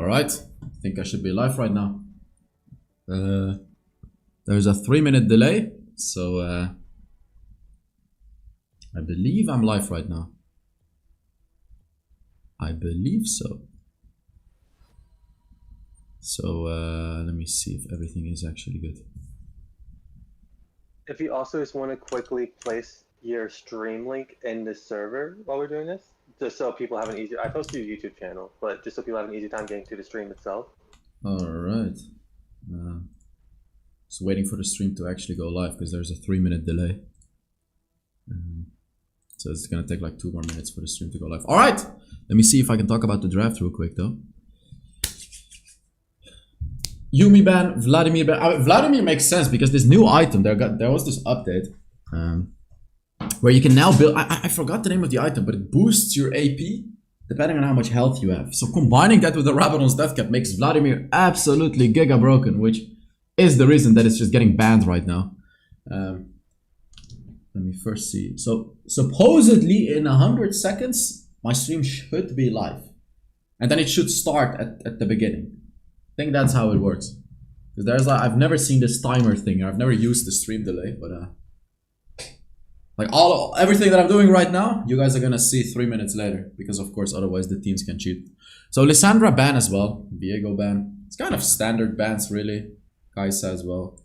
Alright, I think I should be live right now. There's a 3-minute delay, so I believe I'm live right now. I believe so. So let me see if everything is actually good. If you also just want to quickly place your stream link in the server while we're doing this, just so people have an easy, I posted your YouTube channel, but just so people have an easy time getting to the stream itself. Alright. Just waiting for the stream to actually go live because there's a 3-minute delay. So it's gonna take like 2 more minutes for the stream to go live. Alright! Let me see if I can talk about the draft real quick though. Yumi ban, Vladimir ban. Vladimir makes sense because this new item, there was this update where you can now build, I forgot the name of the item, but it boosts your AP depending on how much health you have. So combining that with the Rabadon's death cap makes Vladimir absolutely giga broken, which is the reason that it's just getting banned right now. Let me first see. So supposedly in 100 seconds, my stream should be live. And then it should start at the beginning. I think that's how it works. Because there's like, I've never seen this timer thing. I've never used the stream delay, but like everything that I'm doing right now, you guys are gonna see 3 minutes later. Because of course, otherwise the teams can cheat. So Lissandra ban as well. Viego ban. It's kind of standard bans really. Kaisa as well.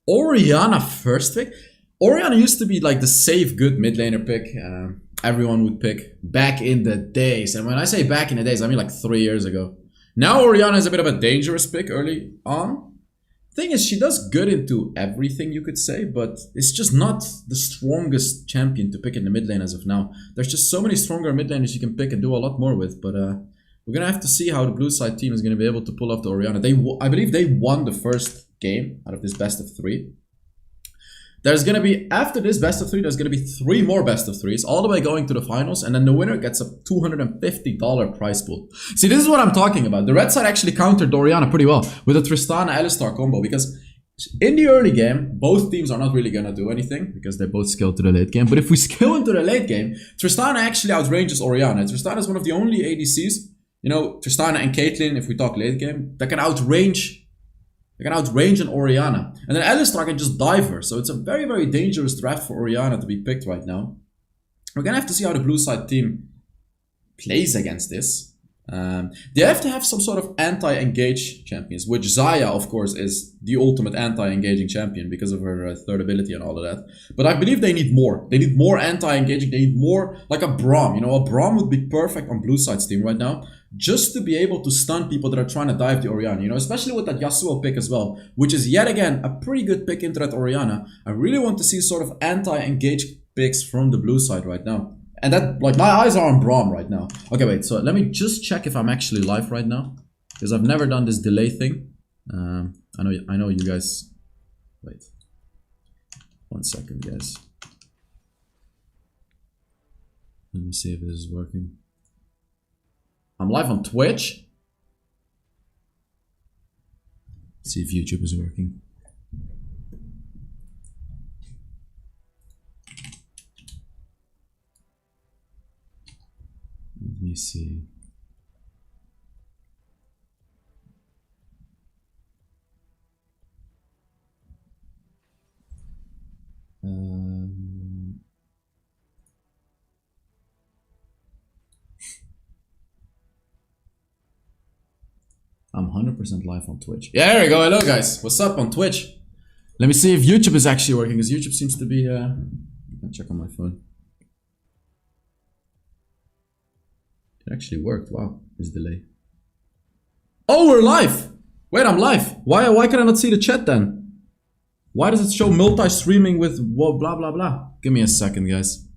Orianna first pick. Orianna used to be like the safe, good mid laner pick. Everyone would pick back in the days. And when I say back in the days, I mean like 3 years ago. Now Orianna is a bit of a dangerous pick early on. Thing is, she does good into everything, you could say, but it's just not the strongest champion to pick in the mid lane as of now. There's just so many stronger mid laners you can pick and do a lot more with, but we're gonna have to see how the blue side team is gonna be able to pull off the Orianna. I believe they won the first game out of this best of 3. There's gonna be, after this best of 3, there's gonna be 3 more best of 3s, all the way going to the finals, and then the winner gets a $250 prize pool. See, this is what I'm talking about. The red side actually countered Orianna pretty well with the Tristana-Alistar combo, because in the early game, both teams are not really gonna do anything, because they both skill to the late game. But if we skill into the late game, Tristana actually outranges Orianna. Tristana is one of the only ADCs, you know, Tristana and Caitlyn, if we talk late game, that can outrange an Orianna. And then Alistar can just dive her. So it's a very, very dangerous draft for Orianna to be picked right now. We're gonna have to see how the blue side team plays against this. They have to have some sort of anti-engage champions, which Xayah, of course, is the ultimate anti-engaging champion because of her third ability and all of that. But I believe they need more. They need more anti-engaging. They need more, like a Braum. You know, a Braum would be perfect on blue side's team right now, just to be able to stun people that are trying to dive the Orianna, you know, especially with that Yasuo pick as well, which is yet again a pretty good pick into that Orianna. I really want to see sort of anti-engage picks from the blue side right now. And that, like, my eyes are on Braum right now. Okay, wait, so let me just check if I'm actually live right now, because I've never done this delay thing. I know you guys, wait, 1 second, guys. Let me see if this is working. I'm live on Twitch. Let's see if YouTube is working. Let me see. I'm 100% live on Twitch. Yeah, there we go. Hello, guys. What's up on Twitch? Let me see if YouTube is actually working, because YouTube seems to be... I'll check on my phone. It actually worked. Wow, this delay. Oh, we're live! Wait, I'm live. Why can I not see the chat then? Why does it show multi-streaming with blah blah blah? Give me a second, guys.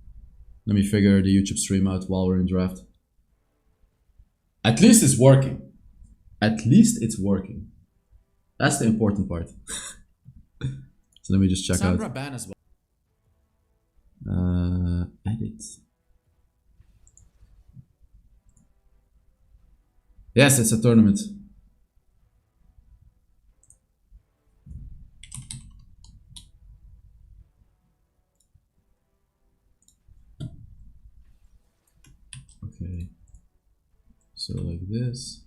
Let me figure the YouTube stream out while we're in draft. At least it's working. At least it's working. That's the important part. So let me just check out. Ban as well. Edit. Yes, it's a tournament. Okay. So like this.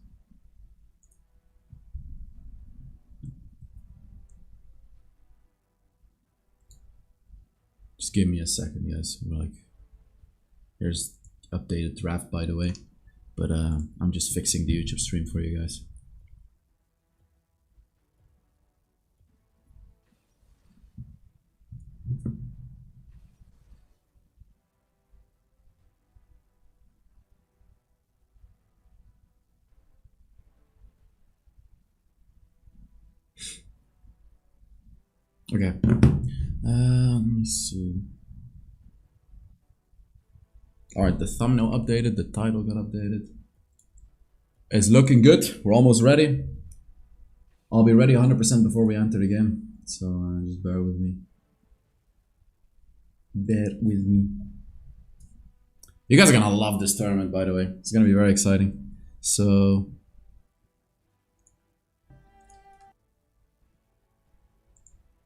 Just give me a second, guys. We're like, here's updated draft, by the way. But I'm just fixing the YouTube stream for you guys. Okay. Let me see. Alright, the thumbnail updated, the title got updated. It's looking good. We're almost ready. I'll be ready 100% before we enter the game. So just bear with me. Bear with me. You guys are gonna love this tournament, by the way. It's gonna be very exciting. So...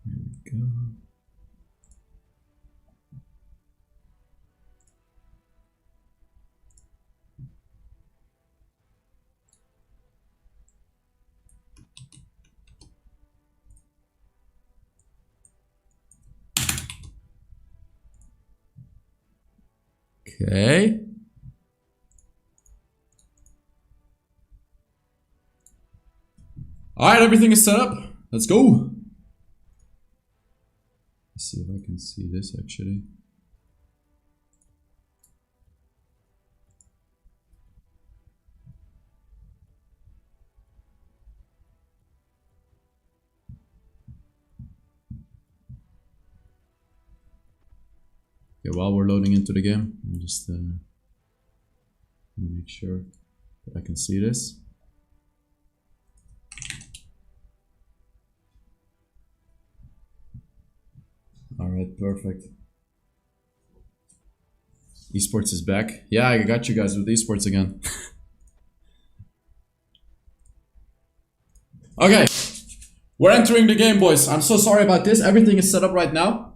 here we go. Okay. All right, everything is set up. Let's go. Let's see if I can see this actually. Okay, while we're loading into the game, I'm just make sure that I can see this. All right, perfect. Esports is back. Yeah, I got you guys with esports again. Okay, we're entering the game, boys. I'm so sorry about this. Everything is set up right now.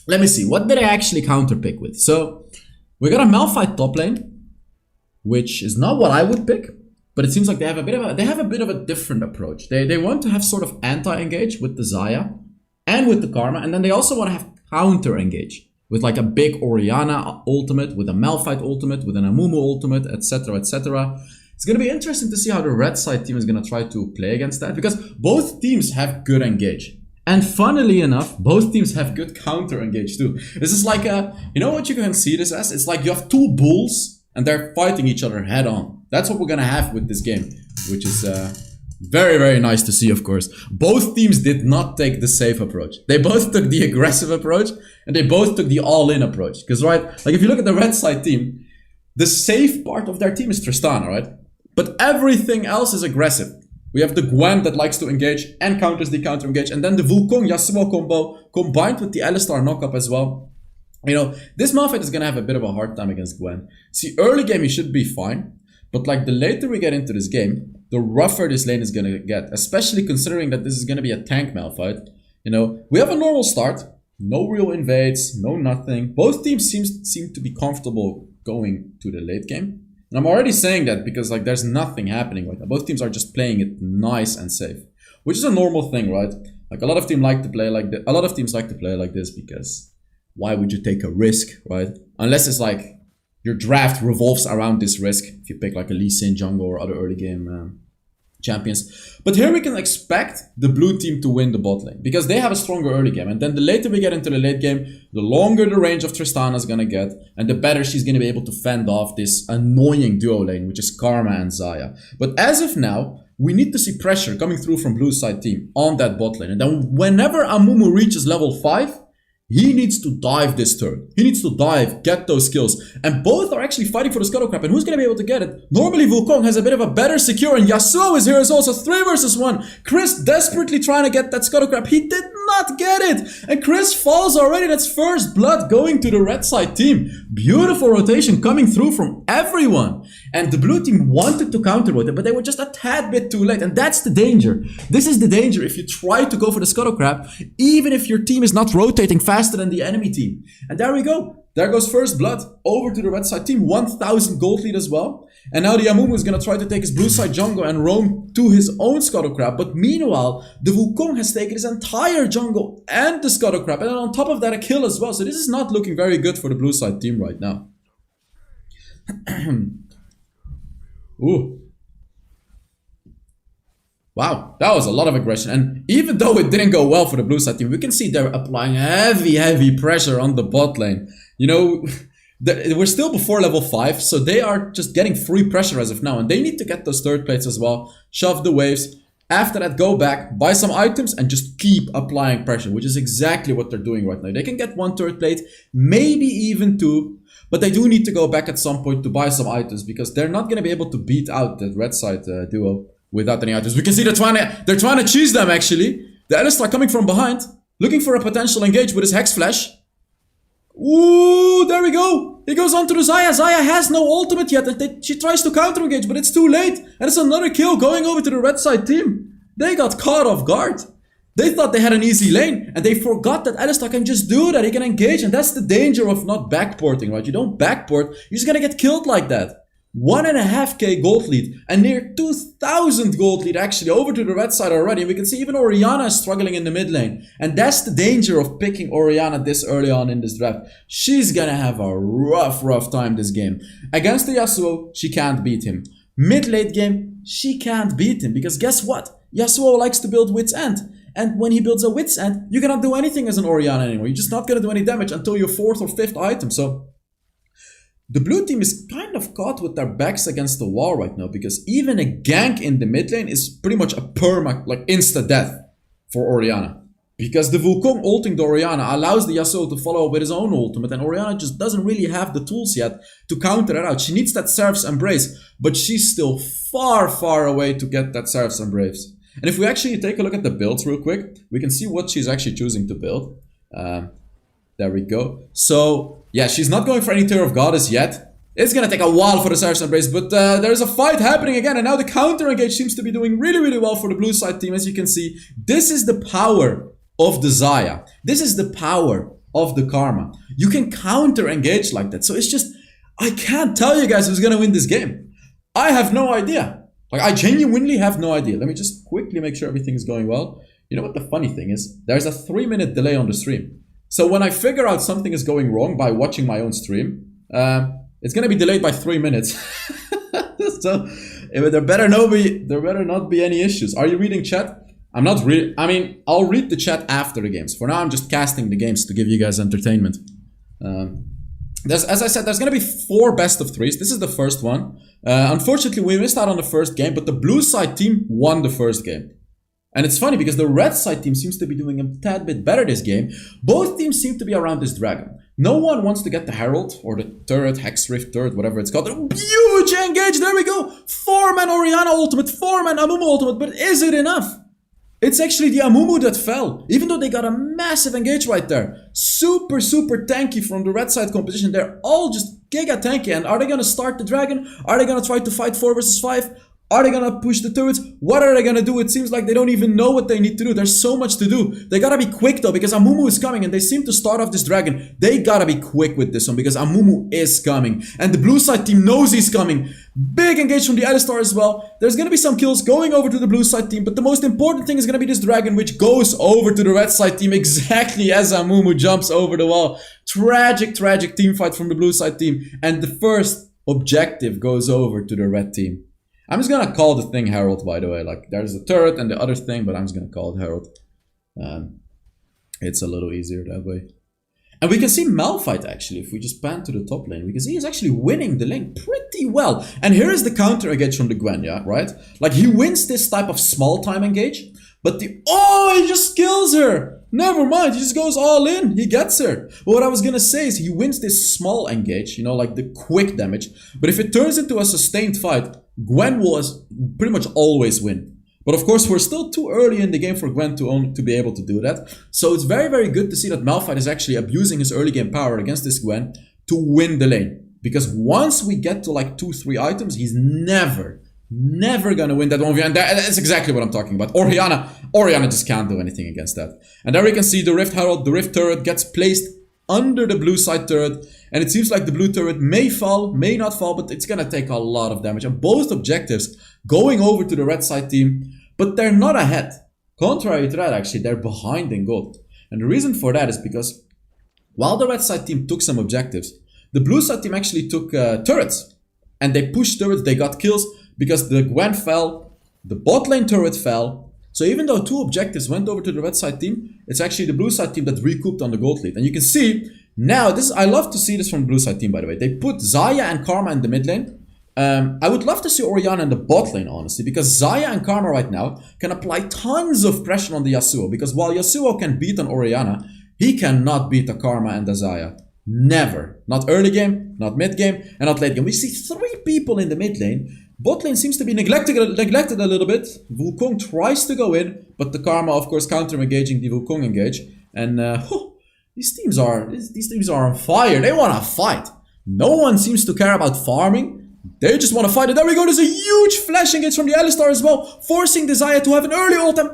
Let me see, what did I actually counter pick with? So, we got a Malphite top lane, which is not what I would pick, but it seems like they have a bit of a different approach. They want to have sort of anti-engage with the Xayah and with the Karma, and then they also want to have counter-engage with like a big Orianna ultimate, with a Malphite ultimate, with an Amumu ultimate, etc, etc. It's going to be interesting to see how the red side team is going to try to play against that, because both teams have good engage. And funnily enough, both teams have good counter engage too. This is like you know what you can see this as? It's like you have two bulls and they're fighting each other head on. That's what we're gonna have with this game, which is very, very nice to see, of course. Both teams did not take the safe approach. They both took the aggressive approach and they both took the all-in approach. Because, right, like if you look at the red side team, the safe part of their team is Tristana, right? But everything else is aggressive. We have the Gwen that likes to engage and counters the counter engage. And then the Wukong Yasuo combo combined with the Alistar knockup as well. You know, this Malphite is going to have a bit of a hard time against Gwen. See, early game he should be fine. But like the later we get into this game, the rougher this lane is going to get. Especially considering that this is going to be a tank Malphite. You know, we have a normal start. No real invades, no nothing. Both teams seem to be comfortable going to the late game. And I'm already saying that because like there's nothing happening right now. Both teams are just playing it nice and safe, which is a normal thing, right? Like a lot of teams like to play like this because why would you take a risk, right? Unless it's like your draft revolves around this risk. If you pick like a Lee Sin jungle or other early game champions. But here we can expect the blue team to win the bot lane because they have a stronger early game. And then the later we get into the late game, the longer the range of Tristana is going to get and the better she's going to be able to fend off this annoying duo lane, which is Karma and Xayah. But as of now, we need to see pressure coming through from blue side team on that bot lane. And then whenever Amumu reaches level 5, he needs to dive this turn. He needs to dive, get those kills. And both are actually fighting for the Scuttle Crab. And who's going to be able to get it? Normally Wukong has a bit of a better secure. And Yasuo is here as well. So 3 versus 1. Chris desperately trying to get that Scuttle Crab. He did not get it. And Chris falls already. That's first blood going to the red side team. Beautiful rotation coming through from everyone. And the blue team wanted to counter with it, but they were just a tad bit too late. And that's the danger. This is the danger if you try to go for the Scuttle Crab, even if your team is not rotating faster than the enemy team. And there we go. There goes first blood over to the red side team. 1,000 gold lead as well. And now the Amumu is going to try to take his blue side jungle and roam to his own Scuttle Crab. But meanwhile, the Wukong has taken his entire jungle and the Scuttle Crab. And then on top of that, a kill as well. So this is not looking very good for the blue side team right now. Ooh. Wow, that was a lot of aggression. And even though it didn't go well for the blue side team, we can see they're applying heavy pressure on the bot lane. You know, we're still before level 5, so they are just getting free pressure as of now. And they need to get those third plates as well, shove the waves. After that, go back, buy some items, and just keep applying pressure, which is exactly what they're doing right now. They can get 1 third plate, maybe even 2. But they do need to go back at some point to buy some items, because they're not going to be able to beat out the red side duo without any items. We can see they're trying to cheese them, actually. The Alistar coming from behind, looking for a potential engage with his Hex Flash. Ooh, there we go. He goes on to the Xayah. Xayah has no ultimate yet, and she tries to counter engage, but it's too late. And it's another kill going over to the red side team. They got caught off guard. They thought they had an easy lane, and they forgot that Alistar can just do that. He can engage, and that's the danger of not backporting, right? You don't backport, you're just gonna get killed like that. 1.5k gold lead, and near 2,000 gold lead actually over to the red side already. We can see even Orianna is struggling in the mid lane, and that's the danger of picking Orianna this early on in this draft. She's gonna have a rough time this game. Against the Yasuo, she can't beat him. Mid-late game, she can't beat him, because guess what? Yasuo likes to build Wit's End. And when he builds a Wit's End, you cannot do anything as an Orianna anymore. You're just not going to do any damage until your 4th or 5th item. So the blue team is kind of caught with their backs against the wall right now, because even a gank in the mid lane is pretty much a like insta death for Orianna. Because the Wukong ulting the Orianna allows the Yasuo to follow up with his own ultimate, and Orianna just doesn't really have the tools yet to counter it out. She needs that Seraph's Embrace, but she's still far away to get that Seraph's Embrace. And if we actually take a look at the builds real quick, we can see what she's actually choosing to build. There we go. So, yeah, she's not going for any Tear of Goddess yet. It's gonna take a while for the Seraph's Embrace, but there's a fight happening again, and now the counter engage seems to be doing really well for the blue side team, as you can see. This is the power of the Xayah. This is the power of the Karma. You can counter engage like that. So it's just, I can't tell you guys who's gonna win this game. I have no idea. Like, I genuinely have no idea. Let me just quickly make sure everything is going well. You know what the funny thing is? There's a 3-minute delay on the stream. So when I figure out something is going wrong by watching my own stream, it's gonna be delayed by 3 minutes. So there better not be any issues. Are you reading chat? I'm not reading. I mean, I'll read the chat after the games. For now, I'm just casting the games to give you guys entertainment. As I said, there's going to be 4 best of 3s. This is the first one. Unfortunately, we missed out on the first game, but the blue side team won the first game. And it's funny because the red side team seems to be doing a tad bit better this game. Both teams seem to be around this dragon. No one wants to get the Herald or the turret, Hex Rift turret, whatever it's called. Huge engage, there we go. 4-man Orianna ultimate, 4-man Amumu ultimate, but is it enough? It's actually the Amumu that fell, even though they got a massive engage right there. Super tanky from the red side composition. They're all just giga tanky. And are they going to start the dragon? Are they going to try to fight 4 versus 5? Are they gonna push the turrets? What are they gonna do? It seems like they don't even know what they need to do. There's so much to do. They gotta be quick though, because Amumu is coming and they seem to start off this dragon. They gotta be quick with this one because Amumu is coming. And the blue side team knows he's coming. Big engage from the Alistar as well. There's gonna be some kills going over to the blue side team, but the most important thing is gonna be this dragon, which goes over to the red side team exactly as Amumu jumps over the wall. Tragic team fight from the blue side team. And the first objective goes over to the red team. I'm just gonna call the thing Herald, by the way. Like, there's the turret and the other thing, but I'm just gonna call it Herald. It's a little easier that way. And we can see Malphite, actually, if we just pan to the top lane. We can see he's actually winning the lane pretty well. And here is the counter engage from the Gwen, yeah, right? Like, he wins this type of small time engage, but oh, he just kills her! Never mind, he just goes all in. He gets her. But what I was gonna say is he wins this small engage, you know, like the quick damage. But if it turns into a sustained fight, Gwen will pretty much always win. But of course, we're still too early in the game for Gwen to be able to do that. So it's very good to see that Malphite is actually abusing his early game power against this Gwen to win the lane. Because once we get to like 2-3 items, he's never gonna win that 1v1. And that's exactly what I'm talking about. Orianna just can't do anything against that. And there we can see the Rift Herald, the Rift turret gets placed under the blue side turret, and it seems like the blue turret may fall, may not fall, but it's gonna take a lot of damage. And both objectives going over to the red side team, but they're not ahead. Contrary to that, actually, they're behind in gold. And the reason for that is because while the red side team took some objectives, the blue side team actually took turrets. And they pushed turrets, they got kills, because the Gwen fell, the bot lane turret fell. So even though 2 objectives went over to the red side team, it's actually the blue side team that recouped on the gold lead. And you can see, now, I love to see this from the blue side team, by the way. They put Xayah and Karma in the mid lane. I would love to see Orianna in the bot lane, honestly, because Xayah and Karma right now can apply tons of pressure on the Yasuo. Because while Yasuo can beat an Orianna, he cannot beat a Karma and a Xayah. Never. Not early game, not mid game, and not late game. We see 3 people in the mid lane. Bot lane seems to be neglected a little bit. Wukong tries to go in, but the Karma, of course, counter-engaging the Wukong engage. And these teams are on fire. They want to fight. No one seems to care about farming. They just want to fight. And there we go. There's a huge flash engage from the Alistar as well, forcing the Xayah to have an early ult, and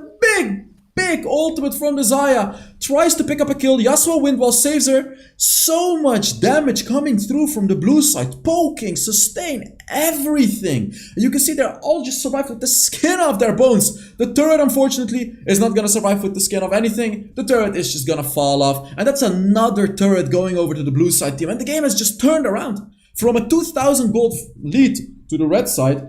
big ultimate from the Xayah. Tries to pick up a kill. Yasuo Windwall saves her. So much damage coming through from the blue side. Poking, sustain, everything. And you can see they're all just survived with the skin off their bones. The turret, unfortunately, is not going to survive with the skin of anything. The turret is just going to fall off. And that's another turret going over to the blue side team. And the game has just turned around. From a 2,000 gold lead to the red side,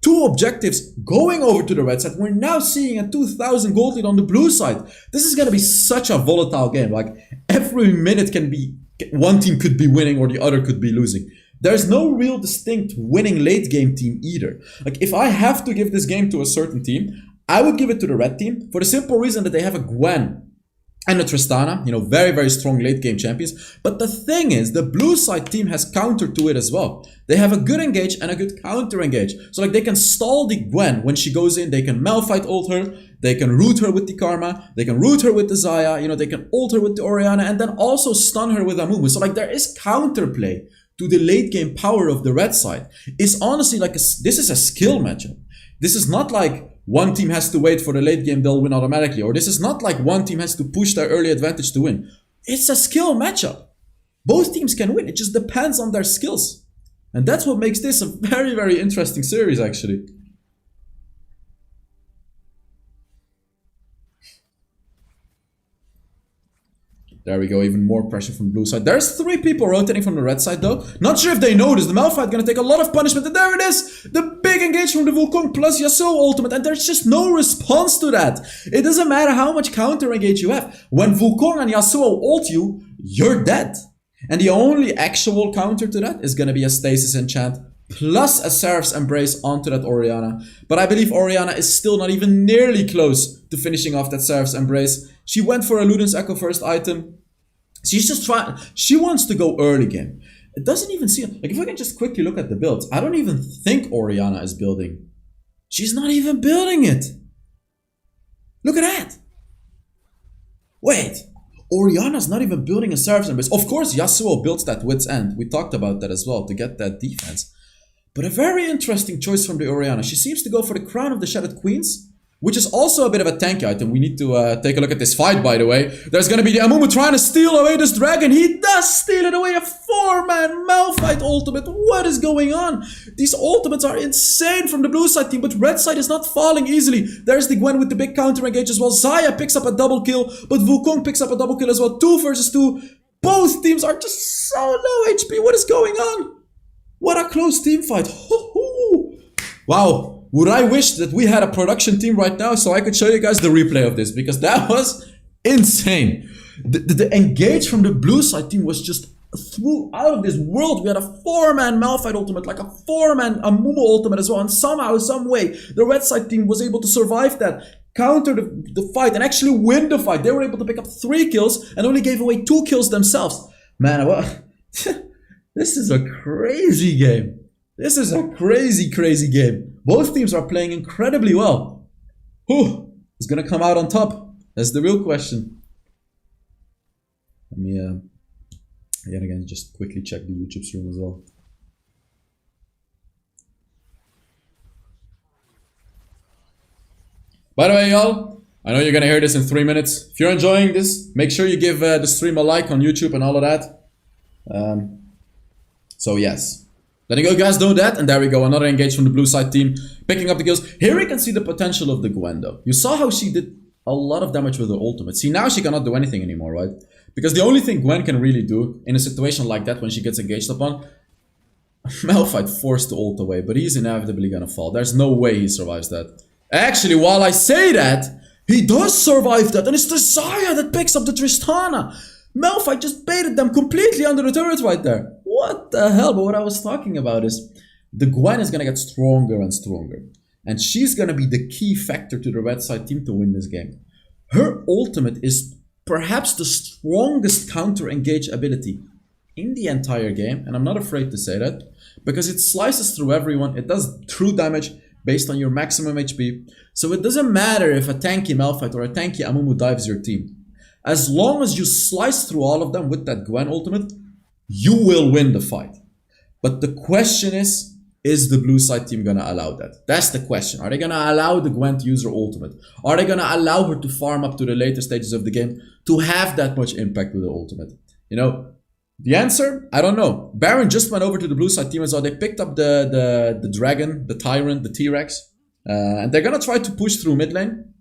2 objectives going over to the red side. We're now seeing a 2,000 gold lead on the blue side. This is going to be such a volatile game. Like, every minute can be, one team could be winning or the other could be losing. There's no real distinct winning late game team either. Like, if I have to give this game to a certain team, I would give it to the red team for the simple reason that they have a Gwen and a Tristana, you know, very, very strong late game champions. But the thing is, the blue side team has counter to it as well. They have a good engage and a good counter engage. So like, they can stall the Gwen when she goes in, they can Malphite ult her, they can root her with the Karma, they can root her with the Xayah, you know, they can ult her with the Orianna, and then also stun her with Amumu. So like, there is counterplay to the late game power of the red side. It's honestly like, this is a skill matchup. This is not like one team has to wait for the late game, they'll win automatically. Or this is not like one team has to push their early advantage to win. It's a skill matchup. Both teams can win. It just depends on their skills. And that's what makes this a very, very interesting series, actually. There we go, even more pressure from the blue side. There's 3 people rotating from the red side though. Not sure if they noticed. The Malphite gonna take a lot of punishment. And there it is! The big engage from the Wukong plus Yasuo ultimate. And there's just no response to that. It doesn't matter how much counter engage you have. When Wukong and Yasuo ult you, you're dead. And the only actual counter to that is gonna be a Stasis Enchant plus a Seraph's Embrace onto that Orianna. But I believe Orianna is still not even nearly close to finishing off that Seraph's Embrace. She went for a Luden's Echo first item. She's just trying, she wants to go early game. It doesn't even seem, like if we can just quickly look at the builds, I don't even think Orianna is building. She's not even building it. Look at that. Wait, Orianna's not even building a Seraph's Embrace. Of course, Yasuo builds that Wit's End. We talked about that as well to get that defense. But a very interesting choice from the Orianna. She seems to go for the Crown of the Shattered Queens, which is also a bit of a tanky item. We need to take a look at this fight, by the way. There's gonna be the Amumu trying to steal away this dragon. He does steal it away. A 4-man Malphite ultimate. What is going on? These ultimates are insane from the blue side team, but red side is not falling easily. There's the Gwen with the big counter engage as well. Xayah picks up a double kill, but Wukong picks up a double kill as well. 2 versus 2. Both teams are just so low HP. What is going on? What a close team fight. Wow. Would I wish that we had a production team right now so I could show you guys the replay of this, because that was insane. The engage from the blue side team was just out of this world. We had a 4-man Malphite ultimate, like a 4-man Amumu ultimate as well, and somehow, some way, the red side team was able to survive that, counter the fight, and actually win the fight. They were able to pick up 3 kills and only gave away 2 kills themselves. Man, what? This is a crazy game. This is a crazy, crazy game. Both teams are playing incredibly well. Who is going to come out on top? That's the real question. Let me, yet again, just quickly check the YouTube stream as well. By the way, y'all, I know you're gonna hear this in 3 minutes. If you're enjoying this, make sure you give the stream a like on YouTube and all of that. So yes. Letting go guys, do that, and there we go, another engage from the blue side team, picking up the kills. Here we can see the potential of the Gwen though. You saw how she did a lot of damage with her ultimate. See, now she cannot do anything anymore, right? Because the only thing Gwen can really do in a situation like that when she gets engaged upon, Malphite forced the ult away, but he's inevitably gonna fall. There's no way he survives that. Actually, while I say that, he does survive that, and it's the Xayah that picks up the Tristana. Malphite just baited them completely under the turret right there. What the hell? But what I was talking about is the Gwen is gonna get stronger and stronger. And she's gonna be the key factor to the red side team to win this game. Her ultimate is perhaps the strongest counter-engage ability in the entire game. And I'm not afraid to say that. Because it slices through everyone. It does true damage based on your maximum HP. So it doesn't matter if a tanky Malphite or a tanky Amumu dives your team. As long as you slice through all of them with that Gwen ultimate, you will win the fight. But the question is the blue side team gonna allow that? That's the question. Are they gonna allow the Gwen to use her ultimate? Are they gonna allow her to farm up to the later stages of the game to have that much impact with the ultimate? You know, the answer, I don't know. Baron just went over to the blue side team as well. They picked up the dragon, the tyrant, the T-Rex. And they're gonna try to push through mid lane.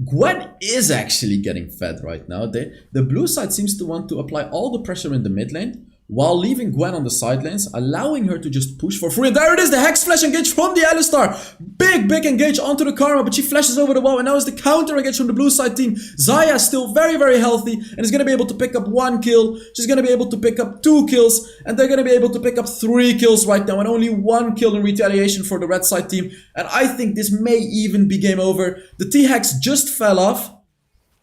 Gwen is actually getting fed right now. The blue side seems to want to apply all the pressure in the mid lane while leaving Gwen on the side lanes, allowing her to just push for free. And there it is, the Hex Flash engage from the Alistar. Big engage onto the Karma, but she flashes over the wall, and now is the counter engage from the blue side team. Xayah is still very healthy and is going to be able to pick up 1 kill. She's going to be able to pick up 2 kills, and they're going to be able to pick up 3 kills right now, and only 1 kill in retaliation for the red side team. And I think this may even be game over. The T-Hex just fell off.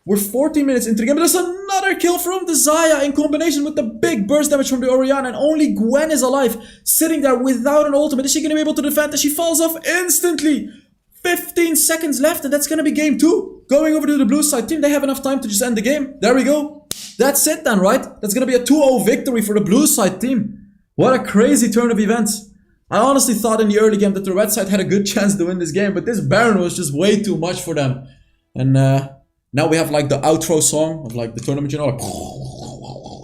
We're 14 minutes into the game, but there's another kill from the Xayah in combination with the big burst damage from the Orianna, and only Gwen is alive, sitting there without an ultimate. Is she going to be able to defend? And she falls off instantly. 15 seconds left, and that's going to be game 2. Going over to the blue side team, they have enough time to just end the game. There we go. That's it then, right? That's going to be a 2-0 victory for the blue side team. What a crazy turn of events. I honestly thought in the early game that the red side had a good chance to win this game, but this Baron was just way too much for them. And now we have like the outro song of like the tournament, you know,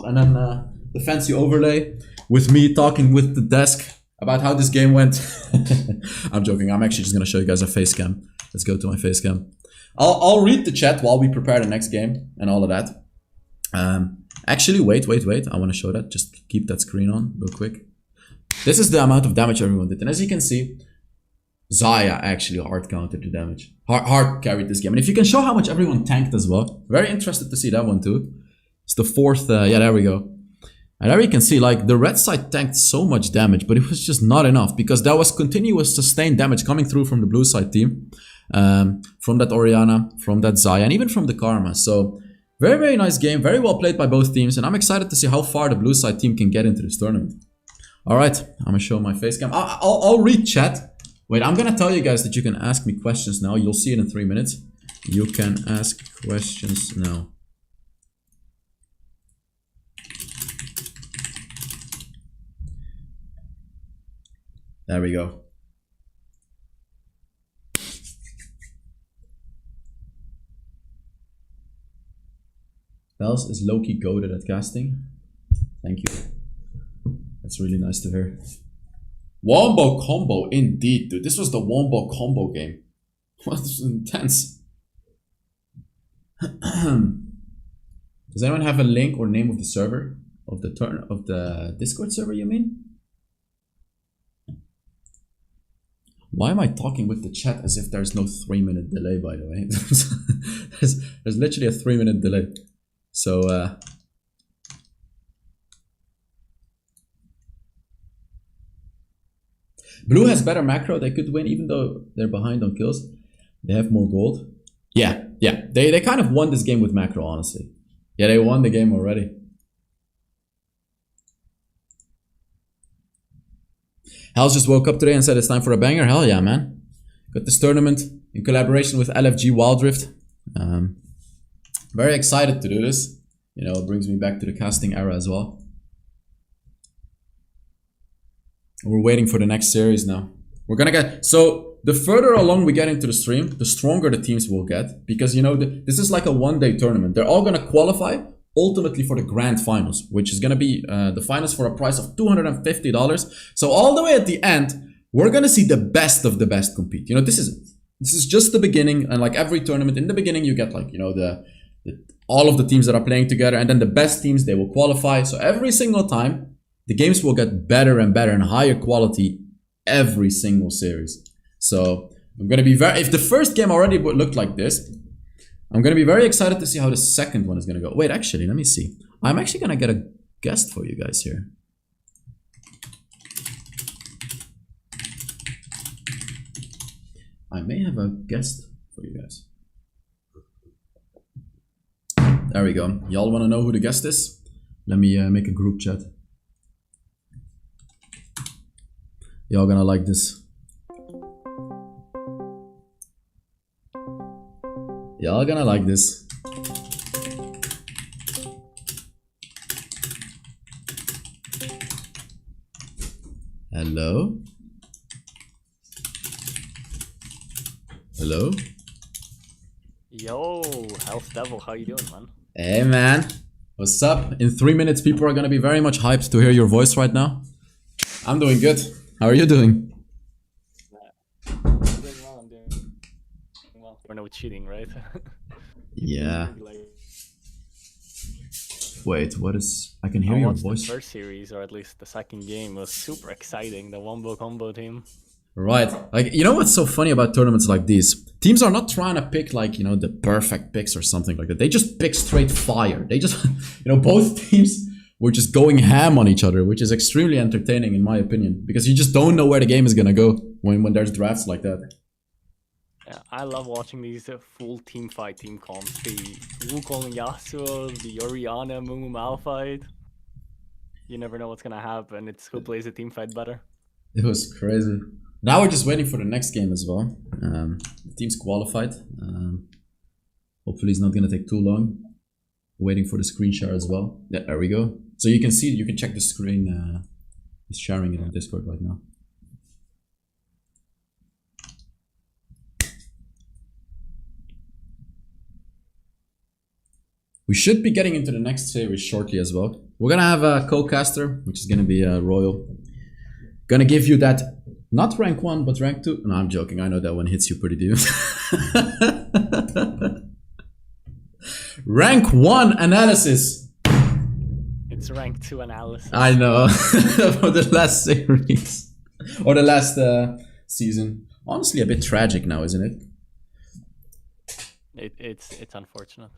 and then the fancy overlay with me talking with the desk about how this game went. I'm joking. I'm actually just gonna show you guys a face cam. Let's go to my face cam. I'll read the chat while we prepare the next game and all of that. Actually, wait. I want to show that. Just keep that screen on real quick. This is the amount of damage everyone did, and as you can see, Xayah actually hard countered the damage. Hard carried this game. And if you can show how much everyone tanked as well. Very interested to see that one too. It's the 4th, yeah, there we go. And there you can see, like, the red side tanked so much damage, but it was just not enough because there was continuous sustained damage coming through from the blue side team. From that Orianna, from that Xayah, and even from the Karma. So, very nice game. Very well played by both teams. And I'm excited to see how far the blue side team can get into this tournament. Alright, I'm gonna show my face cam. I'll read chat. Wait, I'm gonna tell you guys that you can ask me questions now. You'll see it in 3 minutes. You can ask questions now. There we go. Hells is low-key goated at casting. Thank you. That's really nice to hear. Wombo combo, indeed, dude. This was the Wombo combo game. What, this was intense. Does anyone have a link or name of the server? Of the Discord server, you mean? Why am I talking with the chat as if there's no 3-minute delay, by the way? there's literally a 3-minute delay. So, Blue has better macro. They could win even though they're behind on kills. They have more gold. Yeah. They kind of won this game with macro, honestly. Yeah, they won the game already. Hells just woke up today and said it's time for a banger. Hell yeah, man. Got this tournament in collaboration with LFG Wildrift. Very excited to do this. You know, it brings me back to the casting era as well. We're waiting for the next series now. We're gonna get... So, the further along we get into the stream, the stronger the teams will get. Because, you know, this is like a one-day tournament. They're all going to qualify ultimately for the grand finals, which is going to be the finals for a price of $250. So all the way at the end, we're going to see the best of the best compete. You know, this is just the beginning. And like every tournament, in the beginning, you get like, you know, all of the teams that are playing together. And then the best teams, they will qualify. So every single time, the games will get better and better and higher quality every single series. So I'm going to be if the first game already looked like this, I'm going to be very excited to see how the second one is going to go. Wait, actually, let me see. I'm actually going to get a guest for you guys here. I may have a guest for you guys. There we go. Y'all want to know who the guest is? Let me make a group chat. Y'all gonna like this. Y'all gonna like this. Hello? Hello? Yo, HellsDevil, how you doing, man? Hey, man. What's up? In 3 minutes, people are gonna be very much hyped to hear your voice right now. I'm doing good. How are you doing? I'm doing well. We're no cheating, right? Yeah. Wait, what is... I can hear your voice. The first series, or at least the second game, was super exciting. The wombo combo team. Right. Like, you know what's so funny about tournaments like these? Teams are not trying to pick, like, you know, the perfect picks or something like that. They just pick straight fire. They just, you know, both teams were just going ham on each other, which is extremely entertaining in my opinion. Because you just don't know where the game is going to go when there's drafts like that. Yeah, I love watching these full team fight team comps. The Wukong and Yasuo, the Oriana Mumu Malphite. You never know what's going to happen. It's who plays the team fight better. It was crazy. Now we're just waiting for the next game as well. The team's qualified. Hopefully it's not going to take too long. Waiting for the screen share as well. Yeah, there we go. So you can see, you can check the screen. He's sharing it on Discord right now. We should be getting into the next series shortly as well. We're going to have a co-caster, which is going to be Royal. Gonna give you that, not rank 1, but rank 2. No, I'm joking. I know that one hits you pretty deep. Rank 1 analysis. It's rank 2 analysis. I know. For the last series. Or the last season. Honestly, a bit tragic now, isn't it? It's unfortunate.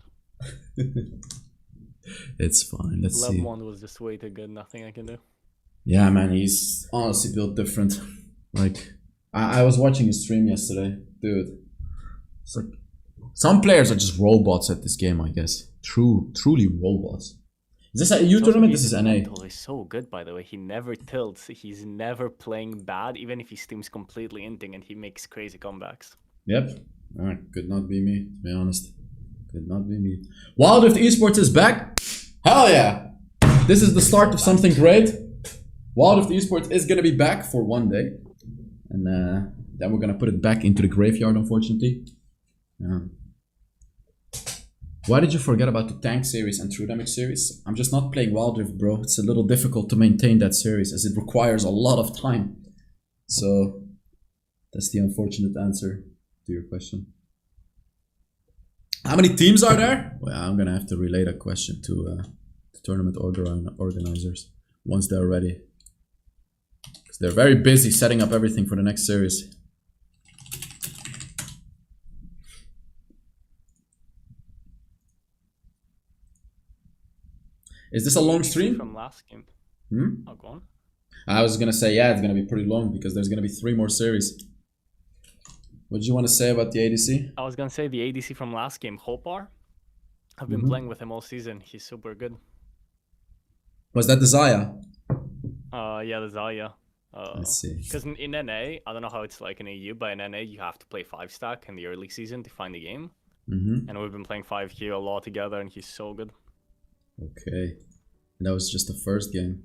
It's fine. Let's see. Level 1 was just way too good. Nothing I can do. Yeah, man, he's honestly built different. Like, I was watching his stream yesterday. Dude. It's like, some players are just robots at this game, I guess. Truly robots. Is this a EU tournament? This is NA. He's so good, by the way. He never tilts. He's never playing bad, even if his team's completely inting and he makes crazy comebacks. Yep. Could not be me, to be honest. Could not be me. Wild Rift Esports is back. Hell yeah. This is the start of something great. Wild Rift Esports is going to be back for one day. And then we're going to put it back into the graveyard, unfortunately. Why did you forget about the Tank series and True Damage series? I'm just not playing Wild Rift, bro. It's a little difficult to maintain that series as it requires a lot of time. So that's the unfortunate answer to your question. How many teams are there? Well, I'm going to have to relay that question to the tournament organizers once they're ready. Because they're very busy setting up everything for the next series. Is this a long stream? From last game. Oh, go on. I was going to say, yeah, it's going to be pretty long because there's going to be 3 more series. What did you want to say about the ADC? I was going to say the ADC from last game, Hopar. I've been playing with him all season. He's super good. Was that the Zaya? Yeah, the Zaya. I see. Because in NA, I don't know how it's like in EU, but in NA you have to play 5-stack in the early season to find the game. And we've been playing 5Q a lot together and he's so good. Okay. And that was just the first game.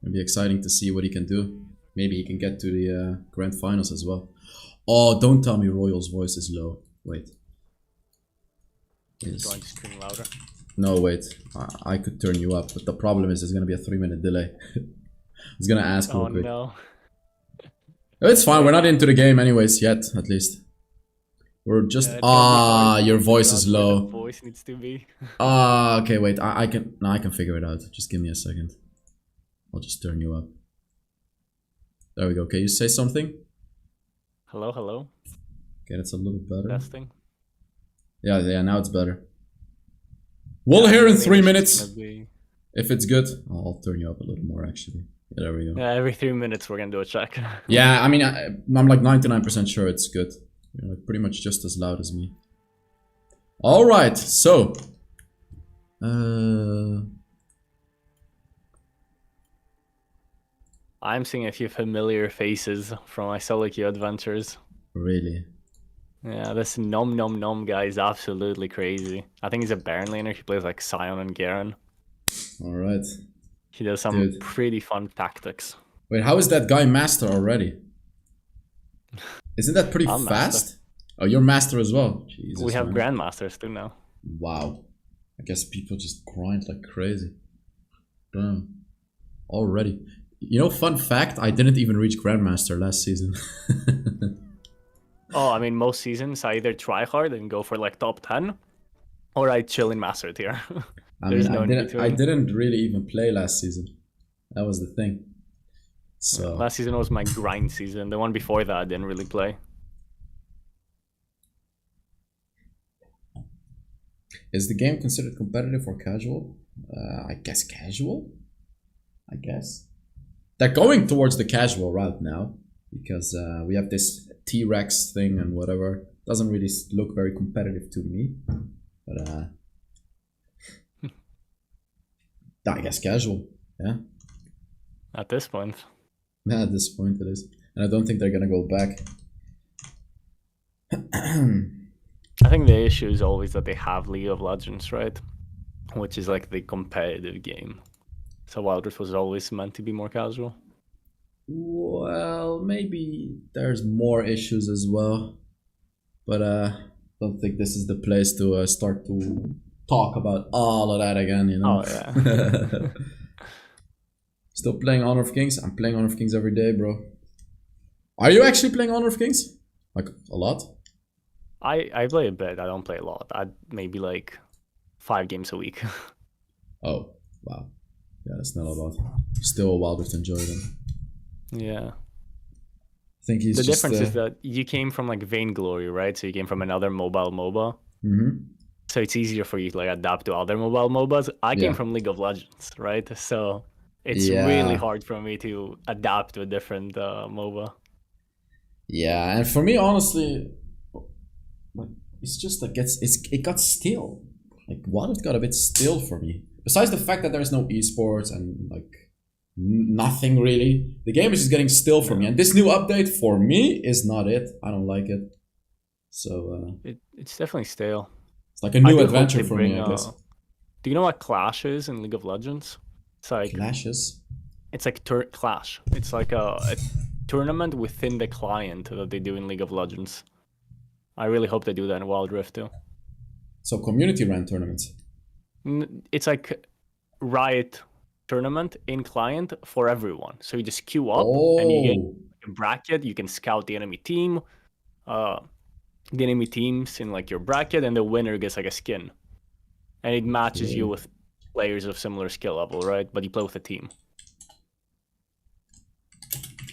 It'll be exciting to see what he can do. Maybe he can get to the grand finals as well. Oh, don't tell me Royal's voice is low. Wait. Do I just scream louder? No, wait. I could turn you up, but the problem is there's gonna be a 3-minute delay. It's gonna ask real quick. No. It's fine, we're not into the game anyways yet, at least. We're just... your voice is low. Voice needs to be. Okay, wait, I can figure it out. Just give me a second. I'll just turn you up. There we go. Can you say something? Hello, hello. Okay, that's a little better. Testing. Yeah, now it's better. We'll hear in 3 minutes. If it's good, I'll turn you up a little more actually. Yeah, there we go. Yeah, every 3 minutes we're gonna do a check. Yeah, I mean, I'm like 99% sure it's good. You're like pretty much just as loud as me. Alright, so. I'm seeing a few familiar faces from my solo queue adventures. Really? Yeah, this Nom Nom Nom guy is absolutely crazy. I think he's a Baron laner. He plays like Sion and Garen. Alright. He does some pretty fun tactics. Wait, how is that guy master already? Isn't that pretty fast? Master. Oh, you're master as well. Jesus, we have grandmasters too now. Wow. I guess people just grind like crazy. Damn. Already. You know, fun fact, I didn't even reach grandmaster last season. Oh, I mean, most seasons I either try hard and go for like top 10, or I chill in master tier. I didn't really even play last season. That was the thing. So yeah, last season was my grind season. The one before that I didn't really play. Is the game considered competitive or casual? I guess casual. I guess they're going towards the casual route now because we have this T-Rex thing and whatever. Doesn't really look very competitive to me, but I guess casual. Yeah. At this point. Yeah, at this point it is, and I don't think they're gonna go back. I think the issue is always that they have League of Legends, right? Which is like the competitive game. So Wild Rift was always meant to be more casual. Well, maybe there's more issues as well, but I don't think this is the place to start to talk about all of that again, you know? Oh, yeah. Still playing Honor of Kings? I'm playing Honor of Kings every day, bro. Are you actually playing Honor of Kings? Like, a lot? I play a bit. I don't play a lot. Maybe like 5 games a week. Oh, wow. Yeah, that's not a lot. Still a Wild Rift enjoy them. Yeah. I think he's the difference is that you came from like Vainglory, right? So you came from another mobile MOBA. Mm-hmm. So it's easier for you to like adapt to other mobile MOBAs. I came from League of Legends, right? So it's really hard for me to adapt to a different MOBA. Yeah, and for me, honestly, it's just like it got still. Like Wild got a bit still for me. Besides the fact that there's no esports and like nothing really, the game is just getting still for me. And this new update for me is not it. I don't like it. So it's definitely stale. It's like a new adventure for me, I guess. Do you know what Clash is in League of Legends? It's like Clashes. It's like Clash. It's like a tournament within the client that they do in League of Legends. I really hope they do that in Wild Rift too. So community ran tournaments. It's like Riot tournament in client for everyone. So you just queue up and you get a bracket. You can scout the enemy team, the enemy teams in like your bracket, and the winner gets like a skin. And it matches you with players of similar skill level, right? But you play with a team.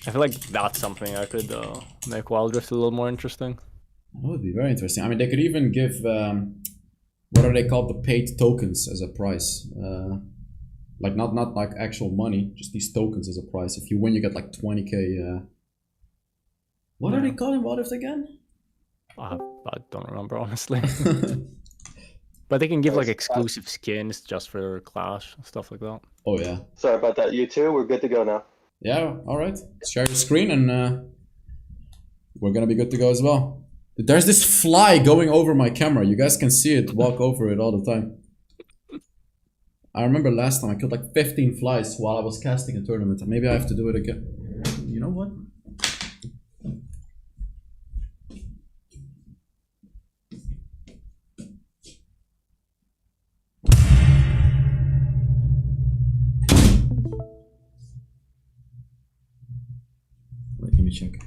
I feel like that's something I could make Wild Rift a little more interesting. That would be very interesting. I mean, they could even give, what are they called? The paid tokens as a prize. Like not like actual money, just these tokens as a prize. If you win, you get like 20k. What are they calling Wild Rift again? I don't remember, honestly. But they can give like exclusive skins just for Clash, stuff like that. Oh yeah. Sorry about that. You two, we're good to go now. Yeah, alright. Share your screen and we're gonna be good to go as well. There's this fly going over my camera. You guys can see it, walk over it all the time. I remember last time I killed like 15 flies while I was casting a tournament. Maybe I have to do it again. You know what? check.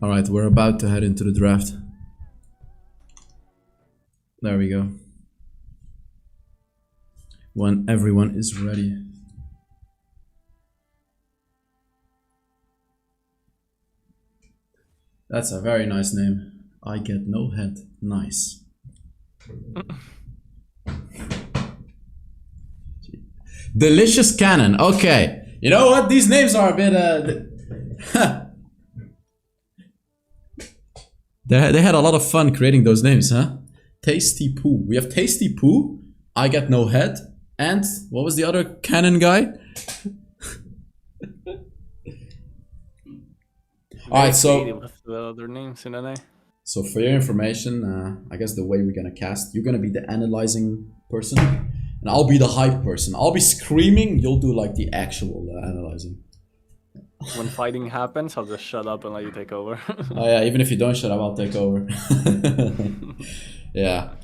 Alright, we're about to head into the draft. There we go. When everyone is ready. That's a very nice name. I get no head. Nice. Delicious Cannon. Okay. You know what? These names are a bit... They had a lot of fun creating those names, huh? Tasty Poo. We have Tasty Poo, I Get No Head, and what was the other cannon guy? Alright, so... the other names in NA. So for your information, I guess the way we're gonna cast, you're gonna be the analyzing person, and I'll be the hype person. I'll be screaming, you'll do like the actual analyzing. When fighting happens, I'll just shut up and let you take over. Oh yeah, even if you don't shut up, I'll take over. Yeah.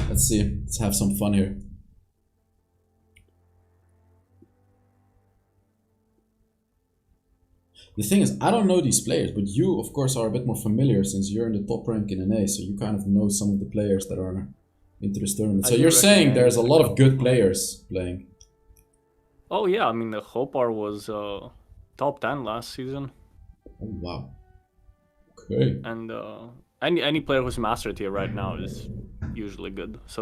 Let's see. Let's have some fun here. The thing is, I don't know these players, but you, of course, are a bit more familiar since you're in the top rank in NA, so you kind of know some of the players that are into this tournament. So you're saying there's a lot of good players playing. Oh yeah, I mean, the Hopar was top 10 last season. Oh wow. Okay. And any player who's master tier right now is usually good. So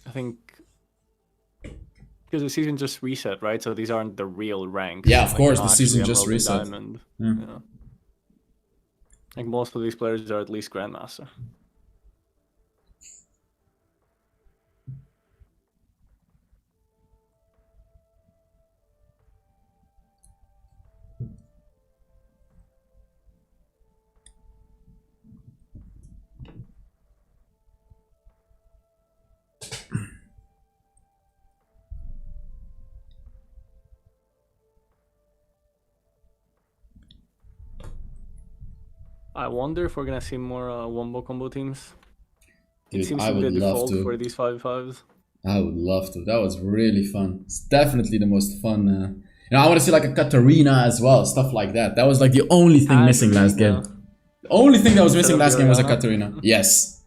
I think because the season just reset, right? So these aren't the real ranks. Yeah, of like, course, the season just reset. Diamond. Yeah. Yeah. Like most of these players are at least Grandmaster. I wonder if we're gonna see more wombo combo teams. Dude, it seems I to be would the love default to. for these 5v5s. I would love to. That was really fun. It's definitely the most fun. You know, I want to see like a Katarina as well, stuff like that. That was like the only thing missing last game. The only thing that was missing last game was a Katarina. Yes.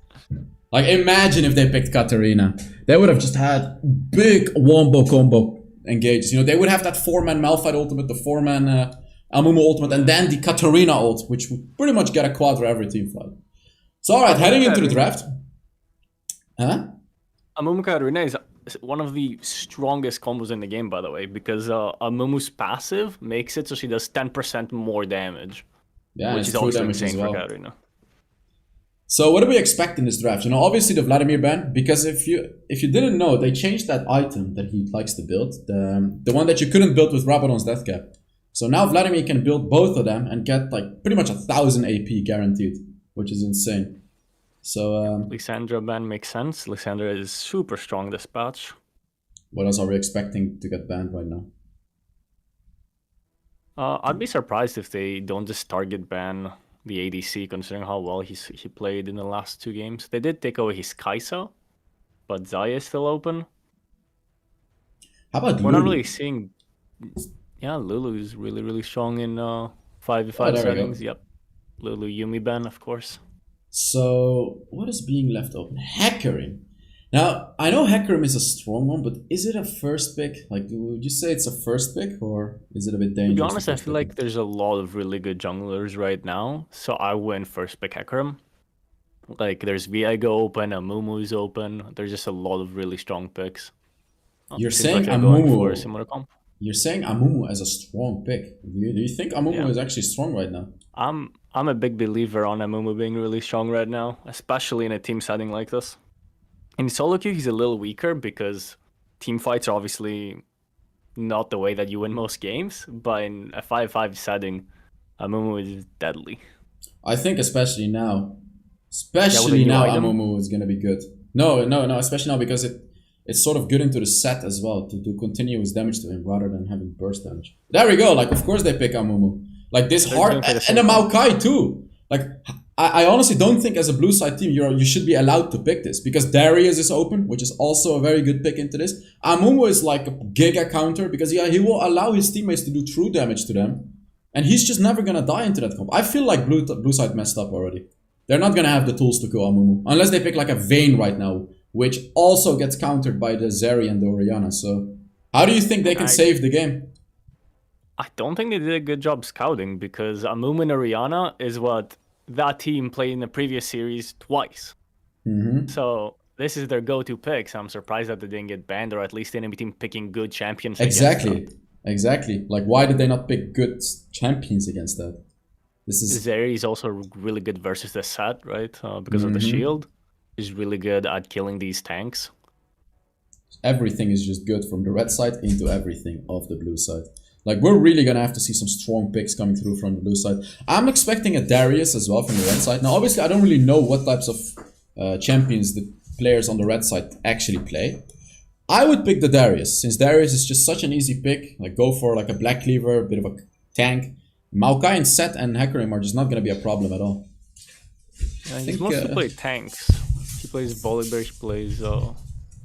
Like imagine if they picked Katarina. They would have just had big wombo combo engages. You know, they would have that 4-man Malphite ultimate, the 4-man Amumu ultimate, and then the Katarina ult, which would pretty much get a quadra every team fight. So alright, heading into the draft. Huh? Amumu Katarina is one of the strongest combos in the game, by the way, because Amumu's passive makes it so she does 10% more damage. Yeah, which is also insane for Katarina. So what do we expect in this draft? You know, obviously the Vladimir ban, because if you didn't know, they changed that item that he likes to build, the one that you couldn't build with Rabadon's Death Cap. So now Vladimir can build both of them and get like pretty much 1,000 AP guaranteed, which is insane. So Lysandra ban makes sense. Lysandra is super strong this patch. What else are we expecting to get banned right now? I'd be surprised if they don't just target ban the ADC, considering how well he played in the last 2 games. They did take away his Kaisa, but Xayah is still open. How about Lulu? We're not really seeing... Yeah, Lulu is really, really strong in 5v5 settings. Yep. Lulu Yumi ban, of course. So, what is being left open? Hecarim. Now, I know Hecarim is a strong one, but is it a first pick? Like, would you say it's a first pick, or is it a bit dangerous? To be honest, I feel like there's a lot of really good junglers right now, so I wouldn't first pick Hecarim. Like, there's Viego open, Amumu is open. There's just a lot of really strong picks. You're saying like Amumu. You're saying Amumu as a strong pick. Do you think Amumu is actually strong right now? I'm a big believer on Amumu being really strong right now, especially in a team setting like this. In solo queue, he's a little weaker because team fights are obviously not the way that you win most games, but in a 5v5 setting, Amumu is deadly. I think especially now. Amumu is going to be good. No, especially now because it's sort of good into the set as well to do continuous damage to him rather than having burst damage. There we go, like of course they pick Amumu. Like this hard, and a Maokai too. Like, I honestly don't think as a blue side team you should be allowed to pick this because Darius is open, which is also a very good pick into this. Amumu is like a giga counter because he will allow his teammates to do true damage to them, and he's just never gonna die into that comp. I feel like blue side messed up already. They're not gonna have the tools to kill Amumu unless they pick like a Vayne right now, which also gets countered by the Zeri and the Orianna. So how do you think they can save the game? I don't think they did a good job scouting because Amumu and Orianna is what that team played in the previous series twice. So this is their go-to picks. I'm surprised that they didn't get banned, or at least they didn't be picking good champions. Exactly. Like, why did they not pick good champions against that? This is Zeri is also really good versus the set, right? Because of the shield. He's really good at killing these tanks. Everything is just good from the red side into everything of the blue side. Like, we're really gonna have to see some strong picks coming through from the blue side. I'm expecting a Darius as well from the red side. Now, obviously, I don't really know what types of champions the players on the red side actually play. I would pick the Darius, since Darius is just such an easy pick. Like, go for like a Black Cleaver, a bit of a tank. Maokai and Set and Hecarim are just not gonna be a problem at all. Yeah, he's mostly played tanks. He plays Volibear, he plays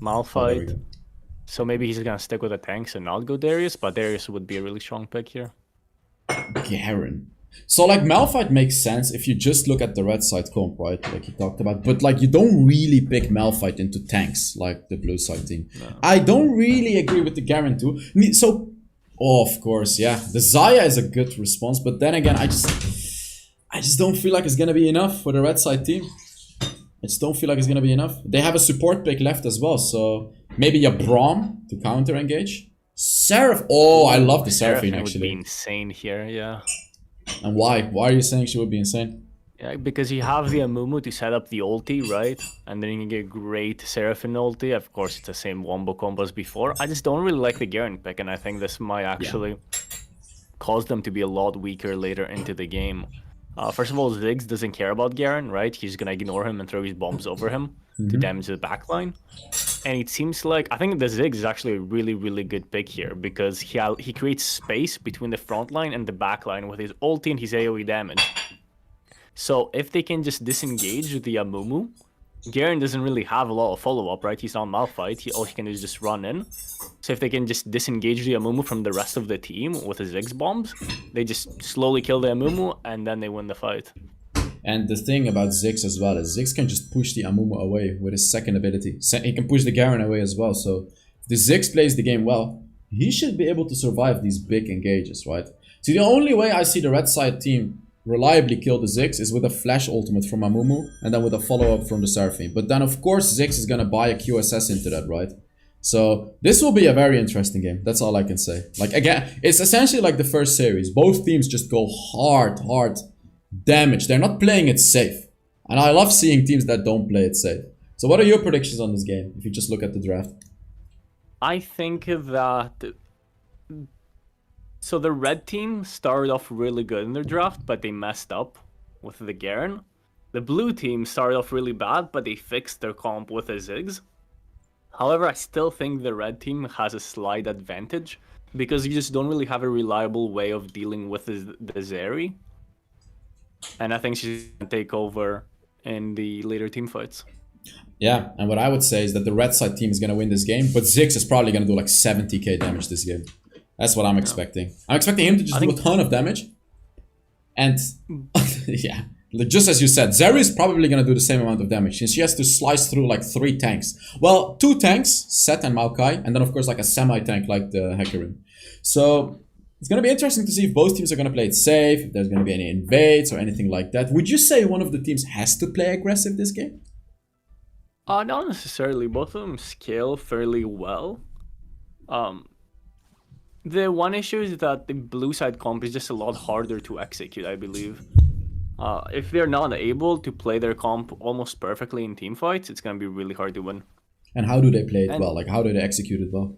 Malphite. So maybe he's gonna stick with the tanks and not go Darius, but Darius would be a really strong pick here. Garen. So like Malphite makes sense if you just look at the red side comp, right? Like you talked about. But like you don't really pick Malphite into tanks like the blue side team. No. I don't really agree with the Garen too. So, of course, yeah. The Xayah is a good response, but then again, I just don't feel like it's gonna be enough for the red side team. I just don't feel like it's gonna be enough. They have a support pick left as well, so maybe a Braum to counter engage. Seraph. Oh, I love the Seraphine actually. Would be insane here, yeah. And why? Why are you saying she would be insane? Yeah, because you have the Amumu to set up the ulti, right? And then you can get great Seraphine ulti. Of course, it's the same wombo combo as before. I just don't really like the Garen pick, and I think this might actually cause them to be a lot weaker later into the game. First of all, Ziggs doesn't care about Garen, right? He's gonna ignore him and throw his bombs over him to damage the backline. And it seems like, I think the Ziggs is actually a really, really good pick here because he creates space between the front line and the back line with his ulti and his AoE damage. So if they can just disengage the Amumu, Garen doesn't really have a lot of follow-up, right? He's not Malphite. All he can do is just run in. So if they can just disengage the Amumu from the rest of the team with the Ziggs bombs, they just slowly kill the Amumu and then they win the fight. And the thing about Ziggs as well is Ziggs can just push the Amumu away with his second ability. He can push the Garen away as well. So if the Ziggs plays the game well, he should be able to survive these big engages, right? So the only way I see the red side team reliably kill the Ziggs is with a flash ultimate from Amumu and then with a follow-up from the Seraphine. But then of course Ziggs is gonna buy a QSS into that, right? So this will be a very interesting game. That's all I can say. Like again, it's essentially like the first series. Both teams just go hard damage. They're not playing it safe. And I love seeing teams that don't play it safe. So what are your predictions on this game if you just look at the draft? I think that... So the red team started off really good in their draft, but they messed up with the Garen. The blue team started off really bad, but they fixed their comp with the Ziggs. However, I still think the red team has a slight advantage because you just don't really have a reliable way of dealing with the Zeri. And I think she's going to take over in the later team fights. Yeah, and what I would say is that the red side team is going to win this game, but Ziggs is probably going to do like 70k damage this game. That's what I'm expecting. I'm expecting him to just do a ton of damage. And yeah, just as you said, Zeri is probably going to do the same amount of damage since she has to slice through like 3 tanks. Well, 2 tanks, Set and Maokai, and then of course like a semi-tank like the Hecarim. So it's going to be interesting to see if both teams are going to play it safe, if there's going to be any invades or anything like that. Would you say one of the teams has to play aggressive this game? Not necessarily. Both of them scale fairly well. The one issue is that the blue side comp is just a lot harder to execute, I believe. If they're not able to play their comp almost perfectly in team fights, it's going to be really hard to win. And how do they play it well? Like, how do they execute it well?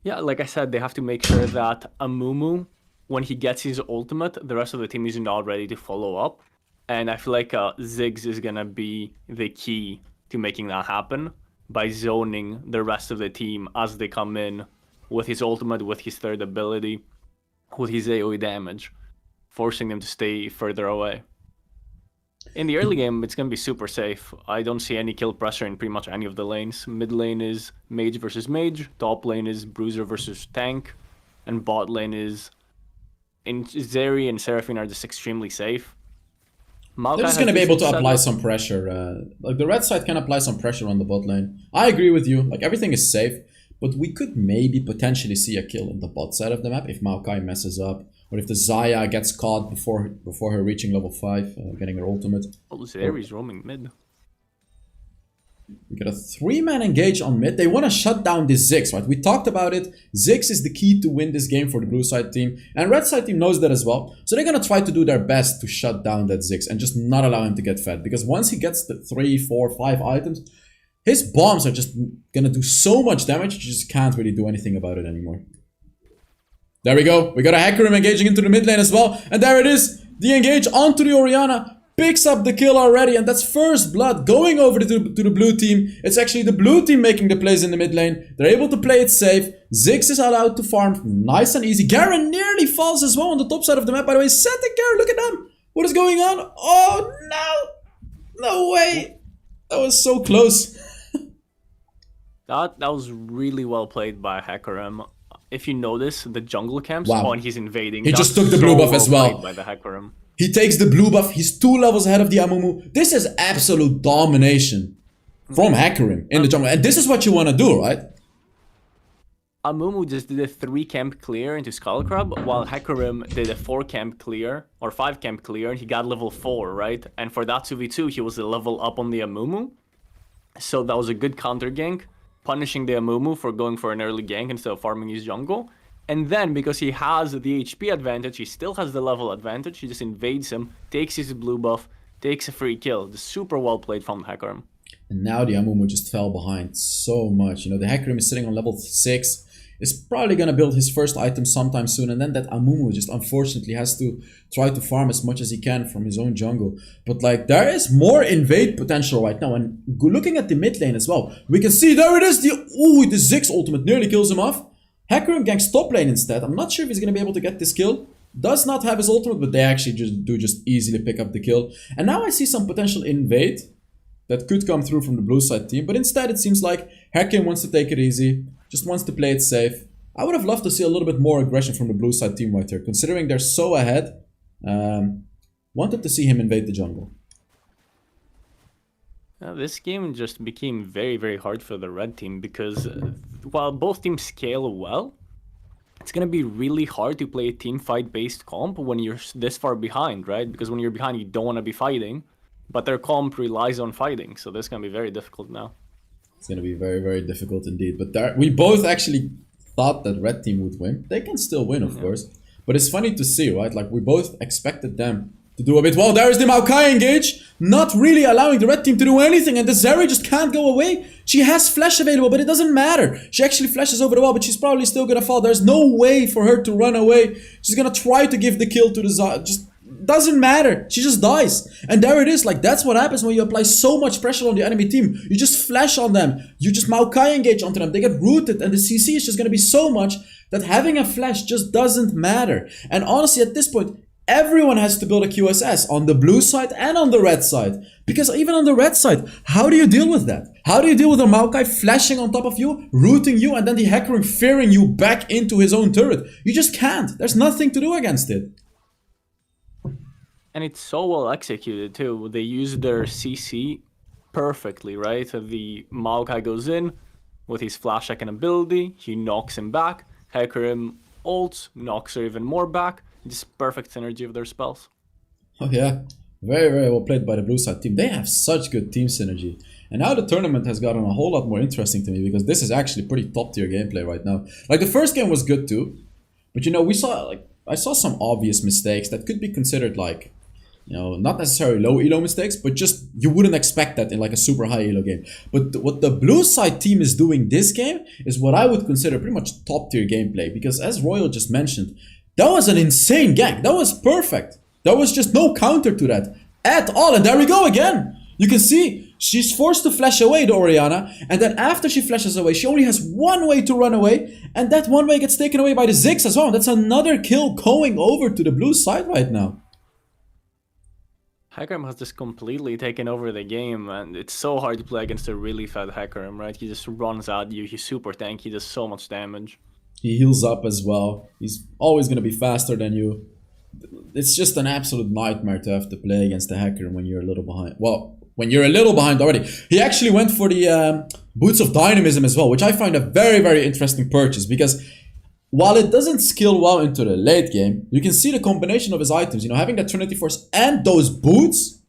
Yeah, like I said, they have to make sure that Amumu, when he gets his ultimate, the rest of the team is not ready to follow up. And I feel like Ziggs is going to be the key to making that happen by zoning the rest of the team as they come in with his ultimate, with his third ability, with his AoE damage, forcing them to stay further away. In the early game, it's going to be super safe. I don't see any kill pressure in pretty much any of the lanes. Mid lane is mage versus mage. Top lane is bruiser versus tank. And bot lane is... Zeri and Seraphine are just extremely safe. Maokai They're just has going to be this able to apply setup. some pressure. Like the red side can apply some pressure on the bot lane. I agree with you. Like everything is safe. But we could maybe potentially see a kill in the bot side of the map if Maokai messes up. Or if the Xayah gets caught before her reaching level 5, getting her ultimate. Oh, Zeri's roaming mid. We got a 3-man engage on mid. They want to shut down this Ziggs, right? We talked about it. Ziggs is the key to win this game for the blue side team. And red side team knows that as well. So they're going to try to do their best to shut down that Ziggs and just not allow him to get fed. Because once he gets the 3, 4, 5 items, his bombs are just going to do so much damage, you just can't really do anything about it anymore. There we go. We got a Hecarim engaging into the mid lane as well. And there it is. The engage onto the Orianna. Picks up the kill already. And that's first blood going over to the blue team. It's actually the blue team making the plays in the mid lane. They're able to play it safe. Ziggs is allowed to farm nice and easy. Garen nearly falls as well on the top side of the map. By the way, Seth and Garen, look at them. What is going on? Oh, no. No way. That was so close. That was really well played by Hecarim. If you notice, the jungle camps, Wow. and he's invading. He just That's took the blue buff as well. played by the Hecarim. He takes the blue buff. He's 2 levels ahead of the Amumu. This is absolute domination from Hecarim in the jungle. And this is what you want to do, right? Amumu just did a 3 camp clear into Skullcrab, while Hecarim did a 4 camp clear, or 5 camp clear, and he got level 4, right? And for that 2v2, he was a level up on the Amumu. So that was a good counter gank, punishing the Amumu for going for an early gank instead of farming his jungle. And then, because he has the HP advantage, he still has the level advantage, he just invades him, takes his blue buff, takes a free kill. Just super well played from Hecarim. And now the Amumu just fell behind so much. You know, the Hecarim is sitting on level 6. Is probably going to build his first item sometime soon. And then that Amumu just unfortunately has to try to farm as much as he can from his own jungle. But like, there is more invade potential right now. And looking at the mid lane as well, we can see there it is. The Ziggs ultimate nearly kills him off. Hecarim ganks top lane instead. I'm not sure if he's going to be able to get this kill. Does not have his ultimate, but they actually just easily pick up the kill. And now I see some potential invade that could come through from the blue side team. But instead it seems like Hecarim wants to take it easy. Just wants to play it safe. I would have loved to see a little bit more aggression from the blue side team right here. Considering they're so ahead. Wanted to see him invade the jungle. This game just became very, very hard for the red team because while both teams scale well, it's going to be really hard to play a team fight based comp when you're this far behind, right? Because when you're behind, you don't want to be fighting, but their comp relies on fighting. So this is going to be very difficult now. It's going to be very, very difficult indeed. But we both actually thought that red team would win. They can still win, of course. But it's funny to see, right? Like, we both expected them to do a bit. Well, there is the Maokai engage. Not really allowing the red team to do anything. And the Zeri just can't go away. She has flash available, but it doesn't matter. She actually flashes over the wall, but she's probably still going to fall. There's no way for her to run away. She's going to try to give the kill to the Zayah. Just doesn't matter. She just dies. And there it is. Like, that's what happens when you apply so much pressure on the enemy team. You just flash on them. You just Maokai engage onto them. They get rooted. And the CC is just going to be so much that having a flash just doesn't matter. And honestly, at this point, everyone has to build a QSS on the blue side and on the red side. Because even on the red side, how do you deal with that? How do you deal with a Maokai flashing on top of you, rooting you, and then the Hecarim fearing you back into his own turret? You just can't. There's nothing to do against it. And it's so well executed too. They use their CC perfectly, right? The Maokai goes in with his flash second ability. He knocks him back. Hecarim ults, knocks her even more back. Just perfect synergy of their spells. Oh yeah, very, very well played by the blue side team. They have such good team synergy. And now the tournament has gotten a whole lot more interesting to me because this is actually pretty top tier gameplay right now. Like, the first game was good too. But you know, I saw some obvious mistakes that could be considered like, you know, not necessarily low elo mistakes, but just you wouldn't expect that in like a super high elo game. But what the blue side team is doing this game is what I would consider pretty much top tier gameplay. Because as Royal just mentioned, that was an insane gank. That was perfect. There was just no counter to that at all. And there we go again. You can see she's forced to flash away, the Orianna. And then after she flashes away, she only has one way to run away. And that one way gets taken away by the Ziggs as well. That's another kill going over to the blue side right now. Hecarim has just completely taken over the game, and it's so hard to play against a really fat Hecarim, right? He just runs at you, he's super tanky, he does so much damage. He heals up as well. He's always going to be faster than you. It's just an absolute nightmare to have to play against the Hecarim when you're a little behind. Well, when you're a little behind already. He actually went for the Boots of Dynamism as well, which I find a very, very interesting purchase, because while it doesn't skill well into the late game, you can see the combination of his items, you know, having that Trinity Force and those boots.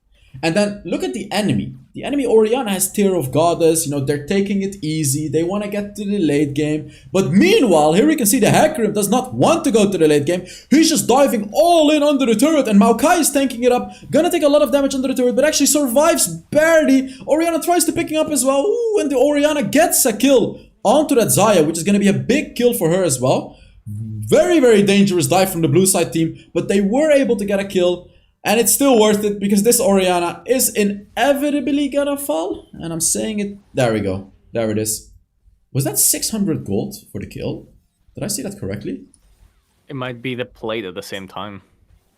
And then look at the enemy. The enemy Orianna has Tear of Goddess, you know, they're taking it easy, they want to get to the late game. But meanwhile, here we can see the Hecarim does not want to go to the late game. He's just diving all in under the turret, and Maokai is tanking it up. Gonna take a lot of damage under the turret, but actually survives barely. Orianna tries to picking up as well. Ooh, and the Orianna gets a kill onto that Xayah, which is gonna be a big kill for her as well. Very, very dangerous dive from the blue side team, but they were able to get a kill. And it's still worth it, because this Orianna is inevitably gonna fall. And I'm saying it. There we go. There it is. Was that 600 gold for the kill? Did I see that correctly? It might be the plate at the same time.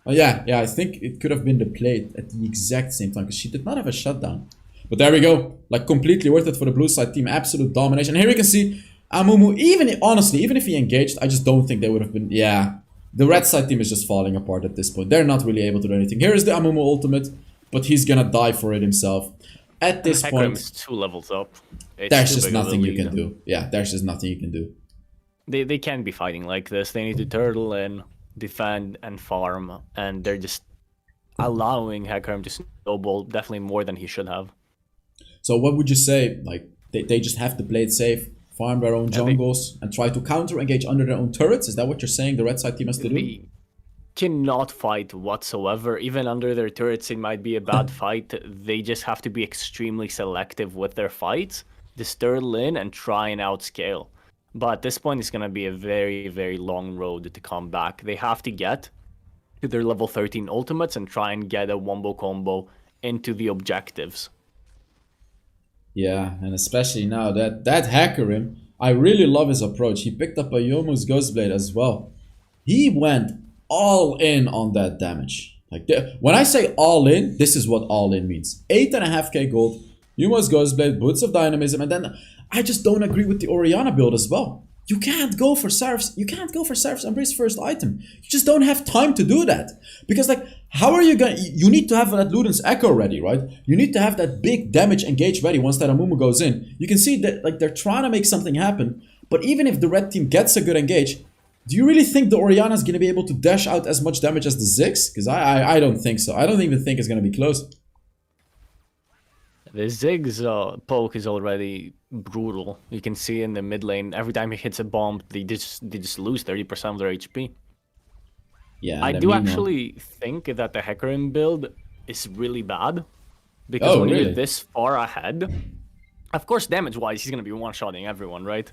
Oh yeah, I think it could have been the plate at the exact same time, because she did not have a shutdown. But there we go. Like, completely worth it for the blue side team. Absolute domination. Here you can see Amumu, honestly, even if he engaged, I just don't think they would have been, yeah. The red side team is just falling apart at this point. They're not really able to do anything. Here is the Amumu ultimate, but he's gonna die for it himself. At this point, is 2 levels up. There's just nothing you can do. Yeah, there's just nothing you can do. They can't be fighting like this. They need to turtle in, defend, and farm, and they're just allowing Hecarim to snowball definitely more than he should have. So what would you say? Like, they just have to play it safe, farm their own jungles, and try to counter-engage under their own turrets? Is that what you're saying the red side team has to do? They cannot fight whatsoever. Even under their turrets, it might be a bad fight. They just have to be extremely selective with their fights, just turtle in and try and outscale. But at this point, it's going to be a very, very long road to come back. They have to get to their level 13 ultimates and try and get a wombo combo into the objectives. Yeah, and especially now that Hecarim, I really love his approach. He picked up a Yomu's Ghostblade as well. He went all in on that damage. Like, when I say all in, this is what all in means. 8.5k gold, Yomu's Ghostblade, Boots of Dynamism, and then I just don't agree with the Orianna build as well. You can't go for Seraph's Embrace first item. You just don't have time to do that. Because, like, how are you gonna... You need to have that Luden's Echo ready, right? You need to have that big damage engage ready once that Amumu goes in. You can see that, like, they're trying to make something happen. But even if the red team gets a good engage, do you really think the Orianna's gonna be able to dash out as much damage as the Ziggs? Because I don't think so. I don't even think it's gonna be close. The Ziggs poke is already brutal. You can see in the mid lane, every time he hits a bomb, they just lose 30% of their HP. Yeah, I do actually think that the Hecarim build is really bad. Because when you're this far ahead, of course damage-wise, he's going to be one-shotting everyone, right?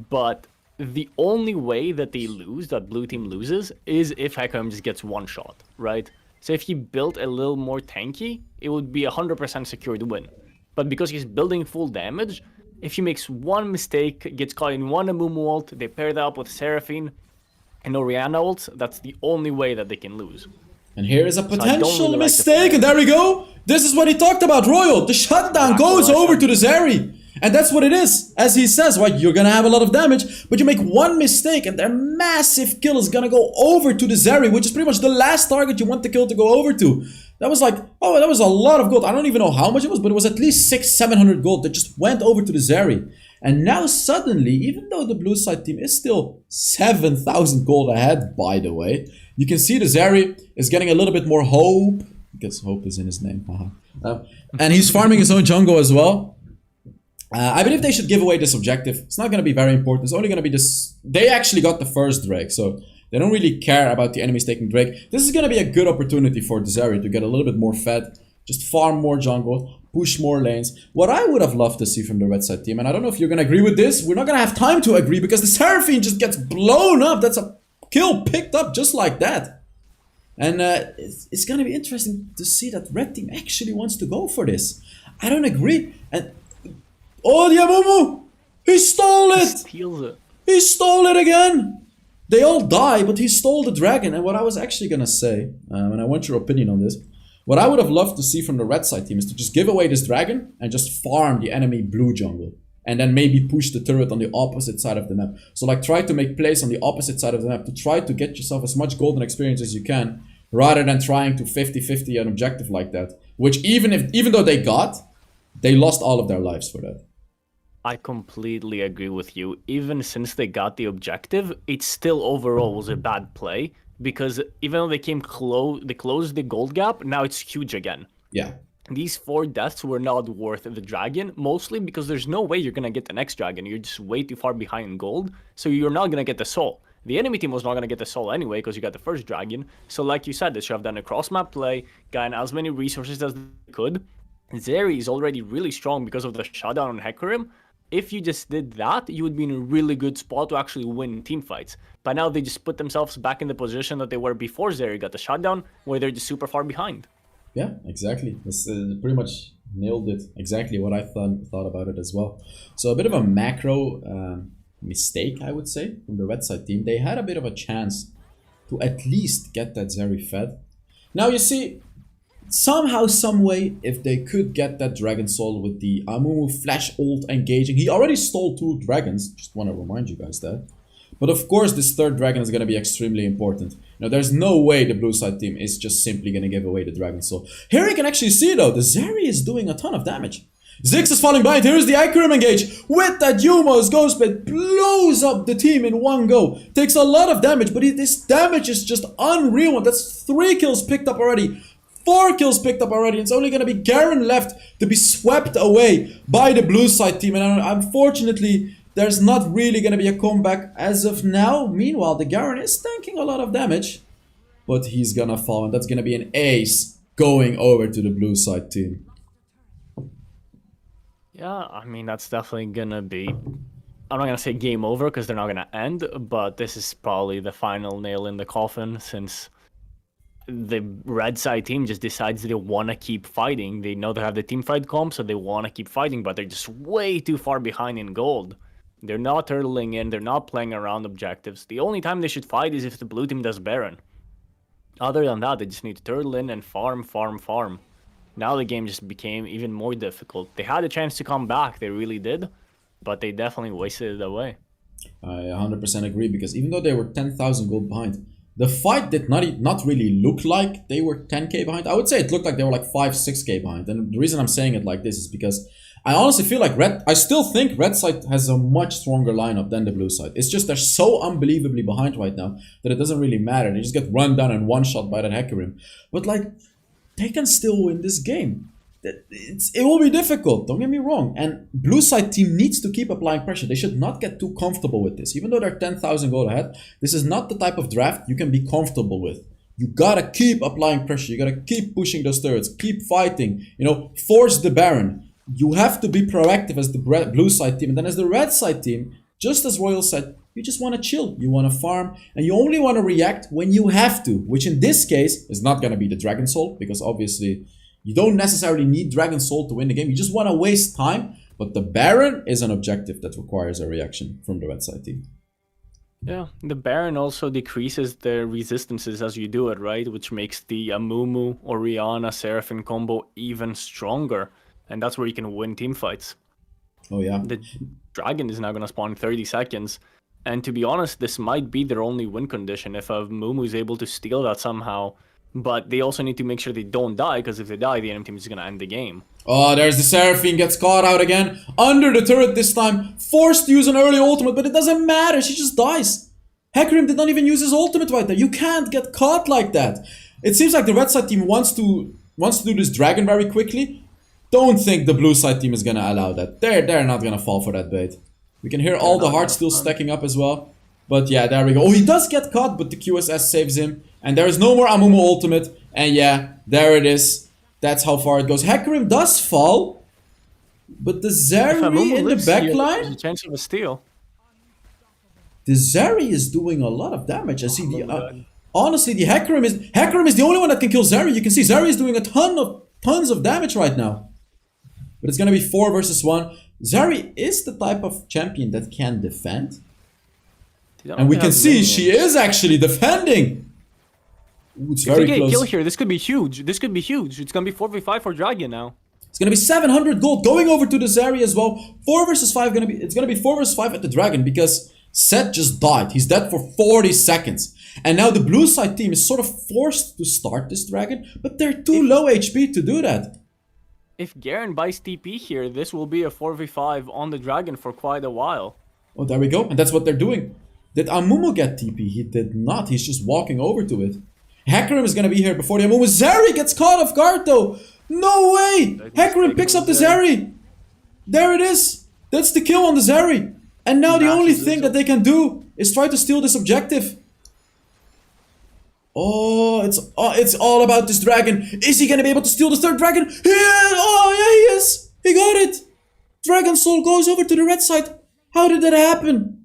But the only way that they lose, that blue team loses, is if Hecarim just gets one shot, right? So if he built a little more tanky, it would be 100% secure to win. But because he's building full damage, if he makes one mistake, gets caught in one Amumu ult, they pair that up with Seraphine and Orianna ult, that's the only way that they can lose. And here is a potential mistake, and there we go! This is what he talked about, Royal! The shutdown goes over to the Zeri! And that's what it is, as he says, right? You're gonna have a lot of damage, but you make one mistake and their massive kill is gonna go over to the Zeri, which is pretty much the last target you want the kill to go over to. That was like, oh, that was a lot of gold. I don't even know how much it was, but it was at least 600-700 gold that just went over to the Zeri. And now suddenly, even though the blue side team is still 7,000 gold ahead, by the way, you can see the Zeri is getting a little bit more hope. I guess hope is in his name. And he's farming his own jungle as well. I believe they should give away this objective. It's not going to be very important. It's only going to be this. They actually got the first Drake, so they don't really care about the enemies taking Drake. This is going to be a good opportunity for the Zeri to get a little bit more fed, just farm more jungle, push more lanes. What I would have loved to see from the red side team, and I don't know if you're going to agree with this, we're not going to have time to agree because the Seraphine just gets blown up. That's a kill picked up just like that. And it's going to be interesting to see that red team actually wants to go for this. I don't agree. And oh, the Amumu! He stole it! Steals it. He stole it again! They all die, but he stole the dragon. And what I was actually gonna say, and I want your opinion on this, What I would have loved to see from the red side team is to just give away this dragon and just farm the enemy blue jungle. And then maybe push the turret on the opposite side of the map. So like try to make plays on the opposite side of the map to try to get yourself as much golden experience as you can, rather than trying to 50-50 an objective like that. Which even though they lost all of their lives for that. I completely agree with you. Even since they got the objective, it still overall was a bad play. Because even though they closed the gold gap, now it's huge again. Yeah. These 4 deaths were not worth the dragon, mostly because there's no way you're going to get the next dragon. You're just way too far behind in gold, so you're not going to get the soul. The enemy team was not going to get the soul anyway because you got the first dragon. So like you said, they should have done a cross-map play, gotten as many resources as they could. Zeri is already really strong because of the shutdown on Hecarim. If you just did that, you would be in a really good spot to actually win team fights. But now they just put themselves back in the position that they were before Zeri got the shutdown, where they're just super far behind. Yeah, exactly. This pretty much nailed it. Exactly what I thought about it as well. So a bit of a macro mistake, I would say, from the red side team. They had a bit of a chance to at least get that Zeri fed. Now you see, somehow, some way, if they could get that Dragon Soul with the Amumu Flash ult engaging. He already stole 2 dragons, just want to remind you guys that. But of course, this 3rd dragon is going to be extremely important. Now, there's no way the blue side team is just simply going to give away the Dragon Soul. Here you can actually see, though, the Zeri is doing a ton of damage. Ziggs is falling behind. Here's the Hecarim engage. With that Yumo's Ghostblade blows up the team in one go. Takes a lot of damage, but this damage is just unreal. That's 3 kills picked up already. 4 kills picked up already. It's only going to be Garen left to be swept away by the blue side team. And unfortunately, there's not really going to be a comeback as of now. Meanwhile, the Garen is tanking a lot of damage. But he's going to fall. And that's going to be an ace going over to the blue side team. Yeah, I mean, that's definitely going to be... I'm not going to say game over because they're not going to end. But this is probably the final nail in the coffin since... the red side team just decides they want to keep fighting. They know they have the team fight comp, so they want to keep fighting, but they're just way too far behind in gold. They're not turtling in, they're not playing around objectives. The only time they should fight is if the blue team does Baron. Other than that, they just need to turtle in and farm. Now the game just became even more difficult. They had a chance to come back, they really did, but they definitely wasted it away. I 100% agree, because even though they were 10,000 gold behind, the fight did not really look like they were 10k behind. I would say it looked like they were like 5-6k behind. And the reason I'm saying it like this is because I honestly feel like I still think red side has a much stronger lineup than the blue side. It's just they're so unbelievably behind right now that it doesn't really matter. They just get run down and one-shot by that Hecarim. But like, they can still win this game. It will be difficult, don't get me wrong. And blue side team needs to keep applying pressure. They should not get too comfortable with this. Even though they're 10,000 gold ahead, this is not the type of draft you can be comfortable with. You gotta keep applying pressure. You gotta keep pushing those turrets. Keep fighting. You know, force the Baron. You have to be proactive as the blue side team. And then as the red side team, just as Royal said, you just want to chill. You want to farm. And you only want to react when you have to. Which in this case is not going to be the Dragon Soul. Because obviously you don't necessarily need Dragon Soul to win the game. You just want to waste time. But the Baron is an objective that requires a reaction from the red side team. Yeah, the Baron also decreases the resistances as you do it, right? Which makes the Amumu, Orianna, Seraphine combo even stronger. And that's where you can win team fights. Oh yeah. The dragon is now going to spawn in 30 seconds. And to be honest, this might be their only win condition if Amumu is able to steal that somehow. But they also need to make sure they don't die, because if they die, the enemy team is going to end the game. Oh, there's the Seraphine, gets caught out again. Under the turret this time. Forced to use an early ultimate, but it doesn't matter. She just dies. Hecarim did not even use his ultimate right there. You can't get caught like that. It seems like the red side team wants to do this dragon very quickly. Don't think the blue side team is going to allow that. They're not going to fall for that bait. We can hear all the hearts still stacking up as well. But yeah, there we go. Oh, he does get caught, but the QSS saves him. And there is no more Amumu ultimate. And yeah, there it is. That's how far it goes. Hecarim does fall. But the Zeri in the backline... There's a chance of a steal. The Zeri is doing a lot of damage. I see the... honestly, the Hecarim is the only one that can kill Zeri. You can see Zeri is doing a tons of damage right now. But it's going to be 4 versus 1. Zeri is the type of champion that can defend. And we can see she is actually defending. Ooh, it's If very they get a close. kill here, this could be huge. This could be huge. It's gonna be 4v5 for Dragon now. It's gonna be 700 gold going over to the Zeri as well. 4 versus 5 gonna be. It's gonna be 4 versus 5 at the Dragon because Seth just died. He's dead for 40 seconds, and now the blue side team is sort of forced to start this Dragon, but they're too low HP to do that. If Garen buys TP here, this will be a 4v5 on the Dragon for quite a while. Oh, there we go, and that's what they're doing. Did Amumu get TP? He did not. He's just walking over to it. Hecarim is gonna be here before the Amumu. Zeri gets caught off guard though. No way! Hecarim picks up the Zeri. There it is. That's the kill on the Zeri. And now the only thing that they can do is try to steal this objective. Oh, it's all about this dragon. Is he gonna be able to steal the third dragon? Yeah! Oh, yeah, he is. He got it. Dragon Soul goes over to the red side. How did that happen?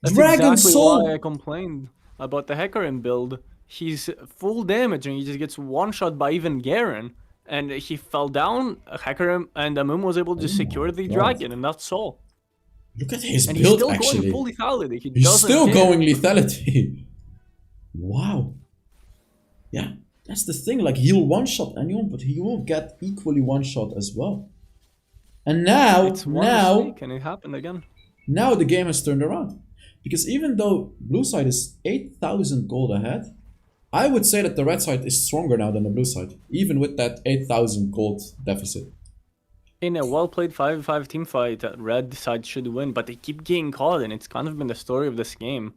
That's Dragon exactly Soul. why I complained about the Hecarim build. He's full damage and he just gets one shot by even Garen. And he fell down, Hecarim and Amumu was able to secure the dragon, and that's all. Look at his And build, he's still actually. going full lethality. He's doesn't still care. going lethality. Wow. Yeah, that's the thing. Like, he'll one-shot anyone, but he will get equally one-shot as well. And now, It's one mistake, and it happened again. now the game has turned around. Because even though blue side is 8,000 gold ahead, I would say that the red side is stronger now than the blue side, even with that 8,000 gold deficit. In a well-played 5v5 team fight, red side should win, but they keep getting caught, and it's kind of been the story of this game.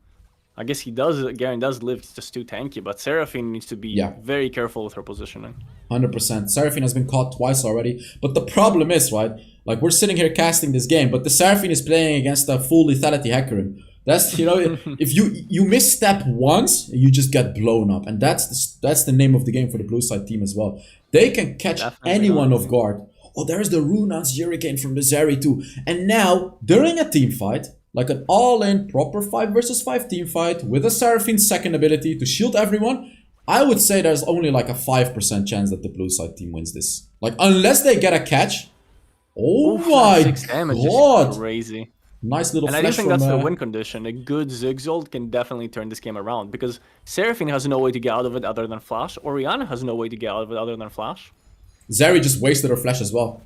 I guess Garen does live, he's just too tanky, but Seraphine needs to be very careful with her positioning. 100%. Seraphine has been caught twice already, but the problem is, right, like we're sitting here casting this game, but the Seraphine is playing against a full lethality Hecarim. That's, you know, if you misstep once, you just get blown up, and that's the name of the game for the blue side team as well. They can catch anyone off guard. Oh, there's the Runance Hurricane from the Zeri too. And now, during a team fight, like an all-in proper 5 versus 5 team fight with a Seraphine's second ability to shield everyone, I would say there's only like a 5% chance that the blue side team wins this. Like, unless they get a catch. Oh my 6 damage god! is crazy. Nice little And I flash do think from, that's the win condition. A good Zigzold can definitely turn this game around, because Seraphine has no way to get out of it other than Flash. Orianna has no way to get out of it other than Flash. Zeri just wasted her flash as well.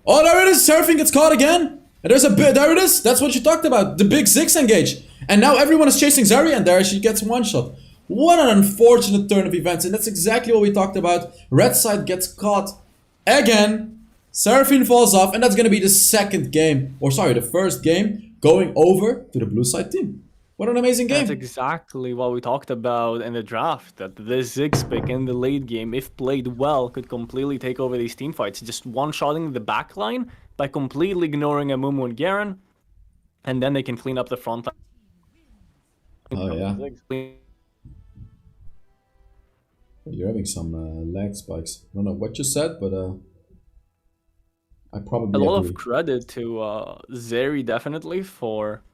Oh, there it is! Seraphine gets caught again! And there's a bit, there it is! That's what you talked about, the big Ziggs engage! And now everyone is chasing Zeri, and there she gets one shot. What an unfortunate turn of events, and that's exactly what we talked about. Red side gets caught again. Seraphine falls off, and that's gonna be the second game, or sorry, the first game going over to the blue side team. What an amazing game. That's exactly what we talked about in the draft, that this Ziggs pick in the late game, if played well, could completely take over these team fights. Just one-shotting the back line by completely ignoring Amumu and Garen, and then they can clean up the front line. Oh yeah. You're having some lag spikes. I don't know what you said, but I probably a lot agree. of credit to Zeri definitely for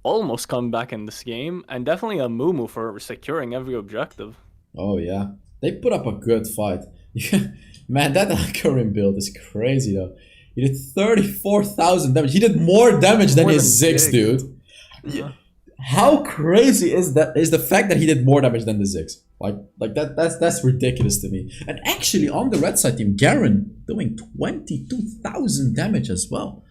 almost coming back in this game, and definitely Amumu for securing every objective. Oh yeah, they put up a good fight. Man, that Hecarim build is crazy though. He did 34,000 damage. He did more damage than his Ziggs, dude. Yeah. How crazy is that? Is the fact that he did more damage than the Ziggs? Like that's ridiculous to me. And actually, on the red side team, Garen doing 22,000 damage as well.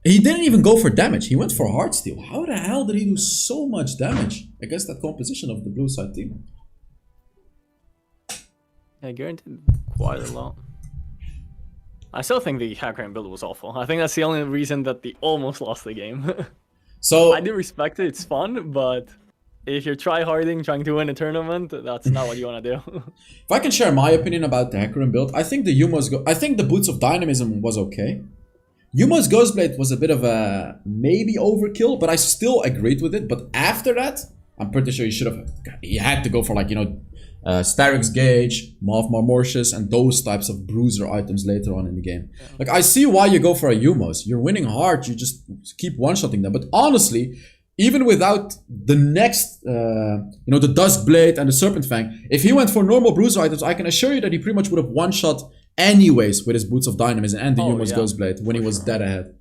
He didn't even go for damage. He went for Heartsteel. How the hell did he do so much damage against that composition of the blue side team? Yeah, Garen did quite a lot. I still think the Hecarim build was awful. I think that's the only reason that they almost lost the game. So I do respect it. It's fun, but if you're tryharding, trying to win a tournament, that's not what you want to do. if I can share my opinion about the Hecarim build, I think I think the Boots of Dynamism was okay. Yumo's Ghostblade was a bit of a maybe overkill, but I still agreed with it. But after that, I'm pretty sure you had to go for, like, you know, Starrick's Gauge, Moth Mormortius, and those types of bruiser items later on in the game. Yeah. Like, I see why you go for a Yumos. You're winning hard, you just keep one-shotting them. But honestly, even without the next, you know, the Duskblade and the Serpent Fang, if he went for normal bruiser items, I can assure you that he pretty much would have one-shot anyways with his Boots of Dynamism and the Yumos Ghostblade when he was dead ahead.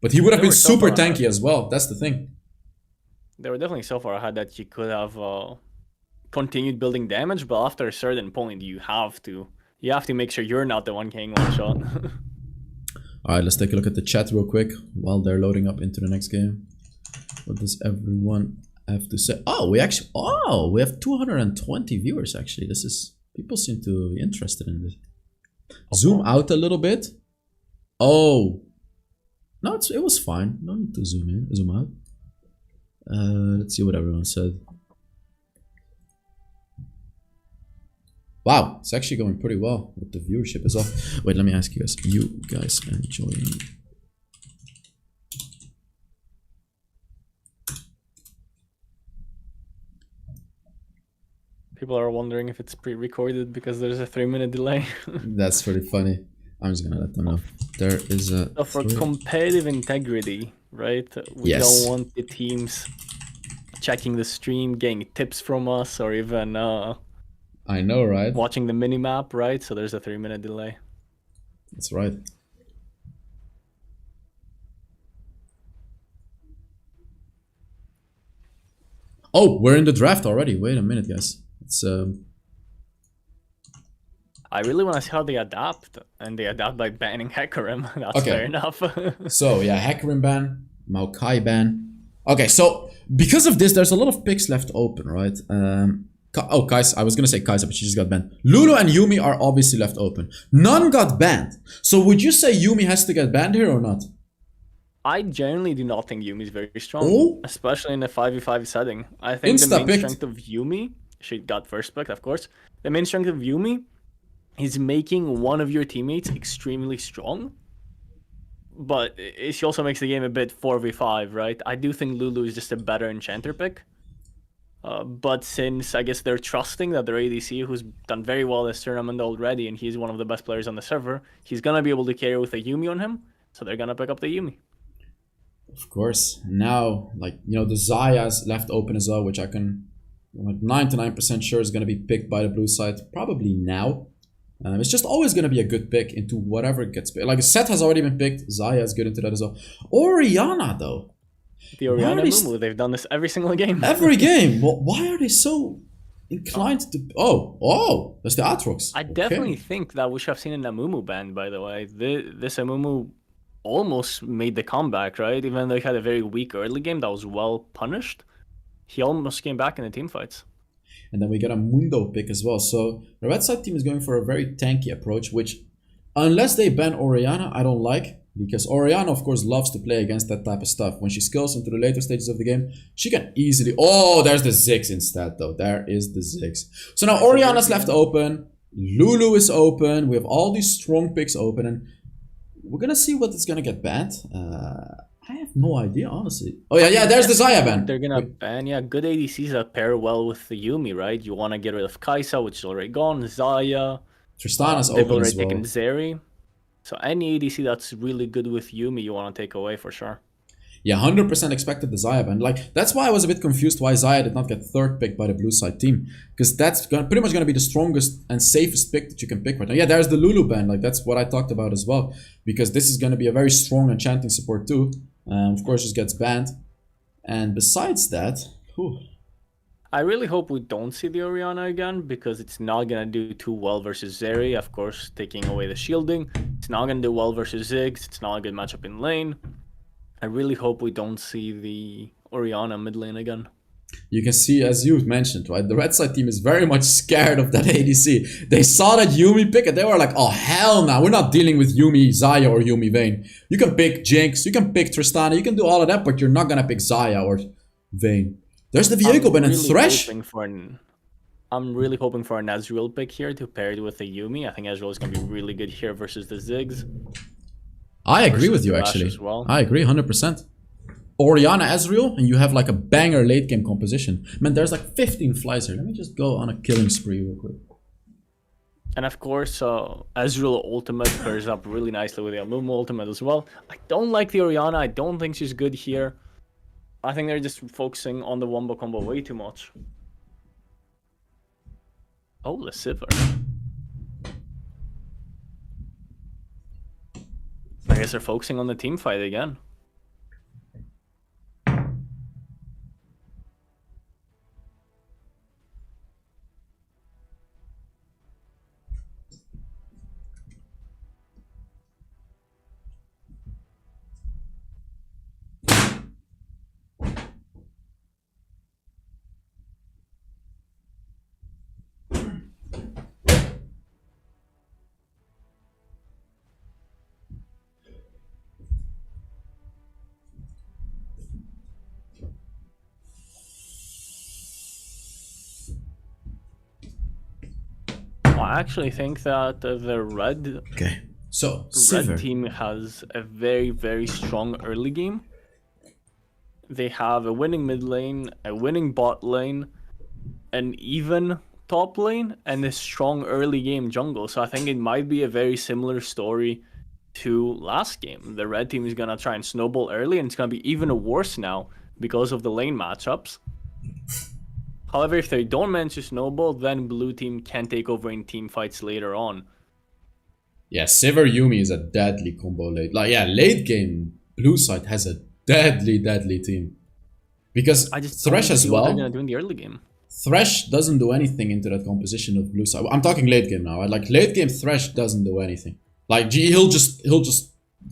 But he would have been super tanky as well. That's the thing. They were definitely so far ahead that you could have continued building damage, but after a certain point, you have to make sure you're not the one getting one shot. All right, let's take a look at the chat real quick while they're loading up into the next game. What does everyone have to say? Oh, we have 220 viewers actually. People seem to be interested in this. Zoom out a little bit. Oh, no, it was fine. No need to zoom out. Let's see what everyone said. Wow, it's actually going pretty well with the viewership as well. Wait, let me ask you guys. You guys enjoying? People are wondering if it's pre-recorded because there's a 3-minute delay. That's pretty funny. I'm just gonna let them know. There is a... So for competitive integrity, right? We don't want the teams checking the stream, getting tips from us, or even... I know, right? Watching the minimap, right? So there's a 3-minute delay. That's right. Oh, we're in the draft already. Wait a minute, guys. It's I really want to see how they adapt, and they adapt by banning Hecarim. That's fair enough. So yeah, Hecarim ban, Maokai ban. Okay, so because of this, there's a lot of picks left open, right? Oh, Kai'Sa. I was gonna say Kai'Sa, but she just got banned. Lulu and Yuumi are obviously left open. None got banned. So would you say Yuumi has to get banned here or not? I generally do not think Yuumi is very strong, especially in a 5v5 setting. I think the main strength of Yuumi, she got first picked, of course. The main strength of Yuumi is making one of your teammates extremely strong, but she also makes the game a bit 4v5, right? I do think Lulu is just a better enchanter pick. But since I guess they're trusting that their ADC, who's done very well this tournament already, and he's one of the best players on the server, he's gonna be able to carry with a Yuumi on him, so they're gonna pick up the Yuumi. Of course. Now, like, you know, the Zaya's left open as well, which I'm like 99% sure is gonna be picked by the blue side probably now. It's just always gonna be a good pick into whatever gets picked. Like Seth has already been picked, Zaya is good into that as well. Orianna though. The Orianna Mumu, they've done this every single game. Every game. Well, why are they so inclined to... Oh, that's the Aatrox. I definitely think that we should have seen an Amumu ban, by the way. This Amumu almost made the comeback, right? Even though he had a very weak early game that was well punished, he almost came back in the team fights. And then we get a Mundo pick as well. So the red side team is going for a very tanky approach, which unless they ban Orianna, I don't like. Because Orianna, of course, loves to play against that type of stuff. When she skills into the later stages of the game, she can easily... Oh, there's the Ziggs instead, though. There is the Ziggs. So now Orianna's left open. Lulu is open. We have all these strong picks open. And we're going to see what is going to get banned. I have no idea, honestly. Oh, yeah, there's the Zaya ban. They're going to ban, good ADCs that pair well with the Yuumi, right? You want to get rid of Kai'Sa, which is already gone. Zaya. Tristana's open as well. They've already taken Zeri. So any ADC that's really good with Yuumi, you want to take away for sure. Yeah, 100% expected the Zaya ban. Like, that's why I was a bit confused why Zaya did not get third pick by the blue side team. Because that's pretty much going to be the strongest and safest pick that you can pick right now. Yeah, there's the Lulu ban. Like, that's what I talked about as well. Because this is going to be a very strong enchanting support too. Of course, just gets banned. And besides that... Whew. I really hope we don't see the Orianna again, because it's not going to do too well versus Zeri. Of course, taking away the shielding. It's not going to do well versus Ziggs. It's not a good matchup in lane. I really hope we don't see the Orianna mid lane again. You can see, as you mentioned, right, the red side team is very much scared of that ADC. They saw that Yuumi pick and they were like, oh hell no, we're not dealing with Yuumi Zaya or Yuumi Vayne. You can pick Jinx, you can pick Tristana, you can do all of that, but you're not going to pick Zaya or Vayne. There's the Viego ban and Thresh. I'm really hoping for an Ezreal pick here to pair it with the Yuumi. I think Ezreal is going to be really good here versus the Ziggs. I agree with you, actually. Well. I agree 100%. Orianna Ezreal, and you have like a banger late game composition. Man, there's like 15 flies here. Let me just go on a killing spree real quick. And of course, Ezreal ultimate pairs up really nicely with the Amumu ultimate as well. I don't like the Orianna. I don't think she's good here. I think they're just focusing on the wombo combo way too much. Oh, the Sivir. I guess they're focusing on the team fight again. I actually think that the red Okay. So, Sivir. team has a very, very strong early game. They have a winning mid lane, a winning bot lane, an even top lane, and a strong early game jungle. So I think it might be a very similar story to last game. The red team is going to try and snowball early, and it's going to be even worse now because of the lane matchups. However, if they don't manage to snowball, then blue team can take over in team fights later on. Yeah, Sivir Yumi is a deadly combo late. Like, yeah, late game, blue side has a deadly team. Because I just Thresh don't as see what they're well. gonna do in the early game. Thresh doesn't do anything into that composition of blue side. I'm talking late game now. Like late game, Thresh doesn't do anything. Like he'll just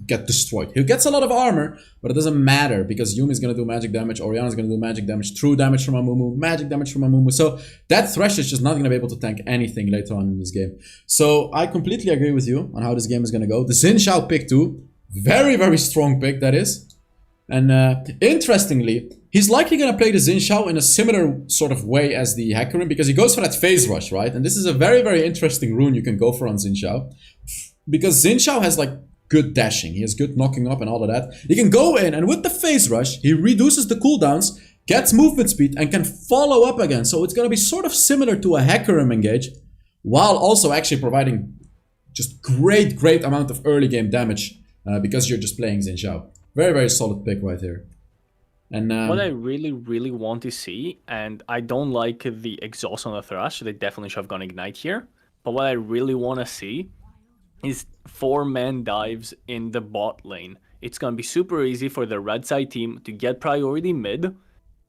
get destroyed. He gets a lot of armor, but it doesn't matter because Yumi's gonna do magic damage, Orianna's gonna do magic damage, true damage from Amumu, magic damage from Amumu. So that Thresh is just not gonna be able to tank anything later on in this game. So I completely agree with you on how this game is gonna go. The Xin Zhao pick too. Very strong pick that is. And interestingly, he's likely going to play the Xin Zhao in a similar sort of way as the Hecarim because he goes for that phase rush, right? And this is a very interesting rune you can go for on Xin Zhao. Because Xin Zhao has like good dashing, he has good knocking up and all of that. He can go in and with the phase rush, he reduces the cooldowns, gets movement speed and can follow up again. So it's going to be sort of similar to a Hecarim engage while also actually providing just great amount of early game damage because you're just playing Xin Zhao. Very solid pick right here. And what I really want to see, and I don't like the exhaust on the Thresh, they definitely should have gone Ignite here. But what I really want to see is 4-man dives in the bot lane. It's going to be super easy for the red side team to get priority mid,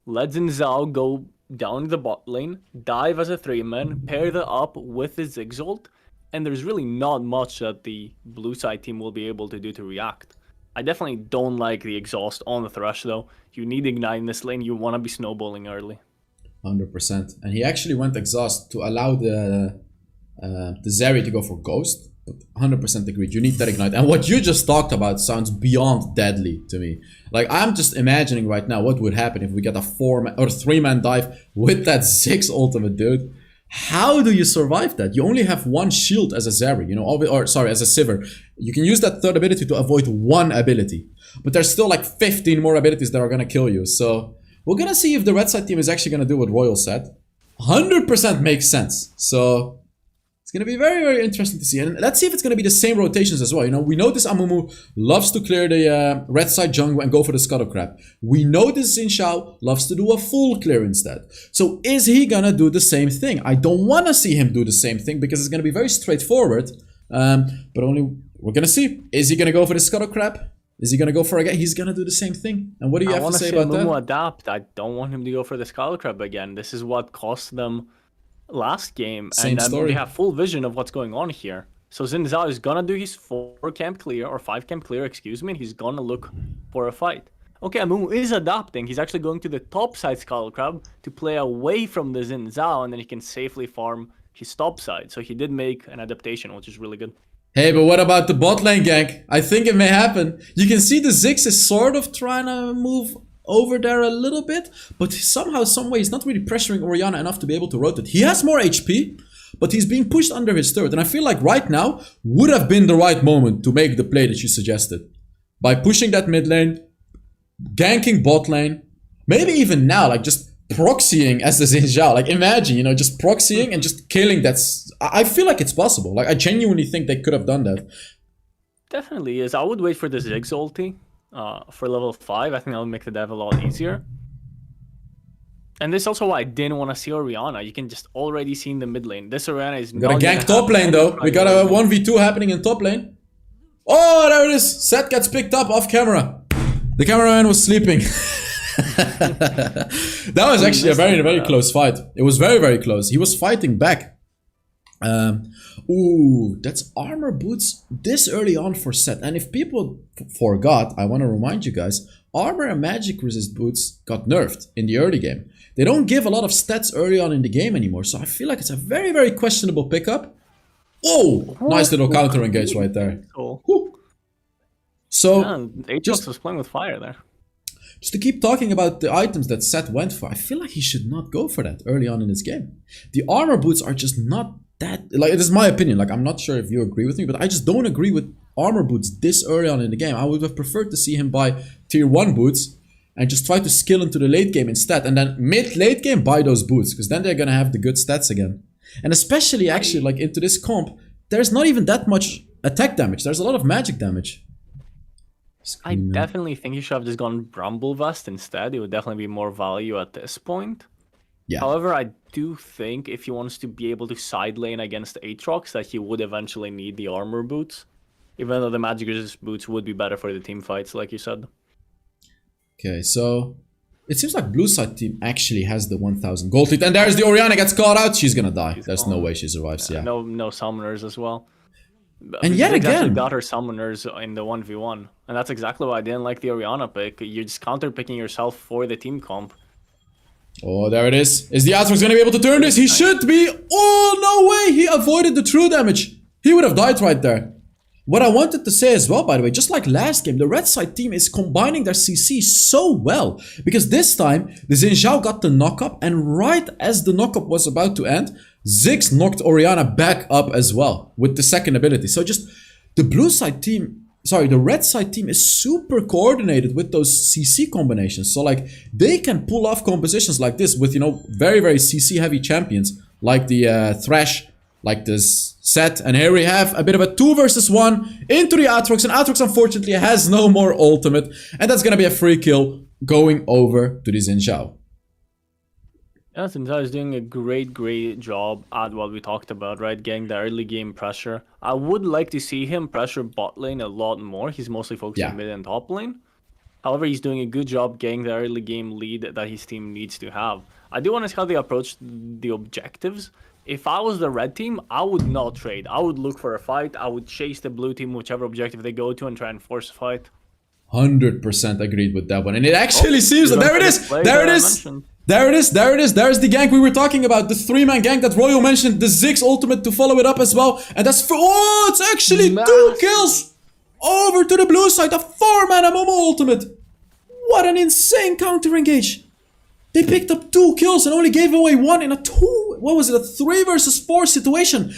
let Xin Zhao go down the bot lane, dive as a 3-man, pair that up with his Exalt, and there's really not much that the blue side team will be able to do to react. I definitely don't like the exhaust on the Thresh though. You need Ignite in this lane, you want to be snowballing early. 100%. And he actually went exhaust to allow the Zeri to go for Ghost. But 100% agreed, you need that Ignite. And what you just talked about sounds beyond deadly to me. Like I'm just imagining right now what would happen if we get a 4-man or 3-man dive with that Ziggs ultimate, dude. How do you survive that? You only have one shield as a Zeri, you know, or sorry, as a Sivir. You can use that third ability to avoid one ability. But there's still like 15 more abilities that are gonna kill you. So we're gonna see if the red side team is actually gonna do what Royal said. 100% makes sense. So it's gonna be very interesting to see. And let's see if it's gonna be the same rotations as well. You know, we know this Amumu loves to clear the red side jungle and go for the Scuttle Crab. We know this Xin Zhao loves to do a full clear instead. So is he gonna do the same thing? I don't wanna see him do the same thing because it's gonna be very straightforward. But only we're gonna see. Is he gonna go for the Scuttle Crab? Is he gonna go for again? He's gonna do the same thing. And what do you have to say about that? I want to see Amumu adapt. I don't want him to go for the Scuttle Crab again. This is what cost them last game, same and story. We have full vision of what's going on here. So Xin Zhao is gonna do his 4 camp clear, or 5 camp clear, excuse me, and he's gonna look for a fight. Okay, Amumu is adapting. He's actually going to the top side Scuttle Crab to play away from the Xin Zhao, and then he can safely farm his top side. So he did make an adaptation, which is really good. Hey, but what about the bot lane gank? I think it may happen. You can see the Ziggs is sort of trying to move over there a little bit, but somehow, some way, he's not really pressuring Orianna enough to be able to rotate. He has more HP, but he's being pushed under his turret, and I feel like right now would have been the right moment to make the play that you suggested. By pushing that mid lane, ganking bot lane, maybe even now, like just proxying as the Xin Zhao. Like imagine, you know, just proxying and just killing that. I feel like it's possible. Like I genuinely think they could have done that. Definitely is. I would wait for the Ziggs ulti for level 5. I think that would make the dev a lot easier. And this is also why I didn't want to see Orianna. You can just already see in the mid lane. This Orianna is we got a gank top lane though. We got a 1v2 happening in top lane. Oh, there it is. Set gets picked up off camera. The cameraman was sleeping. That was actually a very close fight. It was very close. He was fighting back. Ooh, that's armor boots this early on for Set. And if people forgot, I want to remind you guys, armor and magic resist boots got nerfed in the early game. They don't give a lot of stats early on in the game anymore. So I feel like it's a very questionable pickup. Whoa, nice little counter engage right there. Cool. So yeah, Atrox was playing with fire there. Just to keep talking about the items that Seth went for, I feel like he should not go for that early on in his game. The armor boots are just not that, like, it is my opinion. Like, I'm not sure if you agree with me, but I just don't agree with armor boots this early on in the game. I would have preferred to see him buy tier 1 boots and just try to skill into the late game instead. And then mid-late game, buy those boots, because then they're gonna have the good stats again. And especially, actually, like, into this comp, there's not even that much attack damage. There's a lot of magic damage. I definitely think you should have just gone Bramble Vest instead. It would definitely be more value at this point. Yeah. However, I do think if he wants to be able to side lane against Aatrox, that he would eventually need the armor boots. Even though the magic resist boots would be better for the team fights, like you said. Okay, so it seems like blue side team actually has the 1000 gold lead. And there's the Orianna gets caught out. She's gonna die. There's no way she survives. Yeah. No summoners as well. And yet again, got her summoners in the 1v1, and that's exactly why I didn't like the Orianna pick. You're just counter picking yourself for the team comp. Oh, there it is. Is the Aatrox gonna be able to turn this? He should be. Oh, no way. He avoided the true damage. He would have died right there. What I wanted to say as well, by the way, just like last game, the red side team is combining their CC so well. Because this time, the Xin Zhao got the knock-up, and right as the knock-up was about to end, Ziggs knocked Orianna back up as well with the second ability. So just the blue side team, sorry, the red side team is super coordinated with those CC combinations. So like they can pull off compositions like this with, you know, very, very CC heavy champions like the Thresh, like this set. And here we have a bit of a 2 versus 1 into the Aatrox, and Aatrox unfortunately has no more ultimate, and that's gonna be a free kill going over to the Xin Zhao. Yeah, Xin Zhao is doing a great job at what we talked about, right? Getting the early game pressure. I would like to see him pressure bot lane a lot more. He's mostly focusing mid and top lane. However, he's doing a good job getting the early game lead that his team needs to have. I do want to see how they approach the objectives. If I was the red team, I would not trade. I would look for a fight. I would chase the blue team, whichever objective they go to, and try and force a fight. 100% agreed with that one. And it actually seems that there it is. There it is. There it is, there it is, there's the gank we were talking about, the 3-man gank that Royal mentioned, the Ziggs ultimate to follow it up as well, and that's for, oh, it's actually 2 kills over to the blue side, a 4-man Amumu ultimate. What an insane counter engage. They picked up 2 kills and only gave away 1 in a 3 versus 4 situation,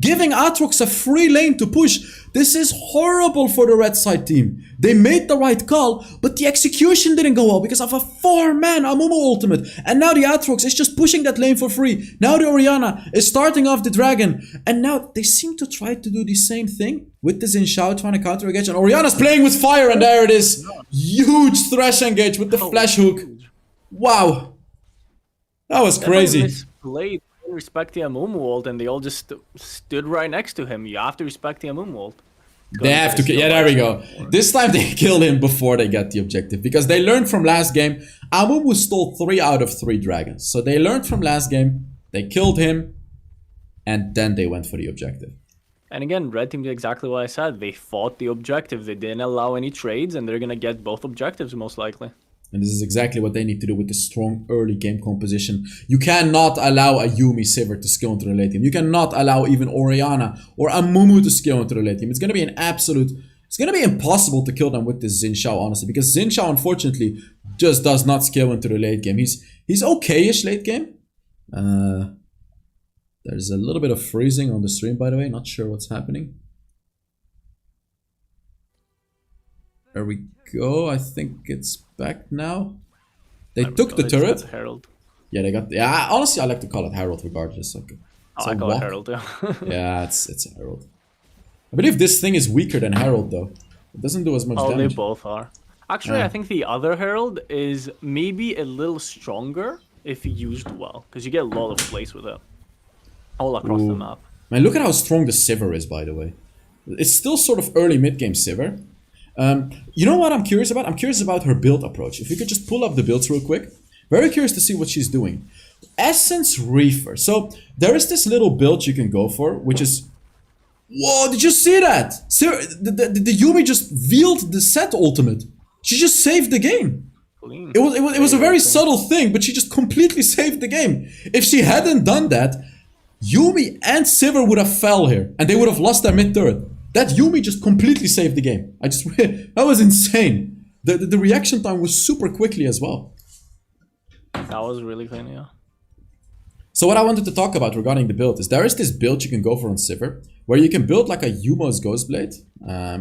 giving Aatrox a free lane to push. This is horrible for the red side team. They made the right call, but the execution didn't go well because of a 4-man Amumu ultimate. And now the Aatrox is just pushing that lane for free. Now the Orianna is starting off the dragon. And now they seem to try to do the same thing with the Xin Zhao trying to counter engage. And Orianna's playing with fire, and there it is. Huge thresh engage with the flash hook. Wow. That was crazy. Misplayed. Respect the Amumu ult, and they all just stood right next to him. You have to respect the Amumu ult. They have to kill. Yeah, there we go. This time they killed him before they got the objective, because they learned from last game. Amumu stole 3 out of 3 dragons. So they learned from last game. They killed him, and then they went for the objective. And again, red team did exactly what I said. They fought the objective. They didn't allow any trades, and they're gonna get both objectives most likely. And this is exactly what they need to do with the strong early game composition. You cannot allow a Yuumi Sivir to skill into the late game. You cannot allow even Orianna or Amumu to skill into the late game. It's going to be an absolute... It's going to be impossible to kill them with this Xin Zhao, honestly. Because Xin Zhao, unfortunately, just does not skill into the late game. He's okay-ish late game. There's a little bit of freezing on the stream, by the way. Not sure what's happening. There we go. I think it's back now. They took the turret. Herald. Yeah, they got. Yeah, honestly, I like to call it Herald regardless. Okay. I call it Herald. Yeah. Yeah, it's Herald. I believe this thing is weaker than Herald though. It doesn't do as much damage. Oh, they both are. Actually, I think the other Herald is maybe a little stronger if used well, because you get a lot of plays with it all across the map. Man, look at how strong the Sivir is, by the way. It's still sort of early mid-game Sivir. You know what I'm curious about? I'm curious about her build approach. If we could just pull up the builds real quick. Very curious to see what she's doing. Essence Reefer. So there is this little build you can go for, which is... Whoa, did you see that? The Yuumi just veiled the set ultimate. She just saved the game. It was a very subtle thing, but she just completely saved the game. If she hadn't done that, Yuumi and Sivir would have fell here, and they would have lost their mid turret. That Yuumi just completely saved the game. That was insane. The reaction time was super quickly as well. That was really clean, yeah. So what I wanted to talk about regarding the build is there is this build you can go for on Sivir where you can build like a Yumo's Ghostblade.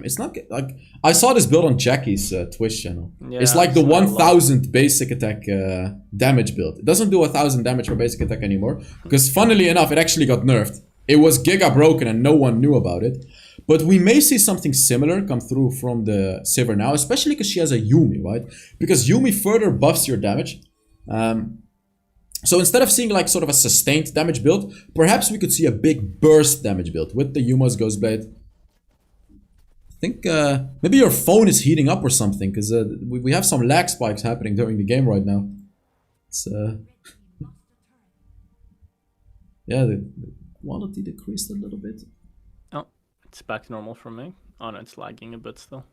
It's not like I saw this build on Jackie's Twitch channel. Yeah, it's like the I saw it a lot. 1000 basic attack damage build. It doesn't do 1000 damage per basic attack anymore because funnily enough it actually got nerfed. It was giga broken and no one knew about it. But we may see something similar come through from the Sivir now, especially because she has a Yuumi, right? Because Yuumi further buffs your damage. So instead of seeing like sort of a sustained damage build, perhaps we could see a big burst damage build with the Yuma's Ghostblade. I think maybe your phone is heating up or something, because we have some lag spikes happening during the game right now. It's yeah, the quality decreased a little bit. Oh, it's back to normal for me. Oh no, it's lagging a bit still.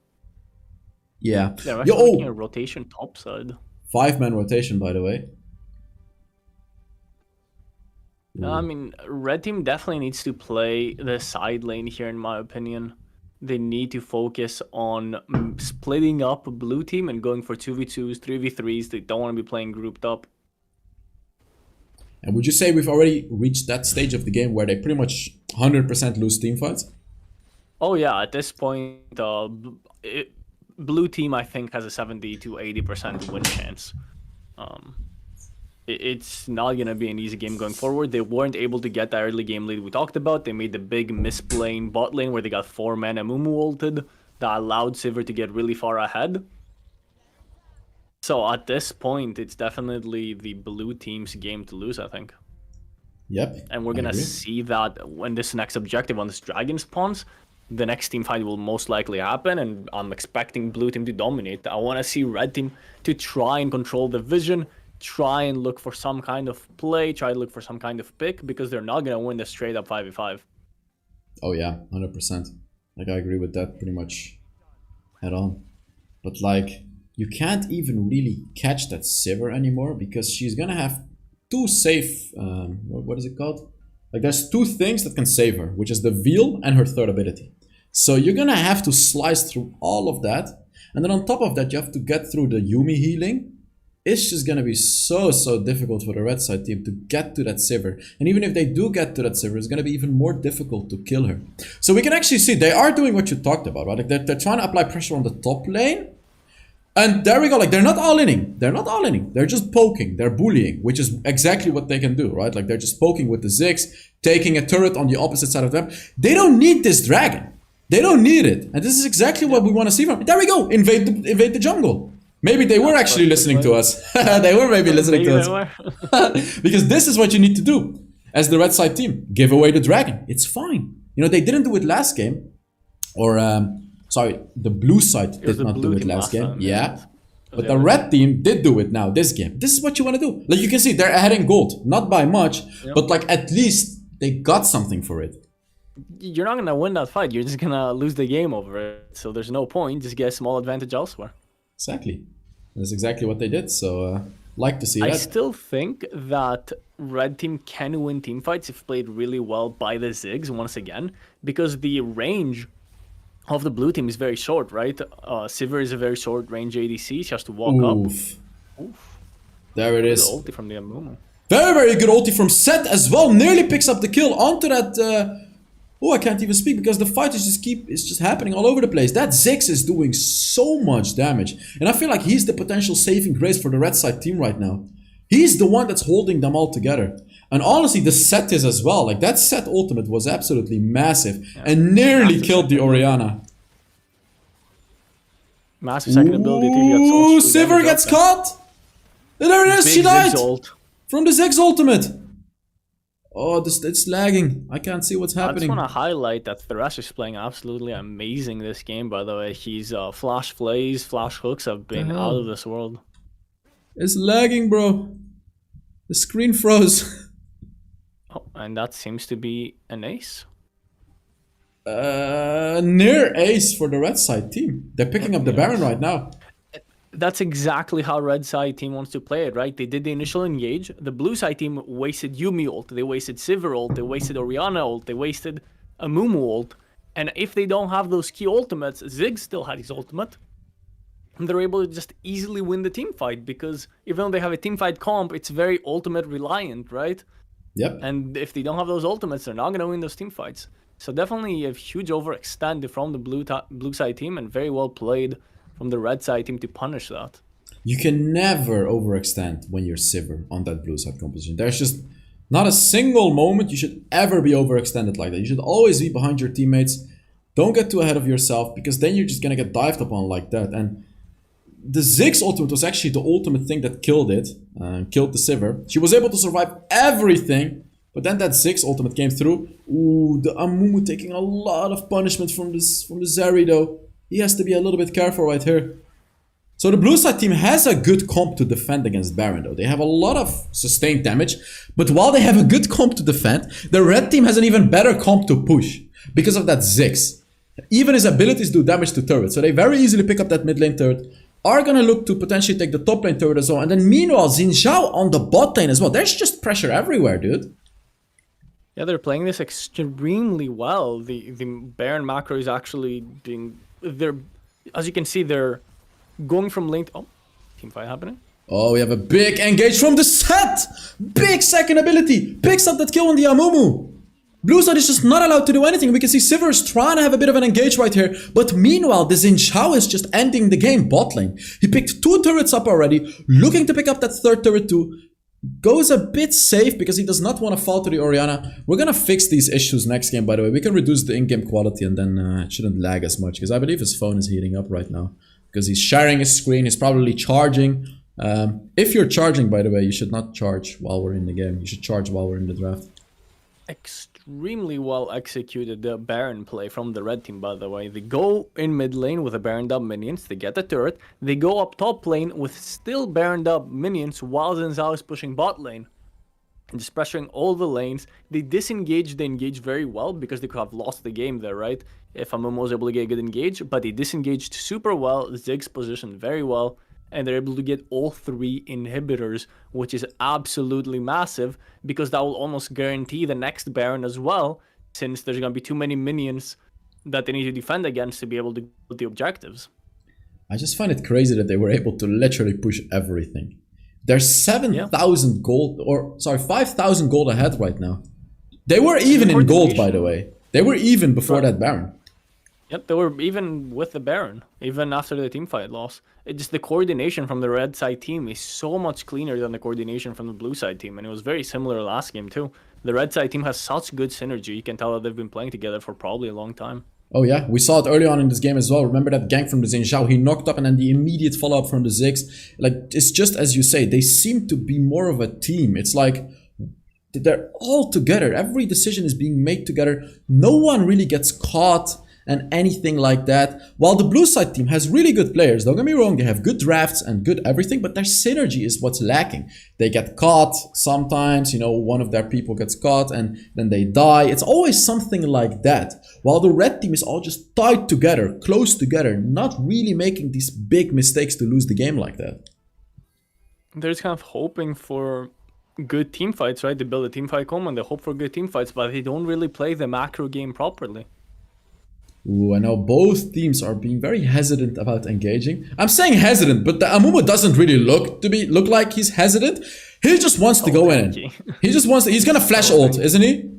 Yeah. They're actually making a rotation topside. 5-man rotation, by the way. I mean, red team definitely needs to play the side lane here, in my opinion. They need to focus on splitting up blue team and going for 2v2s, 3v3s. They don't want to be playing grouped up. And would you say we've already reached that stage of the game where they pretty much 100% lose team fights? Oh yeah, at this point, blue team I think has a 70 to 80% win chance. It's not going to be an easy game going forward. They weren't able to get that early game lead we talked about. They made the big misplay in bot lane where they got 4 mana Mumu ulted. That allowed Sivir to get really far ahead. So at this point, it's definitely the blue team's game to lose, I think. Yep. And we're going to see that when this next objective on this dragon spawns, the next team fight will most likely happen, and I'm expecting blue team to dominate. I want to see red team to try and control the vision, try and look for some kind of play, try to look for some kind of pick, because they're not going to win the straight up 5v5. Oh yeah, 100%. Like, I agree with that pretty much head on. But like, you can't even really catch that Sivir anymore because she's going to have 2 safe, what is it called? Like, there's 2 things that can save her, which is the Veil and her third ability. So you're going to have to slice through all of that. And then on top of that, you have to get through the Yuumi healing. It's just going to be so difficult for the red side team to get to that Sivir. And even if they do get to that Sivir, it's going to be even more difficult to kill her. So we can actually see they are doing what you talked about, right? Like they're trying to apply pressure on the top lane. And there we go, like they're not all-inning. They're not all-inning. They're just poking. They're bullying, which is exactly what they can do, right? Like they're just poking with the Ziggs, taking a turret on the opposite side of them. They don't need this dragon. They don't need it. And this is exactly what we want to see from them. There we go, invade the jungle. Maybe they were actually listening to us. They were maybe listening to us. Because this is what you need to do as the red side team. Give away the dragon. It's fine. You know, they didn't do it last game. Or, sorry, the blue side did not do it last game. Yeah. But the red team did do it now, this game. This is what you want to do. Like you can see, they're ahead in gold. Not by much, but like at least they got something for it. You're not going to win that fight. You're just going to lose the game over it. So there's no point. Just get a small advantage elsewhere. Exactly. That's exactly what they did. So, like to see that. I still think that red team can win team fights if played really well by the Ziggs once again, because the range of the blue team is very short, right? Sivir is a very short range ADC. She has to walk up. Oof. There it is. The ulti from the Amumu. Very, very good ulti from Set as well. Nearly picks up the kill onto that. Oh, I can't even speak because the fight is just happening all over the place. That Ziggs is doing so much damage. And I feel like he's the potential saving grace for the red side team right now. He's the one that's holding them all together. And honestly, the Set is as well. Like, that Set ultimate was absolutely massive. And nearly killed the Orianna. Massive second ability. Ooh, Sivir gets caught! And there it is, she died! From the Ziggs ultimate. Oh, it's lagging. I can't see what's happening. I just want to highlight that Thresh is playing absolutely amazing this game, by the way. He's flash plays, flash hooks have been out of this world. It's lagging, bro. The screen froze. Oh, and that seems to be an ace. Near ace for the red side team. They're picking up the Baron right now. That's exactly how red side team wants to play it, right? They did the initial engage. The blue side team wasted Yuumi ult. They wasted Sivir ult. They wasted Orianna ult. They wasted a Mumu ult. And if they don't have those key ultimates, Ziggs still had his ultimate. And they're able to just easily win the team fight because even though they have a team fight comp, it's very ultimate reliant, right? Yep. And if they don't have those ultimates, they're not going to win those team fights. So definitely a huge overextend from the blue side team, and very well played from the red side team to punish that. You can never overextend when you're Sivir on that blue side composition. There's just not a single moment you should ever be overextended like that. You should always be behind your teammates. Don't get too ahead of yourself, because then you're just gonna get dived upon like that. And the Ziggs ultimate was actually the ultimate thing that killed it, killed the Sivir. She was able to survive everything, but then that Ziggs ultimate came through. Ooh, the Amumu taking a lot of punishment from the Zeri though. He has to be a little bit careful right here. So the blue side team has a good comp to defend against Baron though. They have a lot of sustained damage, but while they have a good comp to defend, the red team has an even better comp to push because of that Ziggs. Even his abilities do damage to turrets, so they very easily pick up that mid lane turret. Are gonna look to potentially take the top lane turret as well, and then meanwhile Xin Zhao on the bot lane as well. There's just pressure everywhere, dude. Yeah, they're playing this extremely well. The Baron macro is actually being... As you can see, they're going from lane to... Oh, team fight happening. Oh, we have a big engage from the set! Big second ability! Picks up that kill on the Amumu! Blue side is just not allowed to do anything. We can see Sivir is trying to have a bit of an engage right here. But meanwhile, the Xin Zhao is just ending the game bot lane. He picked 2 turrets up already, looking to pick up that 3rd turret too. Goes a bit safe because he does not want to fall to the Orianna. We're gonna fix these issues next game, by the way. We can reduce the in-game quality and then it shouldn't lag as much. Because I believe his phone is heating up right now. Because he's sharing his screen, he's probably charging. If you're charging, by the way, you should not charge while we're in the game. You should charge while we're in the draft. Extremely well executed the Baron play from the red team, by the way. They go in mid lane with the Baron dub minions, they get the turret, they go up top lane with still Baron dub minions while Xin Zhao is pushing bot lane. And just pressuring all the lanes. They disengage, they engage very well because they could have lost the game there, right? If Amumu was able to get a good engage, but they disengaged super well, Ziggs positioned very well. And they're able to get all 3 inhibitors, which is absolutely massive, because that will almost guarantee the next Baron as well, since there's going to be too many minions that they need to defend against to be able to get the objectives. I just find it crazy that they were able to literally push everything. They're 7,000 gold, or sorry, 5,000 gold ahead right now. They were even in gold, by the way. They were even before that Baron. Yep, they were even with the Baron, even after the teamfight loss. It's just the coordination from the red side team is so much cleaner than the coordination from the blue side team, and it was very similar last game too. The red side team has such good synergy, you can tell that they've been playing together for probably a long time. Oh yeah, we saw it early on in this game as well. Remember that gank from the Xin Zhao? He knocked up and then the immediate follow-up from the Ziggs. Like, it's just as you say, they seem to be more of a team. It's like they're all together. Every decision is being made together. No one really gets caught and anything like that. While the blue side team has really good players, don't get me wrong, they have good drafts and good everything, but their synergy is what's lacking. They get caught sometimes, you know, one of their people gets caught and then they die. It's always something like that. While the red team is all just tied together, close together, not really making these big mistakes to lose the game like that. They're just kind of hoping for good team fights, right? They build a team fight combo and they hope for good team fights, but they don't really play the macro game properly. Ooh, I know both teams are being very hesitant about engaging. I'm saying hesitant, but the Amumu doesn't really look like he's hesitant. He just wants to go in. He just wants to, he's gonna flash ult, isn't he?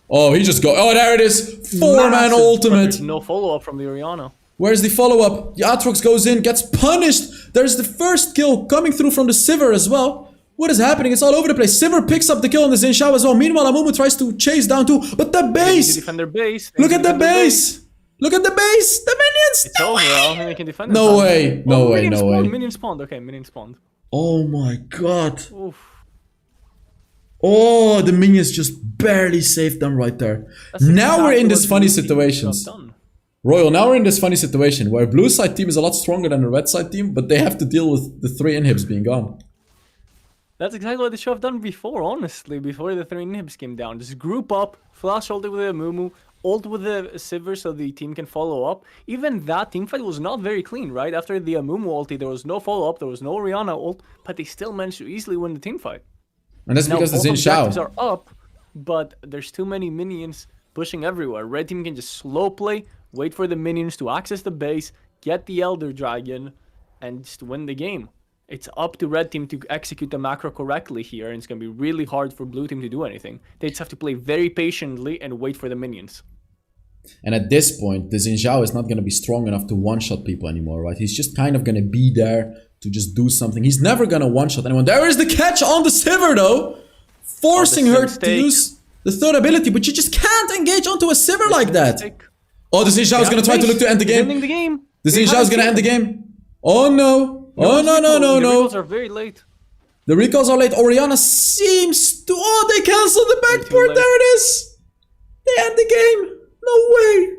Oh, he just go. Oh, there it is. 4-man ultimate. There's no follow-up from the Orianna. Where's the follow-up? The Aatrox goes in, gets punished. There's the first kill coming through from the Sivir as well. What is happening? It's all over the place. Sivir picks up the kill on the Xin Zhao as well. Meanwhile, Amumu tries to chase down too. But the base! Defend their base. Look at the base! Look at the base! The minions! It's over. I don't think they can defend it. No way! No way! No way! Minion spawned. Okay, minion spawned. Oh my god! Oof. Oh, the minions just barely saved them right there. Now we're in this funny situations. Royal, now we're in this funny situation where blue side team is a lot stronger than the red side team, but they have to deal with the 3 inhibs being gone. That's exactly what they should have done before, honestly, before the 3 inhibs came down. Just group up, flash ult with the Amumu, ult with the Sivir so the team can follow up. Even that team fight was not very clean, right? After the Amumu ulti, there was no follow-up, there was no Orianna ult, but they still managed to easily win the team fight. And that's because the Xin Zhao are up, but there's too many minions pushing everywhere. Red team can just slow play, wait for the minions to access the base, get the Elder Dragon, and just win the game. It's up to red team to execute the macro correctly here, and it's going to be really hard for blue team to do anything. They just have to play very patiently and wait for the minions. And at this point, the Xin Zhao is not going to be strong enough to one-shot people anymore, right? He's just kind of going to be there to just do something. He's never going to one-shot anyone. There is the catch on the Sivir, though! Forcing her to use the third ability, but you just can't engage onto a Sivir like that. Oh, the Xin Zhao is going to try to look to end the game. The Xin Zhao is going to end the game. Oh, no. Oh, no. The recalls are very late. The recalls are late. Orianna seems to... Oh, they canceled the backport. There it is. They end the game. No way.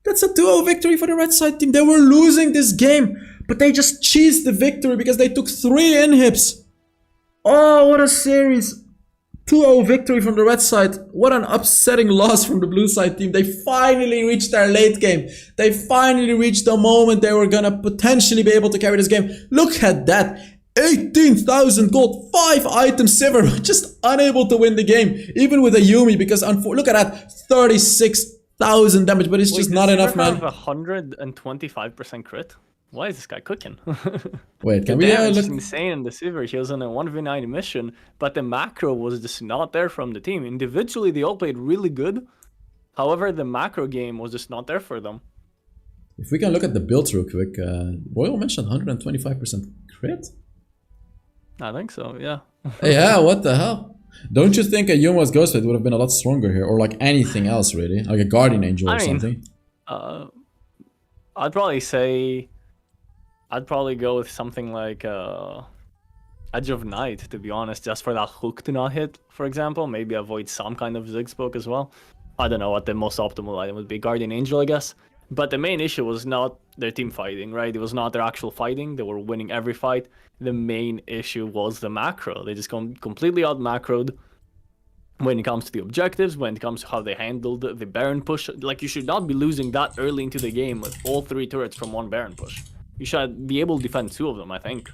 That's a 2-0 victory for the red side team. They were losing this game, but they just cheesed the victory because they took 3 inhibs. Oh, what a series. 2-0 victory from the red side. What an upsetting loss from the blue side team. They finally reached their late game. They finally reached the moment they were gonna potentially be able to carry this game. Look at that. 18,000 gold, 5 items Sivir, just unable to win the game. Even with a Yumi, because look at that. 36,000 damage, but it's just not enough, man. Have 125% crit. Why is this guy cooking? Wait, can the we damage look? is insane in the Sivir. He was on a 1v9 mission, but the macro was just not there from the team. Individually, they all played really good. However, the macro game was just not there for them. If we can look at the builds real quick, Royal mentioned 125% crit? I think so, yeah. Yeah, what the hell? Don't you think a Yuma's Ghostblade would have been a lot stronger here? Or like anything else, really? Like a Guardian Angel or something? I'd probably say... I'd probably go with something like Edge of Night, to be honest, just for that hook to not hit, for example. Maybe avoid some kind of Ziggs poke as well. I don't know what the most optimal item would be. Guardian Angel, I guess. But the main issue was not their team fighting, right? It was not their actual fighting. They were winning every fight. The main issue was the macro. They just completely out-macroed when it comes to the objectives, when it comes to how they handled the Baron push. Like, you should not be losing that early into the game with all 3 turrets from 1 Baron push. You should be able to defend 2 of them, I think.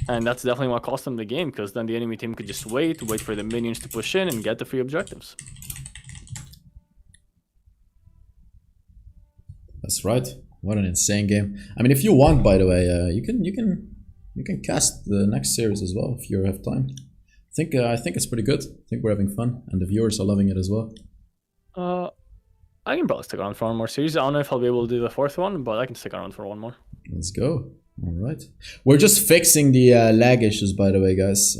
And that's definitely what cost them the game, because then the enemy team could just wait for the minions to push in and get the free objectives. That's right. What an insane game. I mean, if you want, by the way, you can cast the next series as well if you have time. I think it's pretty good. I think we're having fun, and the viewers are loving it as well. I can probably stick around for one more series. I don't know if I'll be able to do the 4th one, but I can stick around for one more. Let's go. All right. We're just fixing the lag issues, by the way, guys.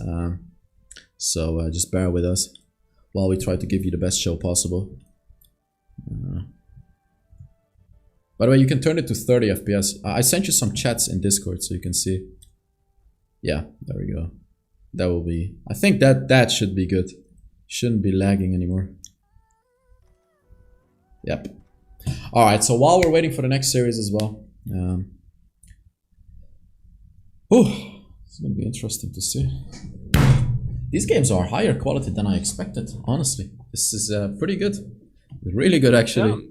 So just bear with us while we try to give you the best show possible. By the way, you can turn it to 30 FPS. I sent you some chats in Discord so you can see. Yeah, there we go. That will be... I think that should be good. Shouldn't be lagging anymore. Yep. Alright, so while we're waiting for the next series as well. It's going to be interesting to see. These games are higher quality than I expected, honestly. This is pretty good. Really good, actually. Yeah.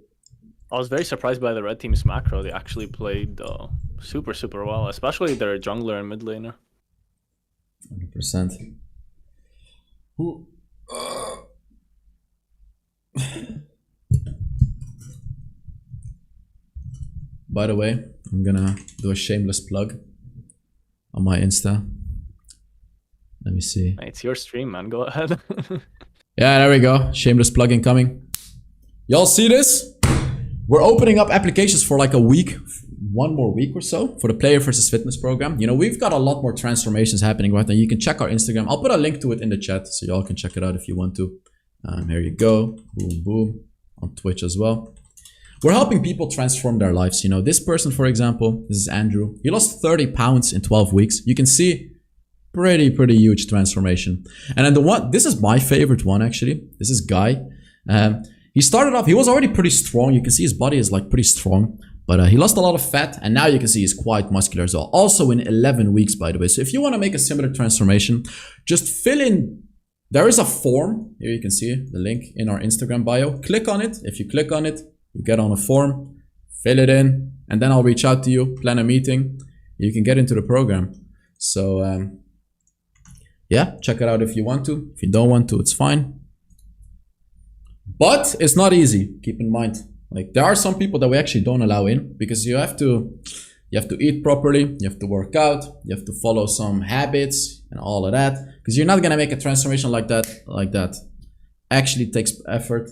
I was very surprised by the red team's macro. They actually played super well, especially their jungler and mid laner. 100%. By the way, I'm gonna do a shameless plug on my Insta. Let me see. It's your stream, man. Go ahead. Yeah, there we go. Shameless plug incoming. Y'all see this? We're opening up applications for like a week, 1 more week or so, for the Player versus Fitness program. You know, we've got a lot more transformations happening right now. You can check our Instagram. I'll put a link to it in the chat so y'all can check it out if you want to. Here you go. Boom, boom. On Twitch as well. We're helping people transform their lives. You know, this person, for example, this is Andrew. He lost 30 pounds in 12 weeks. You can see pretty huge transformation. And then this is my favorite one, actually. This is Guy. He started off, he was already pretty strong. You can see his body is like pretty strong, but he lost a lot of fat, and now you can see he's quite muscular as well. Also in 11 weeks, by the way. So if you want to make a similar transformation, just fill in, there is a form, here you can see the link in our Instagram bio. Click on it. If you click on it, you get on a form, fill it in, and then I'll reach out to you, plan a meeting. You can get into the program. So yeah, check it out if you want to. If you don't want to, it's fine. But it's not easy, keep in mind. Like, there are some people that we actually don't allow in because you have to You have to eat properly, you have to work out, you have to follow some habits and all of that. Because you're not gonna make a transformation like that. Actually takes effort.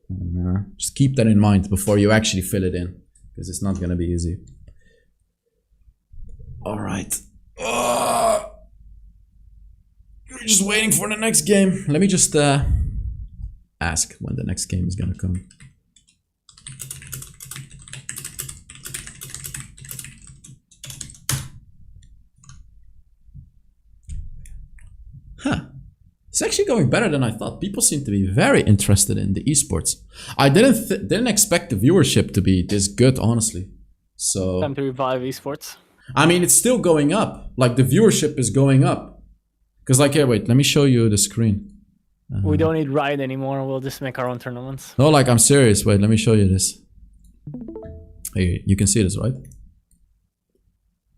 And, just keep that in mind before you actually fill it in. Because it's not gonna be easy. Alright. We're just waiting for the next game. Let me just ask when the next game is gonna come. Huh. It's actually going better than I thought. People seem to be very interested in the esports. I didn't expect the viewership to be this good, honestly. So Time to revive esports. I mean, it's still going up. Like the viewership is going up. Cause like, here, wait, let me show you the screen. We don't need Riot anymore. We'll just make our own tournaments. No, like I'm serious. Wait, let me show you this. Hey, you can see this, right?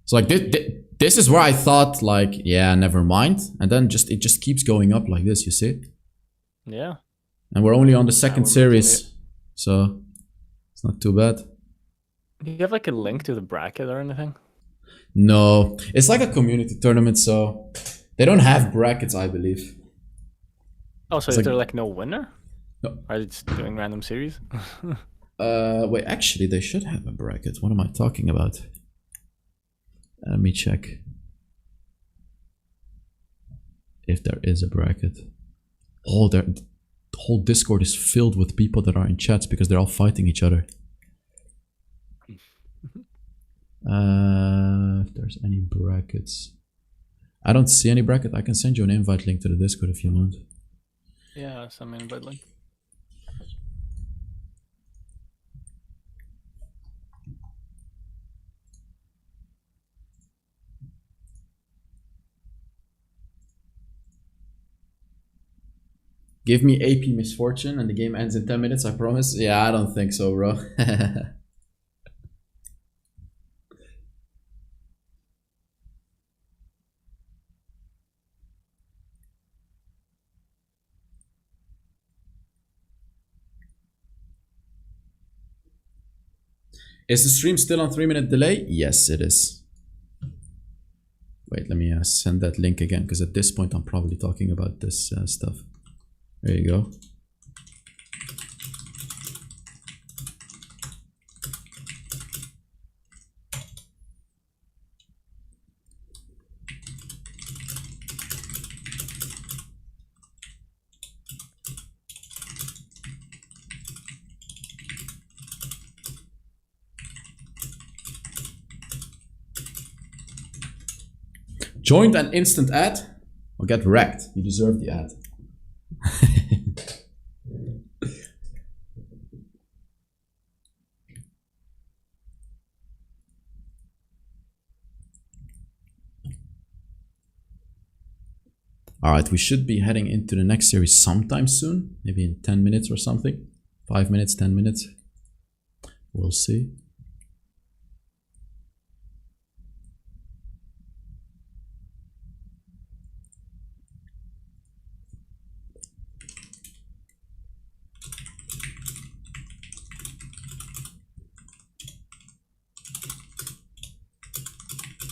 So like this is where I thought like, yeah, never mind. And then it just keeps going up like this, you see? Yeah. And we're only on the second series. So it's not too bad. Do you have like a link to the bracket or anything? No, it's like a community tournament, so they don't have brackets, I believe. Oh, so It's is like- there like no winner? No. Or are they just doing random series? Wait, actually, they should have a bracket. What am I talking about? Let me check if there is a bracket. Oh, the whole Discord is filled with people that are in chats because they're all fighting each other. If there's any brackets, I don't see any bracket. I can send you an invite link to the Discord if you want. Yeah, some invite link. Give me AP misfortune and the game ends in 10 minutes, I promise. Yeah, I don't think so, bro. Is the stream still on 3-minute delay? Yes, it is. Wait, let me send that link again, because at this point I'm probably talking about this stuff. There you go. Joined an instant ad or get wrecked. You deserve the ad. Alright, we should be heading into the next series sometime soon. Maybe in 10 minutes or something. 5 minutes, 10 minutes. We'll see.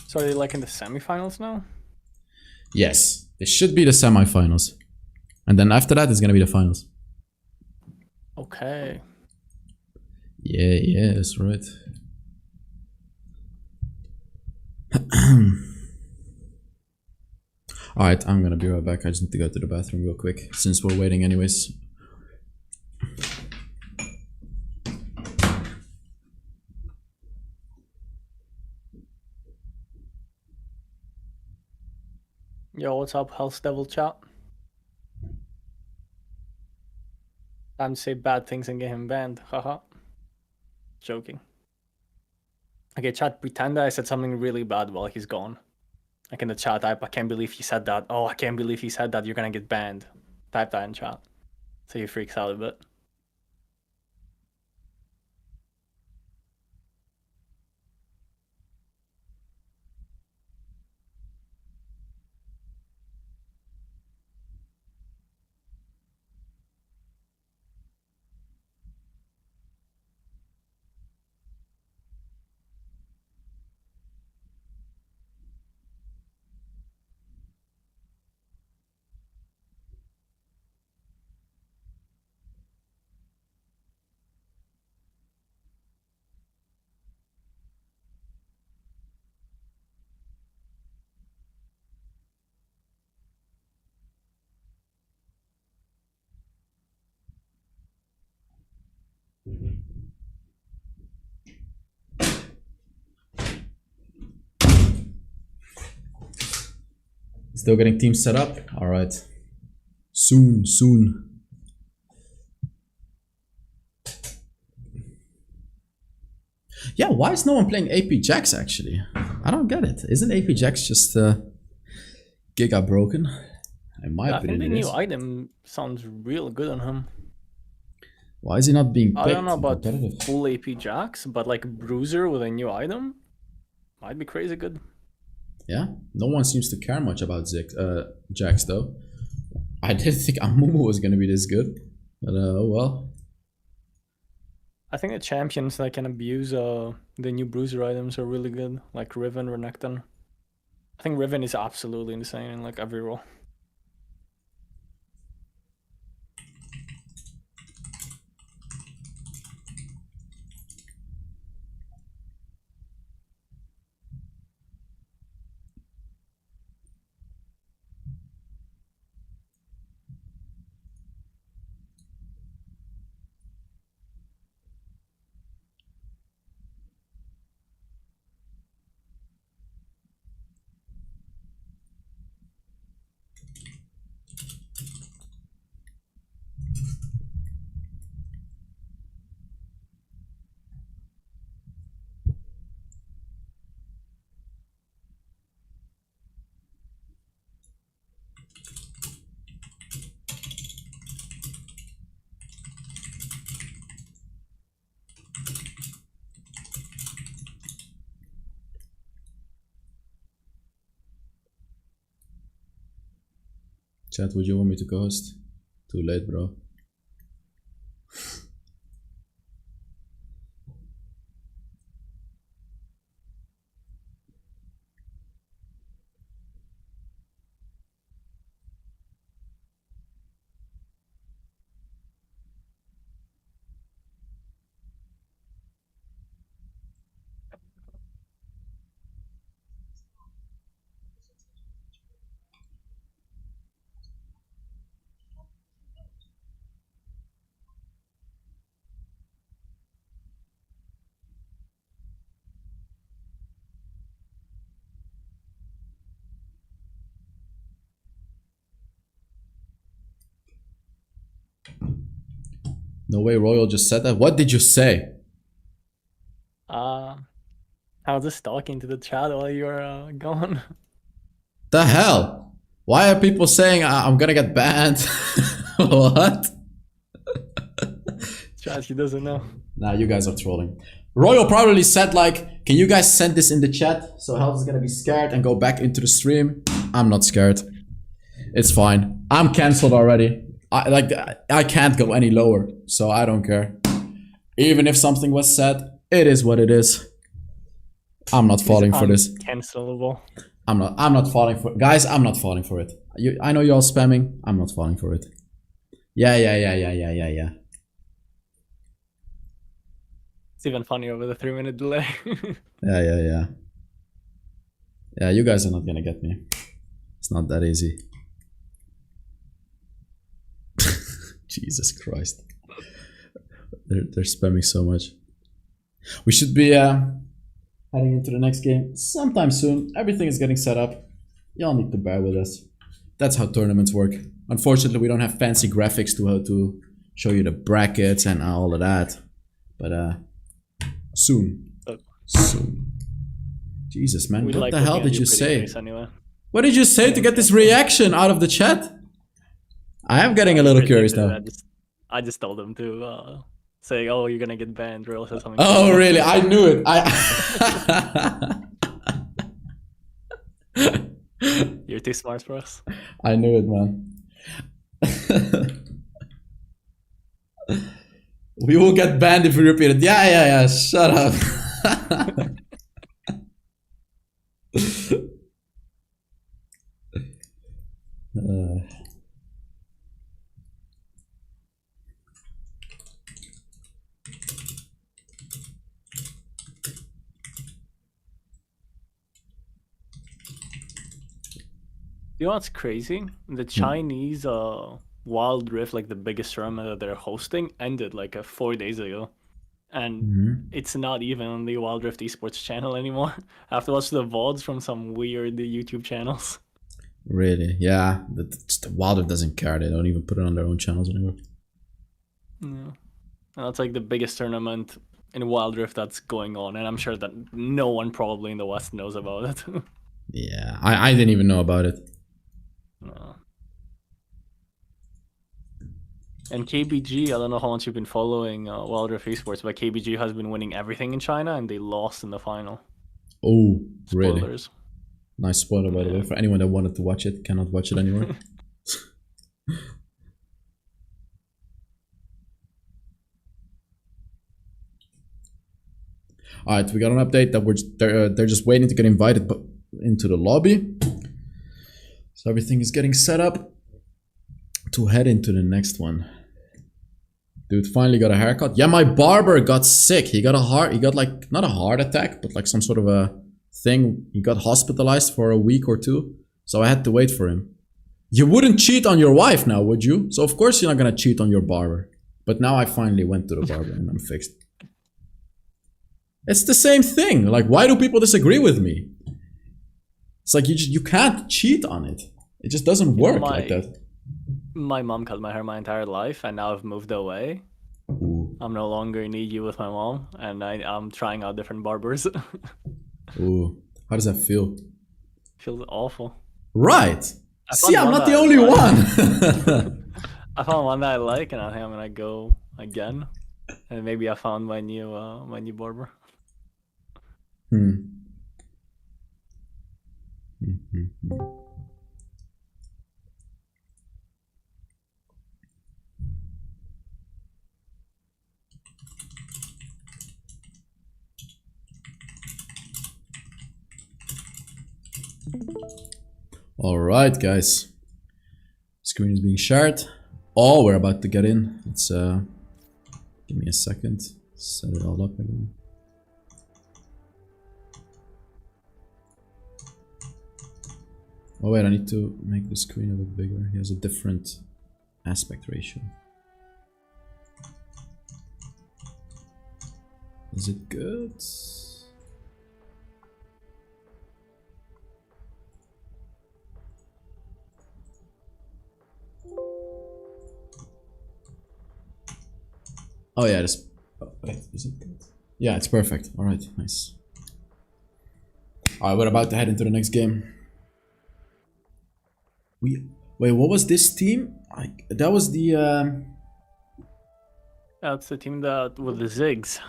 So are they like in the semifinals now? Yes, it should be the semifinals. And then after that, it's gonna be the finals. Okay. Yeah, that's right. Alright, I'm gonna be right back. I just need to go to the bathroom real quick, since we're waiting anyways. Yo, what's up, HellsDevil chat? Time to say bad things and get him banned. Haha. Joking. Okay, chat, pretend I said something really bad while he's gone. Like in the chat, type, I can't believe he said that. Oh, I can't believe he said that. You're gonna get banned. Type that in chat. So he freaks out a bit. Still getting teams set up? Alright. Soon, soon. Yeah, why is no one playing AP Jax actually? I don't get it. Isn't AP Jax just giga broken? In my I opinion, think the it new is. item sounds real good on him. Why is he not being picked? I don't know about competitive? full AP Jax, but like Bruiser with a new item might be crazy good. Yeah, no one seems to care much about Jax though. I didn't think Amumu was gonna be this good, but oh well. I think the champions that can abuse the new Bruiser items are really good, like Riven, Renekton. I think Riven is absolutely insane in like every role. Chat, would you want me to co-host? Too late, bro. No way Royal just said that. What did you say? I was just talking to the chat while you were gone. The hell? Why are people saying I'm gonna get banned? What? Chat, he doesn't know. Nah, you guys are trolling. Royal probably said like, can you guys send this in the chat? So Hells is gonna be scared and go back into the stream. I'm not scared. It's fine. I'm cancelled already. I can't go any lower, so I don't care. Even if something was said, it is what it is. I'm not falling for this. Cancelable. I'm not falling for, guys, I'm not falling for it. I know you're all spamming. I'm not falling for it. Yeah. It's even funnier with a 3-minute delay. Yeah. Yeah, you guys are not gonna get me. It's not that easy. Jesus Christ. They're spamming so much. We should be heading into the next game sometime soon. Everything is getting set up. Y'all need to bear with us. That's how tournaments work. Unfortunately, we don't have fancy graphics to show you the brackets and all of that. But soon. Soon. Jesus, man. We What like the hell looking at did your you pretty say? face anyway. What did you say to get this reaction out of the chat? I am getting a little curious now. I just told him to say, "Oh, you're gonna get banned," or else or something. Oh, really? I knew it. You're too smart for us. I knew it, man. We will get banned if we repeat it. Yeah. Shut up. You know what's crazy? The Chinese Wild Rift, like the biggest tournament that they're hosting, ended like 4 days ago. And it's not even on the Wild Rift esports channel anymore. I have to watch the VODs from some weird YouTube channels. Really? Yeah. The Wilder doesn't care. They don't even put it on their own channels anymore. Yeah. And that's like the biggest tournament in Wild Rift that's going on, and I'm sure that no one probably in the West knows about it. Yeah, I didn't even know about it. No. And KBG, I don't know how much you've been following Wild Rift Esports, but KBG has been winning everything in China, and they lost in the final. Oh, really? Spoilers. Nice spoiler, by the way, for anyone that wanted to watch it, cannot watch it anymore. Alright, we got an update that they're just waiting to get invited into the lobby. So everything is getting set up to head into the next one. Dude finally got a haircut. Yeah, my barber got sick. He got like, not a heart attack, but like some sort of a thing. He got hospitalized for a week or two. So I had to wait for him. You wouldn't cheat on your wife now, would you? So of course you're not gonna cheat on your barber. But now I finally went to the barber and I'm fixed. It's the same thing. Like, why do people disagree with me? It's like you can't cheat on it. It just doesn't work like that. My mom cut my hair my entire life, and now I've moved away. Ooh. I'm no longer needy with my mom, and I'm trying out different barbers. Ooh, how does that feel? Feels awful. Right. See, I'm not the only one. I found one that I like, and I think I'm gonna go again. And maybe I found my new barber. Alright, guys. Screen is being shared. Oh, we're about to get in. Let's give me a second. Set it all up again. Oh wait, I need to make the screen a bit bigger. He has a different aspect ratio. Is it good? Oh yeah, this. Oh, wait, is it good? Yeah, it's perfect. All right, nice. All right, we're about to head into the next game. Wait, what was this team? That was the. That's the team that with the Ziggs.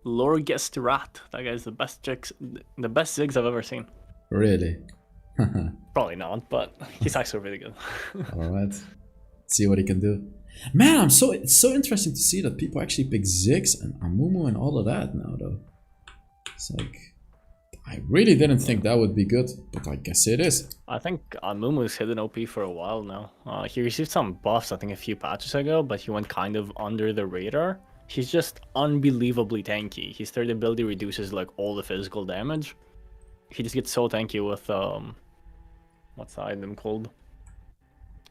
Lorgest Rat. That guy's the best Ziggs I've ever seen. Really? Probably not, but he's actually really good. All right, see what he can do. Man, it's so interesting to see that people actually pick Ziggs and Amumu and all of that now, though. It's like, I really didn't think that would be good, but I guess it is. I think Amumu's hidden OP for a while now. He received some buffs, I think, a few patches ago, but he went kind of under the radar. He's just unbelievably tanky. His third ability reduces like all the physical damage. He just gets so tanky with what's the item called?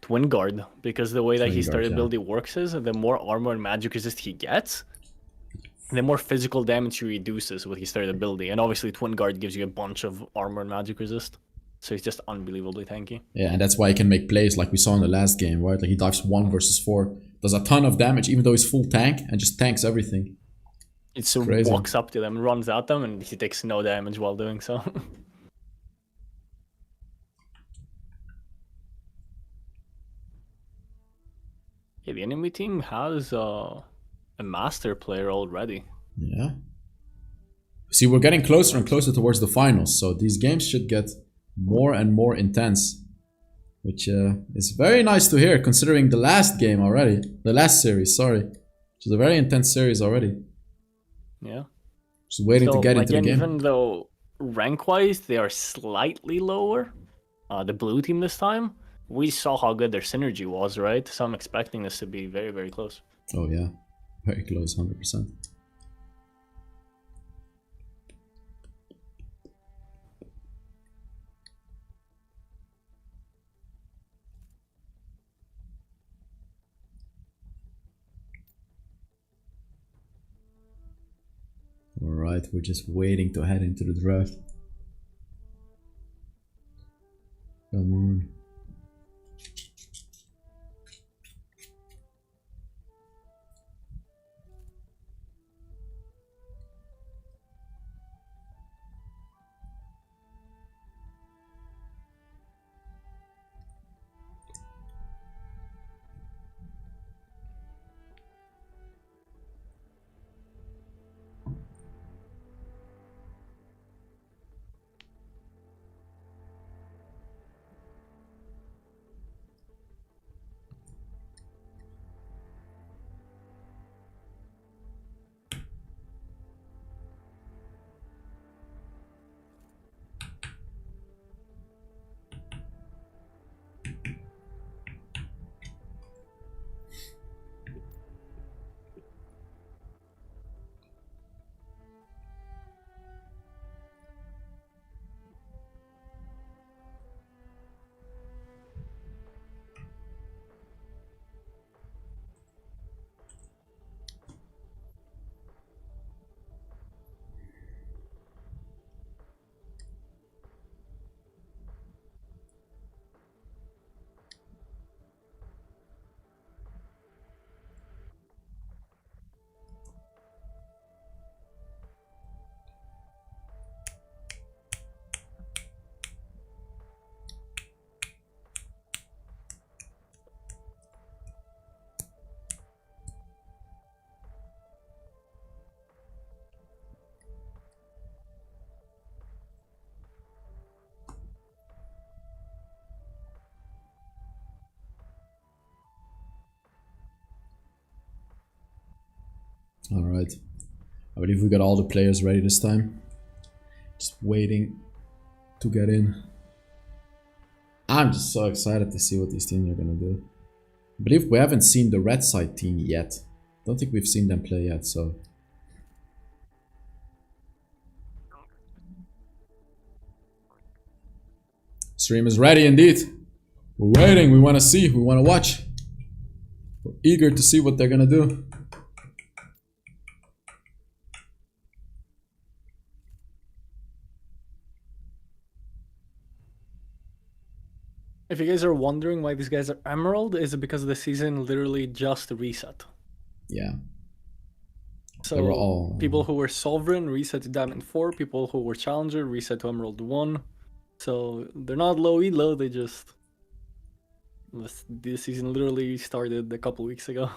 Twin Guard, because the way that his third ability works is the more armor and magic resist he gets, the more physical damage he reduces with his third ability. And obviously Twin Guard gives you a bunch of armor and magic resist. So he's just unbelievably tanky. Yeah, and that's why he can make plays like we saw in the last game, right? Like he dives 1 versus 4, does a ton of damage even though he's full tank, and just tanks everything. It so walks up to them, runs at them, and he takes no damage while doing so. Yeah, the enemy team has a master player already. Yeah. See, we're getting closer and closer towards the finals, so these games should get more and more intense. Which is very nice to hear, considering the last game already. The last series, sorry. Which is a very intense series already. Yeah. Just waiting to get into the game. Even though rank-wise they are slightly lower, the blue team this time, we saw how good their synergy was, right? So I'm expecting this to be very, very close. Oh yeah, very close, 100%. Alright, we're just waiting to head into the draft. Come on. Alright. I believe we got all the players ready this time. Just waiting to get in. I'm just so excited to see what these teams are gonna do. I believe we haven't seen the red side team yet. Don't think we've seen them play yet, so... Stream is ready indeed. We're waiting, we wanna see, we wanna watch. We're eager to see what they're gonna do. If you guys are wondering why these guys are Emerald, is it because the season literally just reset? Yeah. So They were all... people who were Sovereign reset to Diamond 4, people who were Challenger reset to Emerald 1. So they're not low elo, they just... This season literally started a couple weeks ago.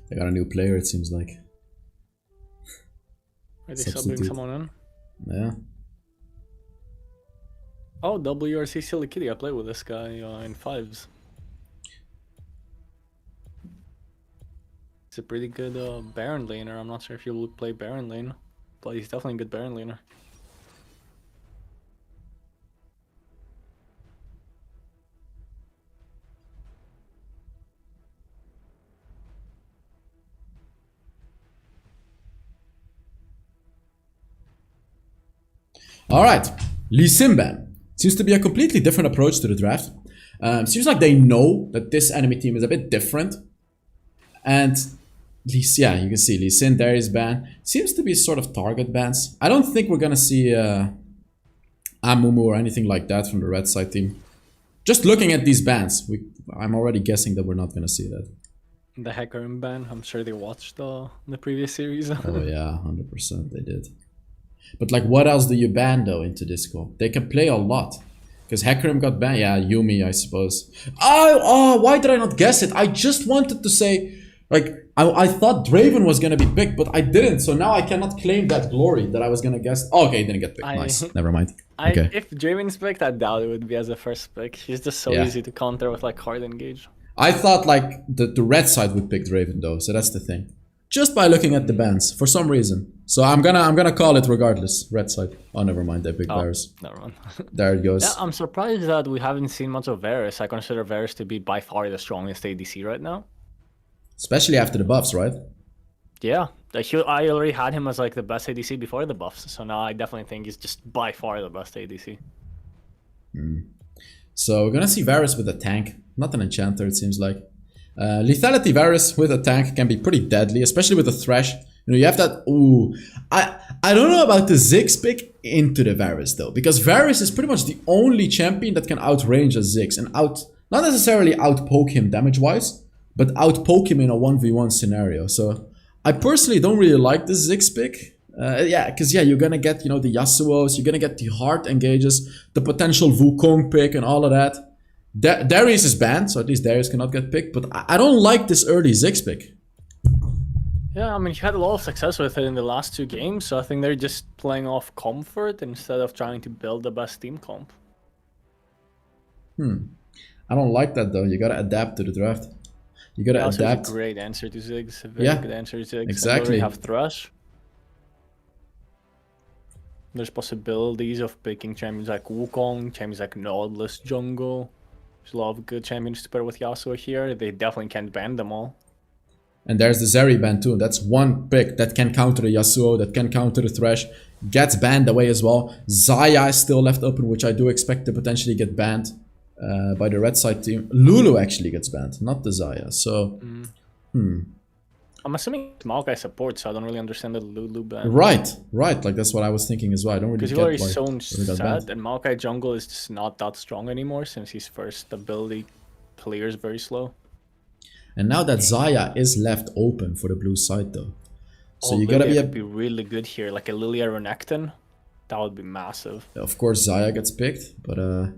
They got a new player, it seems like. Are they subbing someone in? Yeah. Oh, WRC Silly Kitty, I played with this guy in 5s. He's a pretty good Baron laner. I'm not sure if he will play Baron lane, but he's definitely a good Baron laner. Alright, Lee Sin ban. Seems to be a completely different approach to the draft. Seems like they know that this enemy team is a bit different. And, yeah, you can see Lee Sin, Darius ban. Seems to be sort of target bans. I don't think we're gonna see Amumu or anything like that from the red side team. Just looking at these bans, I'm already guessing that we're not gonna see that. The hacker ban, I'm sure they watched the previous series. Oh yeah, 100% they did. But like, what else do you ban though into Disco? They can play a lot. Because Hecarim got banned. Yeah, Yumi, I suppose. Oh, why did I not guess it? I just wanted to say Like, I thought Draven was gonna be picked, but I didn't. So now I cannot claim that glory that I was gonna guess. Oh, okay, he didn't get picked. Nice. Never mind. Okay. If Draven's picked, I doubt it would be as a first pick. He's just so easy to counter with like hard engage. I thought like the red side would pick Draven though, so that's the thing. Just by looking at the bans, for some reason. So I'm gonna call it regardless. Red side. Oh, never mind. They picked Varus. Never mind. There it goes. Yeah, I'm surprised that we haven't seen much of Varus. I consider Varus to be by far the strongest ADC right now. Especially after the buffs, right? Yeah, I already had him as like the best ADC before the buffs, so now I definitely think he's just by far the best ADC. So we're gonna see Varus with a tank, not an enchanter it seems like. Lethality Varus with a tank can be pretty deadly, especially with the Thresh. You know, you have that, ooh. I don't know about the Ziggs pick into the Varus though, because Varus is pretty much the only champion that can outrange a Ziggs and not necessarily outpoke him damage-wise, but outpoke him in a 1v1 scenario. So I personally don't really like the Ziggs pick. Yeah, because you're gonna get, you know, the Yasuos, you're gonna get the hard engages, the potential Wukong pick and all of that. Darius is banned, so at least Darius cannot get picked, but I don't like this early Ziggs pick. Yeah, I mean, he had a lot of success with it in the last 2 games, so I think they're just playing off comfort instead of trying to build the best team comp. I don't like that though, you gotta adapt to the draft. You gotta adapt. It's a great answer to Ziggs, a very good answer to Ziggs. Exactly. We have Thresh. There's possibilities of picking champions like Wukong, champions like Nautilus Jungle. There's a lot of good champions to pair with Yasuo here. They definitely can't ban them all. And there's the Zeri ban too. That's one pick that can counter the Yasuo, that can counter the Thresh. Gets banned away as well. Xayah is still left open, which I do expect to potentially get banned by the red side team. Lulu actually gets banned, not the Xayah. So, I'm assuming it's Maokai support, so I don't really understand the Lulu ban. Right. Like that's what I was thinking as well. I don't really get why because he's already so sad, banned. and Maokai jungle is just not that strong anymore since his first ability clears very slow. And now that Xayah is left open for the blue side though. So you Lilia could be really good here, like a Lilia Renekton. That would be massive. Of course Xayah gets picked, but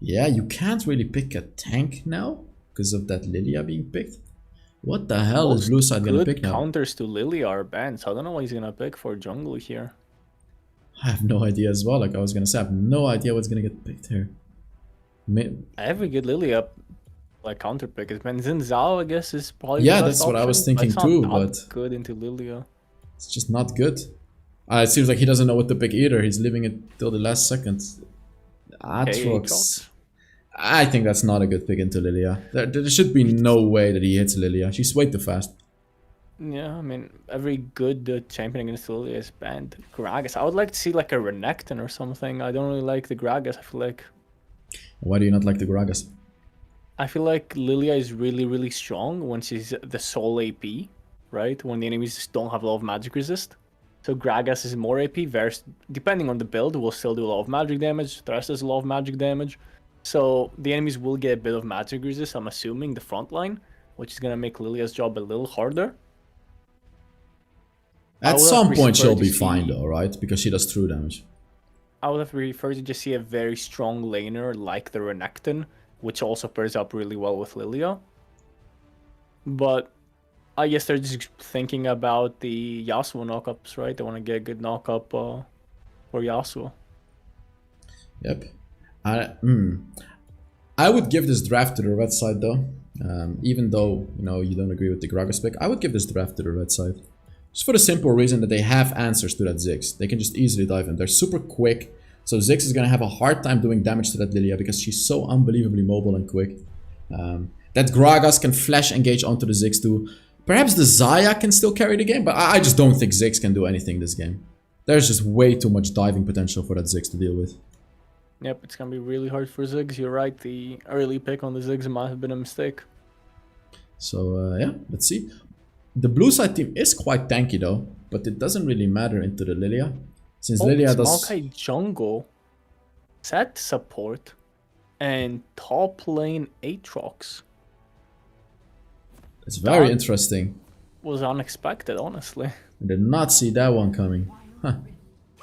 yeah, you can't really pick a tank now because of that Lilia being picked. What the hell is blue side gonna pick now? Counters to Lilia are banned, so I don't know what he's gonna pick for jungle here. I have no idea as well. Like I was gonna say, I have no idea what's gonna get picked here. Every good Lilia like counter pick is Benzin Zhao, I guess, is probably yeah, the that's best what I was option, thinking too, but good into Lilia. It's just not good. It seems like he doesn't know what to pick either. He's leaving it till the last second. Aatrox. I think that's not a good pick into Lilia. There should be no way that he hits Lilia. She's way too fast. Yeah, I mean, every good champion against Lilia is banned. Gragas. I would like to see like a Renekton or something. I don't really like the Gragas. I feel like... Why do you not like the Gragas? I feel like Lilia is really, really strong when she's the sole AP, right? When the enemies just don't have a lot of magic resist. So Gragas is more AP. Varus, depending on the build, will still do a lot of magic damage. Thresh does a lot of magic damage. So the enemies will get a bit of magic resist, I'm assuming, the front line, which is going to make Lilia's job a little harder. At some point she'll be fine though, right? Because she does true damage. I would have preferred to just see a very strong laner like the Renekton, which also pairs up really well with Lilia. But I guess they're just thinking about the Yasuo knockups, right? They want to get a good knockup for Yasuo. Yep. I would give this draft to the red side though. Even though, you know, you don't agree with the Gragas pick, I would give this draft to the red side. Just for the simple reason that they have answers to that Ziggs. They can just easily dive in. They're super quick. So Ziggs is going to have a hard time doing damage to that Lilia because she's so unbelievably mobile and quick. That Gragas can flash engage onto the Ziggs too. Perhaps the Xayah can still carry the game, but I just don't think Ziggs can do anything this game. There's just way too much diving potential for that Ziggs to deal with. Yep, it's going to be really hard for Ziggs. You're right, the early pick on the Ziggs might have been a mistake. So, yeah, let's see. The blue side team is quite tanky though, but it doesn't really matter into the Lilia. Since Lilia does... Maokai jungle, set support, and top lane Aatrox. It's very interesting. Was unexpected, honestly. I did not see that one coming. Huh.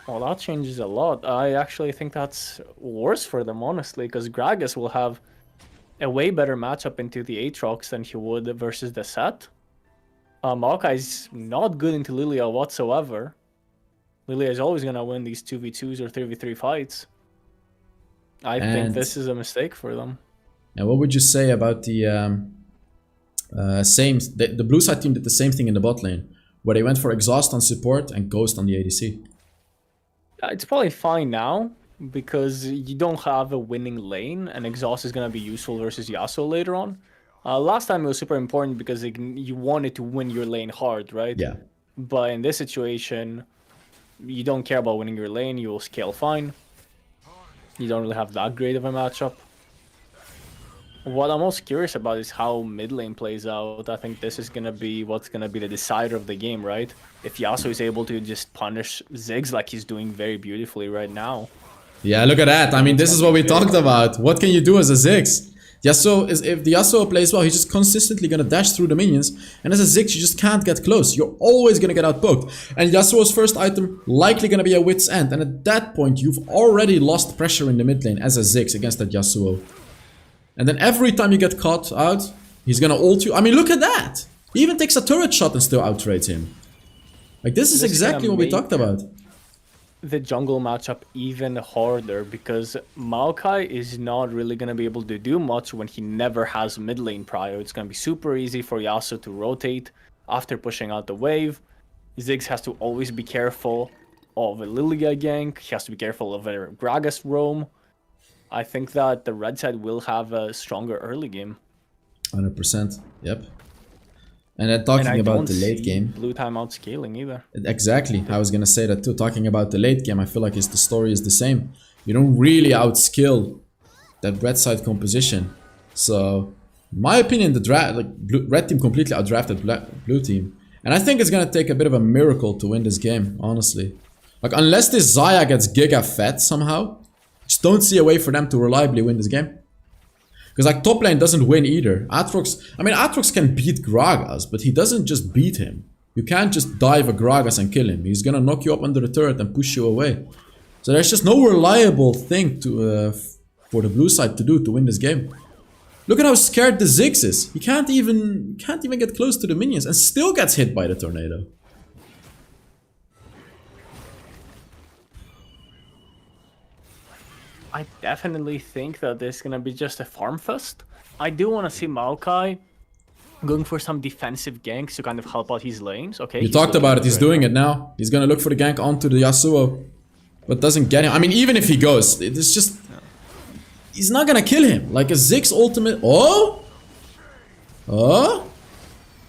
Well, that changes a lot. I actually think that's worse for them, honestly, because Gragas will have a way better matchup into the Aatrox than he would versus the set. Maokai's not good into Lilia whatsoever. Lilia is always gonna win these 2v2s or 3v3 fights. I think this is a mistake for them. And what would you say about the the blue side team did the same thing in the bot lane, where they went for exhaust on support and ghost on the ADC? It's probably fine now, because you don't have a winning lane, and exhaust is gonna be useful versus Yasuo later on. Last time it was super important because you wanted to win your lane hard, right? Yeah. But in this situation, you don't care about winning your lane, you will scale fine. You don't really have that great of a matchup. What I'm most curious about is how mid lane plays out. I think this is gonna be what's gonna be the decider of the game, right? If Yasuo is able to just punish Ziggs like he's doing very beautifully right now. Yeah, look at that. I mean, this is what we talked about. What can you do as a Ziggs? Yasuo is, if the Yasuo plays well, he's just consistently gonna dash through the minions, and as a Ziggs you just can't get close. You're always gonna get outpoked. And Yasuo's first item likely gonna be a Wit's End, and at that point you've already lost pressure in the mid lane as a Ziggs against that Yasuo. And then every time you get caught out, he's gonna ult you. I mean, look at that! He even takes a turret shot and still outrades him. Like, this is exactly what we talked about. The jungle matchup even harder, because Maokai is not really going to be able to do much when he never has mid lane prio. It's going to be super easy for Yasuo to rotate after pushing out the wave. Ziggs has to always be careful of a Lilia gank. He has to be careful of a Gragas roam. I think that the red side will have a stronger early game. 100%. Yep. And then talking about the late game, blue timeout scaling either. Exactly, I was gonna say that too. Talking about the late game, I feel like the story is the same. You don't really outskill that red side composition. So, in my opinion, the red team completely outdrafted blue team, and I think it's gonna take a bit of a miracle to win this game. Honestly, like unless this Xayah gets giga fed somehow, just don't see a way for them to reliably win this game. Because like top lane doesn't win either. Aatrox can beat Gragas, but he doesn't just beat him. You can't just dive a Gragas and kill him. He's gonna knock you up under the turret and push you away. So there's just no reliable thing to for the blue side to do to win this game. Look at how scared the Ziggs is. He can't even get close to the minions and still gets hit by the tornado. I definitely think that this is going to be just a farm fest. I do want to see Maokai going for some defensive ganks to kind of help out his lanes. Okay, you talked about it, he's doing it now. He's going to look for the gank onto the Yasuo, but doesn't get him. I mean, even if he goes, it's just... He's not going to kill him. Like a Ziggs ultimate... Oh! Oh!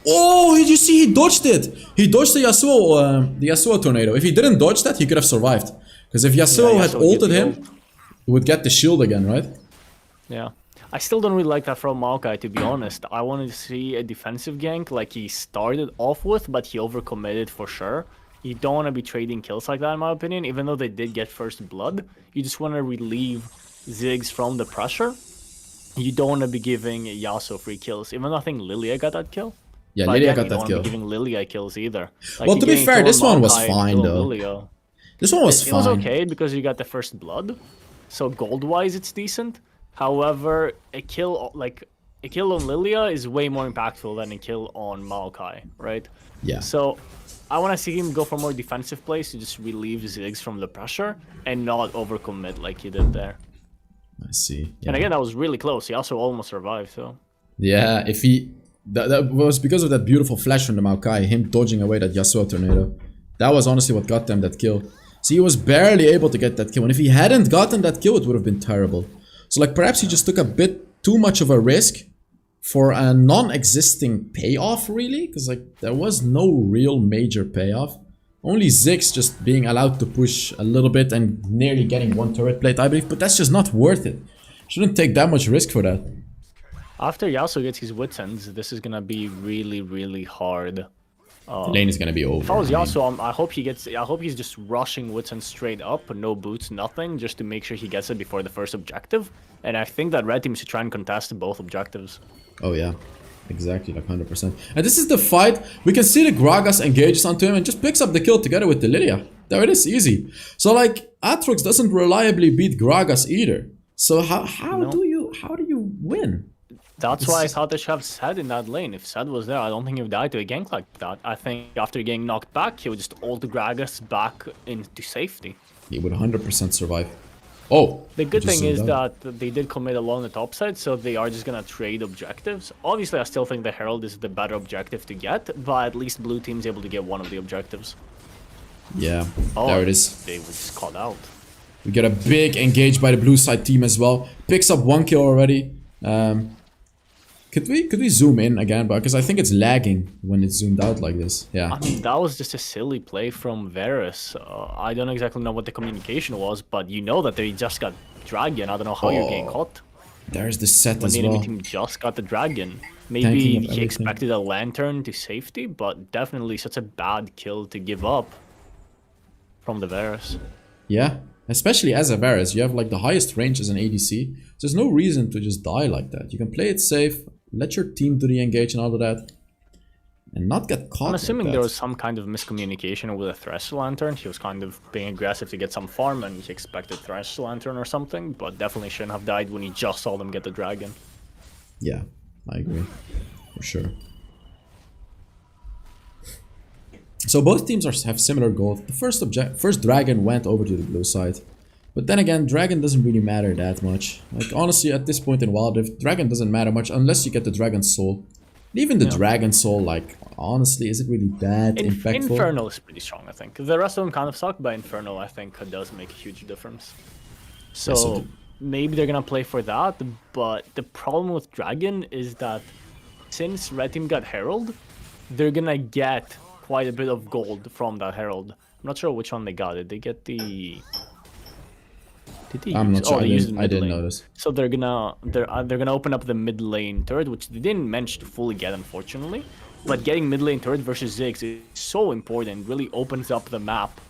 Oh, did you see he dodged it? He dodged the Yasuo tornado. If he didn't dodge that, he could have survived. Because if Yasuo had ulted him... He would get the shield again, right? Yeah. I still don't really like that from Maokai, to be honest. I wanted to see a defensive gank like he started off with, but he overcommitted for sure. You don't want to be trading kills like that, in my opinion, even though they did get first blood. You just want to relieve Ziggs from the pressure. You don't want to be giving Yasuo free kills, even though I think Lilia got that kill. Yeah, but Lilia again, got that kill. You don't want to be giving Lilia kills either. Like, well, to be fair, this one was fine, though. Lilia. This one was fine. It was okay because you got the first blood. So gold-wise, it's decent. However, a kill on Lilia is way more impactful than a kill on Maokai, right? Yeah. So I want to see him go for more defensive plays to just relieve Ziggs from the pressure and not overcommit like he did there. I see. Yeah. And again, that was really close. He also almost survived, so... Yeah, if he... That was because of that beautiful flash from the Maokai, him dodging away that Yasuo tornado. That was honestly what got them that kill. So he was barely able to get that kill, and if he hadn't gotten that kill, it would have been terrible. So like perhaps he just took a bit too much of a risk for a non-existing payoff, really, because like there was no real major payoff. Only Ziggs just being allowed to push a little bit and nearly getting one turret plate, I believe, but that's just not worth it. Shouldn't take that much risk for that. After Yasuo gets his Wit's Ends, this is gonna be really, really hard. The lane is gonna be over. If I was Yasuo, I hope he's just rushing Wit's End straight up, no boots, nothing, just to make sure he gets it before the first objective. And I think that red team should try and contest both objectives. Oh yeah, exactly, like 100%. And this is the fight. We can see the Gragas engages onto him and just picks up the kill together with the Lilia. There it is, easy. So like Aatrox doesn't reliably beat Gragas either. So how do you win? That's why I thought they should have Zed in that lane. If Zed was there, I don't think he would die to a gank like that. I think after getting knocked back, he would just ult Gragas back into safety. He would 100% survive. Oh! The good just thing is zoomed out. that they did commit along the top side, so they are just gonna trade objectives. Obviously, I still think the Herald is the better objective to get, but at least blue team's able to get one of the objectives. Yeah, Oh, there it is. They were just caught out. We get a big engage by the blue side team as well. Picks up 1 kill already. Could we zoom in again? Because I think it's lagging when it's zoomed out like this. Yeah. I mean, that was just a silly play from Varus. I don't exactly know what the communication was, but you know that they just got Dragon. I don't know how you're getting caught. There's the set When as the enemy well. team just got the Dragon. Tanking Maybe of he everything. expected a Lantern to safety, but definitely such a bad kill to give up from the Varus. Yeah. Especially as a Varus, you have like the highest range as an ADC. So there's no reason to just die like that. You can play it safe, let your team do the engage and all of that, and not get caught. I'm assuming like there that. was some kind of miscommunication with a Thresh Lantern. He was kind of being aggressive to get some farm, and he expected Thresh Lantern or something, but definitely shouldn't have died when he just saw them get the Dragon. Yeah, I agree. For sure. So both teams have similar goals. The first Dragon went over to the blue side. But then again, Dragon doesn't really matter that much. Like, honestly, at this point in Wild Rift, Dragon doesn't matter much unless you get the Dragon Soul. Even the Dragon Soul, like, honestly, is it really that impactful? Infernal is pretty strong, I think. The rest of them kind of suck, but Infernal, I think, does make a huge difference. So, Yes, it do. maybe they're gonna play for that, but the problem with Dragon is that since Red Team got Herald, they're gonna get quite a bit of gold from that Herald. I'm not sure which one they got. Did they get the... Did they I'm use... not sure. Oh, they used the I mid didn't lane. notice. So they're gonna open up the mid lane turret, which they didn't manage to fully get, unfortunately. But getting mid lane turret versus Ziggs is so important. Really opens up the map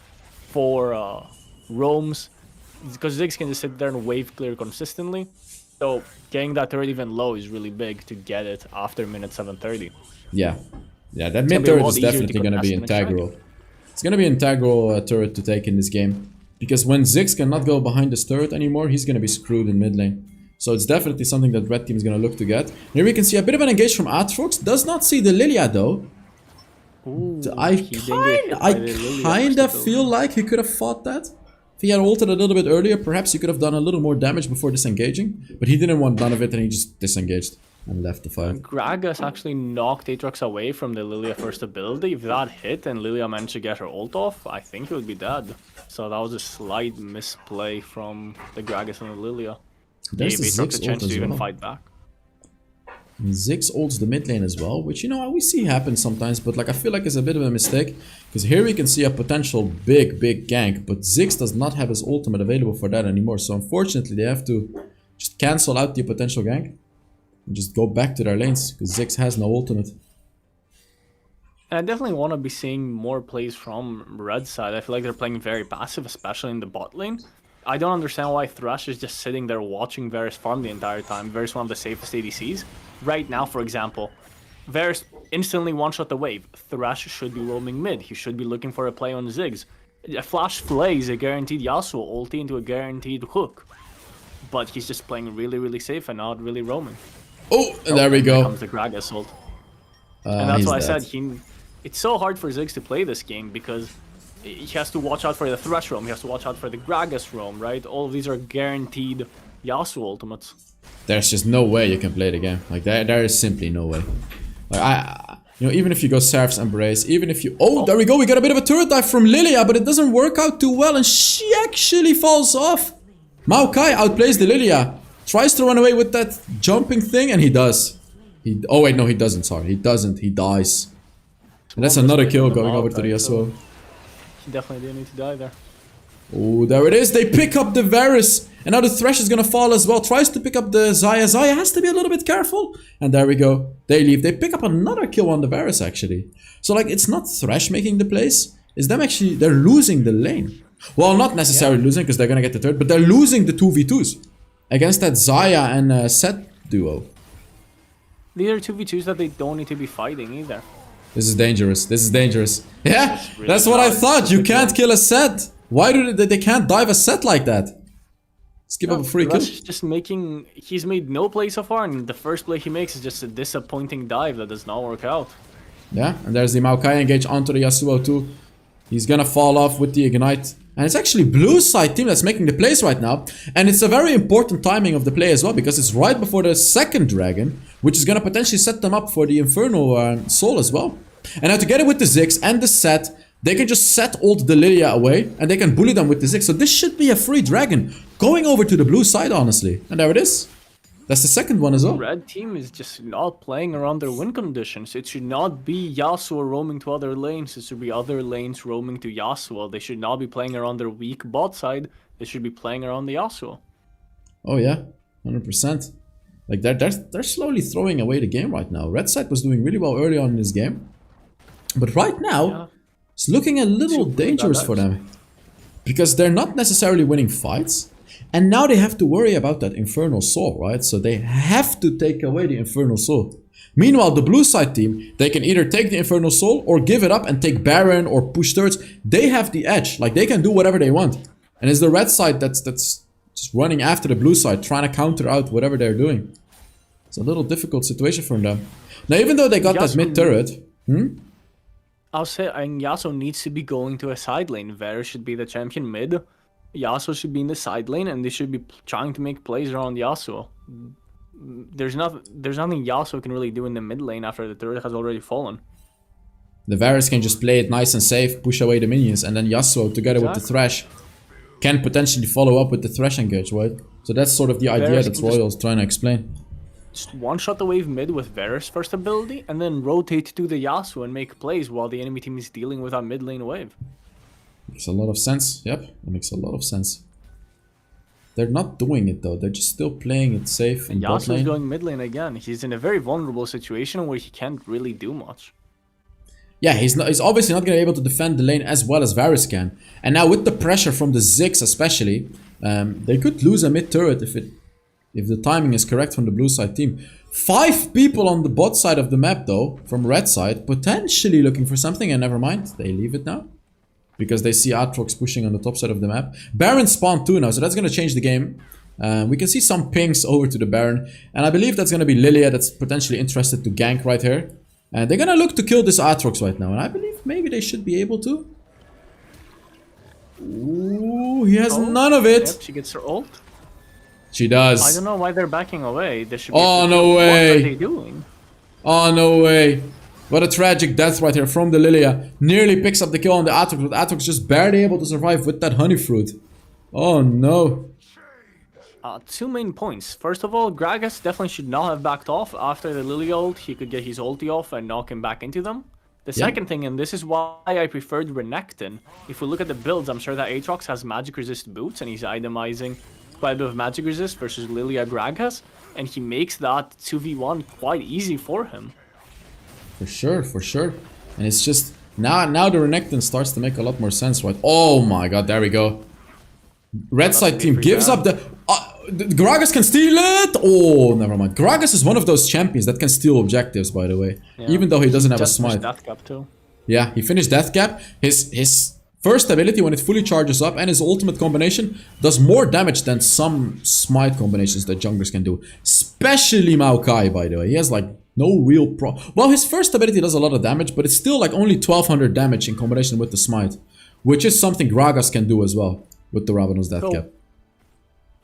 for roams, because Ziggs can just sit there and wave clear consistently. So getting that turret even low is really big to get it after minute 730. Yeah. Yeah, that gonna mid be a turret lot is easier to definitely going to be contest next integral. It's going to be integral turret to take in this game. Because when Ziggs cannot go behind this turret anymore, he's going to be screwed in mid lane. So it's definitely something that Red Team is going to look to get. Here we can see a bit of an engage from Aatrox. Does not see the Lilia though. Ooh, I he didn't get hit by the Lilia kind of first feel like he could have fought that. If he had ulted a little bit earlier, perhaps he could have done a little more damage before disengaging. But he didn't want none of it and he just disengaged and left the fight. Gragas actually knocked Aatrox away from the Lilia first ability. If that hit and Lilia managed to get her ult off, I think he would be dead. So that was a slight misplay from the Gragas and the Lilia. There's Gave the Aatrox Ziggs a chance ult to as even well. fight back. And Ziggs ults the mid lane as well, which, you know, we see happen sometimes, but like I feel like it's a bit of a mistake. Because here we can see a potential big gank, but Ziggs does not have his ultimate available for that anymore. So unfortunately they have to just cancel out the potential gank and just go back to their lanes, because Ziggs has no ultimate. And I definitely want to be seeing more plays from Red side. I feel like they're playing very passive, especially in the bot lane. I don't understand why Thresh is just sitting there watching Varus farm the entire time. Varus one of the safest ADCs. Right now, for example, Varus instantly one-shot the wave. Thresh should be roaming mid. He should be looking for a play on Ziggs. A flash play is a guaranteed Yasuo ulti into a guaranteed hook. But he's just playing really safe and not really roaming. Oh, and there we Here go. comes the Gragas ult. And that's He's why I dead. said it's so hard for Ziggs to play this game because he has to watch out for the Thresh roam, he has to watch out for the Gragas roam, right? All of these are guaranteed Yasuo ultimates. There's just no way you can play the game. Like there is simply no way. Like you know, even if you go Seraph's Embrace, even if you... Oh, there we go, we got a bit of a turret dive from Lilia, but it doesn't work out too well, and she actually falls off. Maokai outplays the Lilia. Tries to run away with that jumping thing, and he does. Oh wait, no, he doesn't, sorry. He doesn't, he dies. And that's another kill going over to the Yasuo. He definitely didn't need to die there. Oh, there it is. They pick up the Varus. And now the Thresh is gonna fall as well. Tries to pick up the Xayah. Xayah has to be a little bit careful. And there we go. They leave. They pick up another kill on the Varus, actually. So, like, it's not Thresh making the plays. It's them actually... They're losing the lane. Well, not necessarily losing, because they're gonna get the third. But they're losing the 2v2s. Against that Xayah and Set duo. These are 2v2s that they don't need to be fighting either. This is dangerous. This is dangerous. Yeah, that's what I bad. thought. You can't kill a Set. Why do they can't dive a Set like that? Let's give up a free kill. Just making. He's made no play so far, and the first play he makes is just a disappointing dive that does not work out. Yeah, and there's the Maokai engage onto the Yasuo too. He's gonna fall off with the ignite. And it's actually blue side team that's making the plays right now. And it's a very important timing of the play as well, because it's right before the second dragon, which is gonna potentially set them up for the Infernal Soul as well. And now together with the Ziggs and the set, they can just set ult the Lilia away, and they can bully them with the Ziggs. So this should be a free dragon going over to the blue side, honestly. And there it is. That's the second one as well. Red team is just not playing around their win conditions. It should not be Yasuo roaming to other lanes. It should be other lanes roaming to Yasuo. They should not be playing around their weak bot side. They should be playing around the Yasuo. Oh yeah, 100%. Like they're slowly throwing away the game right now. Red side was doing really well early on in this game, but right now it's looking a little dangerous for them, because they're not necessarily winning fights. And now they have to worry about that Infernal Soul, right? So they have to take away the Infernal Soul. Meanwhile, the blue side team, they can either take the Infernal Soul or give it up and take Baron or push turrets. They have the edge. Like, they can do whatever they want. And it's the red side that's just running after the blue side, trying to counter out whatever they're doing. It's a little difficult situation for them. Now, even though they got that mid turret... I'll say Yasuo needs to be going to a side lane. Varus should be the champion mid. Yasuo should be in the side lane, and they should be trying to make plays around Yasuo. There's nothing Yasuo can really do in the mid lane after the turret has already fallen. The Varus can just play it nice and safe, push away the minions, and then Yasuo, together with the Thresh, can potentially follow up with the Thresh engage, right? So that's sort of the idea that Royal's trying to explain. Just one-shot the wave mid with Varus first ability, and then rotate to the Yasuo and make plays while the enemy team is dealing with that mid lane wave. Makes a lot of sense. Yep, that makes a lot of sense. They're not doing it though. They're just still playing it safe in bot lane. Yasuo's going mid lane again. He's in a very vulnerable situation where he can't really do much. Yeah, he's obviously not going to be able to defend the lane as well as Varus can. And now with the pressure from the Ziggs especially, they could lose a mid turret if the timing is correct from the blue side team. 5 people on the bot side of the map though, from red side, potentially looking for something, and never mind, they leave it now. Because they see Aatrox pushing on the top side of the map. Baron spawned too now, so that's going to change the game. We can see some pings over to the Baron. And I believe that's going to be Lilia that's potentially interested to gank right here. And they're going to look to kill this Aatrox right now. And I believe maybe they should be able to. Ooh, he has none of it. Yep, she gets her ult. She does. I don't know why they're backing away. They should be no way. What are they doing? Oh, no way. What a tragic death right here from the Lilia. Nearly picks up the kill on the Aatrox, but Aatrox just barely able to survive with that honey fruit. Oh no. 2 main points. First of all, Gragas definitely should not have backed off after the Lilia ult. He could get his ulti off and knock him back into them. The second thing, and this is why I preferred Renekton. If we look at the builds, I'm sure that Aatrox has magic resist boots, and he's itemizing quite a bit of magic resist versus Lilia Gragas, and he makes that 2v1 quite easy for him. For sure, for sure. And it's just, now the Renekton starts to make a lot more sense, right? Oh my god, there we go. Red side team gives up the Gragas can steal it! Oh, never mind. Gragas is one of those champions that can steal objectives, by the way. Yeah. Even though he doesn't have a smite. Death Cap too. Yeah, he finished Death Cap. His first ability, when it fully charges up, and his ultimate combination does more damage than some smite combinations that junglers can do. Especially Maokai, by the way. He has like no real well, his first ability does a lot of damage, but it's still like only 1200 damage in combination with the smite. Which is something Gragas can do as well with the Ravenous Death Cap.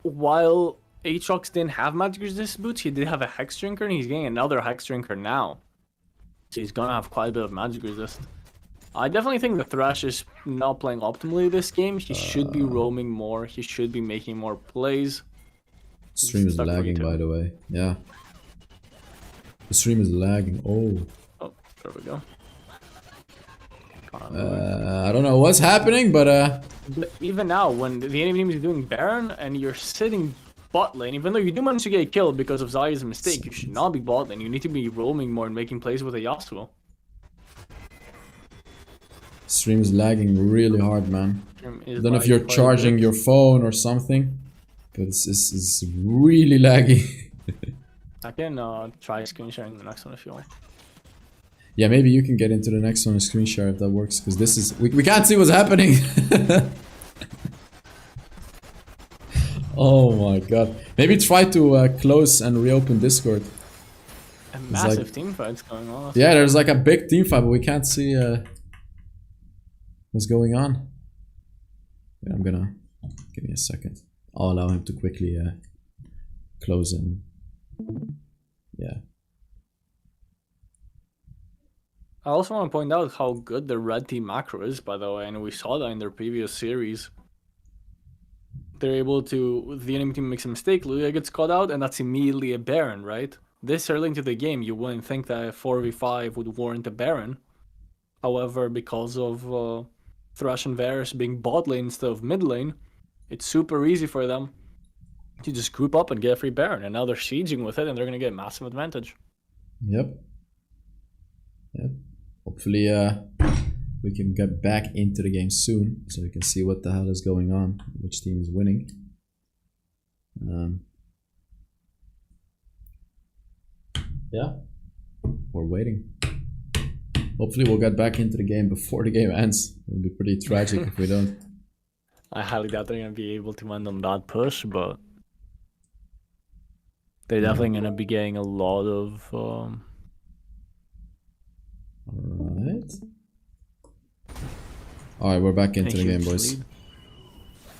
While Aatrox didn't have magic resist boots, he did have a Hex Drinker, and he's getting another Hex Drinker now. So he's gonna have quite a bit of magic resist. I definitely think the Thresh is not playing optimally this game. He should be roaming more. He should be making more plays. Stream is lagging, by the way. Yeah. The stream is lagging. Oh, there we go. I don't know what's happening, but even now, when the enemy team is doing Baron and you're sitting bot lane, even though you do manage to get killed because of Zaya's mistake, you should not be bot lane. You need to be roaming more and making plays with a Yasuo. Stream is lagging really hard, man. I don't know if you're charging your phone or something, but it's really laggy. I can try screen sharing the next one if you want. Yeah, maybe you can get into the next one and screen share if that works, because this is... We can't see what's happening! Oh my god. Maybe try to close and reopen Discord. A massive team fight's going on. Yeah, there's like a big team fight, but we can't see what's going on. Wait, I'm gonna... Give me a second. I'll allow him to quickly close in. Yeah. I also want to point out how good the red team macro is, by the way, and we saw that in their previous series. They're able to, the enemy team makes a mistake, Lulia gets caught out, and that's immediately a Baron, right? This early into the game, you wouldn't think that a 4v5 would warrant a Baron. However, because of Thresh and Varus being bot lane instead of mid lane, it's super easy for them to just group up and get a free Baron, and now they're sieging with it, and they're going to get a massive advantage. Yep. Yep. Hopefully we can get back into the game soon, so we can see what the hell is going on, which team is winning. Yeah, we're waiting. Hopefully we'll get back into the game before the game ends. It would be pretty tragic if we don't. I highly doubt they're going to be able to end on that push, but they're definitely going to be getting a lot of... Alright, we're back into the game, boys. Lead.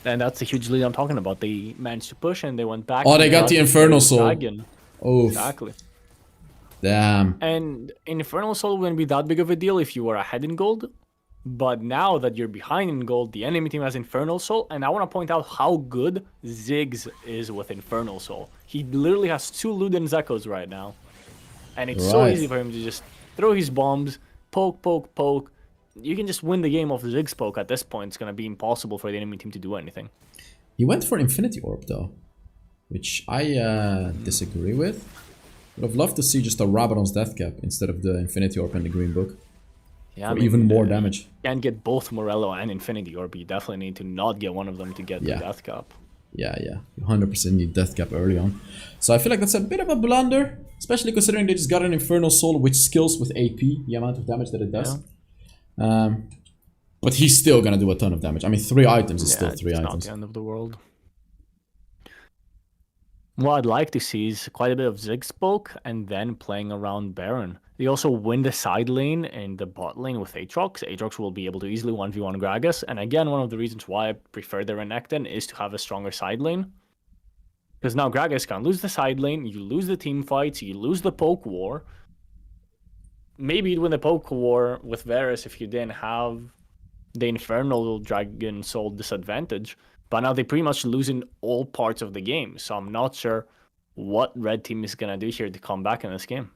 And that's a huge lead I'm talking about. They managed to push and they went back. Oh, they got the Infernal Soul. Dragon. Oh, exactly. Damn. And Infernal Soul wouldn't be that big of a deal if you were ahead in gold. But now that you're behind in gold, the enemy team has Infernal Soul. And I want to point out how good Ziggs is with Infernal Soul. He literally has 2 Luden's Echoes right now. And it's so easy for him to just throw his bombs, poke, poke, poke. You can just win the game off Ziggs poke at this point. It's going to be impossible for the enemy team to do anything. He went for Infinity Orb though, which I disagree with. Would have loved to see just a Rabadon's Death Cap instead of the Infinity Orb and the Green Book. Yeah, for even more damage. You can't get both Morello and Infinity Orb. You definitely need to not get one of them to get the Death Cap. Yeah, yeah. You 100% need Death Cap early on. So I feel like that's a bit of a blunder, especially considering they just got an Infernal Soul which skills with AP, the amount of damage that it does. Yeah. But he's still gonna do a ton of damage. I mean, 3 items is still 3 items. It's not the end of the world. What I'd like to see is quite a bit of Ziggs poke and then playing around Baron. They also win the side lane and the bot lane with Aatrox. Aatrox will be able to easily 1v1 Gragas. And again, one of the reasons why I prefer the Renekton is to have a stronger side lane. Because now Gragas can lose the side lane, you lose the team fights, you lose the poke war. Maybe you'd win the poke war with Varus if you didn't have the Infernal Dragon Soul disadvantage. But now they pretty much lose in all parts of the game. So I'm not sure what red team is going to do here to come back in this game.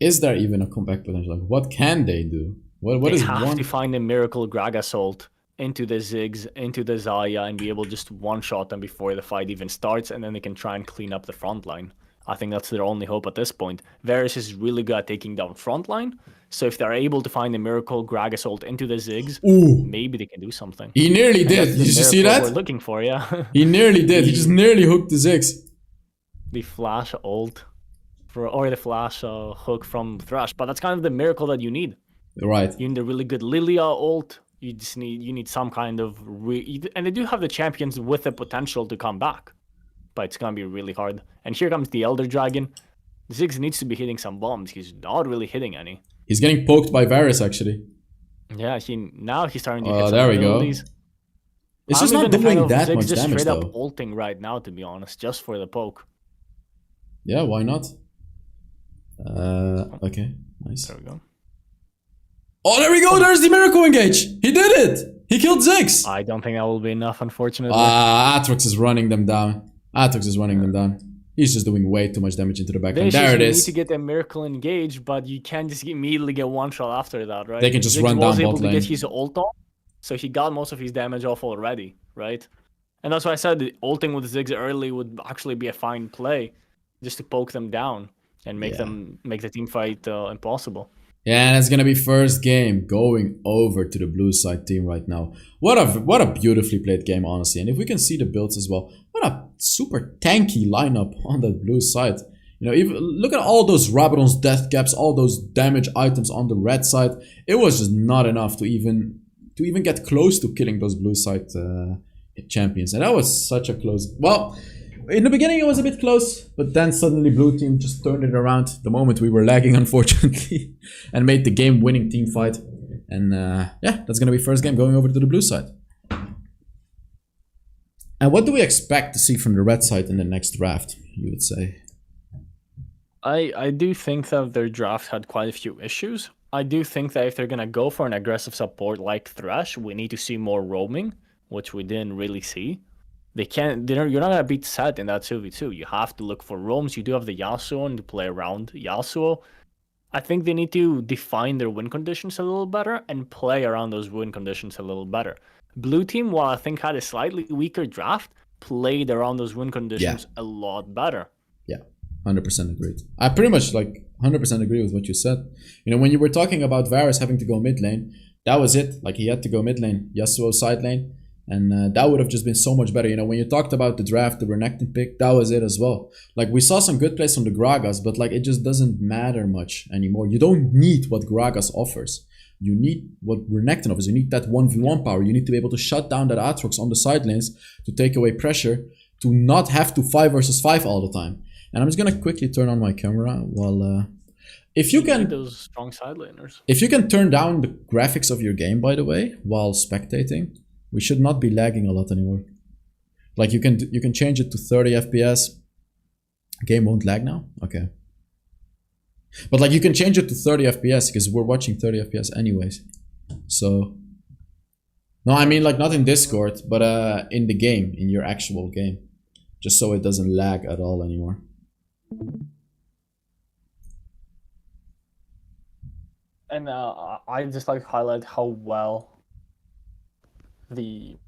Is there even a comeback potential? Like, what can they do? What is one? They have to find a Miracle Gragas ult into the Ziggs, into the Xayah, and be able to just one-shot them before the fight even starts. And then they can try and clean up the front line. I think that's their only hope at this point. Varus is really good at taking down frontline. So if they're able to find a Miracle Gragas ult into the Ziggs, maybe they can do something. He nearly did. Did you see that? We're looking for, yeah. He nearly did. He just nearly hooked the Ziggs. The flash ult, or the flash hook from Thresh. But that's kind of the miracle that you need. Right. You need a really good Lilia ult. You need some kind of and they do have the champions with the potential to come back. But it's gonna be really hard. And here comes the Elder Dragon. Ziggs needs to be hitting some bombs. He's not really hitting any. He's getting poked by Varus, actually. Yeah, now he's starting to hit some there we go. abilities. It's just not doing that much just damage, straight though. up ulting right now, to be honest, just for the poke. Yeah, why not? Okay, nice. There we go. Oh, there we go! There's the Miracle Engage! He did it! He killed Ziggs! I don't think that will be enough, unfortunately. Aatrox is running them down. Aatrox is running them down. He's just doing way too much damage into the backline. There it is. You need to get a Miracle Engage, but you can't just immediately get one shot after that, right? They can just run down bot lane. Ziggs was able to get his ult off, so he got most of his damage off already, right? And that's why I said the ulting with Ziggs early would actually be a fine play, just to poke them down and make the team fight impossible. Yeah, and it's gonna be first game going over to the blue side team right now. What a beautifully played game, honestly. And if we can see the builds as well, what a super tanky lineup on the blue side. You know, even look at all those Rabadon's death caps, all those damage items on the red side. It was just not enough to even get close to killing those blue side champions, and that was such a close. Well, in the beginning it was a bit close, but then suddenly blue team just turned it around the moment we were lagging, unfortunately, and made the game-winning team fight. And yeah, that's gonna be first game going over to the blue side. And what do we expect to see from the red side in the next draft, you would say? I do think that their draft had quite a few issues. I do think that if they're gonna go for an aggressive support like Thresh, we need to see more roaming, which we didn't really see. You're not gonna beat Set in that 2v2. You have to look for roams. You do have the Yasuo and to play around Yasuo. I think they need to define their win conditions a little better and play around those win conditions a little better. Blue team, while I think had a slightly weaker draft, played around those win conditions a lot better. Yeah, 100% agreed. I pretty much like 100% agree with what you said. You know, when you were talking about Varus having to go mid lane, that was it. Like he had to go mid lane, Yasuo side lane. And that would have just been so much better. You know, when you talked about the draft, the Renekton pick, that was it as well. Like, we saw some good plays from the Gragas, but, like, it just doesn't matter much anymore. You don't need what Gragas offers. You need what Renekton offers. You need that 1v1 power. You need to be able to shut down that Aatrox on the side lanes to take away pressure, to not have to 5 versus 5 all the time. And I'm just going to quickly turn on my camera while... if you can... those strong side laners. If you can turn down the graphics of your game, by the way, while spectating... we should not be lagging a lot anymore. Like you can change it to 30 FPS. Game won't lag now? Okay. But like you can change it to 30 FPS because we're watching 30 FPS anyways. So no, I mean like not in Discord, but in the game, in your actual game. Just so it doesn't lag at all anymore. And I just like to highlight how well the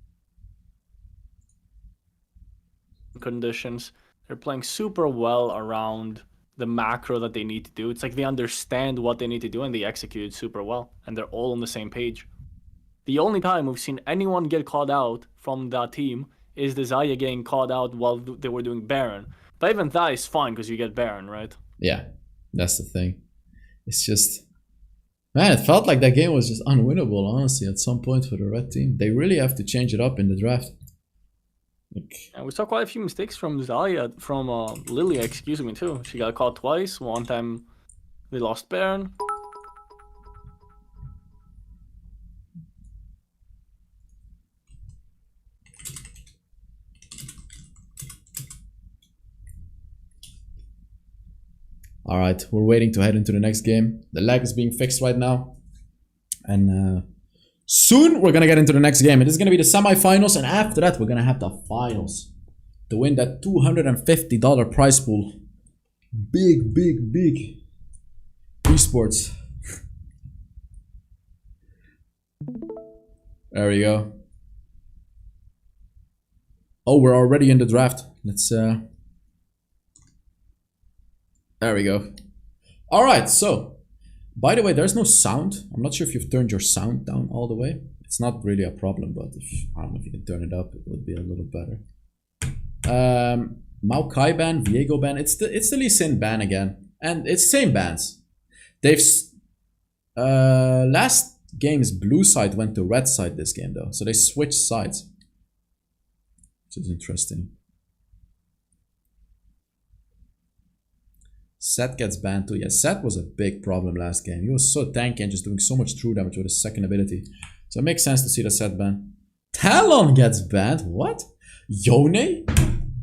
conditions, they're playing super well around the macro that they need to do. It's like they understand what they need to do and they execute it super well, and they're all on the same page. The only time we've seen anyone get called out from that team is the Xayah getting called out while they were doing Baron. But even that is fine because you get Baron, right? Yeah, that's the thing. It's just... man, it felt like that game was just unwinnable, honestly, at some point for the red team. They really have to change it up in the draft. Like... and we saw quite a few mistakes from Xayah, from Lilia, excuse me, too. She got caught twice. One time they lost Baron. Alright, we're waiting to head into the next game. The lag is being fixed right now. And soon we're gonna get into the next game. It is gonna be the semifinals, and after that we're gonna have the finals. To win that $250 prize pool. Big, big, big esports. There we go. Oh, we're already in the draft. Let's there we go. Alright, so by the way, there's no sound. I'm not sure if you've turned your sound down all the way. It's not really a problem, but I don't know if you can turn it up, it would be a little better. Maokai ban, Viego ban, it's the Lee Sin ban again. And it's same bans. They've last game's blue side went to red side this game though. So they switched sides. Which is interesting. Set gets banned too. Yeah, Set was a big problem last game. He was so tanky and just doing so much true damage with his second ability. So it makes sense to see the Set ban. Talon gets banned? What? Yone?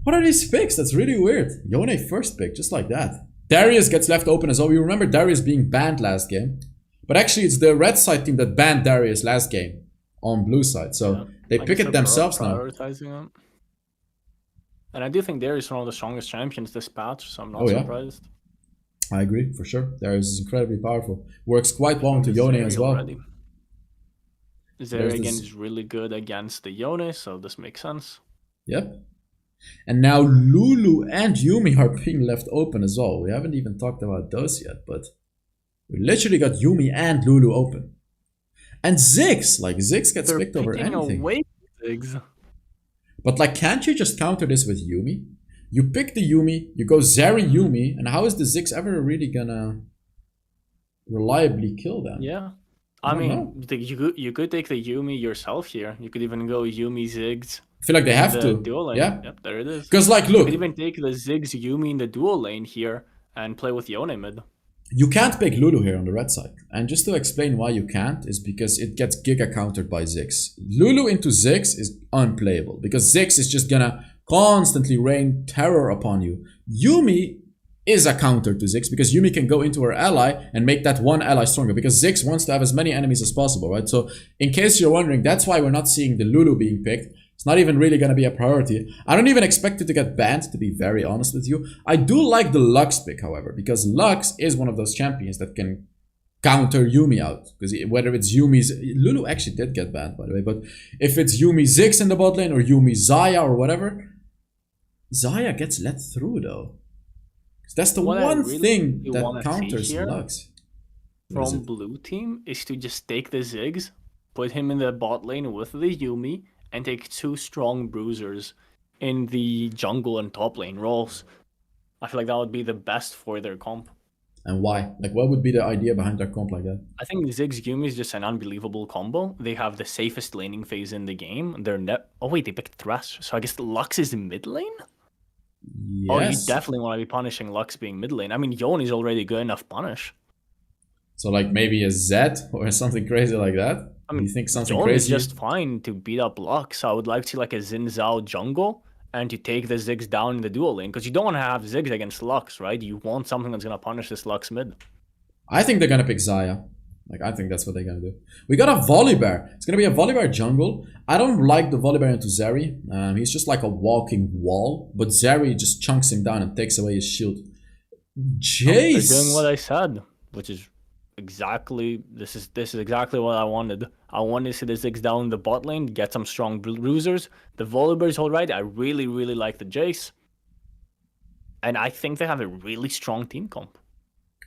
What are these picks? That's really weird. Yone first pick, just like that. Darius gets left open as well. You remember Darius being banned last game. But actually it's the red side team that banned Darius last game on blue side. So yeah, they pick it themselves now. Them. And I do think Darius is one of the strongest champions this patch, so I'm not surprised. I agree, for sure. Darius is incredibly powerful. Works quite well into Yone as well. Zeri again is really good against the Yone, so this makes sense. Yep. And now Lulu and Yuumi are being left open as well. We haven't even talked about those yet, but we literally got Yuumi and Lulu open. And Ziggs, like Ziggs gets picked over anything. Away Ziggs. But like, can't you just counter this with Yuumi? You pick the Yuumi, you go Zeri Yuumi, and how is the Ziggs ever really gonna reliably kill them? Yeah. I mean, you could take the Yuumi yourself here. You could even go Yuumi Ziggs I feel like they have the to. dual lane. Yeah. Yep, there it is. Because like, You look, could even take the Ziggs Yumi in the dual lane here and play with Yone mid. you can't pick Lulu here on the red side. And just to explain why you can't is because it gets giga countered by Ziggs. Lulu into Ziggs is unplayable because Ziggs is just gonna constantly rain terror upon you. Yumi is a counter to Ziggs because Yumi can go into her ally and make that one ally stronger because Ziggs wants to have as many enemies as possible, right? So in case you're wondering, that's why we're not seeing the Lulu being picked. It's not even really going to be a priority. I don't even expect it to get banned, to be very honest with you. I do like the Lux pick, however, because Lux is one of those champions that can counter Yumi out. Because whether it's Yumi's... Lulu actually did get banned, by the way. But if it's Yumi Ziggs in the bot lane or Yumi Xayah or whatever, Xayah gets let through, though. That's the one thing that counters Lux. From blue team is to just take the Ziggs, put him in the bot lane with the Yumi, and take 2 strong bruisers in the jungle and top lane roles. I feel like that would be the best for their comp. And why? Like, what would be the idea behind their comp like that? I think Ziggs Yumi is just an unbelievable combo. They have the safest laning phase in the game. Oh wait, they picked Thresh. So I guess the Lux is mid lane? Yes. Oh, you definitely want to be punishing Lux being mid lane. I mean, Yone is already good enough punish. So like maybe a Zed or something crazy like that? I mean, you think something Yone crazy? is just fine to beat up Lux. I would like to see like a Xin Zhao jungle and to take the Ziggs down in the dual lane. Because you don't want to have Ziggs against Lux, right? You want something that's going to punish this Lux mid. I think they're going to pick Xayah. Like, I think that's what they're going to do. We got a Volibear. It's going to be a Volibear jungle. I don't like the Volibear into Zeri. He's just like a walking wall. But Zeri just chunks him down and takes away his shield. Jace! They're doing what I said, which is exactly... This is exactly what I wanted. I wanted to see the Ziggs down in the bot lane, get some strong bruisers. The Volibear's alright. I really, really like the Jace. And I think they have a really strong team comp.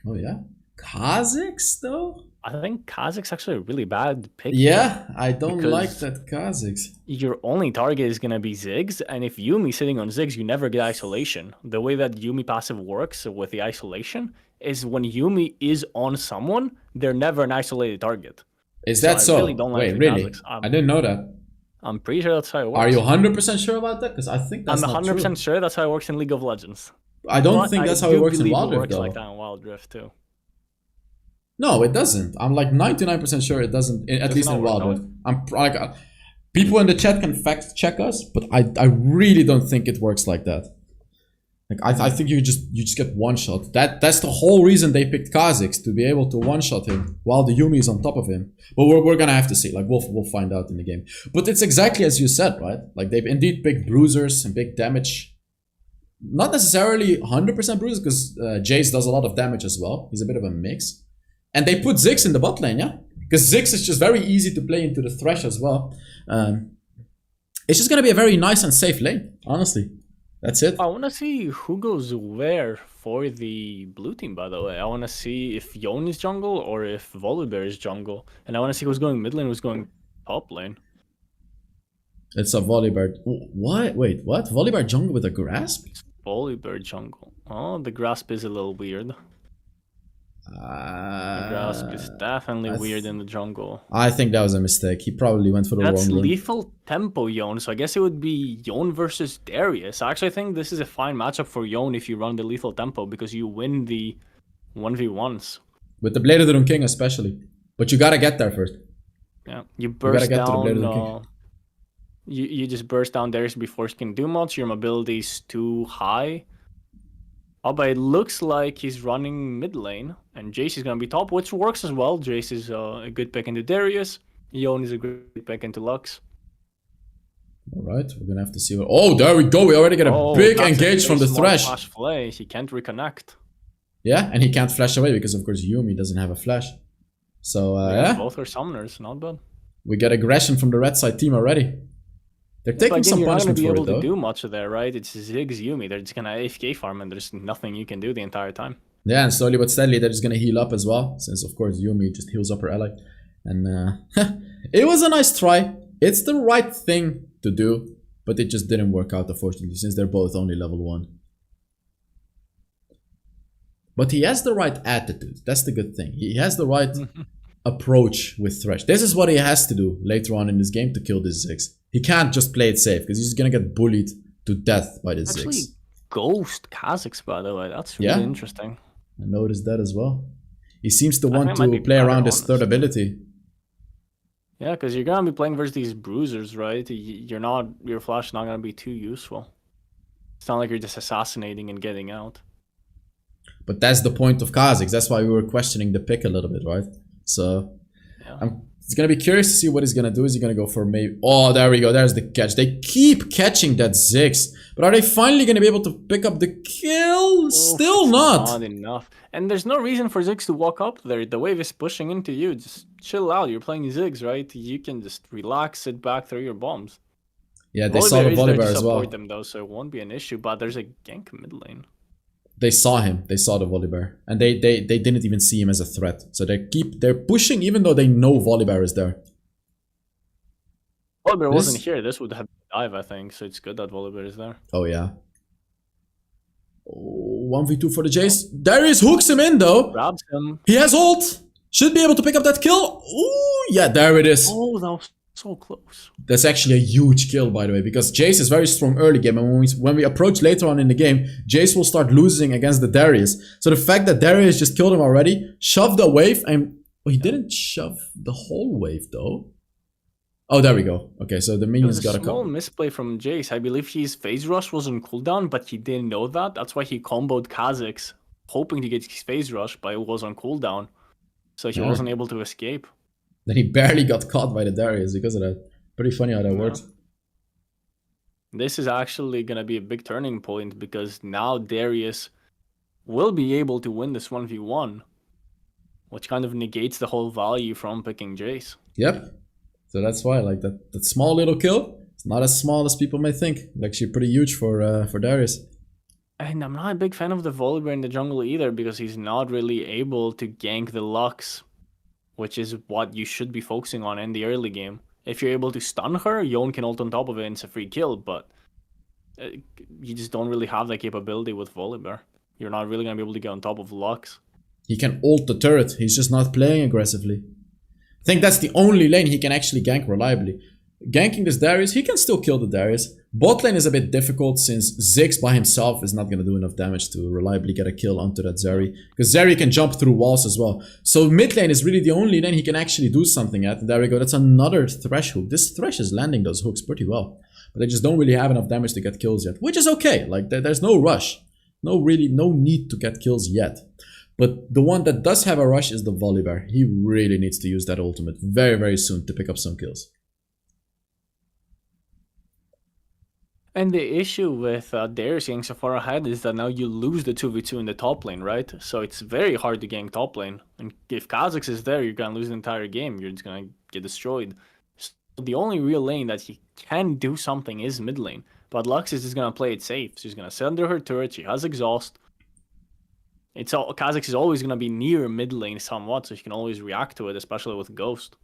Oh, yeah? Kha'Zix, though? I think Kha'Zix actually a really bad pick. Yeah, I don't like that Kha'Zix. Your only target is going to be Ziggs, and if Yumi's sitting on Ziggs, you never get isolation. The way that Yumi passive works with the isolation is when Yumi is on someone, they're never an isolated target. Is that so? I really don't like Wait, really? Kha'Zix. I didn't know that. I'm pretty sure that's how it works. Are you 100% sure about that? Because I think that's not true. I'm 100% sure that's how it works in League of Legends. I don't think that's how it works in Wild Rift, though. It works like that in Wild Rift, too. No, it doesn't. I'm like 99% sure it doesn't, at least in Wild Rift. I'm like, people in the chat can fact check us, but I really don't think it works like that. Like I think you just get one shot. That's the whole reason they picked Kha'Zix, to be able to one shot him while the Yumi is on top of him. But we're gonna have to see. Like we'll find out in the game. But it's exactly as you said, right? Like they've indeed picked bruisers and big damage. Not necessarily 100% bruisers, because Jace does a lot of damage as well. He's a bit of a mix. And they put Ziggs in the bot lane, yeah? Because Ziggs is just very easy to play into the Thresh as well. It's just going to be a very nice and safe lane, honestly. That's it. I want to see who goes where for the blue team, by the way. I want to see if Yone is jungle or if Volibear is jungle. And I want to see who's going mid lane, who's going top lane. It's a Volibear. What? Wait, what? Volibear jungle with a grasp? It's Volibear jungle. Oh, the grasp is a little weird. The grasp is definitely weird in the jungle. I think that was a mistake. He probably went for the wrong one. That's lethal tempo Yone, so I guess it would be Yone versus Darius. I actually think this is a fine matchup for Yone if you run the lethal tempo, because you win the 1v1s. With the Blade of the Rune King especially. But you gotta get there first. Yeah, you burst down... to the Blade of the King. You just burst down Darius before he can do much. Your mobility is too high. Oh, but it looks like he's running mid lane, and Jace is going to be top, which works as well. Jace is a good pick into Darius. Yone is a good pick into Lux. Alright, we're going to have to see what... Oh, there we go. We already get a big engage from the Thresh. Flash play. He can't reconnect. Yeah, and he can't flash away because, of course, Yumi doesn't have a flash. So, yeah. Both are summoners. Not bad. We get aggression from the red side team already. They're taking some punishment for it, though. You're not going to be able to do much there, right? It's Ziggs Yumi. They're just going to AFK farm, and there's nothing you can do the entire time. Yeah, and slowly but steadily, they're just going to heal up as well. Since, of course, Yumi just heals up her ally. And it was a nice try. It's the right thing to do. But it just didn't work out, unfortunately, since they're both only level 1. But he has the right attitude. That's the good thing. He has the right approach with Thresh. This is what he has to do later on in this game to kill this Ziggs. He can't just play it safe because he's gonna get bullied to death by the Actually, Ziggs. ghost Kazakhs, by the way. That's really interesting. I noticed that as well. He seems to I want think it might to be play better, around his third honestly. ability. Yeah, because you're gonna be playing versus these bruisers, right? Your flash not gonna be too useful. It's not like you're just assassinating and getting out. But that's the point of Kha'Zix. That's why we were questioning the pick a little bit, right? So Yeah. it's gonna be curious to see what he's gonna do. Is he gonna go for maybe? Oh, there we go. There's the catch. They keep catching that Ziggs, but are they finally gonna be able to pick up the kill? Still It's not. not enough. And there's no reason for Ziggs to walk up there. The wave is pushing into you. Just chill out. You're playing Ziggs, right? You can just relax, sit back, throw your bombs. Yeah, they saw the is there Volibear to as well. support them though, so it won't be an issue. But there's a gank mid lane. They saw him. They saw the Volibear, and they didn't even see him as a threat. So they're pushing even though they know Volibear is there. Volibear wasn't here. This would have been dive, I think. So it's good that Volibear is there. Oh yeah. 1v2 for the Jace. Darius hooks him in though. Grabs him. He has ult. Should be able to pick up that kill. Ooh, yeah, there it is. Oh, that was so close. That's actually a huge kill, by the way, because Jace is very strong early game, and when we approach later on in the game, Jace will start losing against the Darius. So the fact that Darius just killed him already, shoved a wave, and he didn't shove the whole wave though. Oh, there we go. Okay, so the minions got a small couple. misplay from Jace. I believe his phase rush was on cooldown, but he didn't know that. That's why he comboed Kha'Zix, hoping to get his phase rush, but it was on cooldown, so he wasn't able to escape. Then he barely got caught by the Darius because of that. Pretty funny how that works. This is actually going to be a big turning point because now Darius will be able to win this 1v1, which kind of negates the whole value from picking Jace. Yep. So that's why, like, that small little kill, it's not as small as people may think. It's actually pretty huge for Darius. And I'm not a big fan of the Volibear in the jungle either because he's not really able to gank the Lux, which is what you should be focusing on in the early game. If you're able to stun her, Yon can ult on top of it and it's a free kill, but you just don't really have that capability with Volibear. You're not really going to be able to get on top of Lux. He can ult the turret, he's just not playing aggressively. I think that's the only lane he can actually gank reliably. Ganking this Darius, he can still kill the Darius. Bot lane is a bit difficult since Ziggs by himself is not going to do enough damage to reliably get a kill onto that Zeri. Because Zeri can jump through walls as well. So mid lane is really the only lane he can actually do something at. There we go, that's another Thresh hook. This Thresh is landing those hooks pretty well. But they just don't really have enough damage to get kills yet. Which is okay, like there's no rush. No need to get kills yet. But the one that does have a rush is the Volibear. He really needs to use that ultimate very, very soon to pick up some kills. And the issue with Darius getting so far ahead is that now you lose the 2v2 in the top lane, right? So it's very hard to gank top lane. And if Kha'Zix is there, you're going to lose the entire game. You're just going to get destroyed. So the only real lane that he can do something is mid lane. But Lux is just going to play it safe. She's going to sit under her turret. She has exhaust. Kha'Zix is always going to be near mid lane somewhat, so she can always react to it, especially with Ghost.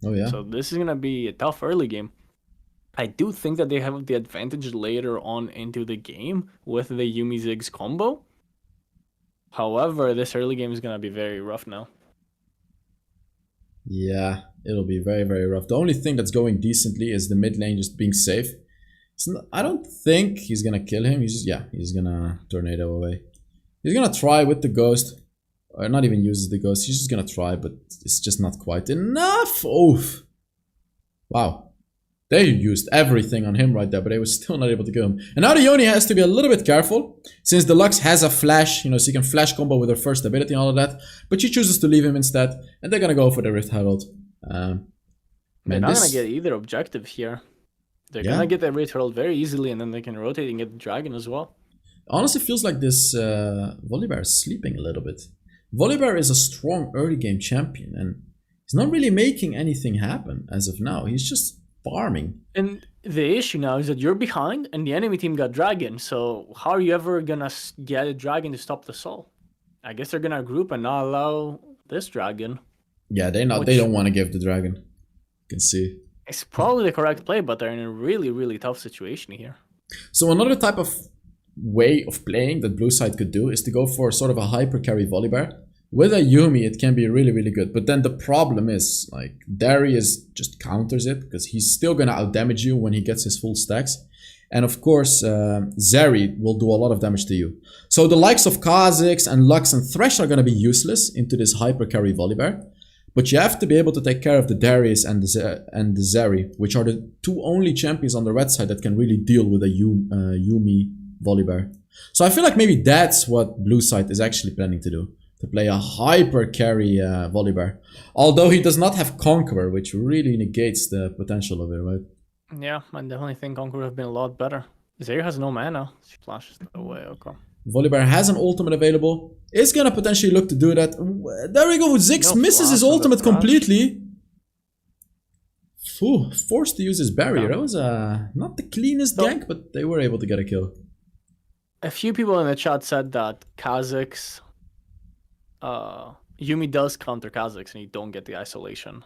Oh yeah. So this is going to be a tough early game. I do think that they have the advantage later on into the game with the Yuumi Ziggs combo. However, this early game is going to be very rough now. Yeah, it'll be very, very rough. The only thing that's going decently is the mid lane just being safe. I don't think he's going to kill him. He's going to tornado away. He's going to try with the Ghost. Or not even uses the Ghost. He's just going to try, but it's just not quite enough. Oof. Wow. They used everything on him right there, but they were still not able to kill him. And now the Yoni has to be a little bit careful, since the Lux has a flash, so you can flash combo with her first ability and all of that. But she chooses to leave him instead, and they're gonna go for the Rift Herald. They're not gonna get either objective here. They're gonna get the Rift Herald very easily, and then they can rotate and get the Dragon as well. Honestly, feels like this Volibear is sleeping a little bit. Volibear is a strong early game champion, and he's not really making anything happen as of now. He's just farming. And the issue now is that you're behind and the enemy team got Dragon, so how are you ever gonna get a Dragon to stop the Soul? I guess they're gonna group and not allow this Dragon. Yeah, they don't want to give the Dragon. You can see. It's probably the correct play, but they're in a really, really tough situation here. So another type of way of playing that blue side could do is to go for sort of a hyper carry Volibear, with a Yumi, it can be really, really good. But then the problem is, like, Darius just counters it because he's still gonna outdamage you when he gets his full stacks. And of course, Zeri will do a lot of damage to you. So the likes of Kha'Zix and Lux and Thresh are gonna be useless into this hyper carry Volibear. But you have to be able to take care of the Darius and the Zeri, which are the two only champions on the red side that can really deal with a Yumi Volibear. So I feel like maybe that's what blue side is actually planning to do. To play a hyper carry Volibear. Although he does not have Conqueror, which really negates the potential of it, right? Yeah, I definitely think Conqueror would have been a lot better. Zeri has no mana. She flashes away, okay. Volibear has an ultimate available. Is gonna potentially look to do that. There we go. Ziggs misses his ultimate completely. Ooh, forced to use his barrier. That was not the cleanest gank, but they were able to get a kill. A few people in the chat said that Kha'Zix, Yumi does counter Kha'Zix and you don't get the isolation.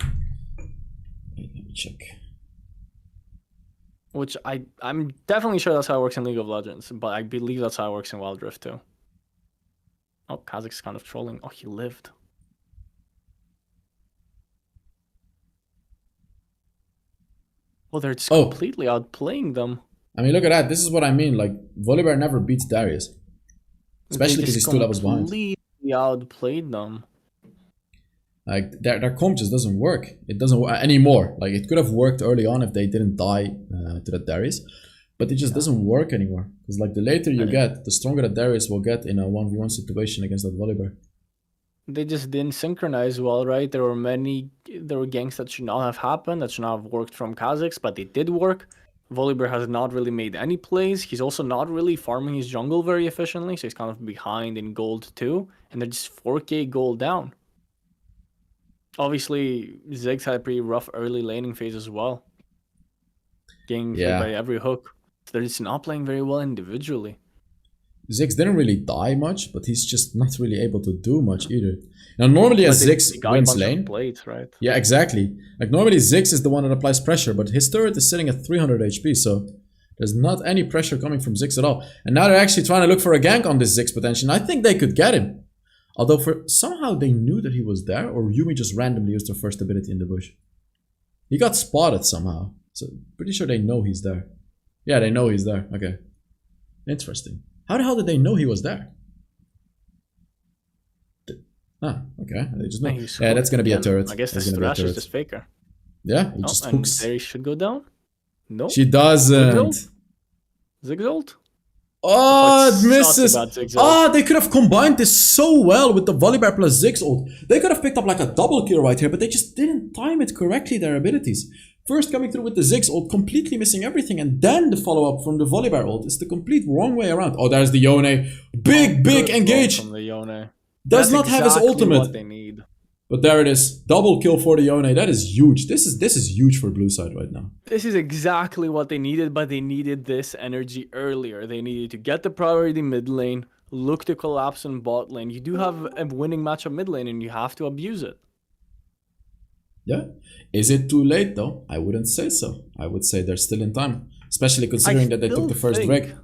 Let me check. Which I'm definitely sure that's how it works in League of Legends, but I believe that's how it works in Wild Rift too. Oh, Kha'Zix is kind of trolling. Oh, he lived. Well, they're just completely outplaying them. I mean, look at that. This is what I mean. Like, Volibear never beats Darius. Especially because he's 2 levels behind. Completely outplayed them. Like, their comp just doesn't work. It doesn't work anymore. Like, it could have worked early on if they didn't die to that Darius. But it just doesn't work anymore. Because, like, the later you get, the stronger that Darius will get in a 1v1 situation against that Volibear. They just didn't synchronize well, right? There were ganks that should not have happened, that should not have worked from Kha'Zix, but they did work. Volibear has not really made any plays. He's also not really farming his jungle very efficiently, so he's kind of behind in gold too. And they're just 4k gold down. Obviously, Ziggs had a pretty rough early laning phase as well. Getting hit by every hook. So they're just not playing very well individually. Ziggs didn't really die much, but he's just not really able to do much either. Now, normally a Ziggs wins lane. Blades, right? Yeah, exactly. Like, normally Ziggs is the one that applies pressure, but his turret is sitting at 300 HP, so there's not any pressure coming from Ziggs at all. And now they're actually trying to look for a gank on this Ziggs potential. I think they could get him. Although somehow they knew that he was there, or Yumi just randomly used her first ability in the bush. He got spotted somehow, so pretty sure they know he's there. Yeah, they know he's there. Okay. Interesting. How the hell did they know he was there? Okay. They just know. Yeah, that's gonna be a turret. I guess this Thresh is just faker. Yeah, he just hooks. There should go down? No. She doesn't. Ziggs ult? Oh, it misses. Oh, they could have combined this so well with the Volibear plus Ziggs ult. They could have picked up like a double kill right here, but they just didn't time it correctly, their abilities. First coming through with the Ziggs ult, completely missing everything, and then the follow-up from the Volibear ult is the complete wrong way around. Oh, there's the Yone. Big engage. From the Yone. Does not have his ultimate. What they need. But there it is. Double kill for the Yone. That is huge. This is huge for blue side right now. This is exactly what they needed, but they needed this energy earlier. They needed to get the priority mid lane, look to collapse in bot lane. You do have a winning matchup mid lane, and you have to abuse it. Yeah. Is it too late though? I wouldn't say so. I would say they're still in time. Especially considering that they took the first break.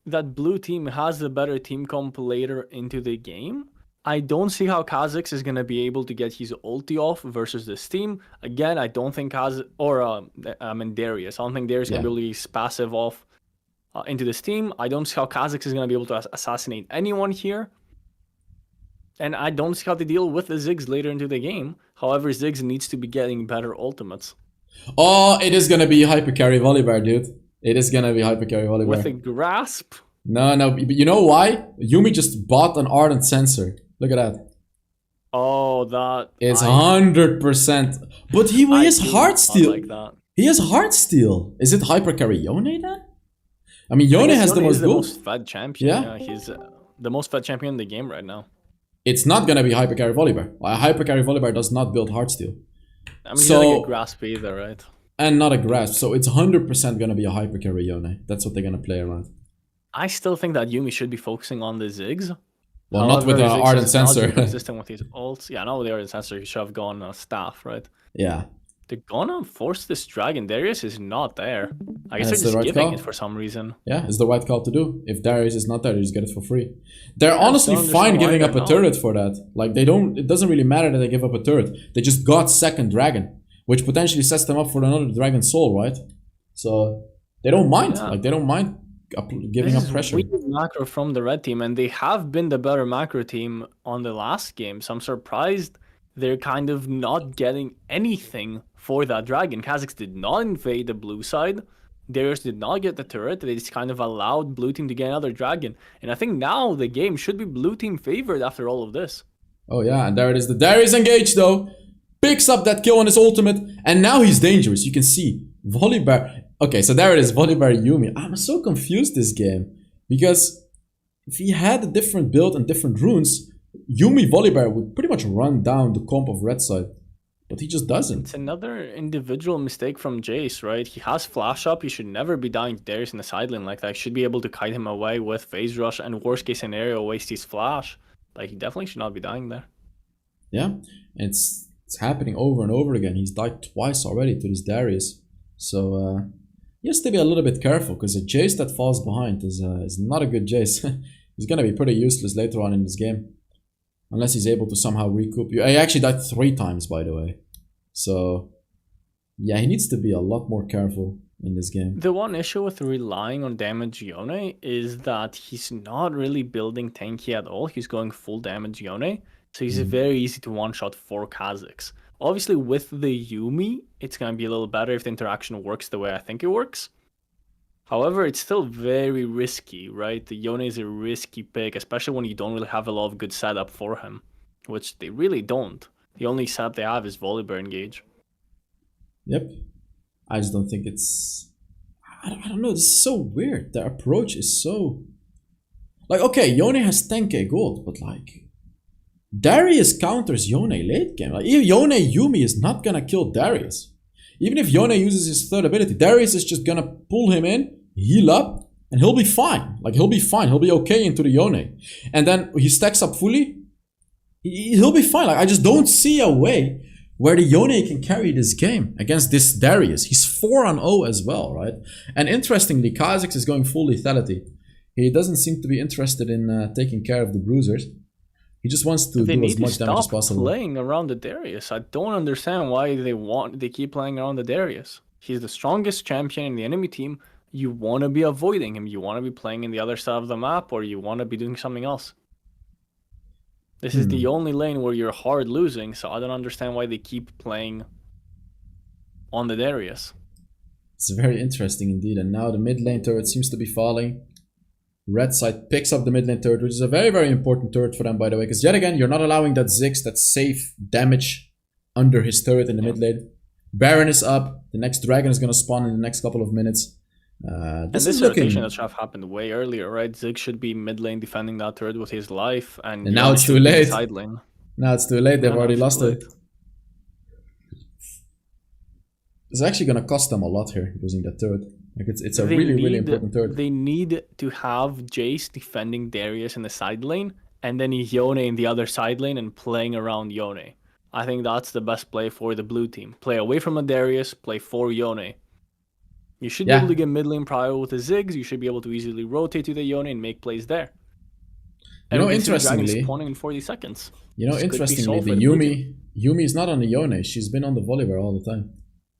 That blue team has the better team comp later into the game. I don't see how Kha'Zix is going to be able to get his ulti off versus this team. Again, I don't think Darius. I don't think Darius is going to be able to use passive off into this team. I don't see how Kha'Zix is going to be able to assassinate anyone here. And I don't see how they deal with the Ziggs later into the game. However, Ziggs needs to be getting better ultimates. Oh, it is going to be hyper carry Volibear, dude. It is going to be hyper carry Volibear. With a grasp? No, but you know why? Yumi just bought an Ardent Sensor. Look at that. Oh, that... It's 100%. But he is Heartsteel. Like that. He is Heartsteel. Is it hyper carry Yone then? I mean, Yone has the most the goals. Most fed champion. Yeah, he's the most fed champion in the game right now. It's not going to be hyper carry Volibear. Hyper carry Volibear does not build Heartsteel. I mean, so, like a grasp either, right? And not a grasp. So it's 100% going to be a hyper carry Yone. That's what they're going to play around. I still think that Yumi should be focusing on the Ziggs. Well, however, not with the Ardent Sensor. Consistent with his ults. Yeah, not with the Ardent Sensor. He should have gone staff, right? Yeah. They're gonna force this dragon. Darius is not there. I guess it's they're the just right giving call. it for some reason. Yeah, it's the right call to do. If Darius is not there, you just get it for free. They're I honestly don't fine understand why giving up a they're not. turret for that. Like they don't. It doesn't really matter that they give up a turret. They just got second dragon, which potentially sets them up for another dragon soul, right? So they don't mind. Yeah. Like they don't mind giving This up is pressure. weird macro from the red team, and they have been the better macro team on the last game. So I'm surprised they're kind of not getting anything for that dragon. Kazakhs did not invade the blue side. Darius did not get the turret. They just kind of allowed blue team to get another dragon. And I think now the game should be blue team favored after all of this. Oh yeah, and there it is. The Darius engaged though. Picks up that kill on his ultimate, and now he's dangerous. You can see Volibear. Okay, so there it is, Volibear Yuumi. I'm so confused this game because if he had a different build and different runes, Yuumi Volibear would pretty much run down the comp of red side, but he just doesn't. It's another individual mistake from Jace, right? He has flash up. He should never be dying to Darius in the side lane like that. He should be able to kite him away with phase rush and worst case scenario waste his flash. Like he definitely should not be dying there. Yeah, and it's happening over and over again. He's died twice already to this Darius, so he has to be a little bit careful because a Jace that falls behind is not a good Jace. He's gonna be pretty useless later on in this game. Unless he's able to somehow recoup you. He actually died 3 times, by the way. So, yeah, he needs to be a lot more careful in this game. The one issue with relying on damage Yone is that he's not really building tanky at all. He's going full damage Yone. So he's very easy to one-shot for Kazakhs. Obviously, with the Yuumi, it's going to be a little better if the interaction works the way I think it works. However, it's still very risky, right? The Yone is a risky pick, especially when you don't really have a lot of good setup for him, which they really don't. The only setup they have is Volibear engage. Yep. I just don't think it's... I don't know, this is so weird. Their approach is so... Like, okay, Yone has 10k gold, but like... Darius counters Yone late game. Like, Yone Yuumi is not gonna kill Darius. Even if Yone uses his third ability, Darius is just gonna pull him in, heal up, and he'll be fine. Like, he'll be fine. He'll be okay into the Yone. And then he stacks up fully. He'll be fine. Like, I just don't see a way where the Yone can carry this game against this Darius. He's 4-0 as well, right? And interestingly, Kazakhs is going full lethality. He doesn't seem to be interested in taking care of the bruisers. He just wants to do as much damage as possible. Playing around the Darius. I don't understand why they keep playing around the Darius. He's the strongest champion in the enemy team. You want to be avoiding him. You want to be playing in the other side of the map, or you want to be doing something else. This is the only lane where you're hard losing, so I don't understand why they keep playing on the Darius. It's very interesting indeed. And now the mid lane turret seems to be falling. Red side picks up the mid lane turret, which is a very, very important turret for them, by the way. Because yet again, you're not allowing that Ziggs, that safe damage under his turret in the mid lane. Baron is up. The next dragon is going to spawn in the next couple of minutes. This is rotation that should have happened way earlier, right? Ziggs should be mid lane defending that turret with his life. And now it's too late. Side lane. Now it's too late. They've already lost it. It's actually going to cost them a lot here, losing that turret. Like it's a really important turret. They need to have Jace defending Darius in the side lane, and then Yone in the other side lane and playing around Yone. I think that's the best play for the blue team. Play away from a Darius, play for Yone. You should be able to get mid lane prior with the Ziggs. You should be able to easily rotate to the Yone and make plays there. You know, interestingly, spawning in 40 seconds. You know, interestingly, the Yuumi is not on the Yone. She's been on the Volibear all the time.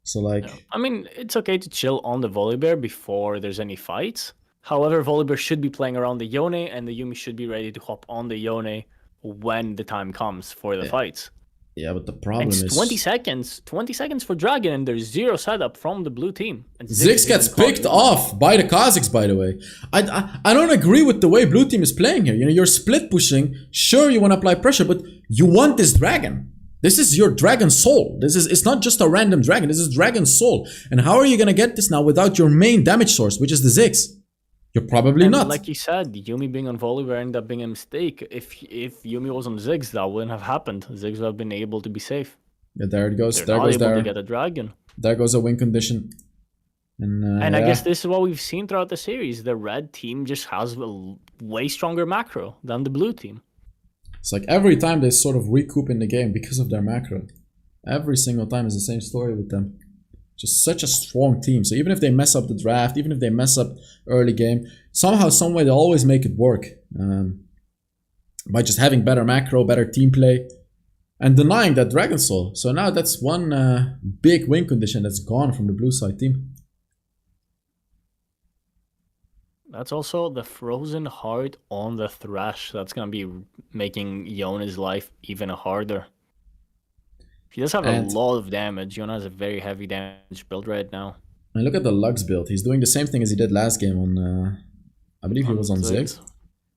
So like, I mean, it's okay to chill on the Volibear before there's any fights. However, Volibear should be playing around the Yone, and the Yuumi should be ready to hop on the Yone when the time comes for the fights. Yeah, but the problem is 20 seconds for Dragon, and there's zero setup from the blue team. And Ziggs gets picked off by the Kazakhs, by the way. I don't agree with the way blue team is playing here. You know, you're split pushing. Sure, you want to apply pressure, but you want this dragon. This is your dragon soul. It's not just a random dragon. This is dragon soul. And how are you gonna get this now without your main damage source, which is the Ziggs? You're probably not. Like you said, Yuumi being on Volibear ended up being a mistake. If Yuumi was on Ziggs, that wouldn't have happened. Ziggs would have been able to be safe. Yeah, there it goes. They're not able to get a dragon. There goes a win condition. And I guess this is what we've seen throughout the series. The red team just has a way stronger macro than the blue team. It's like every time they sort of recoup in the game because of their macro. Every single time is the same story with them. Just such a strong team. So even if they mess up the draft, even if they mess up early game, somehow, some way, they always make it work. By just having better macro, better team play, and denying that Dragon Soul. So now that's one big win condition that's gone from the blue side team. That's also the Frozen Heart on the Thresh. That's going to be making Yona's life even harder. He does have a lot of damage. Yona has a very heavy damage build right now. And look at the Lux build. He's doing the same thing as he did last game on, I believe he was on Ziggs.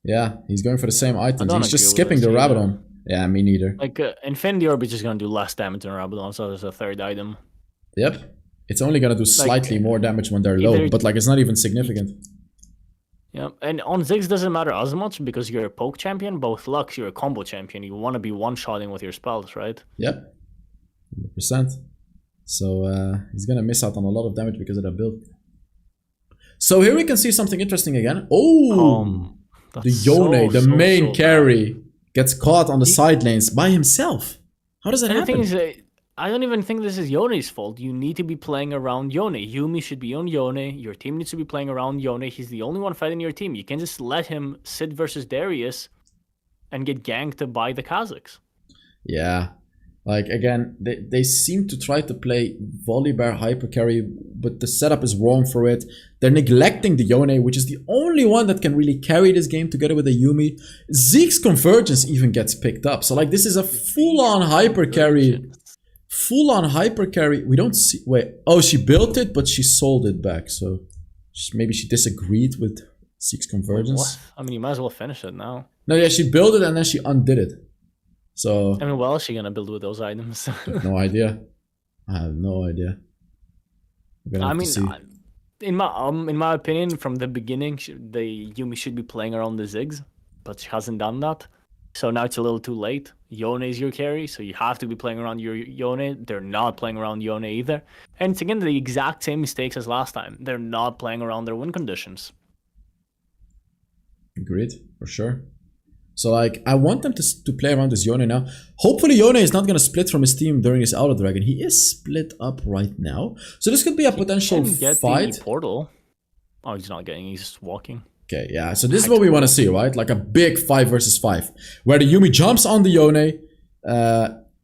Yeah, he's going for the same items. He's just skipping the Rabadon. Yeah, me neither. Like, Infinity Orb is just going to do less damage than Rabadon, so there's a third item. Yep. It's only going to do slightly more damage when they're low, but like it's not even significant. Yeah, and on Ziggs doesn't matter as much because you're a poke champion, but with Lux you're a combo champion. You want to be one-shotting with your spells, right? Yep. 100%. So he's gonna miss out on a lot of damage because of that build. So here we can see something interesting again. Oh, the Yone, the main carry, gets caught on the side lanes by himself. How does that happen? The thing is, I don't even think this is Yone's fault. You need to be playing around Yone. Yuumi should be on Yone. Your team needs to be playing around Yone. He's the only one fighting your team. You can just let him sit versus Darius and get ganked by the Kazakhs. Yeah. Like, again, they seem to try to play Volibear hyper carry, but the setup is wrong for it. They're neglecting the Yone, which is the only one that can really carry this game together with the Yuumi. Zeke's Convergence even gets picked up. So, like, this is a full-on hyper carry. Full-on hyper carry. We don't see... Wait. Oh, she built it, but she sold it back. So, maybe she disagreed with Zeke's Convergence. What? I mean, you might as well finish it now. No, yeah, she built it and then she undid it. So, I mean, what else is she gonna build with those items? I have no idea. I have no idea. I mean, in my opinion, from the beginning, the Yuumi should be playing around the Ziggs, but she hasn't done that. So now it's a little too late. Yone is your carry, so you have to be playing around your Yone. They're not playing around Yone either. And it's again the exact same mistakes as last time. They're not playing around their win conditions. Agreed, for sure. So, like, I want them to play around this Yone now. Hopefully, Yone is not going to split from his team during his Outer Dragon. He is split up right now. So, this could be a potential fight. The portal. Oh, he's not getting, he's just walking. Okay, yeah. So, this is what we want to see, right? Like a big 5 versus 5. Where the Yuumi jumps on the Yone.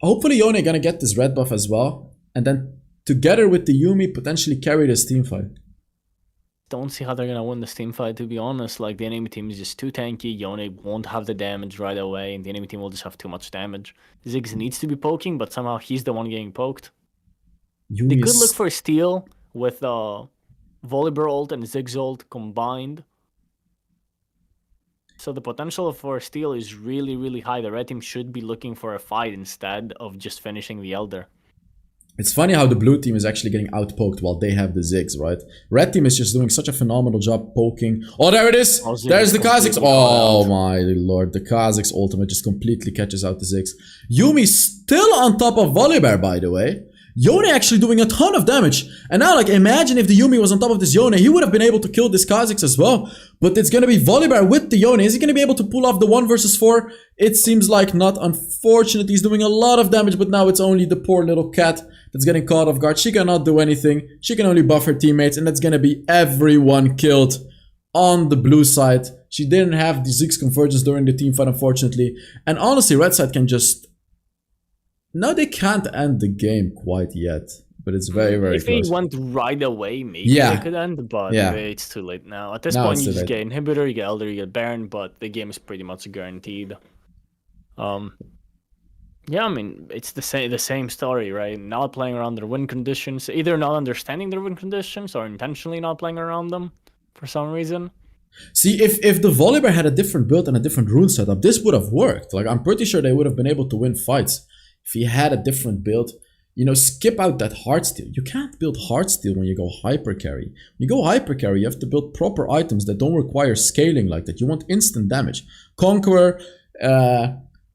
Hopefully, Yone going to get this red buff as well. And then, together with the Yuumi, potentially carry this team fight. Don't see how they're gonna win this team fight, to be honest. Like, the enemy team is just too tanky. Yone won't have the damage right away, and the enemy team will just have too much damage. Ziggs needs to be poking, but somehow he's the one getting poked. They could look for a steal with Volibear ult and Ziggs ult combined. So the potential for a steal is really, really high. The red team should be looking for a fight instead of just finishing the Elder. It's funny how the blue team is actually getting outpoked while they have the Ziggs, right? Red team is just doing such a phenomenal job poking. Oh, there it is! There's the Kazakhs! Oh my lord, the Kazakhs ultimate just completely catches out the Ziggs. Yuumi still on top of Volibear, by the way. Yone actually doing a ton of damage. And now, like, imagine if the Yuumi was on top of this Yone, he would have been able to kill this Kazakhs as well. But it's gonna be Volibear with the Yone. Is he gonna be able to pull off the 1 versus 4? It seems like not. Unfortunately, he's doing a lot of damage, but now it's only the poor little cat that's getting caught off guard. She cannot do anything. She can only buff her teammates, and that's gonna be everyone killed on the blue side. She didn't have the Ziggs Convergence during the team fight, unfortunately. And honestly, red side can just... No, they can't end the game quite yet, but it's very, very close. If they went right away, maybe they could end, but it's too late now. At this point, you just get Inhibitor, you get Elder, you get Baron, but the game is pretty much guaranteed. Yeah, I mean, it's the same story, right? Not playing around their win conditions, either not understanding their win conditions or intentionally not playing around them for some reason. See, if the Volibear had a different build and a different rune setup, this would have worked. Like, I'm pretty sure they would have been able to win fights. If he had a different build, you know, skip out that Heartsteel. You can't build Heartsteel when you go Hyper Carry. When you go Hyper Carry, you have to build proper items that don't require scaling like that. You want instant damage. Conqueror,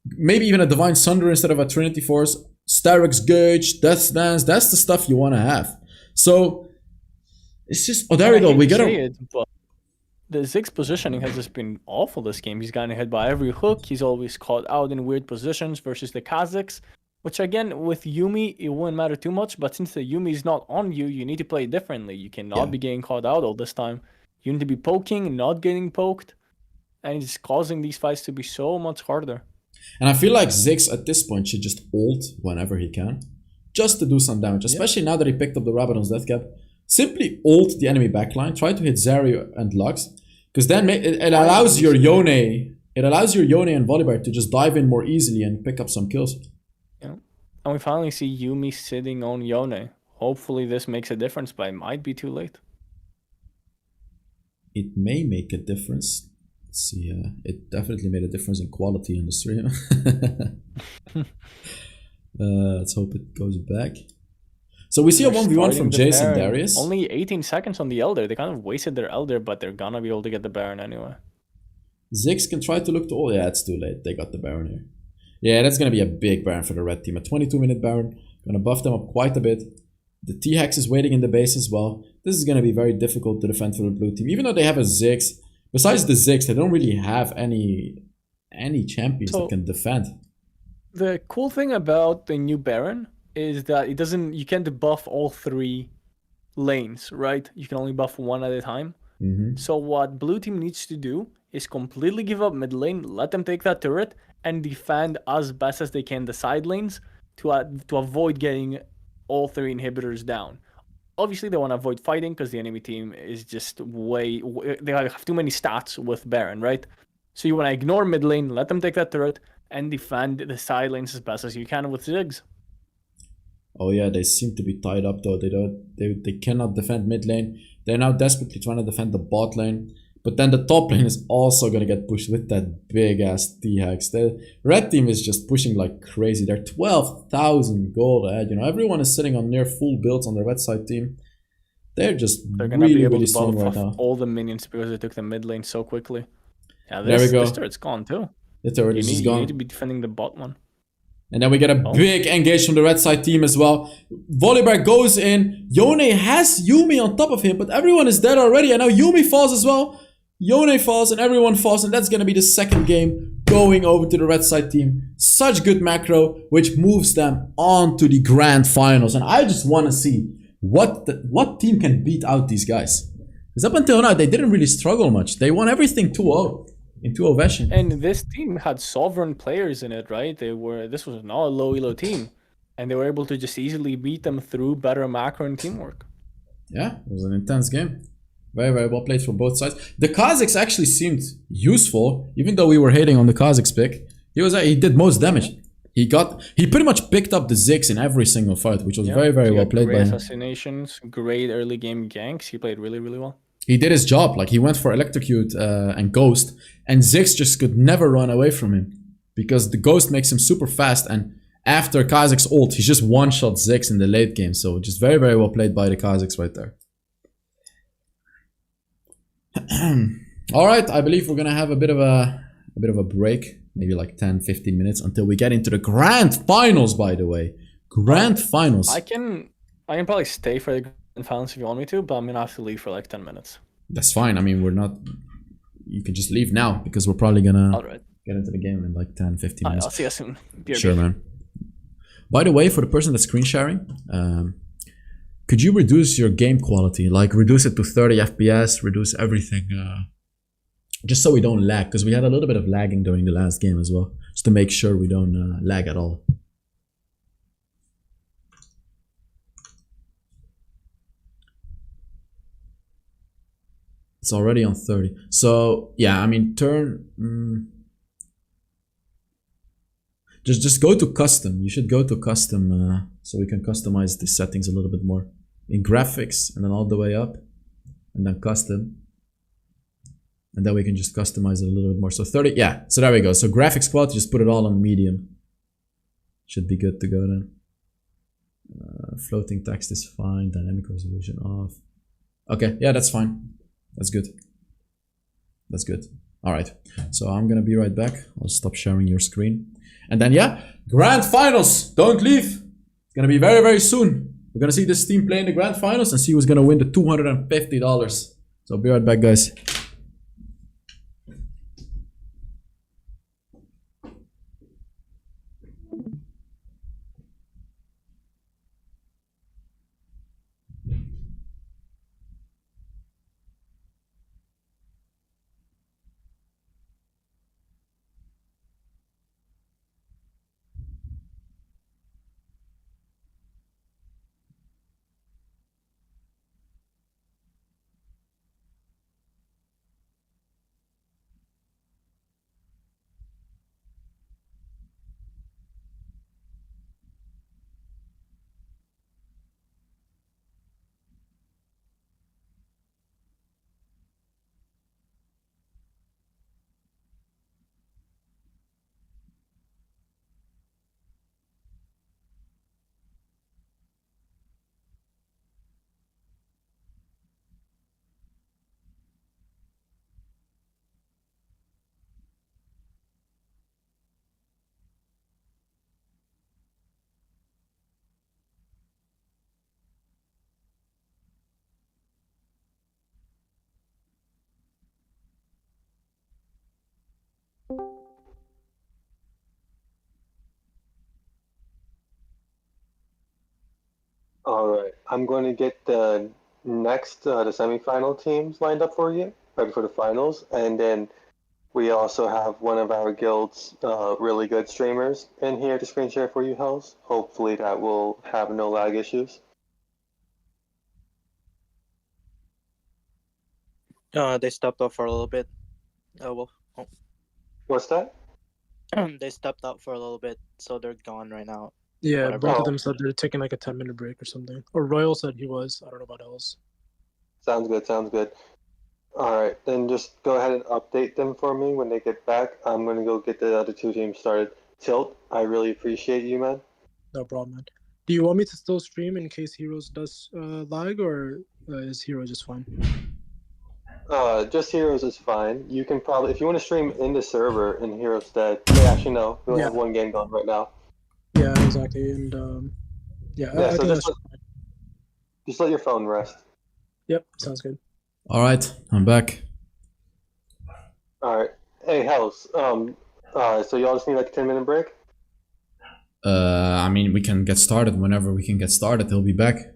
maybe even a Divine Sunder instead of a Trinity Force, Starrick's Gauge, Death's Dance. That's the stuff you want to have. So, it's just... Oh, there we go. We got to... The Ziggs positioning has just been awful this game. He's gotten hit by every hook. He's always caught out in weird positions versus the Kazakhs. Which again, with Yumi, it wouldn't matter too much. But since the Yumi is not on you, you need to play differently. You cannot be getting caught out all this time. You need to be poking, not getting poked, and it's causing these fights to be so much harder. And I feel like Ziggs at this point should just ult whenever he can, just to do some damage. Especially now that he picked up the Rabadon's death cap. Simply ult the enemy backline. Try to hit Zeri and Lux, because then it allows your Yone. It allows your Yone and Volibear to just dive in more easily and pick up some kills. Yeah, and we finally see Yumi sitting on Yone. Hopefully this makes a difference, but it might be too late. It may make a difference. Let's see, it definitely made a difference in quality in the stream. Let's hope it goes back. So we see a 1v1 from Jace and Darius. Only 18 seconds on the Elder. They kind of wasted their Elder, but they're gonna be able to get the Baron anyway. Ziggs can try to look to... Oh yeah, it's too late. They got the Baron here. Yeah, that's gonna be a big Baron for the red team. A 22-minute Baron. Gonna buff them up quite a bit. The T-Hex is waiting in the base as well. This is gonna be very difficult to defend for the blue team. Even though they have a Ziggs. Besides the Ziggs, they don't really have any champions that can defend. The cool thing about the new Baron is that it doesn't... You can't buff all 3 lanes, right? You can only buff one at a time. So what blue team needs to do is completely give up mid lane, let them take that turret, and defend as best as they can the side lanes to avoid getting all 3 inhibitors down. Obviously, they want to avoid fighting because the enemy team is just they have too many stats with Baron, right? So you want to ignore mid lane, let them take that turret, and defend the side lanes as best as you can with Ziggs. Oh yeah, they seem to be tied up though. They cannot defend mid lane. They're now desperately trying to defend the bot lane. But then the top lane is also going to get pushed with that big ass T-Hex. The red team is just pushing like crazy. They're 12,000 gold ahead. You know, everyone is sitting on near full builds on the red side team. They're gonna be able really to strong buff right now. all the minions because they took the mid lane so quickly. Yeah, there we go. This turret's gone too. The turret is just gone. You need to be defending the bot one. And then we get a big engage from the red side team as well. Volibear goes in. Yone has Yumi on top of him, but everyone is dead already. And now Yumi falls as well. Yone falls and everyone falls. And that's going to be the second game going over to the red side team. Such good macro, which moves them on to the grand finals. And I just want to see what team can beat out these guys. Because up until now, they didn't really struggle much. They won everything 2-0. In 2-0 fashion. And this team had sovereign players in it, right? This was not a low elo team. And they were able to just easily beat them through better macro and teamwork. Yeah, it was an intense game. Very, very well played from both sides. The Kazakhs actually seemed useful, even though we were hating on the Kazakhs pick. He did most damage. He pretty much picked up the Ziggs in every single fight, which was very, very well played by him. Great assassinations, great early game ganks. He played really, really well. He did his job. Like, he went for Electrocute and Ghost, and Ziggs just could never run away from him because the Ghost makes him super fast, and after Kazakh's ult, he just one-shot Ziggs in the late game. So just very, very well played by the Kazakhs right there. All right, I believe we're gonna have a bit of a break, maybe like 10-15 minutes until we get into the grand finals. By the way, grand finals. I can probably stay for the grand finals if you want me to, but I'm gonna have to leave for like 10 minutes. That's fine. I mean, we're not. You can just leave now because we're probably gonna get into the game in like 10-15 minutes. I'll see you soon. Sure, man. By the way, for the person that's screen sharing, could you reduce your game quality? Like reduce it to 30 FPS, reduce everything, just so we don't lag, because we had a little bit of lagging during the last game as well, just to make sure we don't lag at all. It's already on 30. So yeah, I mean, just go to custom. You should go to custom so we can customize the settings a little bit more. In graphics, and then all the way up, and then custom. And then we can just customize it a little bit more. So 30, yeah, so there we go. So graphics quality, just put it all on medium. Should be good to go then. Floating text is fine, dynamic resolution off. Okay, yeah, that's fine. That's good. That's good. All right, so I'm gonna be right back. I'll stop sharing your screen. And then yeah, grand finals, don't leave. It's gonna be very, very soon. We're gonna see this team play in the grand finals and see who's gonna win the $250. So be right back, guys. All right, I'm going to get the next the semifinal teams lined up for you, ready for the finals, and then we also have one of our guild's really good streamers in here to screen share for you, Hells. Hopefully that will have no lag issues. They stepped out for a little bit. Well, What's that? they stepped out for a little bit, so they're gone right now. Yeah, Whatever. both of them said they're taking like a 10-minute break or something. Or Royal said he was. I don't know about else. Sounds good, sounds good. All right, then just go ahead and update them for me when they get back. I'm going to go get the other two teams started. Tilt, I really appreciate you, man. No problem, man. Do you want me to still stream in case Heroes does lag, or is Hero just fine? Just Heroes is fine. You can probably, if you want to stream in the server in Heroes Dead, wait, actually no, we only have one game going right now. Yeah, exactly. And yeah, I So think that's just let your phone rest. Yep, sounds good. All right, I'm back. All right. Hey, Hells. So y'all just need like a 10-minute break? I mean, we can get started whenever we can get started. He'll be back.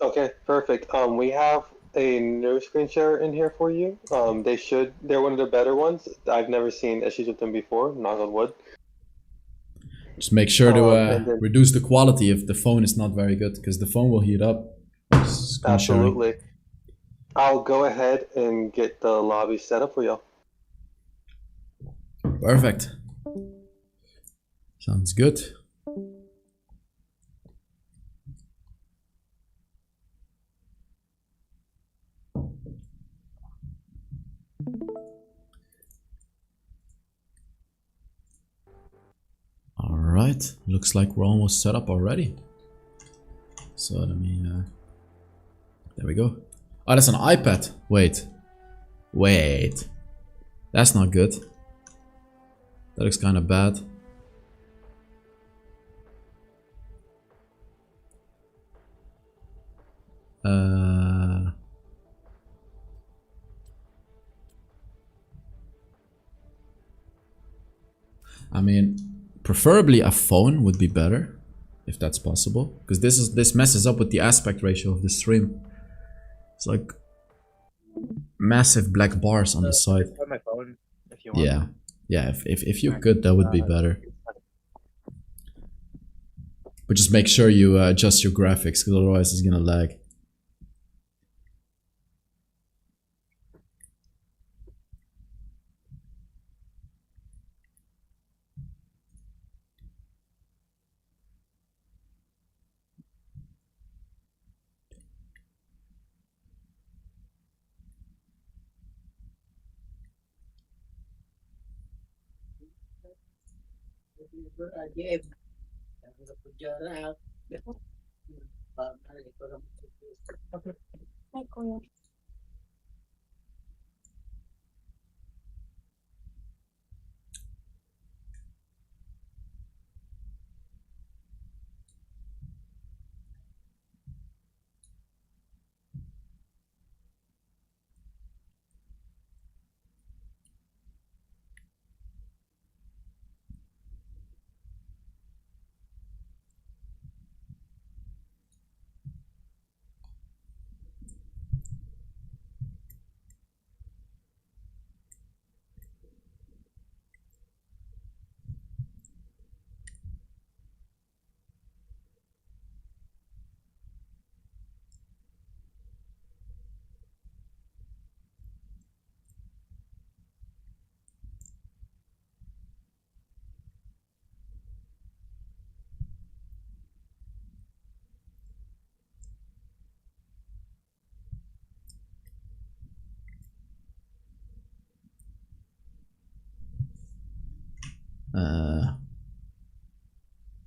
Okay, perfect. We have a new screen share in here for you. They're one of the better ones. I've never seen issues with them before, knock on wood. Just make sure to and then- reduce the quality if the phone is not very good, because the phone will heat up. Screen sharing. Absolutely. I'll go ahead and get the lobby set up for y'all. Perfect. Sounds good. Alright, looks like we're almost set up already. So let me, there we go. Oh, that's an iPad. Wait. That's not good. That looks kind of bad. I mean, preferably a phone would be better, if that's possible, because this messes up with the aspect ratio of the stream. It's like massive black bars on the side. My phone, if you want. Yeah. If you could, that would be better. But just make sure you adjust your graphics, because otherwise it's gonna lag.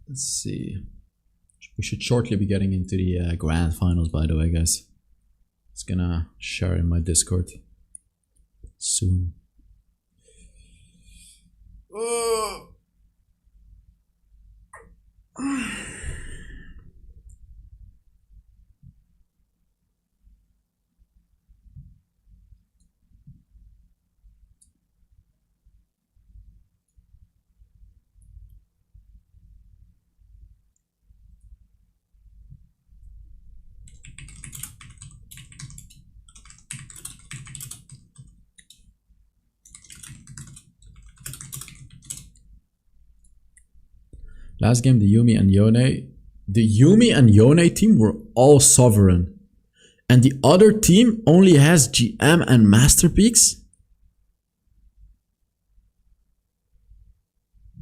Let's see. We should shortly be getting into the grand finals, by the way, guys. It's gonna share in my Discord soon. Last game, the Yuumi and Yone team were all sovereign. And the other team only has GM and Master Peaks?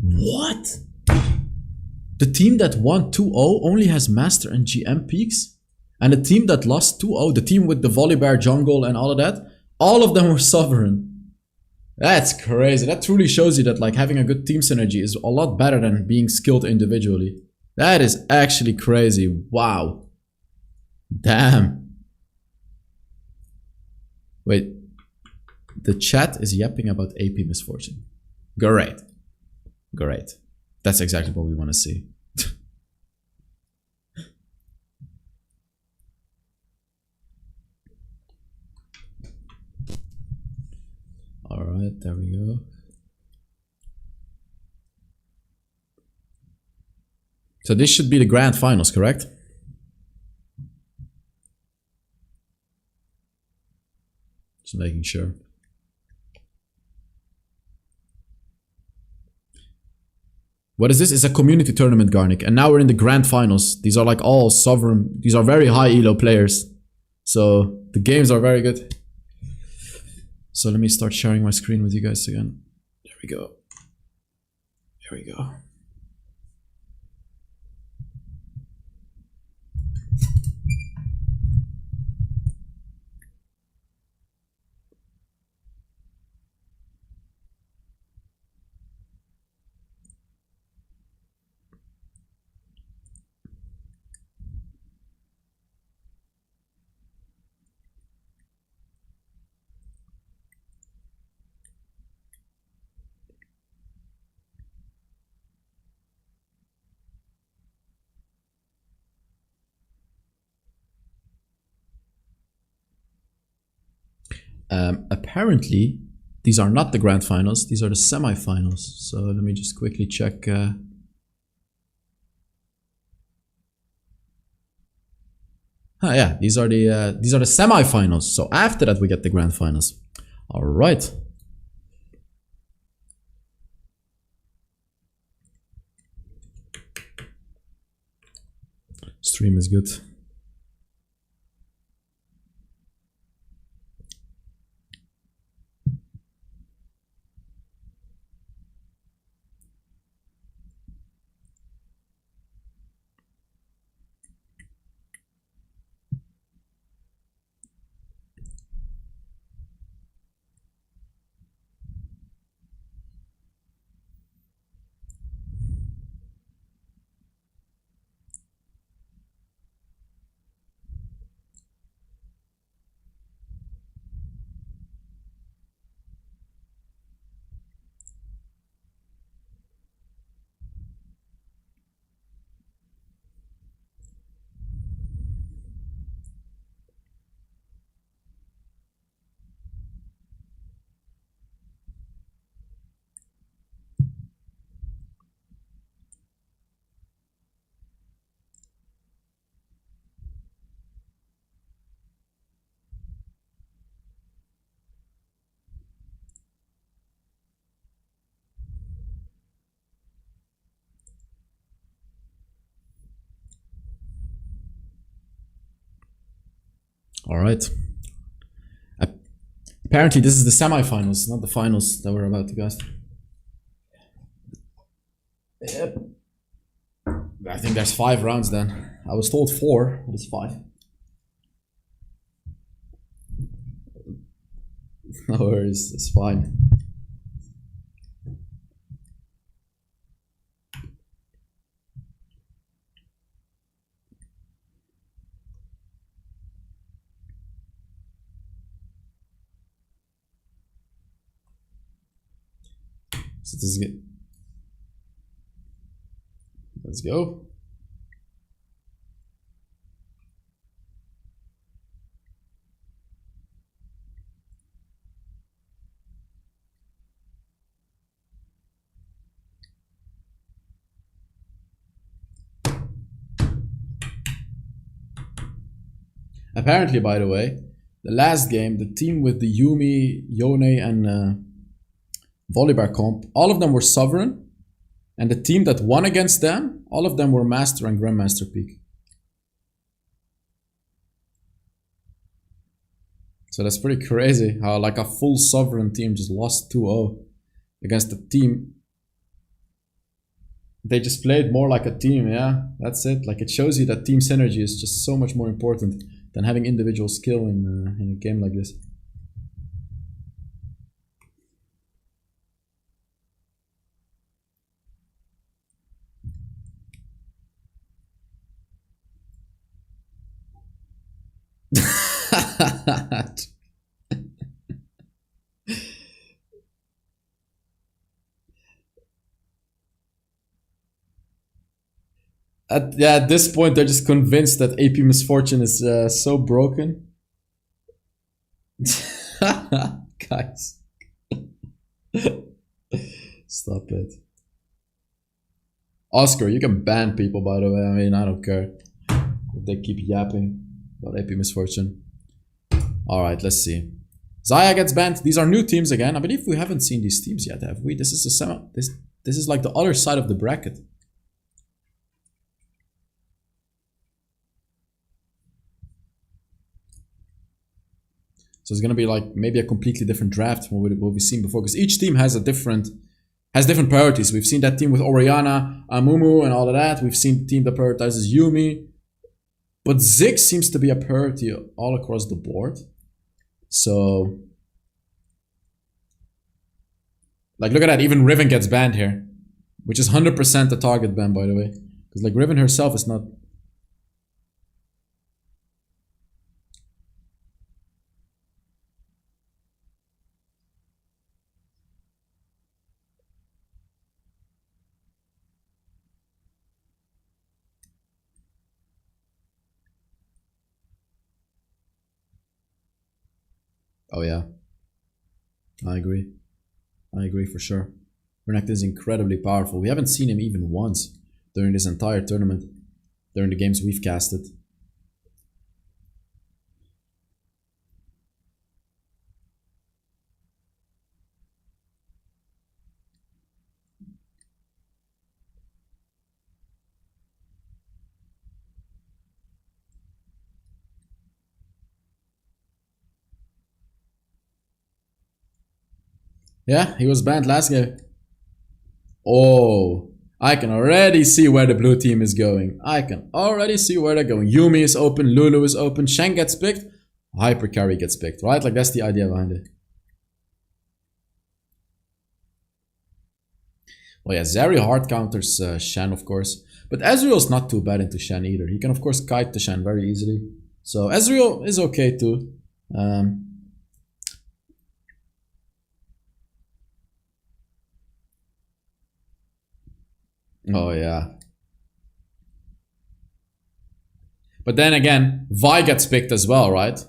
What? The team that won 2-0 only has Master and GM Peaks? And the team that lost 2-0, the team with the Volibear jungle and all of that, all of them were sovereign. That's crazy. That truly shows you that like having a good team synergy is a lot better than being skilled individually. That is actually crazy. Wow. Damn. Wait. The chat is yapping about AP misfortune. Great. Great. That's exactly what we want to see. Alright, there we go. So this should be the grand finals, correct? Just making sure. What is this? It's a community tournament, Garnick. And now we're in the grand finals. These are like all sovereign. These are very high elo players. So the games are very good. So let me start sharing my screen with you guys again. There we go. There we go. Apparently, these are not the grand finals. These are the semi-finals. So let me just quickly check. Yeah, these are the semi-finals. So after that, we get the grand finals. All right. Stream is good. All right. Apparently, this is the semi-finals, not the finals that we're about to go. Yep. I think there's 5 rounds then. I was told 4, but it's 5. No worries, it's fine. So this is good. Let's go. Apparently, by the way, the last game, the team with the Yuumi, Yone, and Volibear comp, all of them were sovereign, And the team that won against them, all of them were Master and Grandmaster peak. So that's pretty crazy how like a full Sovereign team just lost 2-0 against a team. They just played more like a team, yeah, that's it. Like it shows you that team synergy is just so much more important than having individual skill in a game like this. At this point, they're just convinced that AP Misfortune is so broken. Guys. Stop it. Oscar, you can ban people, by the way. I mean, I don't care if they keep yapping about AP Misfortune. Alright, let's see. Zaya gets banned. These are new teams again. I believe we haven't seen these teams yet, have we? This is the this is like the other side of the bracket. So it's gonna be like maybe a completely different draft from what we've seen before, because each team has different priorities. We've seen that team with Oriana, Amumu, and all of that. We've seen the team that prioritizes Yuumi, but Ziggs seems to be a priority all across the board. So, like, look at that. Even Riven gets banned here, which is 100% a target ban, by the way, because like Riven herself is not. Oh yeah, I agree. I agree for sure. Renekton is incredibly powerful. We haven't seen him even once during this entire tournament, during the games we've casted. Yeah, he was banned last game. Oh, I can already see where the blue team is going. I can already see where they're going. Yuumi is open, Lulu is open, Shen gets picked, Hyper Carry gets picked, right? Like that's the idea behind it. Well, yeah, Zeri hard counters Shen, of course. But Ezreal's not too bad into Shen either. He can, of course, kite the Shen very easily. So Ezreal is okay too. Oh, yeah. But then again, Vi gets picked as well, right?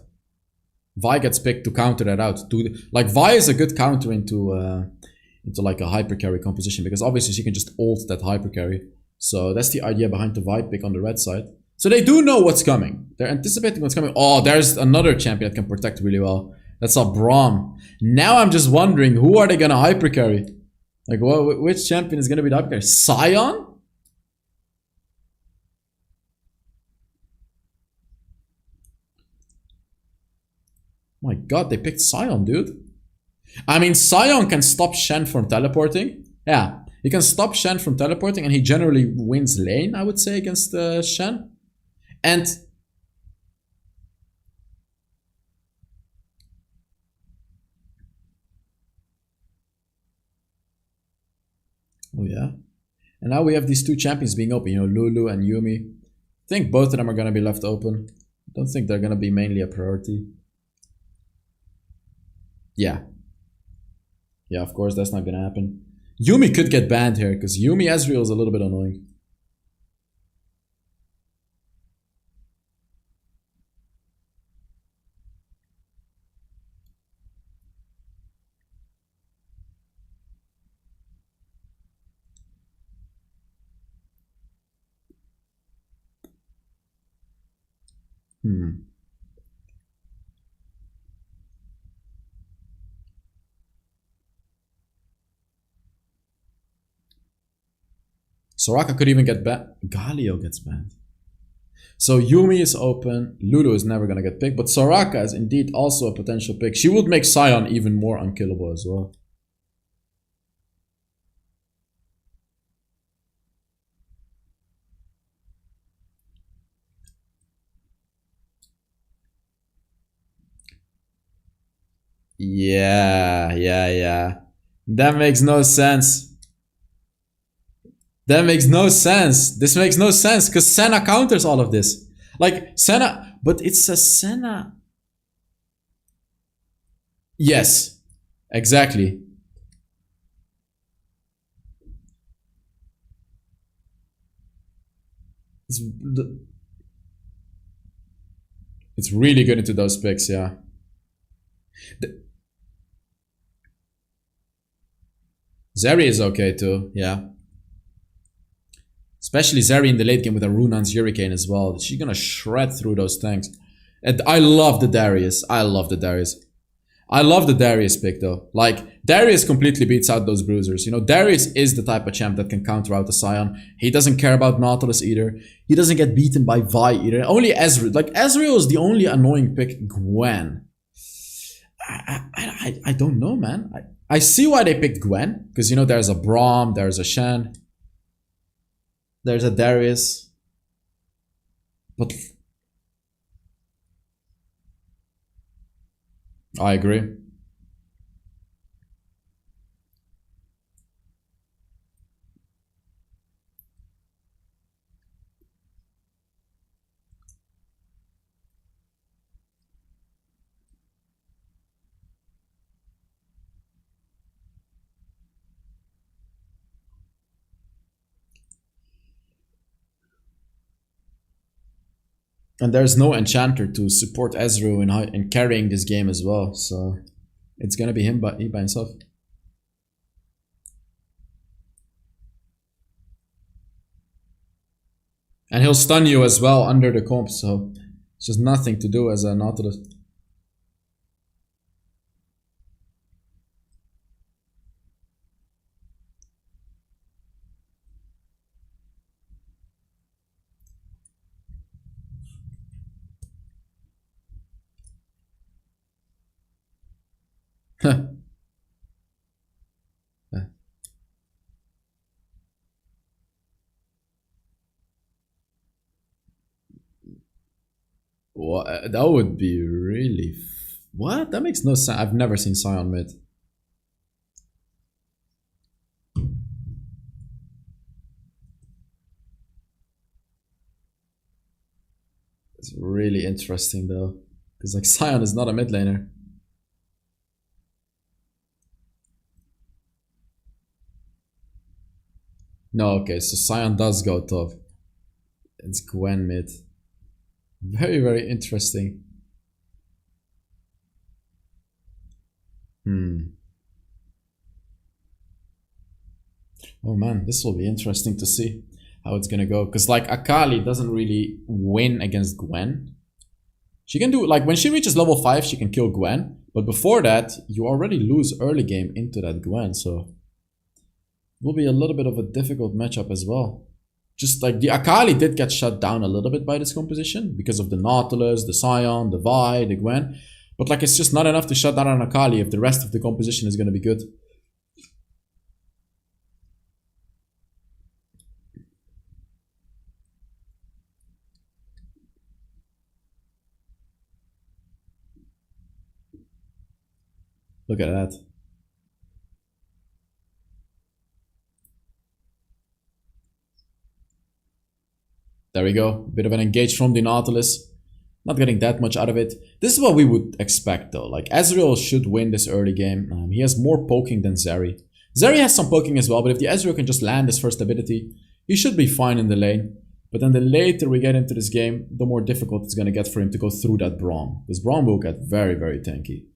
Vi gets picked to counter that out. Like, Vi is a good counter into like a hyper carry composition, because obviously she can just ult that hyper carry. So that's the idea behind the Vi pick on the red side. So they do know what's coming. They're anticipating what's coming. Oh, there's another champion that can protect really well. That's a Braum. Now I'm just wondering, who are they gonna hyper carry? Like, which champion is gonna be the hyper carry? Sion? My god, they picked Sion, dude. I mean, Sion can stop Shen from teleporting. Yeah, he can stop Shen from teleporting, and he generally wins lane, I would say, against Shen. And oh yeah. And now we have these two champions being open, you know, Lulu and Yuumi. I think both of them are gonna be left open. I don't think they're gonna be mainly a priority. Yeah. Yeah, of course, that's not gonna happen. Yuumi could get banned here, because Yuumi Ezreal is a little bit annoying. Soraka could even get banned. Galio gets banned. So Yumi is open. Lulu is never gonna get picked, but Soraka is indeed also a potential pick. She would make Sion even more unkillable as well. Yeah. That makes no sense. That makes no sense. This makes no sense because Senna counters all of this. Like Senna, but it's a Senna. Yes, exactly. It's really good into those picks, yeah. Zeri is okay too, yeah. Especially Zeri in the late game with a Runan's Hurricane as well. She's gonna shred through those tanks. And I love the Darius. I love the Darius pick though. Like, Darius completely beats out those bruisers. You know, Darius is the type of champ that can counter out the Sion. He doesn't care about Nautilus either. He doesn't get beaten by Vi either. Only Ezreal. Like, Ezreal is the only annoying pick. Gwen. I don't know, man. I see why they picked Gwen. Because, you know, there's a Braum, there's a Shen. There's a Darius. But I agree. And there's no enchanter to support Ezreal in carrying this game as well, so it's gonna be him by himself. And he'll stun you as well under the comp, so it's just nothing to do as a Nautilus. What? That would be really... What? That makes no sense. I've never seen Sion mid. It's really interesting though. Because like Sion is not a mid laner. No, okay, so Sion does go top. It's Gwen mid. Very, very interesting. Oh man, this will be interesting to see how it's gonna go. Because like Akali doesn't really win against Gwen. She can do, like when she reaches level 5, she can kill Gwen. But before that, you already lose early game into that Gwen. So it will be a little bit of a difficult matchup as well. Just like the Akali did get shut down a little bit by this composition because of the Nautilus, the Sion, the Vi, the Gwen. But like it's just not enough to shut down an Akali if the rest of the composition is going to be good. Look at that. There we go. Bit of an engage from the Nautilus. Not getting that much out of it. This is what we would expect though. Like Ezreal should win this early game. He has more poking than Zeri. Zeri has some poking as well, but if the Ezreal can just land his first ability, he should be fine in the lane. But then the later we get into this game, the more difficult it's going to get for him to go through that Braum. Because Braum will get very, very tanky.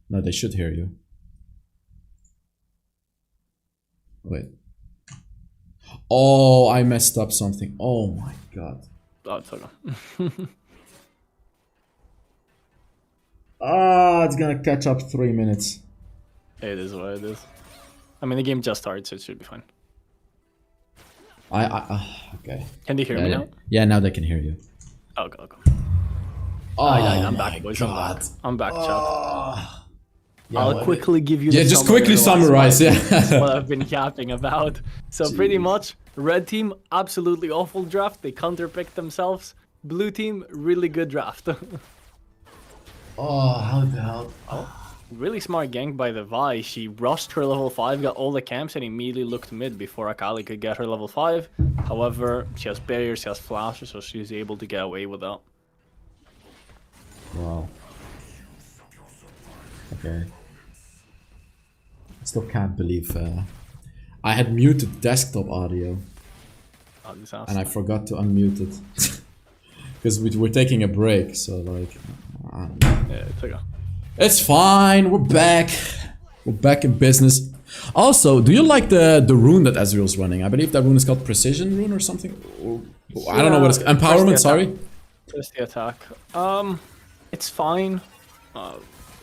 No, they should hear you. Wait. Oh, I messed up something. Oh my god. Oh, it's okay. Ah, it's gonna catch up 3 minutes. It is what it is. I mean, the game just started, so it should be fine. Okay. Can they hear me now? Yeah, now they can hear you. Oh, go. Oh, I'm my back, boys. God. I'm back, chat. Yeah, I'll quickly give you the just summary, quickly otherwise summarize, yeah. what I've been yapping about. So pretty much, red team, absolutely awful draft. They counterpicked themselves. Blue team, really good draft. Oh, how the hell? Really smart gank by the Vi. She rushed her level 5, got all the camps, and immediately looked mid before Akali could get her level 5. However, she has barriers, she has flashes, so she's able to get away with that. Wow. Okay. I still can't believe I had muted desktop audio Oh, disaster. and I forgot to unmute it because we were taking a break. So like, I don't know. Yeah, it's okay. It's fine. We're back. We're back in business. Also, do you like the rune that Ezreal's running? I believe that rune is called Precision Rune or something. I don't know what it's Empowerment. Sorry. Just the attack. It's fine.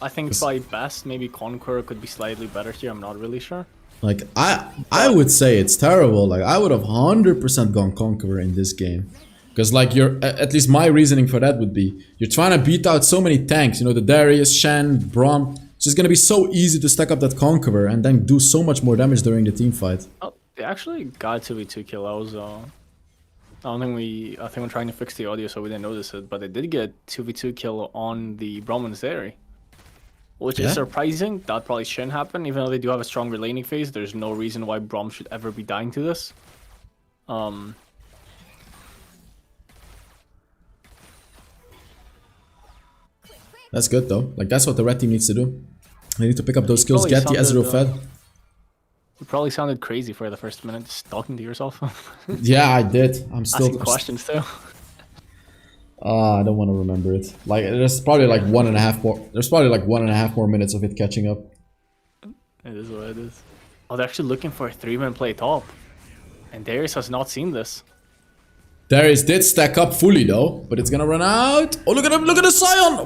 I think by best, maybe Conqueror could be slightly better here. I'm not really sure. Like I would say it's terrible. Like I would have 100% gone Conqueror in this game. Because like at least my reasoning for that would be, you're trying to beat out so many tanks, you know, the Darius, Shen, Braum. It's just gonna be so easy to stack up that Conqueror and then do so much more damage during the team fight. Oh, they actually got 2v2 kill. I think we're trying to fix the audio so we didn't notice it, but they did get 2v2 kill on the Brahman's Dairy. Which is surprising. That probably shouldn't happen, even though they do have a stronger laning phase. There's no reason why Braum should ever be dying to this. That's good though. Like that's what the red team needs to do. They need to pick up those skills, get the Ezreal fed. You probably sounded crazy for the first minute, just talking to yourself. Yeah, I did. I'm still asking questions too. I don't want to remember it. Like there's probably like 1.5 more. There's probably like 1.5 more minutes of it catching up. It is what it is. Oh, they're actually looking for a 3-man play top, and Darius has not seen this. Darius did stack up fully though, but it's gonna run out. Oh, look at him! Look at the Scion!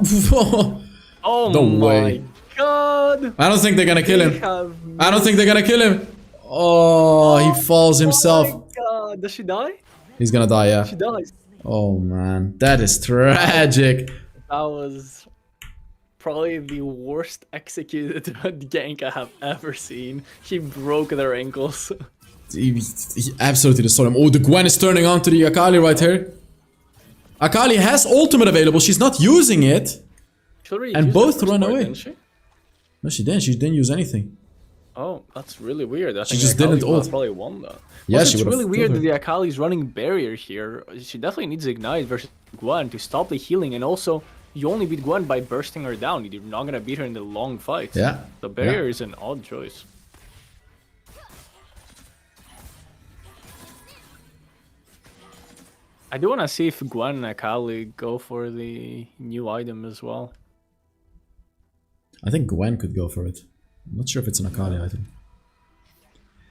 Oh no my way. God! I don't think they're gonna kill him. I don't think they're gonna kill him. Oh, he falls himself. Oh my God! Does she die? He's gonna die, yeah. She dies. Oh man, that is tragic. That was probably the worst executed gank I have ever seen. He broke their ankles. He absolutely destroyed him. Oh, the Gwen is turning on to the Akali right here. Akali has ultimate available. She's not using it. And both run away. Didn't she? No, she didn't. She didn't use anything. Oh, that's really weird. I She think just Akali didn't ult. Probably won that. Yeah, Also, she it's would've really weird killed that the Akali's running barrier here. She definitely needs Ignite versus Gwen to stop the healing, and also you only beat Gwen by bursting her down. You're not gonna beat her in the long fight. Yeah. The barrier is an odd choice. I do want to see if Gwen and Akali go for the new item as well. I think Gwen could go for it. I'm not sure if it's an Akali item.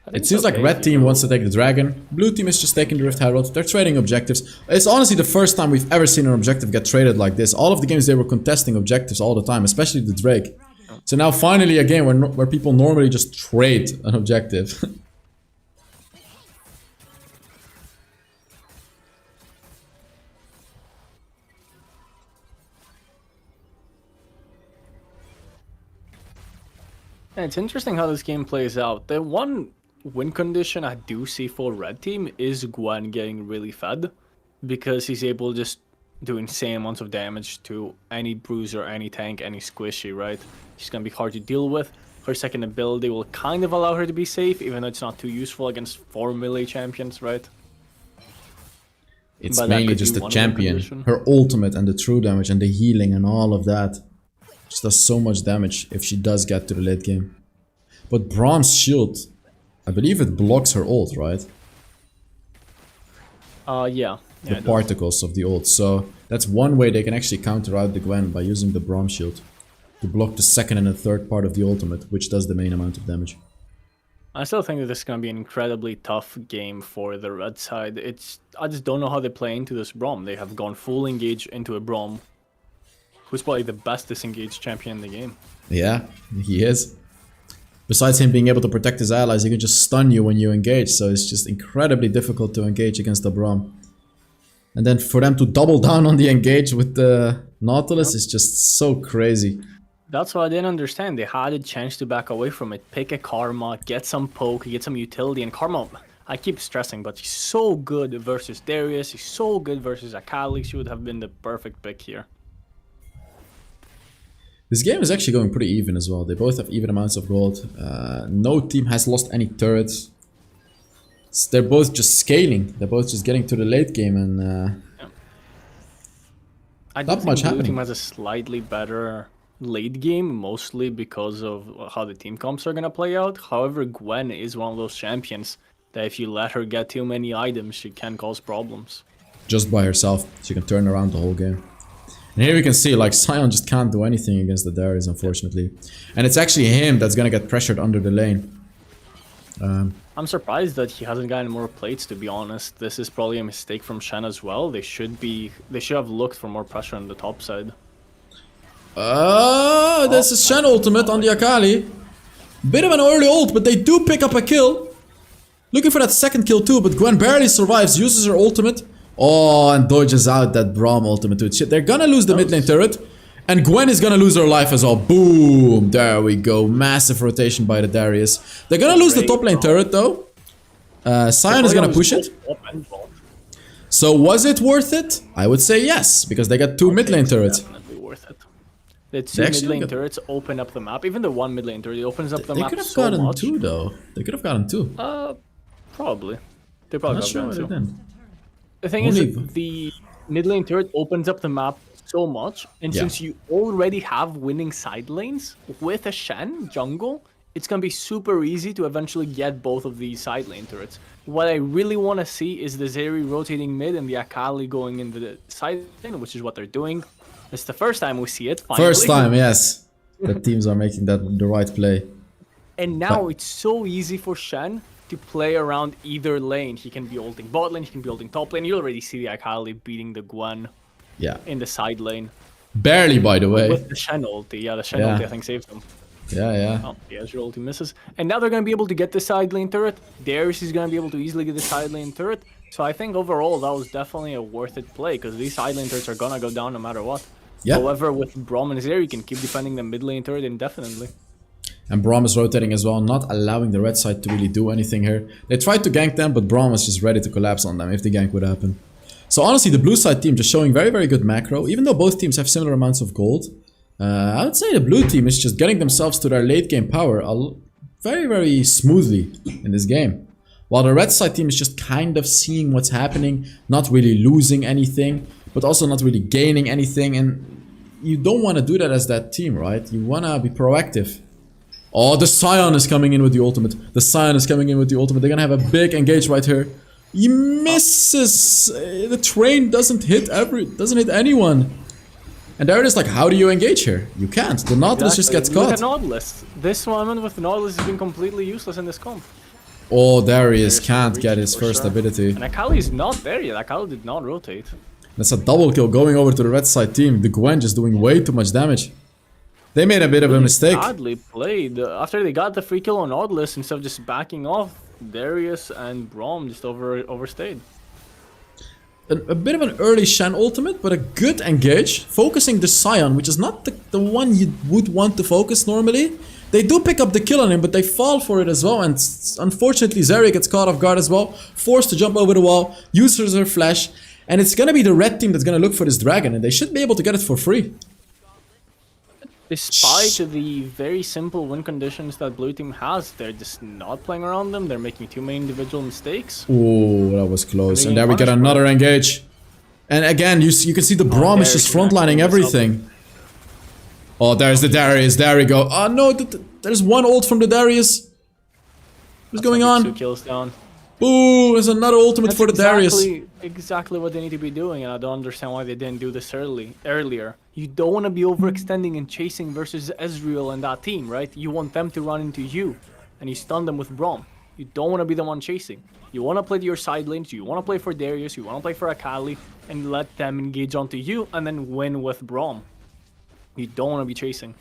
I think It it's seems like okay red if you team go- wants to take the dragon. Blue team is just taking the Rift Herald. They're trading objectives. It's honestly the first time we've ever seen an objective get traded like this. All of the games they were contesting objectives all the time, especially the Drake. So now finally a game where people normally just trade an objective. Yeah, it's interesting how this game plays out. The one win condition I do see for red team is Gwen getting really fed, because he's able to just do insane amounts of damage to any bruiser, any tank, any squishy, right? She's gonna be hard to deal with. Her second ability will kind of allow her to be safe, even though it's not too useful against 4 melee champions, right? It's But that mainly could just be the one champion. condition. Her ultimate and the true damage and the healing and all of that. Just does so much damage if she does get to the late game. But Braum's shield, I believe it blocks her ult, right? Yeah. The it does. particles of the ult. So that's one way they can actually counter out the Gwen, by using the Braum shield to block the second and the third part of the ultimate, which does the main amount of damage. I still think that this is going to be an incredibly tough game for the red side. I just don't know how they play into this Braum. They have gone full engage into a Braum, who's probably the best disengaged champion in the game. Yeah, he is. Besides him being able to protect his allies, he can just stun you when you engage. So it's just incredibly difficult to engage against the Braum. And then for them to double down on the engage with the Nautilus is just so crazy. That's what I didn't understand. They had a chance to back away from it, pick a Karma, get some poke, get some utility, and Karma, I keep stressing, but he's so good versus Darius, he's so good versus Akali, she would have been the perfect pick here. This game is actually going pretty even as well. They both have even amounts of gold. No team has lost any turrets. They're both just scaling. They're both just getting to the late game and I not do much think Blue happening. Team has a slightly better late game, mostly because of how the team comps are gonna play out. However, Gwen is one of those champions that if you let her get too many items, she can cause problems. Just by herself, she can turn around the whole game. And here we can see, like, Sion just can't do anything against the Darius, unfortunately. And it's actually him that's gonna get pressured under the lane. I'm surprised that he hasn't gotten more plates, to be honest. This is probably a mistake from Shen as well. They should have looked for more pressure on the top side. This is Shen ultimate on the Akali. Bit of an early ult, but they do pick up a kill. Looking for that second kill too, but Gwen barely survives, uses her ultimate. Oh, and dodges out that Braum ultimate too. Shit, they're gonna lose the mid lane turret. And Gwen is gonna lose her life as well. Boom! There we go. Massive rotation by the Darius. They're gonna lose the top lane turret though. Sion is gonna push it. So was it worth it? I would say yes, because they got two mid lane turrets. Definitely worth it. The two mid lane turrets open up the map. Even the one mid lane turret opens up the map so much. They could have gotten two though. They could have gotten two. Probably. They probably Not got sure gotten what two. they did. The thing is, the mid lane turret opens up the map so much, and since you already have winning side lanes with a Shen jungle, it's gonna be super easy to eventually get both of these side lane turrets. What I really want to see is the Zeri rotating mid and the Akali going in the side lane, which is what they're doing. It's the first time we see it. Finally. First time, yes. The teams are making the right play. And now it's so easy for Shen to play around either lane. He can be ulting bot lane, he can be ulting top lane. You already see the Akali beating the Gwen in the side lane. Barely, by the way. With the Shen ulti. Yeah, the Shen ulti I think saved them. Yeah. Oh, the Azure ulti misses. And now they're going to be able to get the side lane turret. Darius is going to be able to easily get the side lane turret. So I think overall that was definitely a worth it play, because these side lane turrets are going to go down no matter what. Yeah. However, with Braum and Zeri, you can keep defending the mid lane turret indefinitely. And Braum is rotating as well, not allowing the red side to really do anything here. They tried to gank them, but Braum was just ready to collapse on them if the gank would happen. So honestly, the blue side team just showing very, very good macro. Even though both teams have similar amounts of gold, I would say the blue team is just getting themselves to their late game power very, very smoothly in this game. While the red side team is just kind of seeing what's happening, not really losing anything, but also not really gaining anything. And you don't want to do that as that team, right? You want to be proactive. Oh, the Sion is coming in with the ultimate. The Sion is coming in with the ultimate. They're gonna have a big engage right here. He misses. The train doesn't hit anyone. And there it is, like, how do you engage here? You can't. The Nautilus just gets Look caught. at Nautilus. This moment with Nautilus has been completely useless in this comp. Oh, Darius can't get his first ability. And Akali is not there yet. Akali did not rotate. That's a double kill going over to the red side team. The Gwen just doing way too much damage. They made a bit of a mistake. Badly played. After they got the free kill on Nautilus, instead of just backing off, Darius and Braum just overstayed. A bit of an early Shen ultimate, but a good engage. Focusing the Sion, which is not the one you would want to focus normally. They do pick up the kill on him, but they fall for it as well. And unfortunately, Zeri gets caught off guard as well. Forced to jump over the wall, uses her flash. And it's gonna be the red team that's gonna look for this dragon. And they should be able to get it for free. Despite the very simple win conditions that blue team has, they're just not playing around them. They're making too many individual mistakes. Oh, that was close. And there we get another engage. And again, you can see the Braum is just frontlining everything. Oh, there's the Darius. There we go. Oh no, there's one ult from the Darius. What's going on? 2 kills down. Ooh, there's another ultimate for the Darius. Exactly what they need to be doing, and I don't understand why they didn't do this earlier. You don't want to be overextending and chasing versus Ezreal and that team, right? You want them to run into you, and you stun them with Braum. You don't want to be the one chasing. You want to play to your side lanes, you want to play for Darius, you want to play for Akali, and let them engage onto you, and then win with Braum. You don't want to be chasing.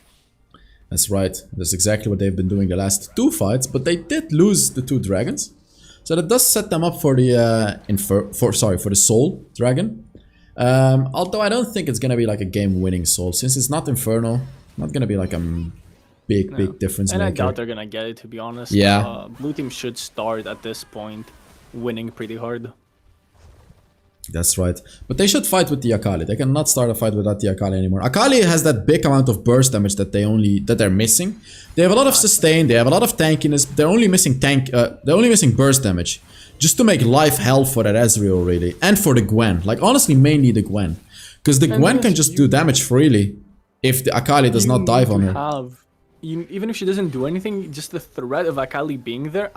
That's right. That's exactly what they've been doing the last 2 fights, but they did lose the 2 dragons. So that does set them up for the for the soul dragon. Although I don't think it's gonna be like a game-winning soul, since it's not Inferno. Not gonna be like a big difference and maker. I doubt they're gonna get it, to be honest. Yeah. Blue team should start at this point winning pretty hard. That's right. But they should fight with the Akali. They cannot start a fight without the Akali anymore. Akali has that big amount of burst damage that they're missing. They have a lot of sustain, they have a lot of tankiness, but they're only missing burst damage. Just to make life hell for that Ezreal, really. And for the Gwen. Like, honestly, mainly the Gwen. Because the Gwen can just do damage freely if the Akali does not dive on her. Even if she doesn't do anything, just the threat of Akali being there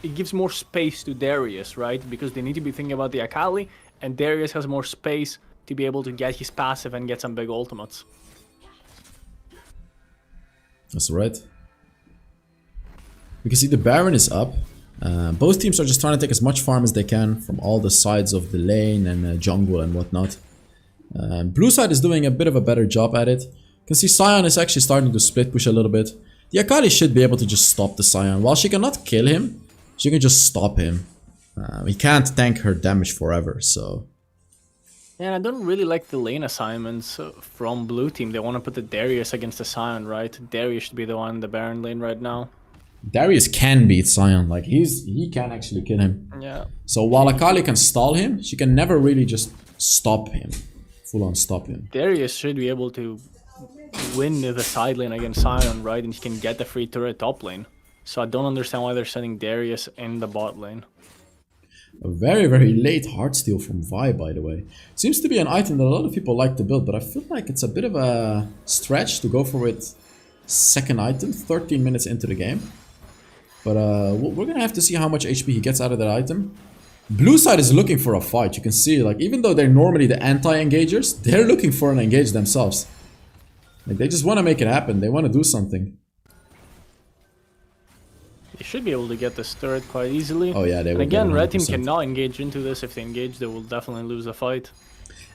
it gives more space to Darius, right? Because they need to be thinking about the Akali, and Darius has more space to be able to get his passive and get some big ultimates. That's right. You can see the Baron is up. Both teams are just trying to take as much farm as they can from all the sides of the lane and jungle and whatnot. Blue side is doing a bit of a better job at it. You can see Sion is actually starting to split push a little bit. The Akali should be able to just stop the Sion. While she cannot kill him, she can just stop him. He can't tank her damage forever, so... Yeah, I don't really like the lane assignments from blue team. They want to put the Darius against the Sion, right? Darius should be the one in the Baron lane right now. Darius can beat Sion, like he can actually kill him. Yeah. So while Akali can stall him, she can never really just stop him. Full on stop him. Darius should be able to win the side lane against Sion, right? And he can get the free turret top lane. So I don't understand why they're sending Darius in the bot lane. A very late Heartsteel from Vi, by the way. Seems to be an item that a lot of people like to build, but I feel like it's a bit of a stretch to go for it second item, 13 minutes into the game. But we're gonna have to see how much HP he gets out of that item. Blue side is looking for a fight. You can see, like, even though they're normally the anti-engagers, they're looking for an engage themselves. Like, they just want to make it happen. They want to do something. They should be able to get this turret quite easily. Oh yeah, they will. And again, red team cannot engage into this. If they engage, they will definitely lose the fight.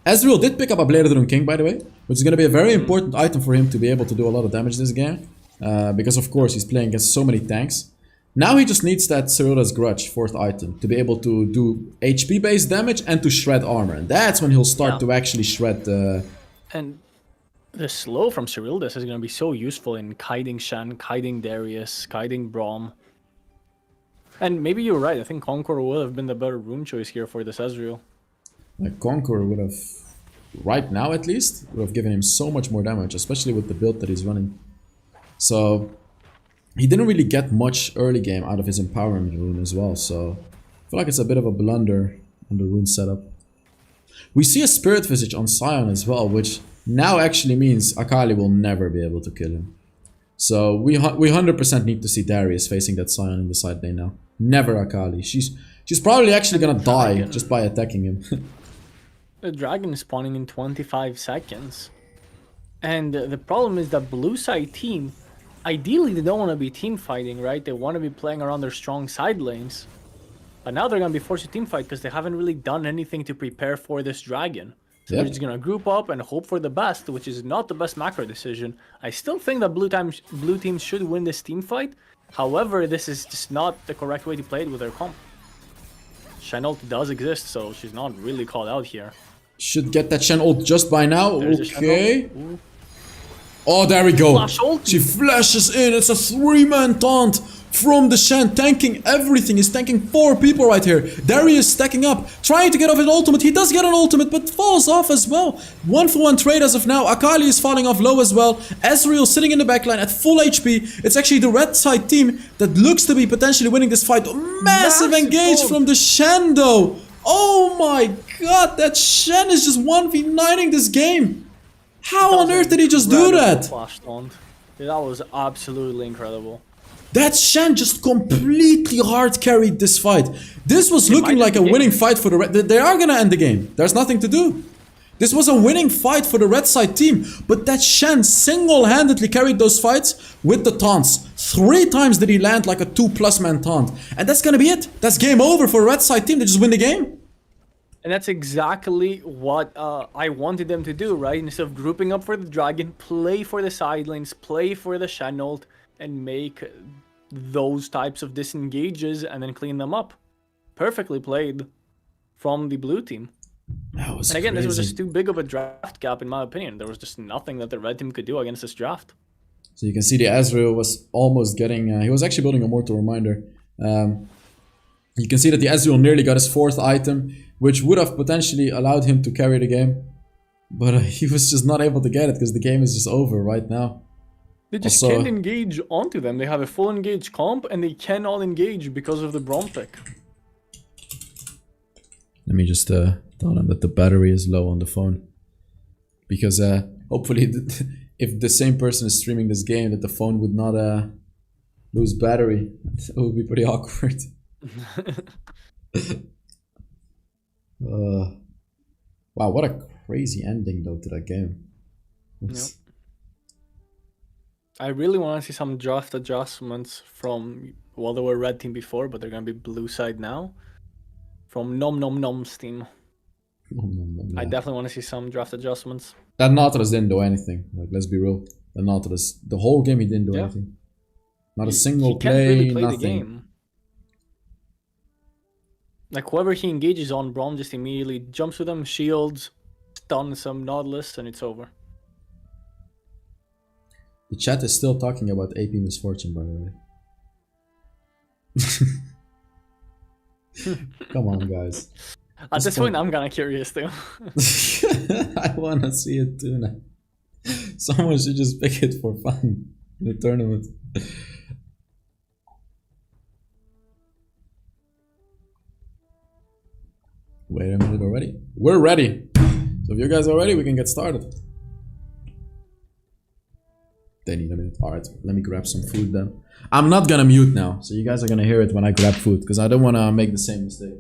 Ezreal did pick up a Blade of the Rune King, by the way, which is going to be a very important item for him to be able to do a lot of damage this game. Because of course he's playing against so many tanks. Now he just needs that Cerula's Grudge, 4th item, to be able to do HP based damage and to shred armor. And that's when he'll start to actually shred the... And the slow from Ceruldes is going to be so useful in kiting Shen, kiting Darius, kiting Braum. And maybe you're right, I think Conqueror would have been the better rune choice here for this Ezreal. Like, Conqueror would have, right now at least, would have given him so much more damage, especially with the build that he's running. So, he didn't really get much early game out of his Empowerment rune as well, so I feel like it's a bit of a blunder on the rune setup. We see a Spirit Visage on Sion as well, which now actually means Akali will never be able to kill him. So we 100% need to see Darius facing that Sion in the side lane now. Never Akali. She's probably actually gonna die just by attacking him. The dragon is spawning in 25 seconds. And the problem is that blue side team, ideally they don't want to be team fighting, right? They want to be playing around their strong side lanes. But now they're going to be forced to team fight because they haven't really done anything to prepare for this dragon. So they're just going to group up and hope for the best, which is not the best macro decision. I still think that blue team should win this team fight. However, this is just not the correct way to play it with their comp. Shen ult does exist, so she's not really called out here. Should get that Shen ult just by now. Okay. Oh, there we go. She flashes in. It's a 3-man taunt from the Shen, tanking everything. He's tanking 4 people right here. Darius stacking up, trying to get off an ultimate. He does get an ultimate, but falls off as well. 1-for-1 trade as of now. Akali is falling off low as well. Ezreal sitting in the backline at full HP. It's actually the red side team that looks to be potentially winning this fight. Massive engage from the Shen though. Oh my god, that Shen is just 1v9ing this game. How on earth did he just do that? Flash taunt. That was absolutely incredible. That Shen just completely hard carried this fight. This was looking like a winning fight for the red. They are gonna end the game. There's nothing to do. This was a winning fight for the red side team. But that Shen single-handedly carried those fights with the taunts. 3 times did he land like a 2+ man taunt. And that's gonna be it. That's game over for red side team. They just win the game. And that's exactly what I wanted them to do, right? Instead of grouping up for the dragon, play for the side lanes, play for the Chenault, and make those types of disengages and then clean them up. Perfectly played from the blue team. That was And again, crazy. this was just too big of a draft gap, in my opinion. There was just nothing that the red team could do against this draft. So you can see the Ezreal was almost getting... he was actually building a Mortal Reminder. You can see that the Ezreal nearly got his 4th item, which would have potentially allowed him to carry the game. But he was just not able to get it because the game is just over right now. They just Also, can't engage onto them. They have a full engage comp and they cannot engage because of the Braum pick. let me just tell him that the battery is low on the phone. Because hopefully if the same person is streaming this game, that the phone would not lose battery. It would be pretty awkward. Wow, what a crazy ending though to that game. Yep. I really want to see some draft adjustments from, well, they were red team before, but they're going to be blue side now. From Nom Nom Nom's team. I definitely want to see some draft adjustments. That Nautilus didn't do anything. Like, let's be real. The Nautilus, the whole game he didn't do anything. Not a single He can't play, really play nothing. the game. Like, whoever he engages on, Braum just immediately jumps with him, shields, stuns some Nautilus, and it's over. The chat is still talking about AP Misfortune, by the way. Come on, guys. At this point, I'm kind of curious too. I wanna see it too now. Someone should just pick it for fun in the tournament. Wait a minute already. We're ready. So if you guys are ready, we can get started. They need a minute. Alright, let me grab some food then. I'm not gonna mute now, so you guys are gonna hear it when I grab food, because I don't wanna make the same mistake.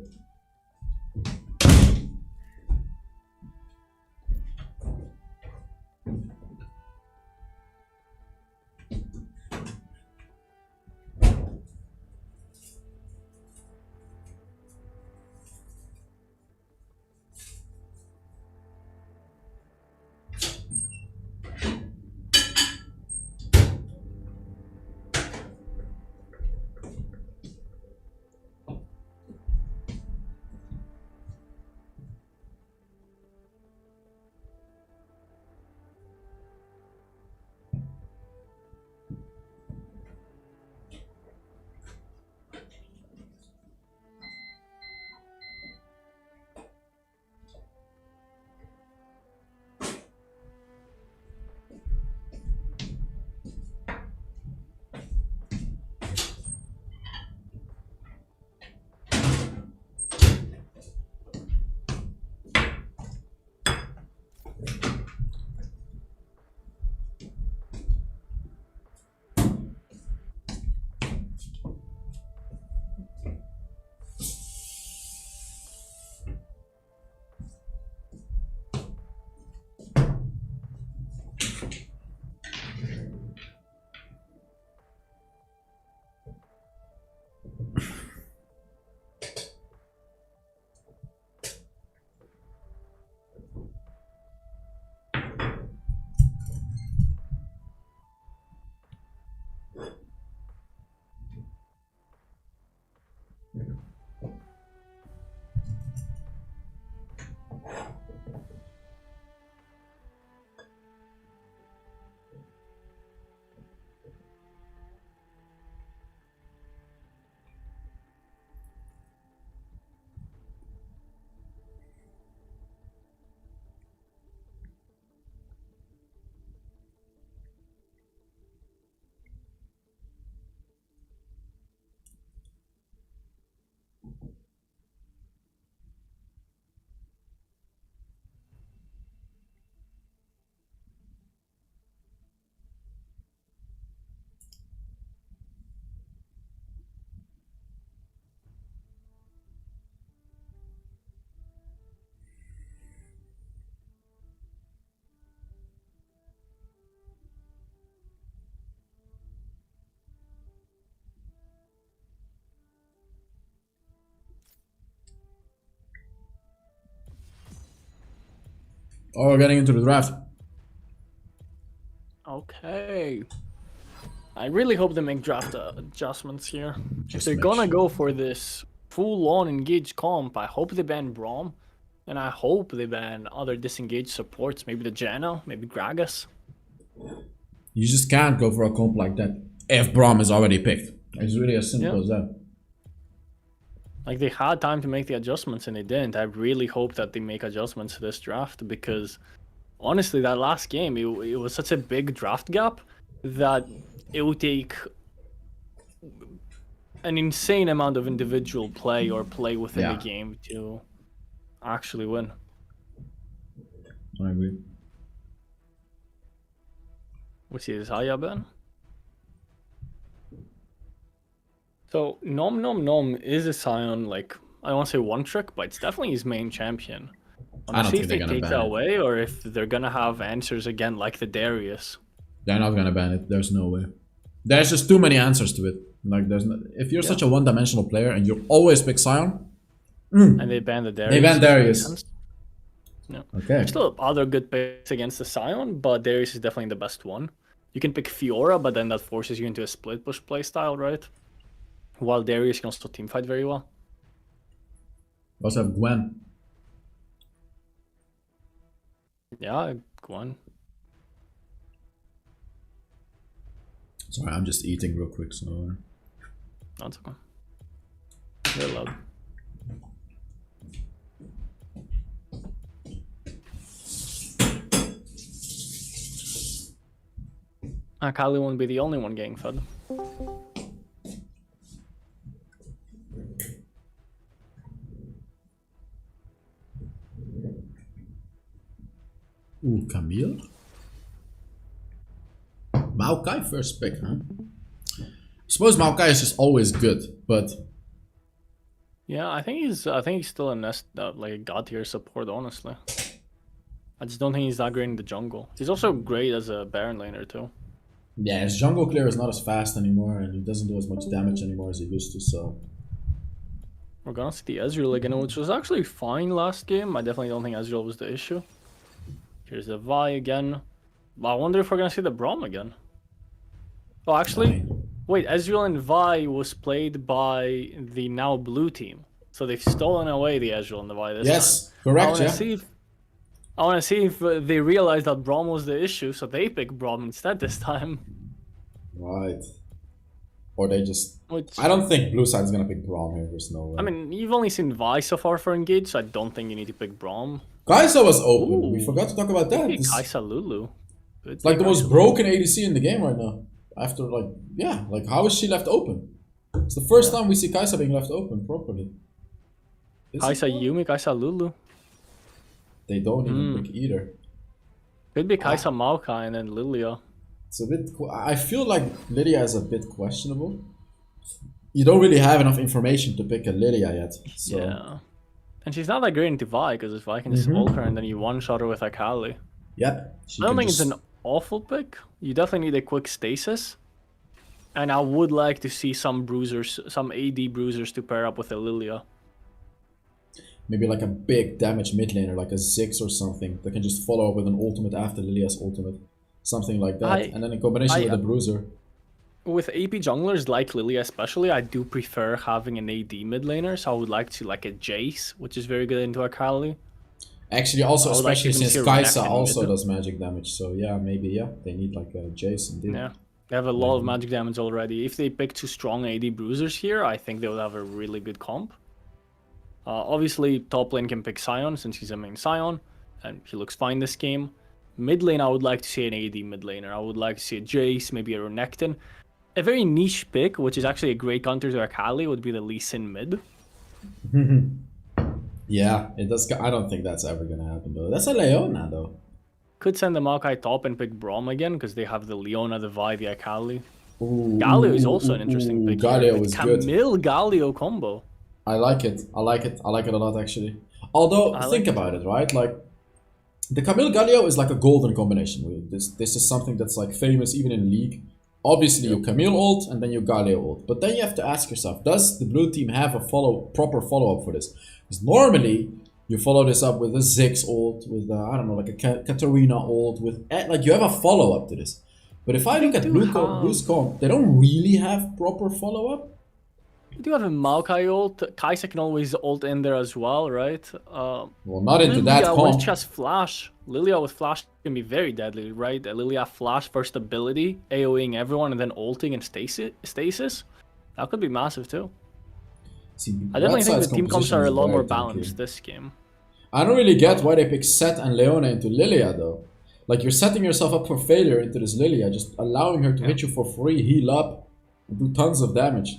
Oh, we're getting into the draft. Okay. I really hope they make draft adjustments here. If Just they're make gonna sure. go for this full-on engaged comp, I hope they ban Braum. And I hope they ban other disengaged supports. Maybe the Janna, maybe Gragas. You just can't go for a comp like that if Braum is already picked. It's really as simple as that. Like, they had time to make the adjustments and they didn't. I really hope that they make adjustments to this draft because, honestly, that last game, it was such a big draft gap that it would take an insane amount of individual play or play within the game to actually win. I agree. Which is Haya Ben. So Nom Nom Nom is a Scion, like, I don't want to say one trick, but it's definitely his main champion. I don't See think if they're they gonna take ban that it. away or if they're gonna have answers again like the Darius. They're not gonna ban it. There's no way. There's just too many answers to it. Like there's no, if you're such a one-dimensional player and you always pick Scion, And they ban the Darius. they ban Darius. Makes sense. No. Okay. There's still other good picks against the Scion, but Darius is definitely the best one. You can pick Fiora, but then that forces you into a split push playstyle, right? While Darius can also teamfight very well. We also have Gwen. Yeah, Gwen. Sorry, I'm just eating real quick, so. That's okay. Very loud. Akali won't be the only one getting fed. Ooh, Camille? Maokai first pick, huh? I suppose Maokai is just always good, but Yeah, I think he's still a nest like a god tier support, honestly. I just don't think he's that great in the jungle. He's also great as a Baron laner too. yeah, his jungle clear is not as fast anymore, and he doesn't do as much damage anymore as he used to. So We're gonna see the Ezreal again, which was actually fine last game. I definitely don't think Ezreal was the issue. Here's the Vi again. I wonder if we're gonna see the Braum again. Oh, actually, wait, Ezreal and Vi was played by the now blue team. So they've stolen away the Ezreal and the Vi this time. yes, correct. Yeah. I want to see if they realize that Braum was the issue, so they pick Braum instead this time. Right. Or they just. Which, I don't think Blue Side is gonna pick Braum here. There's no way. I mean, you've only seen Vi so far for Engage, so I don't think you need to pick Braum. Kaisa was open. We Ooh. forgot to talk about that. Maybe This- Kaisa Lulu. It's like the most broken ADC in the game right now. After like, yeah, like how is she left open? It's the first time we see Kaisa being left open properly. Is Kaisa it? Yumi, Kaisa Lulu. They don't even pick either. Could be Kaisa Maokai and then Lilia. It's a bit. I feel like Lydia is a bit questionable. You don't really have enough information to pick a Lydia yet. So. Yeah. And she's not that great into Vi, because if Vi can just ult her and then you one-shot her with Akali. Yep. I don't think it's an awful pick. You definitely need a quick stasis. And I would like to see some bruisers, some AD bruisers to pair up with a Lilia. Maybe like a big damage mid laner, like a Ziggs or something, that can just follow up with an ultimate after Lilia's ultimate. Something like that. And then in combination with a bruiser. With AP junglers like Lilia especially, I do prefer having an AD mid laner. So I would like to like a Jace, which is very good into Akali. Actually, also, I would like especially even since see Kaisa Renekton also mid. does magic damage. So yeah, maybe, yeah, they need like a Jace indeed. Yeah. They have a lot of magic damage already. If they pick two strong AD bruisers here, I think they would have a really good comp. Obviously, top lane can pick Sion since he's a main Sion, and he looks fine this game. Mid lane, I would like to see an AD mid laner. I would like to see a Jace, maybe a Renekton. A very niche pick, which is actually a great counter to Akali, would be the Lee Sin mid. Yeah, it does. I don't think that's ever gonna happen though. That's a Leona though. Could send the Maokai top and pick Braum again, because they have the Leona, the Vi, the Akali. Ooh, Galio is also an interesting pick. Galio here. is The good. Camille Galio combo. I like it. I like it. I like it a lot actually. Although think about it, right? Like the Camille Galio is like a golden combination. This is something that's like famous even in League. Obviously, you Camille ult and then you Galio ult. But then you have to ask yourself, does the blue team have a proper follow-up for this? Because normally, You follow this up with a Ziggs ult, with I don't know, like a Katarina ult, with like you have a follow up to this. But if I look at Blue's comp, they don't really have proper follow up. You do have a Maokai ult. Kai'Sa can always ult in there as well, right? Well, not into Lilia that comp. with just flash. Lilia with flash can be very deadly, right? Lilia flash first ability, AoEing everyone, and then ulting and stasis. That could be massive too. See, I definitely think the team comps composition are a is lot very more tanky. balanced this game. I don't really get why they pick Sett and Leona into Lilia though. Like, you're setting yourself up for failure into this Lilia, just allowing her to hit you for free, heal up, and do tons of damage.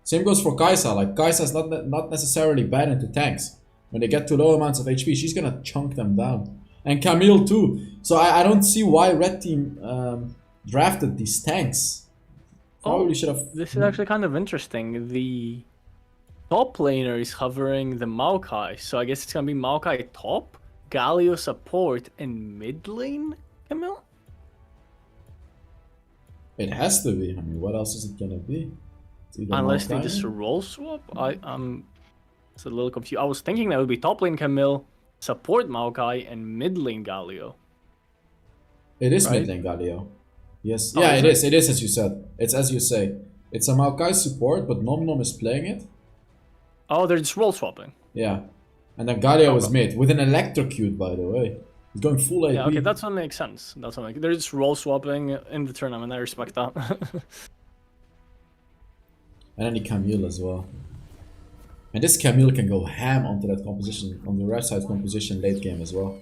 Same goes for Kai'Sa. Like, Kai'Sa's not necessarily bad into tanks. When they get to low amounts of HP, she's gonna chunk them down. And Camille too. So I don't see why Red Team drafted these tanks. Probably should have... This is actually kind of interesting. The top laner is covering the Maokai, so I guess it's gonna be Maokai top, Galio support, and mid lane, Camille? It has to be. I mean, what else is it gonna be? Unless they Maokai? just role swap? I'm it's a little confused. I was thinking that would be top lane Camille, support Maokai, and mid lane Galio. It is Right? mid lane Galio. Yes. Oh, Yeah, is it it? is. It is as you said. It's as you say. It's a Maokai support, but Nom Nom is playing it. Oh, they're just role swapping. Yeah. And then Galio is mid, with an electrocute, by the way. He's going full AP. Yeah, okay, that's what makes sense. They're just role swapping in the tournament. I respect that. And then the Camille as well. And this Camille can go ham onto that composition, on the right side composition late game as well.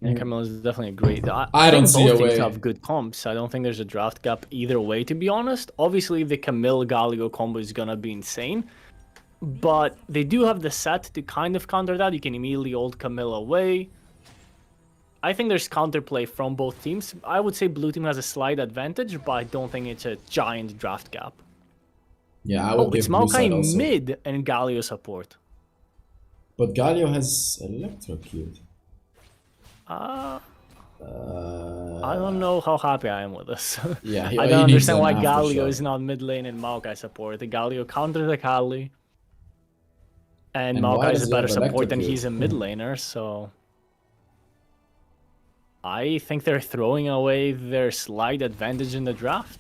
Yeah, Camille is definitely a great. I don't think see both a teams way. have good comps. I don't think there's a draft gap either way, to be honest. Obviously, the Camille Galio combo is gonna be insane, but they do have the set to kind of counter that. You can immediately ult Camille away. I think there's counterplay from both teams. I would say blue team has a slight advantage, but I don't think it's a giant draft gap. Yeah, I would Oh, give it's blue side Maokai also. mid and Galio support. But Galio has electrocute. I don't know how happy I am with this. Yeah, I don't needs understand an why aftershock. Galio is not mid lane and Maokai support. The Galio counters the Kali. And And why Maokai is does a he better have support and electrocute? he's a mid laner, so... I think they're throwing away their slight advantage in the draft.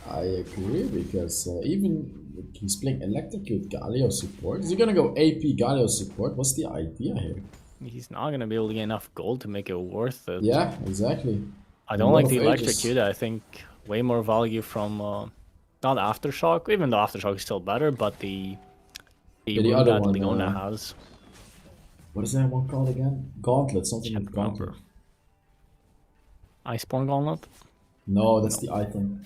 I agree, because even he's playing electrocute Galio support. Is he gonna go AP Galio support? What's the idea here? He's not going to be able to get enough gold to make it worth it. Yeah, exactly. I don't Lot like of the ages. electrocute. I think way more value from... not Aftershock, even though Aftershock is still better, but the Yeah, the rune other that one, Leona has. What is that one called again? Gauntlet, something Can't with Gauntlet. remember. Iceborne Gauntlet? No, that's the item.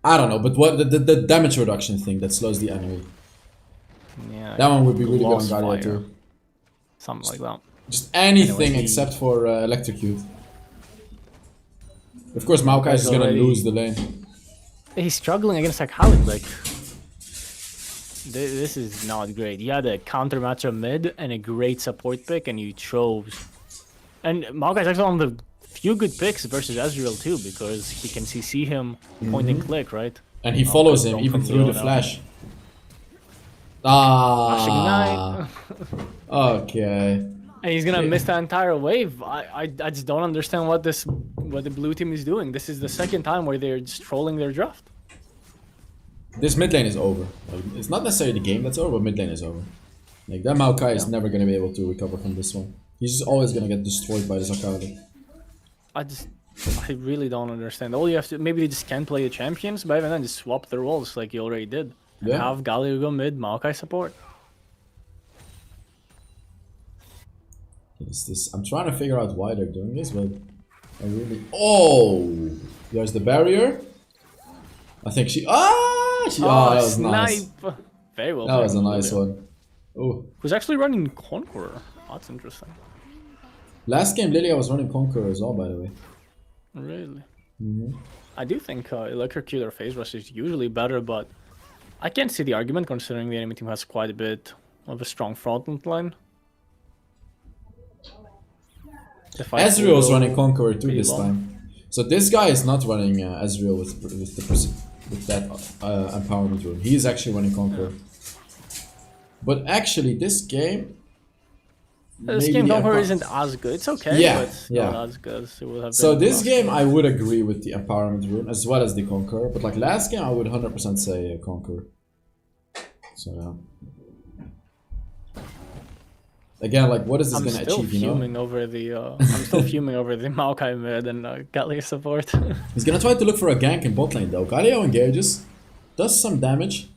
I don't know, but what the damage reduction thing that slows the enemy. Yeah. That one would be really good on Lost Galio Fire. too. Something like that. Just anything Anyway, except for electrocute. Of course, Maokai is He's gonna already- lose the lane. He's struggling against Akali, like... This is not great. You had a counter matchup mid and a great support pick, and you chose... And Maokai's actually one of the few good picks versus Ezreal too, because he can CC him point and click, right? And he follows him don't even from through the Leona. flash. Flashing Ah. Knight. Okay. And he's gonna miss the entire wave. I just don't understand what the blue team is doing. This is the second time where they're just trolling their draft. This mid lane is over. Like, it's not necessarily the game that's over, but mid lane is over. Like, that Maokai is never gonna be able to recover from this one. He's just always gonna get destroyed by this Akali. I really don't understand. All you have to, maybe they just can't play the champions, but even then just swap the roles like you already did. And Yeah. have Galio go mid, Maokai support. It's this. I'm trying to figure out why they're doing this, but I really. Oh, there's the barrier. I think she. That was nice. snipe! Very well That played was a from nice Julio. one. Oh, Who's actually running Conqueror? That's interesting. last game Lilia was running Conqueror as well, by the way. Really? Mm-hmm. I do think Electrocute or Phase Rush is usually better, but I can't see the argument considering the enemy team has quite a bit of a strong front line. The fight Ezreal's will running Conqueror too be this long. time. So this guy is not running Ezreal with that empowerment rune. He is actually running Conqueror. But actually, this game. This maybe game the Conqueror empower- isn't as good. It's okay, Yeah, but it's yeah. not as good as it would have been. So in the this last game, I would agree with the Empowerment rune as well as the Conqueror. But like last game, I would 100% say Conqueror. So yeah. Again, like what is this I'm gonna still achieve? You know, fuming over the. I'm still fuming over the Maokai mid and Galio support. he's gonna try to look for a gank in bot lane though. Galio engages, does some damage.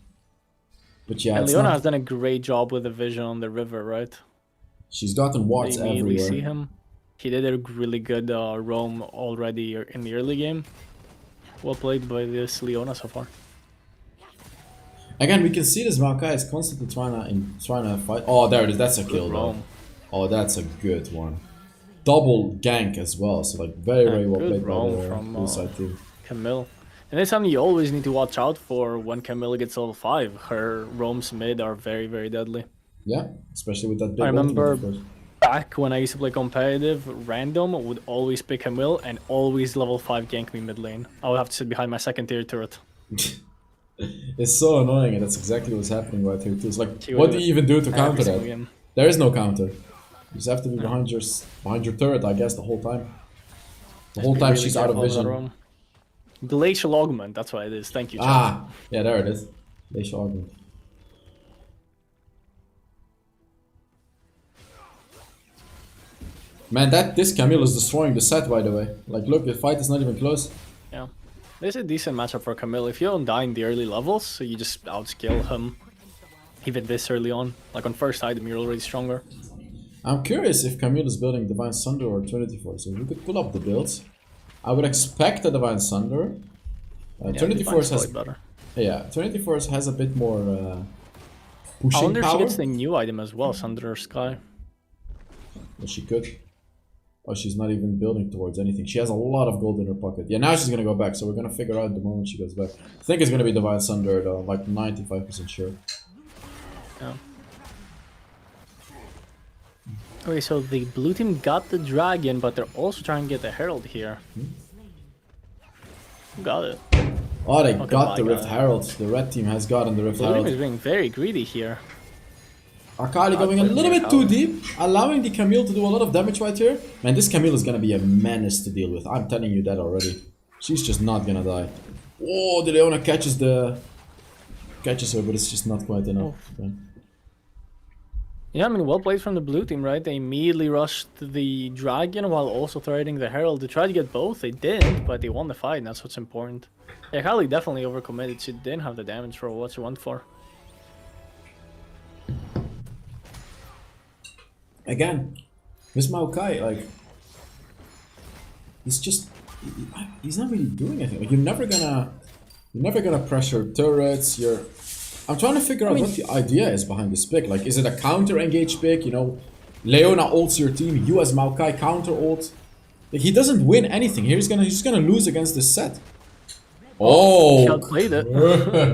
But yeah, And it's Leona not- has done a great job with the vision on the river, right? she's gotten wards They immediately everywhere. see him. He did a really good roam already in the early game. Well played by this Leona so far. Again, we can see this Maokai is constantly trying to fight. Oh, there it is. That's a kill Good though. roam. Oh, that's a good one. Double gank as well. So like very well good played by roam the from, blue side team. Camille. And it's something you always need to watch out for when Camille gets level 5. Her roams mid are very deadly. Yeah, especially with that big I remember ultimate, of course. back when I used to play competitive, random would always pick Camille and always level 5 gank me mid lane. I would have to sit behind my second tier turret. It's so annoying, and that's exactly what's happening right here too. It's like, She what would do you even do to every counter single that? game. There is no counter. You just have to be behind your turret, I guess, the whole time. The whole Be time really she's out of careful that vision. roam. Glacial augment, that's what it is. Thank you, chat. Ah, yeah, there it is. Glacial augment. Man, this Camille is destroying the set, by the way. Like, look, the fight is not even close. Yeah. This is a decent matchup for Camille. If you don't die in the early levels, so you just outskill him. Even this early on. Like on first item, you're already stronger. I'm curious if Camille is building Divine Sunder or Trinity Force. So we could pull up the builds. I would expect a Divine Sunder. Trinity Divine's Force has, quite better. yeah, Trinity Force has a bit more I pushing wonder if she power. gets the new item as well, Sunder Sky. But she could. Oh, she's not even building towards anything. She has a lot of gold in her pocket. Yeah, now she's gonna go back, so we're gonna figure out the moment she goes back. I think it's gonna be Divine Sunder though, like 95% sure. Yeah. Okay, so the blue team got the dragon, but they're also trying to get the herald here. Who got it? Oh, they Okay, got the my Rift God. Herald. The red team has gotten the Rift Blue team is Herald. being very greedy here. Akali going a playing little their bit too Herald. deep, allowing the Camille to do a lot of damage right here. Man, this Camille is gonna be a menace to deal with. I'm telling you that already. She's just not gonna die. Oh, the Leona catches her, but it's just not quite enough. Okay. Yeah, I mean, well played from the blue team, right? They immediately rushed the dragon while also threatening the herald. They tried to get both, they didn't, but they won the fight, and that's what's important. Yeah, Kali definitely overcommitted. She didn't have the damage for what she went for. Again, this Maokai, like, he's not really doing anything. Like, you're never gonna pressure turrets. I'm trying to figure out what the idea is behind this pick. Like, is it a counter engage pick? You know, Leona ults your team, you as Maokai counter ult. Like, he doesn't win anything. He's just gonna lose against this set. Oh, She outplayed it.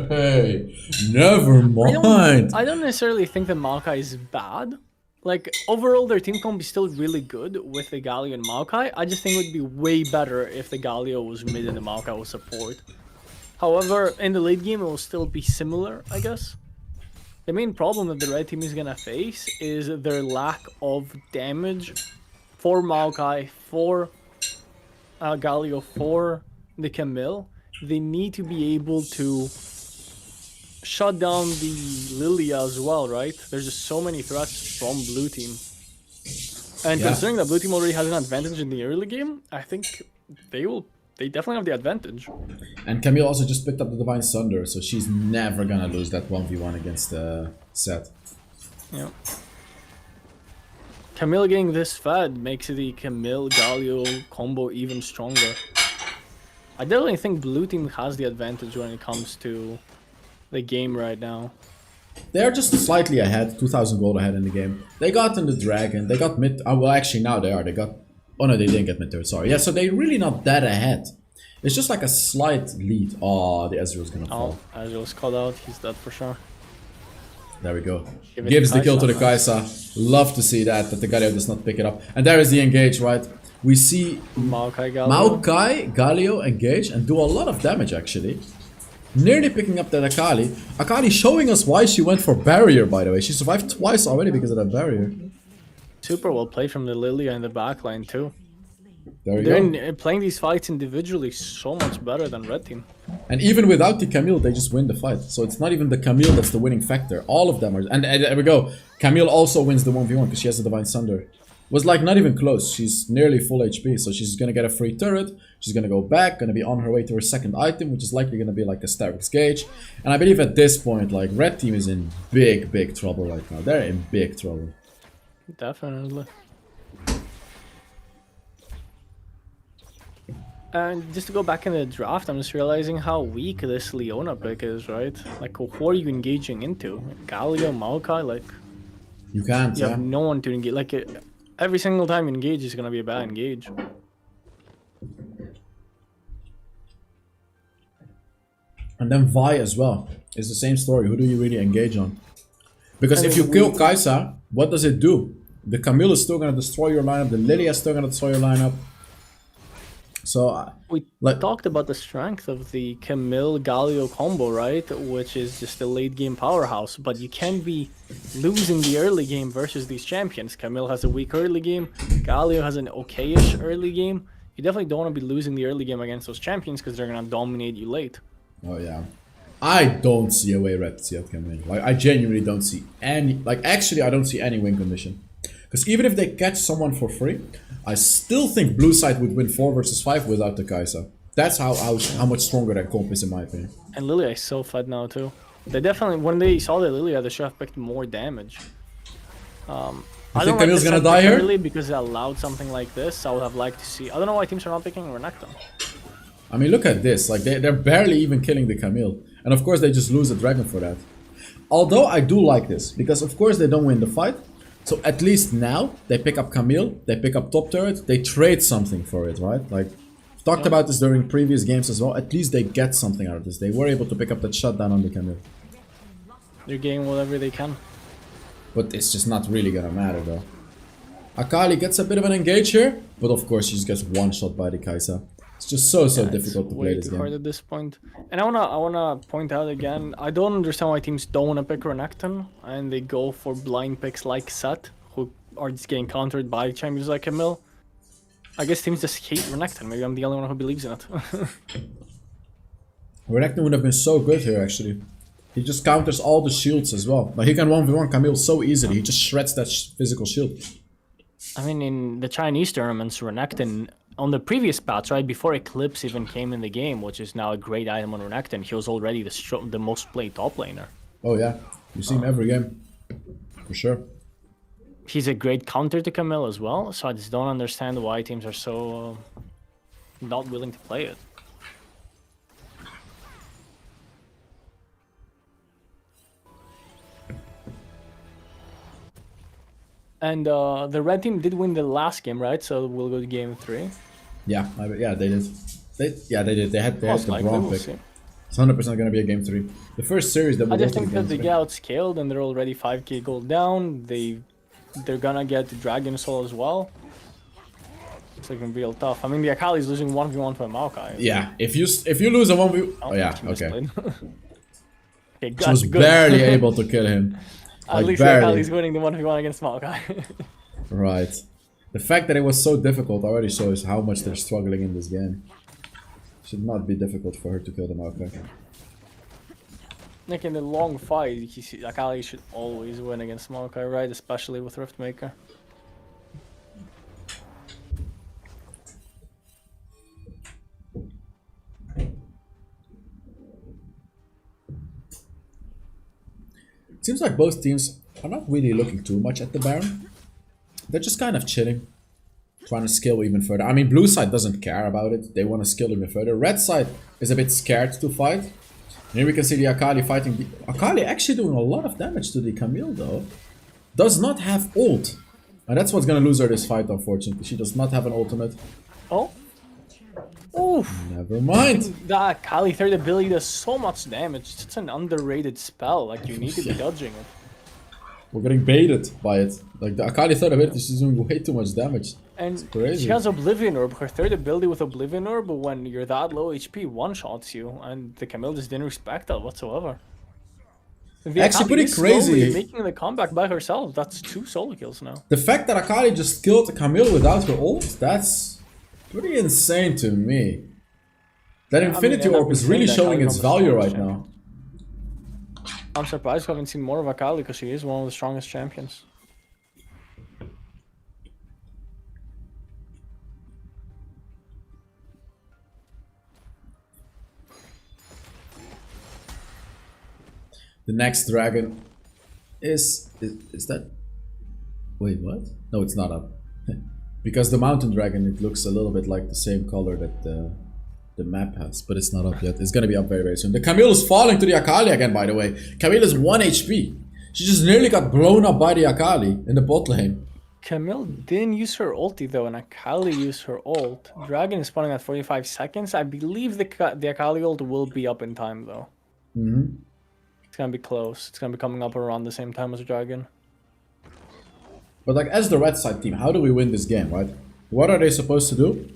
hey, never mind. I don't necessarily think that Maokai is bad. Like, overall, their team comp is still really good with the Galio and Maokai. I just think it would be way better if the Galio was mid and the Maokai was support. However, in the late game, it will still be similar, I guess. The main problem that the red team is gonna face is their lack of damage for Maokai, for Galio, for the Camille. They need to be able to shut down the Lilia as well, right? There's just so many threats from blue team. And Yeah. considering that blue team already has an advantage in the early game, I think they definitely have the advantage. And Camille also just picked up the Divine Sunder, so she's never gonna lose that 1v1 against Set. Yeah. Camille getting this fed makes the Camille Galio combo even stronger. I definitely think blue team has the advantage when it comes to the game right now. They're just slightly ahead, 2,000 gold ahead in the game. They got in the Dragon, they got mid... well, actually now they are, they got... oh no, they didn't get mid turret, sorry. Yeah, so they're really not that ahead. It's just like a slight lead. Oh, the Ezreal's gonna fall. Oh, Azure was called out, he's dead for sure. There we go. Give it Gives to the kill to the Kai'Sa. Kai'Sa. Love to see that the Galio does not pick it up. And there is the engage, right? We see Maokai Galio. Maokai, Galio engage and do a lot of damage actually. Nearly picking up that Akali. Akali showing us why she went for barrier, by the way. She survived twice already because of that barrier. Super well played from the Lilia in the backline too. There you They're go. playing these fights individually so much better than red team. And even without the Camille, they just win the fight. So it's not even the Camille that's the winning factor. All of them are. And there we go. Camille also wins the 1v1 because she has the Divine Sunder. Was like not even close. She's nearly full HP, so she's gonna get a free turret. She's gonna go back, gonna be on her way to her second item, which is likely gonna be like a Starix Gauge. And I believe at this point, like red team is in big trouble right now. They're in big trouble. Definitely. And just to go back in the draft, I'm just realizing how weak this Leona pick is, right? Like, who are you engaging into? Galio, Maokai, like, You can't, you yeah. have no one to engage. Like, every single time you engage is gonna be a bad engage. And then Vi as well. It's the same story. Who do you really engage on? Because And if you we- kill Kai'Sa, what does it do? The Camille is still gonna destroy your lineup. The Lilia is still gonna destroy your lineup. So, We like, talked about the strength of the Camille Galio combo, right? Which is just a late game powerhouse, but you can't be losing the early game versus these champions. Camille has a weak early game, Galio has an okayish early game. You definitely don't want to be losing the early game against those champions because they're gonna dominate you late. oh yeah. I don't see a way Red Sea can win. Like, I genuinely don't see any. Like, actually, I don't see any win condition. Because even if they catch someone for free, I still think blue side would win 4 versus 5 without the Kai'Sa. That's how much stronger that comp is in my opinion. And Lilia is so fed now too. They definitely, when they saw the Lilia, they should have picked more damage. I think don't Camille's the gonna set die pick here? early because it allowed something like this. I would have liked to see. I don't know why teams are not picking Renekton. I mean, look at this. Like, they're barely even killing the Camille. And of course, they just lose the dragon for that. Although, I do like this. Because, of course, they don't win the fight. So, at least now, they pick up Camille. They pick up top turret. They trade something for it, right? Like, we've talked about this during previous games as well. At least they get something out of this. They were able to pick up that shutdown on the Camille. They're getting whatever they can. But it's just not really gonna matter, though. Akali gets a bit of an engage here. But, of course, she just gets one shot by the Kai'Sa. It's just so difficult to play Way this too hard game. at this point. And I wanna point out again, I don't understand why teams don't wanna pick Renekton and they go for blind picks like Set, who are just getting countered by champions like Camille. I guess teams just hate Renekton. Maybe I'm the only one who believes in it. Renekton would have been so good here, actually. He just counters all the shields as well. Like, he can 1v1 Camille so easily. He just shreds that physical shield. I mean, in the Chinese tournaments, Renekton, on the previous patch, right, before Eclipse even came in the game, which is now a great item on Renekton, he was already the most played top laner. Oh yeah, you see him every game. For sure. He's a great counter to Camille as well, so I just don't understand why teams are so not willing to play it. And the red team did win the last game, right? So we'll go to game 3. Yeah, yeah, they did. They did. They had Most the likely, Braum we'll pick. see. It's 100% gonna be a game 3. The first series that I we'll go just to think game that they 3. get outscaled and they're already 5k gold down. They're gonna get the Dragon Soul as well. It's looking real tough. I mean, the Akali is losing 1v1 for Maokai. Yeah, if you lose a 1v... Oh yeah, she okay. misplayed. Okay, She was good. barely able to kill him. At Like, least the barely. Akali's winning the 1v1 against Maokai. Right. The fact that it was so difficult already shows how much they're struggling in this game. Should not be difficult for her to kill the Maokai. Like in the long fight, Akali should always win against Maokai, right? Especially with Riftmaker. Seems like both teams are not really looking too much at the Baron. They're just kind of chilling. Trying to scale even further. I mean, blue side doesn't care about it. They want to scale even further. Red side is a bit scared to fight. And here we can see the Akali fighting. The Akali actually doing a lot of damage to the Camille though. Does not have ult. And that's what's going to lose her this fight, unfortunately. She does not have an ultimate. Oh. Oof. Never mind. The Akali third ability does so much damage. It's an underrated spell. Like, you need to be dodging it. We're getting baited by it. Like, the Akali third ability is doing way too much damage. And crazy. she has Oblivion Orb, her third ability with Oblivion Orb, but when you're that low HP, one-shots you, and the Camille just didn't respect that whatsoever. The Actually, Akali pretty is slowly crazy. making the comeback by herself. That's 2 solo kills now. The fact that Akali just killed Camille without her ult, that's pretty insane to me. That Infinity and I've Orb been is saying really that showing Akali's its one of the value right strongest now. I'm surprised we haven't seen more of Akali because she is one of the strongest champions. The next dragon is that... Wait, what? No, it's not up. Because the mountain dragon, it looks a little bit like the same color that the map has, but it's not up yet. It's gonna be up very, very soon. The Camille is falling to the Akali again, by the way. Camille is 1 HP. She just nearly got blown up by the Akali in the bot lane. Camille didn't use her ulti though, and Akali used her ult. Dragon is spawning at 45 seconds. I believe the Akali ult will be up in time though. Mm-hmm. It's gonna be close. It's gonna be coming up around the same time as Dragon. But like, as the red side team, how do we win this game, right? What are they supposed to do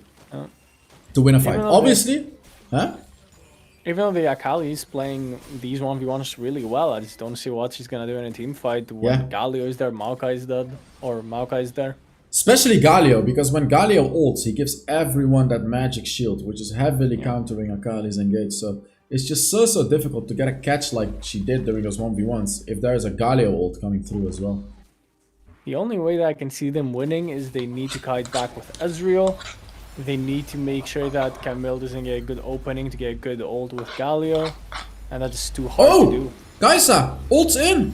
to win a fight? Obviously, huh? Even though the Akali is playing these 1v1s really well, I just don't see what she's gonna do in a team fight when Galio is there, Maokai is dead, or Maokai is there. Especially Galio, because when Galio ults, he gives everyone that magic shield, which is heavily countering Akali's engage. So it's just so difficult to get a catch like she did during those 1v1s if there is a Galio ult coming through as well. The only way that I can see them winning is they need to kite back with Ezreal. They need to make sure that Camille doesn't get a good opening to get a good ult with Galio. And that is too hard to do. Kaisa! Ult's in!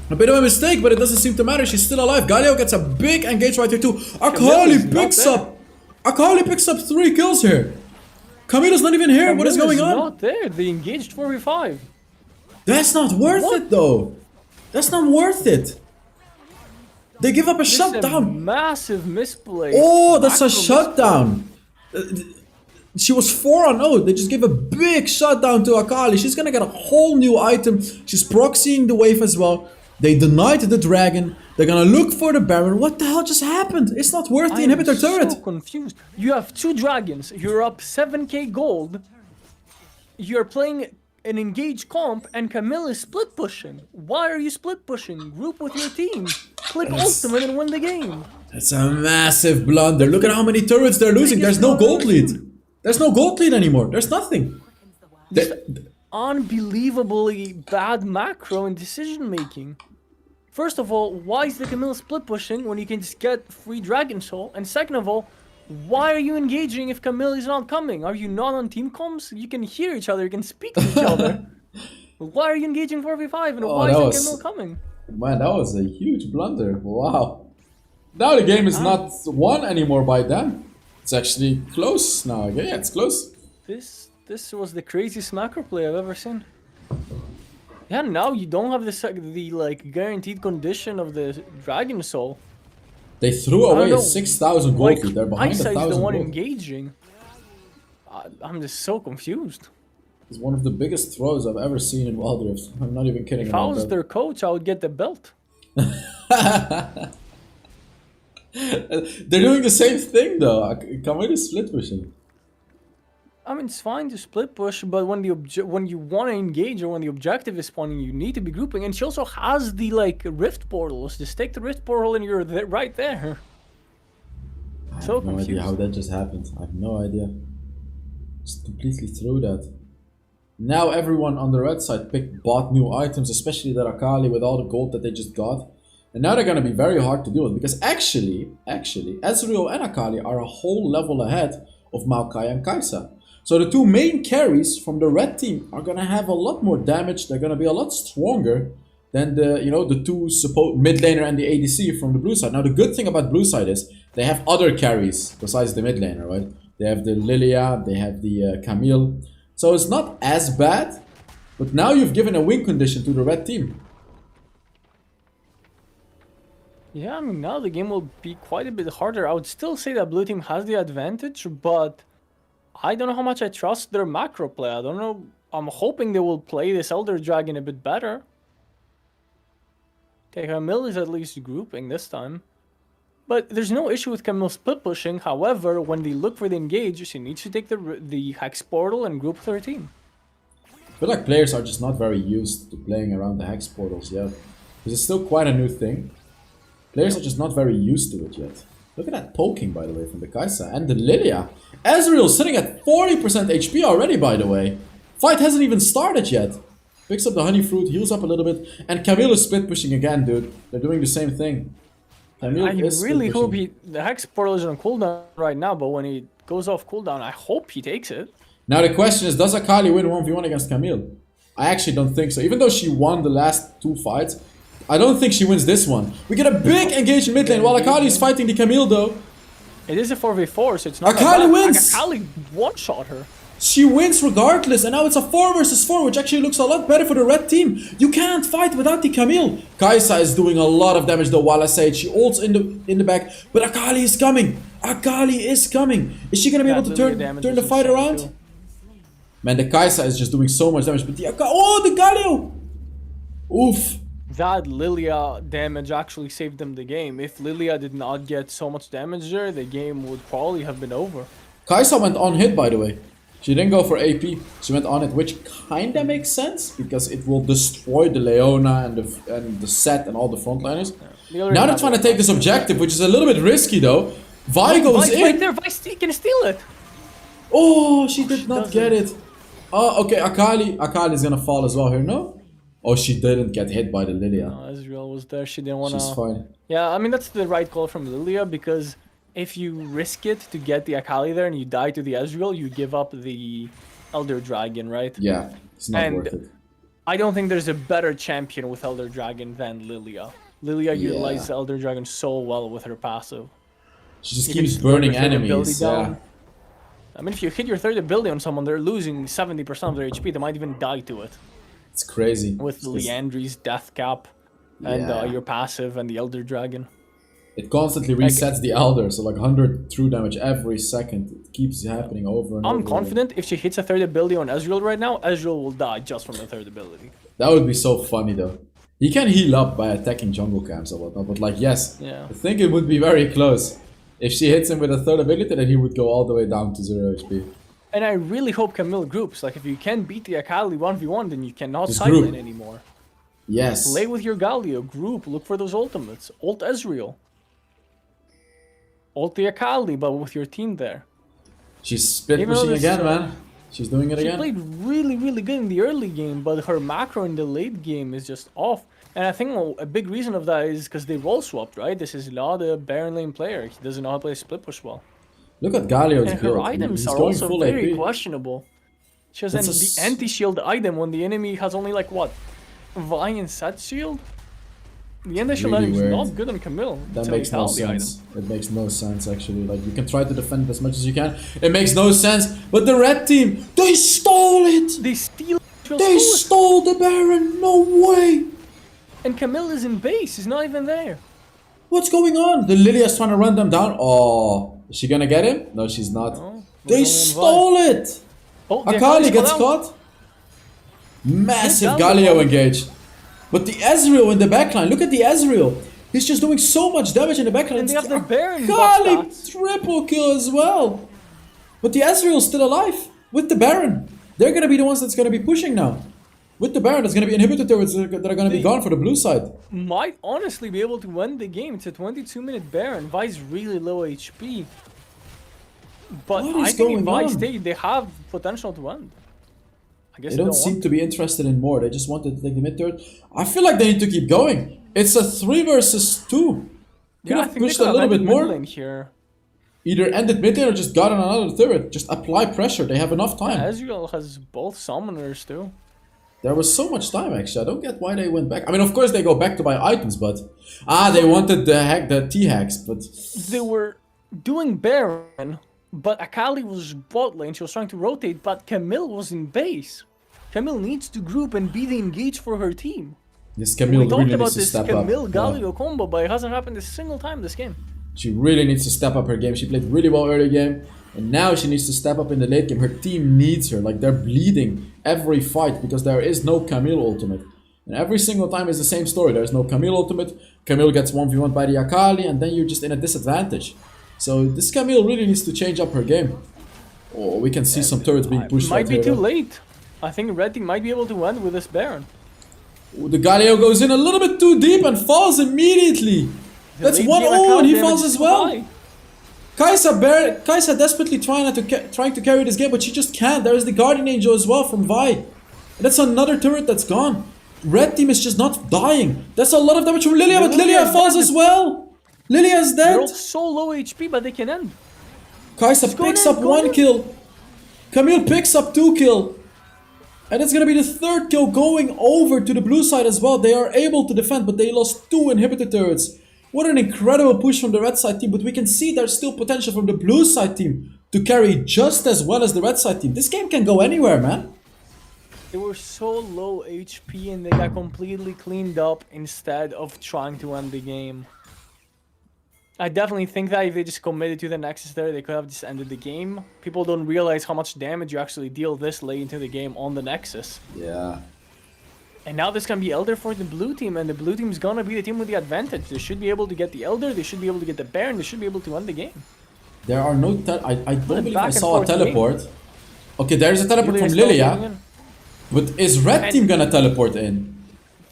A bit of a mistake, but it doesn't seem to matter. She's still alive. Galio gets a big engage right here too. Akali picks up 3 kills here. Camilla's not even here. Camille what is going on? Not there. They engaged 4v5. That's not worth it though. That's not worth it. They give up a shutdown. Massive misplay. Oh, that's a shutdown. She was 4-0. They just gave a big shutdown to Akali. She's gonna get a whole new item. She's proxying the wave as well. They denied the dragon. They're gonna look for the Baron. What the hell just happened? It's not worth the inhibitor turret. I'm so confused. You have 2 dragons. You're up 7k gold. You're playing an engaged comp and Camille is split pushing. Why are you split pushing? Group with your team. Click ultimate and win the game. That's a massive blunder. Look at how many turrets they're losing. There's no gold lead. There's no gold lead anymore. There's nothing. Unbelievably bad macro and decision making. First of all, why is the Camille split pushing when you can just get free Dragon Soul? And second of all, why are you engaging if Camille is not coming? Are you not on team comms? You can hear each other, you can speak to each other. Why are you engaging 4v5 and why isn't Camille coming? Man, that was a huge blunder. Wow. Now the game is not won anymore by them. It's actually close now. Yeah, it's close. This was the craziest macro play I've ever seen. Yeah, now you don't have the like guaranteed condition of the Dragon Soul. They threw away 6,000 gold lead. They're behind Kaisa 1,000 is the one gold. engaging. I'm just so confused. It's one of the biggest throws I've ever seen in Wild Rift. I'm not even kidding If I about was that. their coach, I would get the belt. They're doing the same thing though. Camille is split pushing. I mean, it's fine to split push, but when you want to engage or when the objective is spawning, you need to be grouping. And she also has the like rift portals. Just take the rift portal and you're right there. I have no idea how that just happened. I have no idea. Just completely threw that. Now everyone on the red side bought new items, especially that Akali with all the gold that they just got. And now they're gonna be very hard to deal with because actually, Ezreal and Akali are a whole level ahead of Maokai and Kaisa. So the 2 main carries from the red team are gonna have a lot more damage. They're gonna be a lot stronger than the 2 mid laner and the ADC from the blue side. Now the good thing about blue side is they have other carries besides the mid laner, right? They have the Lilia, they have the Camille. So it's not as bad, but now you've given a win condition to the red team. Yeah, I mean, now the game will be quite a bit harder. I would still say that blue team has the advantage, but I don't know how much I trust their macro play. I don't know. I'm hoping they will play this Elder Dragon a bit better. Okay, Camille is at least grouping this time. But there's no issue with Camille split pushing. However, when they look for the engage, she needs to take the Hex portal and group with her team. I feel like players are just not very used to playing around the Hex portals yet. Because it's still quite a new thing. Players are just not very used to it yet. Look at that poking, by the way, from the Kai'Sa and the Lilia. Ezreal sitting at 40% HP already, by the way. Fight hasn't even started yet. Picks up the honey fruit, heals up a little bit, and Camille is split pushing again, dude. They're doing the same thing. Camille I is really split hope pushing. the Hex portal is on cooldown right now, but when he goes off cooldown, I hope he takes it. Now the question is, does Akali win 1v1 against Camille? I actually don't think so. Even though she won the last 2 fights, I don't think she wins this one. We get a big engage in mid lane while Akali is fighting the Camille though. It is a 4v4, so it's not Akali that bad. wins! Akali one-shot her. She wins regardless, and now it's a 4 versus 4, which actually looks a lot better for the red team. You can't fight without the Camille. Kai'Sa is doing a lot of damage though while I say it. She ults in the back, but Akali is coming. Akali is coming. Is she gonna be able to turn the fight around? Too. Man, the Kai'Sa is just doing so much damage, but the oh, the Galio! Oof. That Lilia damage actually saved them the game. If Lilia did not get so much damage there, the game would probably have been over. Kai'Sa went on hit, by the way. She didn't go for AP, she went on it, which kinda makes sense, because it will destroy the Leona and the Set and all the frontliners. Yeah. Now they're trying to take this objective, which is a little bit risky though. Vi goes Vi's in. right there, Vi's can steal it. Oh, she did not doesn't. get it. Oh, okay, Akali is gonna fall as well here, no? Oh, she didn't get hit by the Lilia. No, Ezreal was there, she didn't wanna... She's fine. Yeah, I mean, that's the right call from Lilia, because if you risk it to get the Akali there and you die to the Ezreal, you give up the Elder Dragon, right? Yeah, it's not And worth it. I don't think there's a better champion with Elder Dragon than Lilia. Lilia utilizes the Elder Dragon so well with her passive. She just You keeps can slow burning your third ability enemies, yeah. down. I mean, if you hit your third ability on someone, they're losing 70% of their HP. They might even die to it. It's crazy. With It's just- Liandry's Death Cap and Yeah. your passive and the Elder Dragon. It constantly resets the Elder, so like 100 true damage every second. It keeps happening over and over. I'm confident if she hits a third ability on Ezreal right now, Ezreal will die just from the third ability. That would be so funny though. He can heal up by attacking jungle camps or whatnot, but like yes, Yeah. I think it would be very close. If she hits him with a third ability, then he would go all the way down to 0 HP. And I really hope Camille groups. Like, if you can't beat the Akali 1v1, then you cannot Just sideline group. anymore. Yes. Play with your Galio, group, look for those ultimates. Ult Ezreal. Ult the Akali, but with your team there. She's split Even though pushing this, again, man. She's doing it She again. played really, really good in the early game, but her macro in the late game is just off. And I think a big reason of that is because they role swapped, right? This is not a Baron lane player. He doesn't know how to play split push well. Look at Galio's And her build. items He's are going also full very AP. questionable. She has That's the a anti-shield item when the enemy has only like what? Vi and Set shield? The anti-shield Really item is weird. not good on Camille. That until makes you no tell the item. sense. It makes no sense actually. Like you can try to defend it as much as you can. It makes no sense. But the red team, they stole it. They steal They stole the Baron. No way. and Camille is in base. He's not even there. What's going on? The Lilia's trying to run them down. Oh, is she gonna get him? No, she's not. No, They was only in stole it. Oh, the Akali Akali's gets got out. caught. Massive Galio. Galio engaged. But the Ezreal in the backline. Look at the Ezreal. He's just doing so much damage in the backline. And they have the Baron Akali buff stats. triple kill as well. But the Ezreal's still alive with the Baron. They're gonna be the ones that's gonna be pushing now. With the Baron, there's gonna be inhibitor turrets that are gonna be gone for the blue side. Might honestly be able to win the game. It's a 22-minute Baron. Vi's really low HP. But What I is think if going Vi on? stay, they have potential to win. I guess They they don't don't seem want to be interested in more. They just wanted to take the mid turret. I feel like they need to keep going. It's a 3 versus 2. Could I have think pushed they a could little have bit ended mid more. lane here. Either ended mid lane or just got on another turret. Just apply pressure. They have enough time. Ezreal has both summoners too. There was so much time actually. I don't get why they went back. I mean, of course they go back to buy items, but they wanted the T hacks, but They were doing Baron, but Akali was bot lane. She was trying to rotate, but Camille was in base. Camille needs to group and be the engage for her team. this Camille We talked really about needs to this step Camille up. Galio combo, but it hasn't happened a single time this game. She really needs to step up her game. She played really well early game, and now she needs to step up in the late game. Her team needs her. Like they're bleeding every fight because there is no Camille ultimate. And every single time is the same story. There's no Camille ultimate. Camille gets 1v1 by the Akali, and then you're just in a disadvantage. So this Camille really needs to change up her game. Oh, we can see some turrets being pushed. Might right be here, too though. late. I think red team might be able to win with this Baron. Ooh, the Galio goes in a little bit too deep and falls immediately. That's late one. game Oh, and he account falls damage as is well. high. Kaisa desperately trying to carry this game, but she just can't. There's the Guardian Angel as well from Vi. And that's another turret that's gone. Red team is just not dying. That's a lot of damage from Lilia, but Lilia falls as well. Lilia's They're all dead. so low HP, but they can end. Kaisa Just go picks in, up go 1 in. kill. Camille picks up 2 kill. And it's gonna be the 3rd kill going over to the blue side as well. They are able to defend, but they lost 2 inhibitor turrets. What an incredible push from the red side team, but we can see there's still potential from the blue side team to carry just as well as the red side team. This game can go anywhere, man. They were so low HP and they got completely cleaned up instead of trying to end the game. I definitely think that if they just committed to the Nexus there, they could have just ended the game. People don't realize how much damage you actually deal this late into the game on the Nexus. Yeah. And now this can be Elder for the blue team, and the blue team is gonna be the team with the advantage. They should be able to get the Elder, they should be able to get the Baron, they should be able to win the game. There are no... I don't believe back I and saw a forth game. teleport. Okay, there's a teleport from Lilia's still Lilia. going in. But is red And- team gonna teleport in?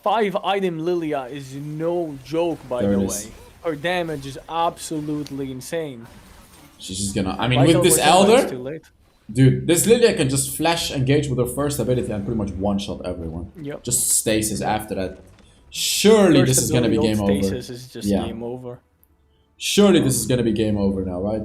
5 item Lilia is no joke, by There the it way. is. Her damage is absolutely insane. She's just gonna... I mean, Vital with this was sometimes Elder... too late. Dude, this Lilia can just flash engage with her first ability and pretty much one-shot everyone. Yep. Just stasis after that. Surely this is gonna be game over. Stasis is just Yeah. game over. Surely this is gonna be game over now, right?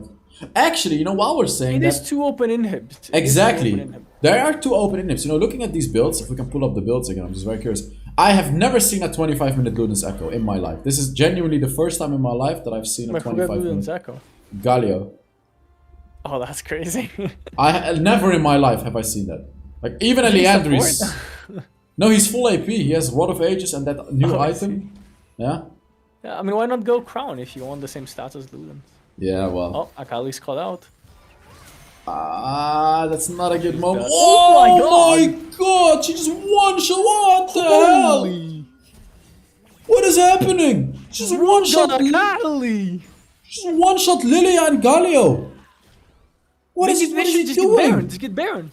Actually, you know, while we're saying It that... is 2 open inhibs. It is two Exactly. open inhibs. There are 2 open inhibs. You know, looking at these builds, if we can pull up the builds again, I'm just very curious. I have never seen a 25-minute Luden's Echo in my life. This is genuinely the first time in my life that I've seen a I forgot Luden's 25-minute Echo. Galio. Oh, that's crazy. Never in my life have I seen that. Like, even Eliandry's... No, he's full AP. He has Rod of Ages and that new Oh, I item. Yeah? Yeah, I mean, why not go Crown if you want the same stats as Luden? Yeah, well... Oh, Akali's caught out. That's not a good moment. that? Oh Oh my god! She just one-shot! What the hell? Holy! What is happening? She's one-shot... Akali! She's one-shot Lilia and Galio! What is They should he just get Baron. doing? Just get Baron.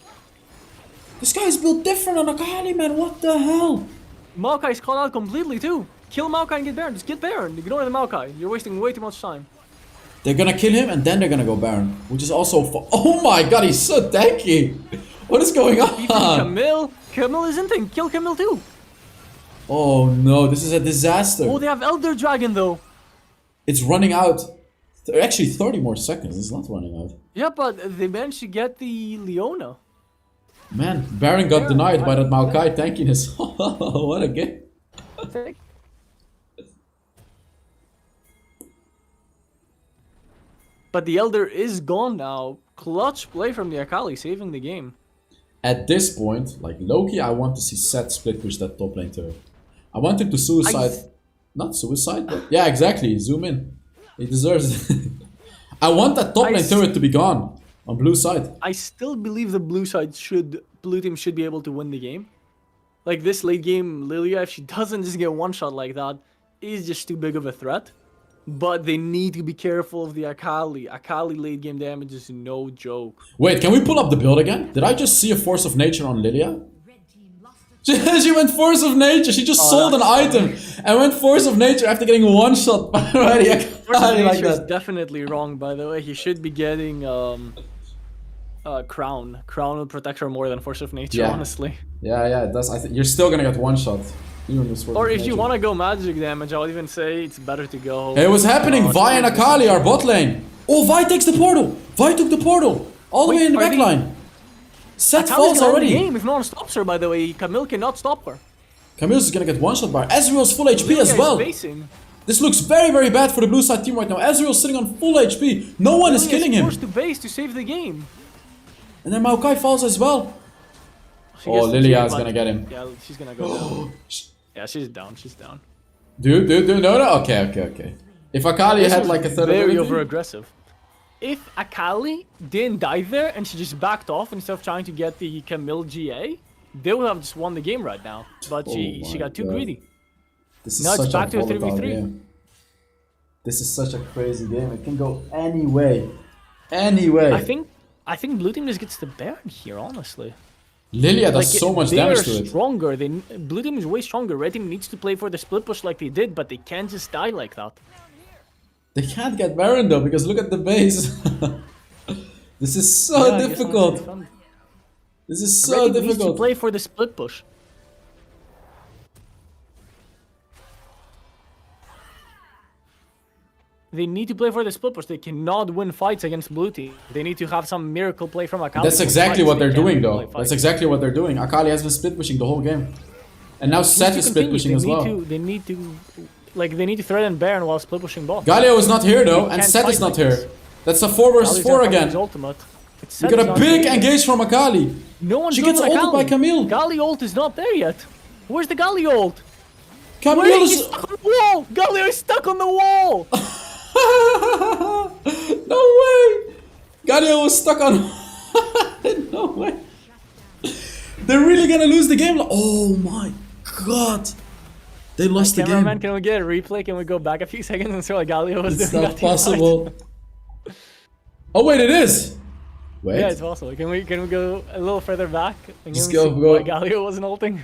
This guy's built different on Akali, man. What the hell? Maokai's caught out completely too. Kill Maokai and get Baron. Just get Baron. Ignore the Maokai. You're wasting way too much time. They're gonna kill him and then they're gonna go Baron. Which is also... Oh my god, he's so tanky! What is going Even on? Camille. Camille is in thing. Kill Camille too. Oh no, this is a disaster. Oh, they have Elder Dragon though. It's running out. Actually, 30 more seconds. It's not running out. Yeah, but they managed to get the Leona. Man, Baron got Baron, denied by that I- Maokai tankiness. What a game. But the Elder is gone now. Clutch play from the Akali, saving the game. At this point, like Loki, I want to see Seth split push that top lane turret. I want him to suicide. Not suicide, but yeah, exactly. Zoom in. He deserves it. I want that top lane turret to be gone on blue side. I still believe the blue team should be able to win the game. Like this late game Lilia, if she doesn't just get one shot like that, is just too big of a threat. But they need to be careful of the Akali. Akali late game damage is no joke. Wait, can we pull up the build again? Did I just see a Force of Nature on Lilia? She went Force of Nature. She just sold an item and went Force of Nature after getting one shot by the Akali like is that. definitely wrong, by the way. He should be getting Crown. Crown will protect her more than Force of Nature, Yeah. honestly. Yeah, it does. I think you're still gonna get one shot. Even with Force Or of if you Nature. want to go magic damage, I would even say it's better to go. Hey, what's happening? Vi and Akali are bot lane. Oh, Vi takes the portal. Vi took the portal. All the way in the are back they- line. Seth Akali's falls gonna win the already. game if no one stops her, by the way. Camille cannot stop her. Camille's is gonna get one shot by Ezreal's full HP as Lilia is well. basing. This looks very, very bad for the blue side team right now. Ezreal's sitting on full HP. No one is Lilia killing him. forced to base to save the game. And then Maokai falls as well. She Oh, gets the Lilia kill, is but- gonna get him. Yeah, she's gonna go down. Yeah, she's down. She's down. Dude, no. Okay. If Akali This had was like a third very ability, over aggressive. If Akali didn't die there and she just backed off instead of trying to get the Camille GA, they would have just won the game right now. But she my got too God. greedy. This is Now it's such back a to a volatile 3v3. game. This is such a crazy game. It can go any way. Any way. I think blue team just gets the Baron here, honestly. Lilia does so much they damage are to it. stronger. Blue team is way stronger. Red team needs to play for the split push like they did, but they can't just die like that. They can't get Baron though, because look at the base. This is so Yeah, I guess difficult. it's fun. This is Red so team needs to difficult. play for the split push. They need to play for the split push. They cannot win fights against blue team. They need to have some miracle play from Akali. That's to win exactly fights. what they're They can't doing play though. fights. That's exactly what they're doing. Akali has been split pushing the whole game. And now Seth is split pushing as well. They need to threaten Baron while split pushing bot. Galio is not here though, They and can't Seth is fight not like here. this. That's a 4 versus Galio's 4 gonna fight again. his ultimate. We It's Seth got is a not big there yet. engage from Akali. No one's She doing gets like ulted by Camille. Gali ult is not there yet. Where's the Gali ult? Camille Where is is... he stuck on the wall? Galio is stuck on the wall. No way! Galio was stuck on... No way. They're really gonna lose the game. Oh my god. They lost the Cameraman, game. can we get a replay? Can we go back a few seconds and see what Galio was It's doing? not that team fight? possible. Oh wait, it is! Wait. Yeah, it's possible. Can we go a little further back? And Just can we go- see go- why Galio wasn't ulting?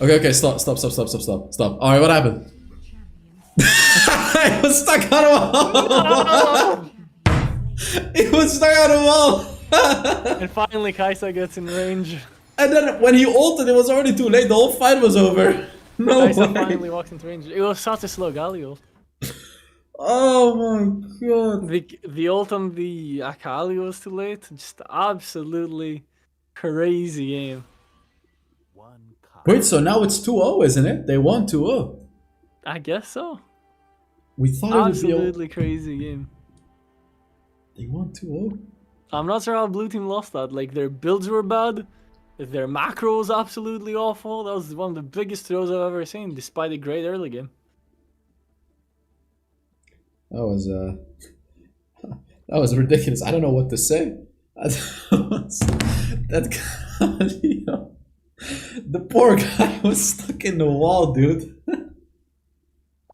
Okay, stop. Alright, what happened? It was stuck on a wall! It was stuck on a wall! And finally Kaisa gets in range. And then when he ulted, it was already too late. The whole fight was over. No Kaisa way. finally walks into range. It was such a slow Galio. Oh my god. The ult on the Akali was too late. Just absolutely crazy game. Wait, so now it's 2-0, isn't it? They won 2-0. I guess so. We thought it would be... Absolutely crazy game. They won 2-0? I'm not sure how blue team lost that. Like, their builds were bad. Their macro was absolutely awful. That was one of the biggest throws I've ever seen, despite a great early game. That was ridiculous. I don't know what to say. That guy, the poor guy was stuck in the wall, dude.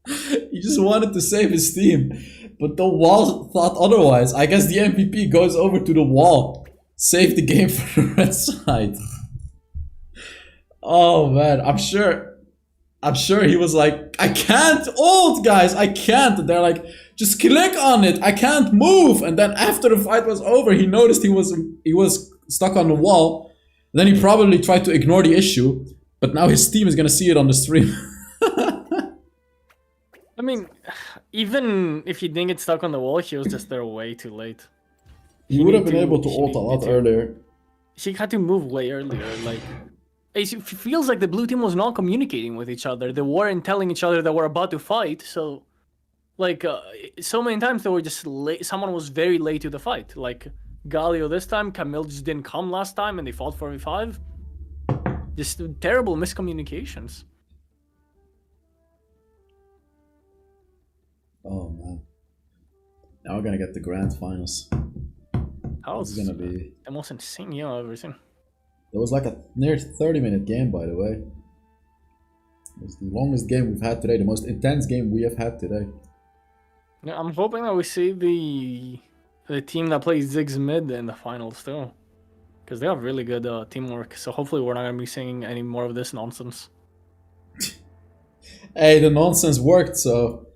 He just wanted to save his team, but the wall thought otherwise. I guess the MVP goes over to the wall, save the game for the red side. Oh man, I'm sure he was like, I can't ult, guys, I can't. And they're like, just click on it, I can't move. And then after the fight was over, he noticed he was stuck on the wall. And then he probably tried to ignore the issue, but now his team is gonna see it on the stream. I mean, even if he didn't get stuck on the wall, he was just there way too late. He would have been needed able to he ult a lot needed to. earlier. He had to move way earlier. Like, it feels like the blue team was not communicating with each other. They weren't telling each other that we're about to fight. So, like, so many times they were just late. Someone was very late to the fight. Like Galio this time, Camille just didn't come last time, and they fought 4v5. Just terrible miscommunications. Oh man. Now we're gonna get the grand finals. That was It's gonna be... the most insane game I've ever seen. It was like a near 30-minute game, by the way. It was the longest game we've had today, the most intense game we have had today. Yeah, I'm hoping that we see the team that plays Ziggs mid in the finals too, because they have really good teamwork. So hopefully we're not gonna be seeing any more of this nonsense. Hey, the nonsense worked, so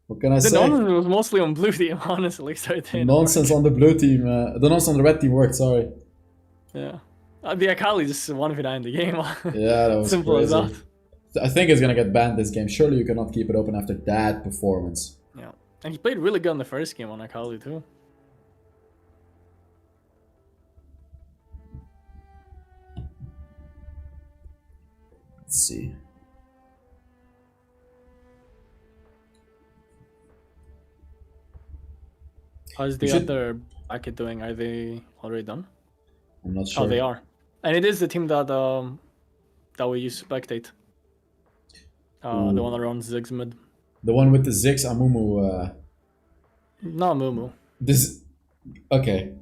what can I The say? nonsense was mostly on blue team, honestly. So it didn't Nonsense work. on the blue team, the nonsense on the red team worked. Sorry. Yeah, the Akali just 1v9 in the game. Yeah, that was Simple crazy. as that. I think it's gonna get banned this game. Surely you cannot keep it open after that performance. Yeah, and he played really good in the first game on Akali too. Let's see. How's the We should- other bracket doing? Are they already done? I'm not sure. Oh, they are. And it is the team that that we use to spectate. The one that runs Ziggs mid. The one with the Ziggs Amumu. Not Mumu. This. Okay.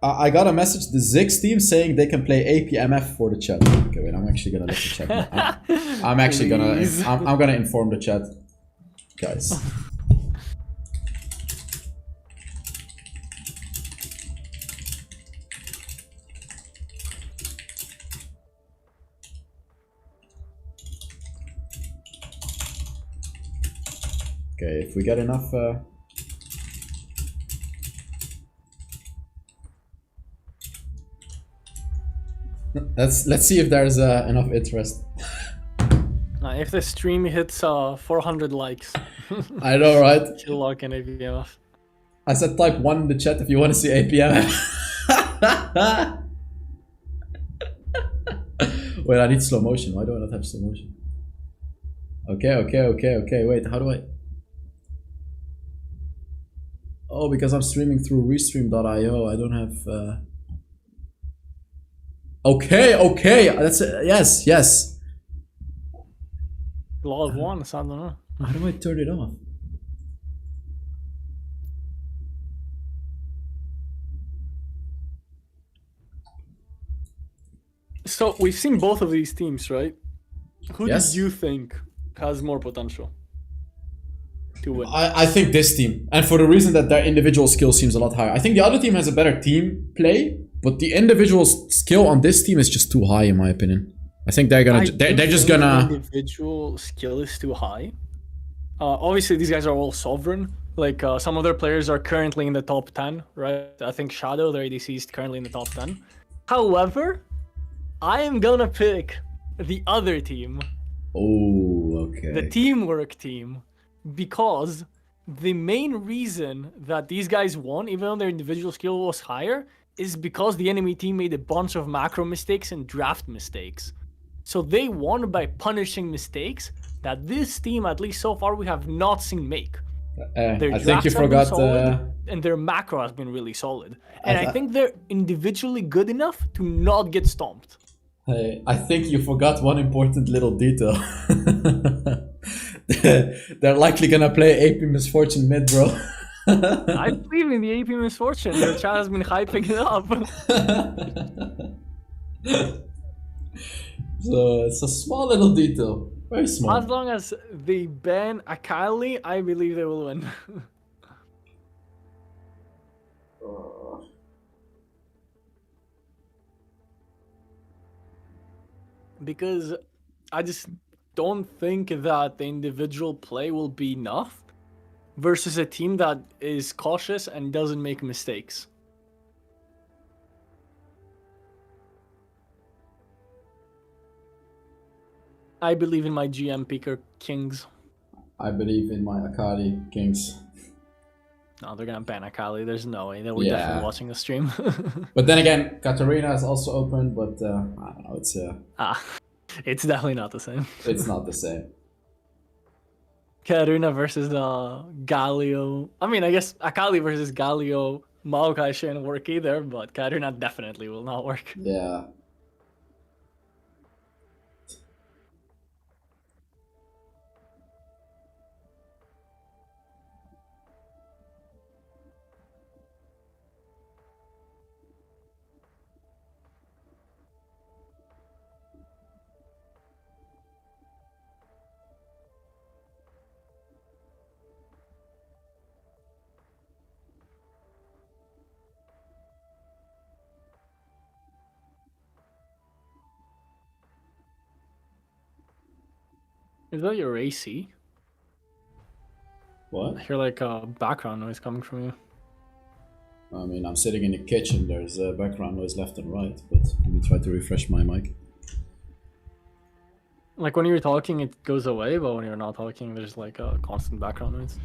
I got a message, the Zix team, saying they can play APMF for the chat. Okay, wait, I'm actually gonna let the chat know. I'm actually Please. I'm gonna inform the chat, guys. Okay, if we get enough. Let's see if there's enough interest. If the stream hits 400 likes, I know, right? chill lock and APMF. I said type 1 in the chat if you want to see APM. Wait, I need slow motion. Why do I not have slow motion? Okay. Wait, how do I? Oh, because I'm streaming through restream.io. I don't have. Okay. That's it. Yes. Law of one, I don't know. How do I turn it off? So we've seen both of these teams, right? Who Yes. do you think has more potential to win? I think this team, and for the reason that their individual skill seems a lot higher. I think the other team has a better team play, but the individual skill on this team is just too high, in my opinion. I think they're gonna. They're just gonna. Individual skill is too high. Obviously, these guys are all sovereign. Like some of their players are currently in the top 10, right? I think Shadow, their ADC, is currently in the top 10. However, I am gonna pick the other team, Oh, okay. the teamwork team, because the main reason that these guys won, even though their individual skill was higher, is because the enemy team made a bunch of macro mistakes and draft mistakes. So they won by punishing mistakes that this team, at least so far, we have not seen make. Their I think you drafts have been forgot. solid, and their macro has been really solid. And I think they're individually good enough to not get stomped. I think you forgot one important little detail. They're likely gonna play AP Misfortune mid, bro. I believe in the AP Misfortune. Their chat has been hyping it up. So it's a small little detail. Very small. As long as they ban Akali, I believe they will win. Because I just don't think that the individual play will be enough versus a team that is cautious and doesn't make mistakes. I believe in my GM picker Kings. I believe in my Akali Kings. No, they're gonna ban Akali. There's no way. They were Yeah. definitely watching the stream. But then again, Katarina is also open, but I don't know. It's definitely not the same. It's not the same. Karuna versus Galio. I mean, I guess Akali versus Galio, Maokai shouldn't work either, but Karuna definitely will not work. Yeah. Is that your AC? What? I hear like a background noise coming from you. I mean, I'm sitting in the kitchen. There's background noise left and right, but let me try to refresh my mic. Like when you're talking, it goes away, but when you're not talking, there's like a constant background noise.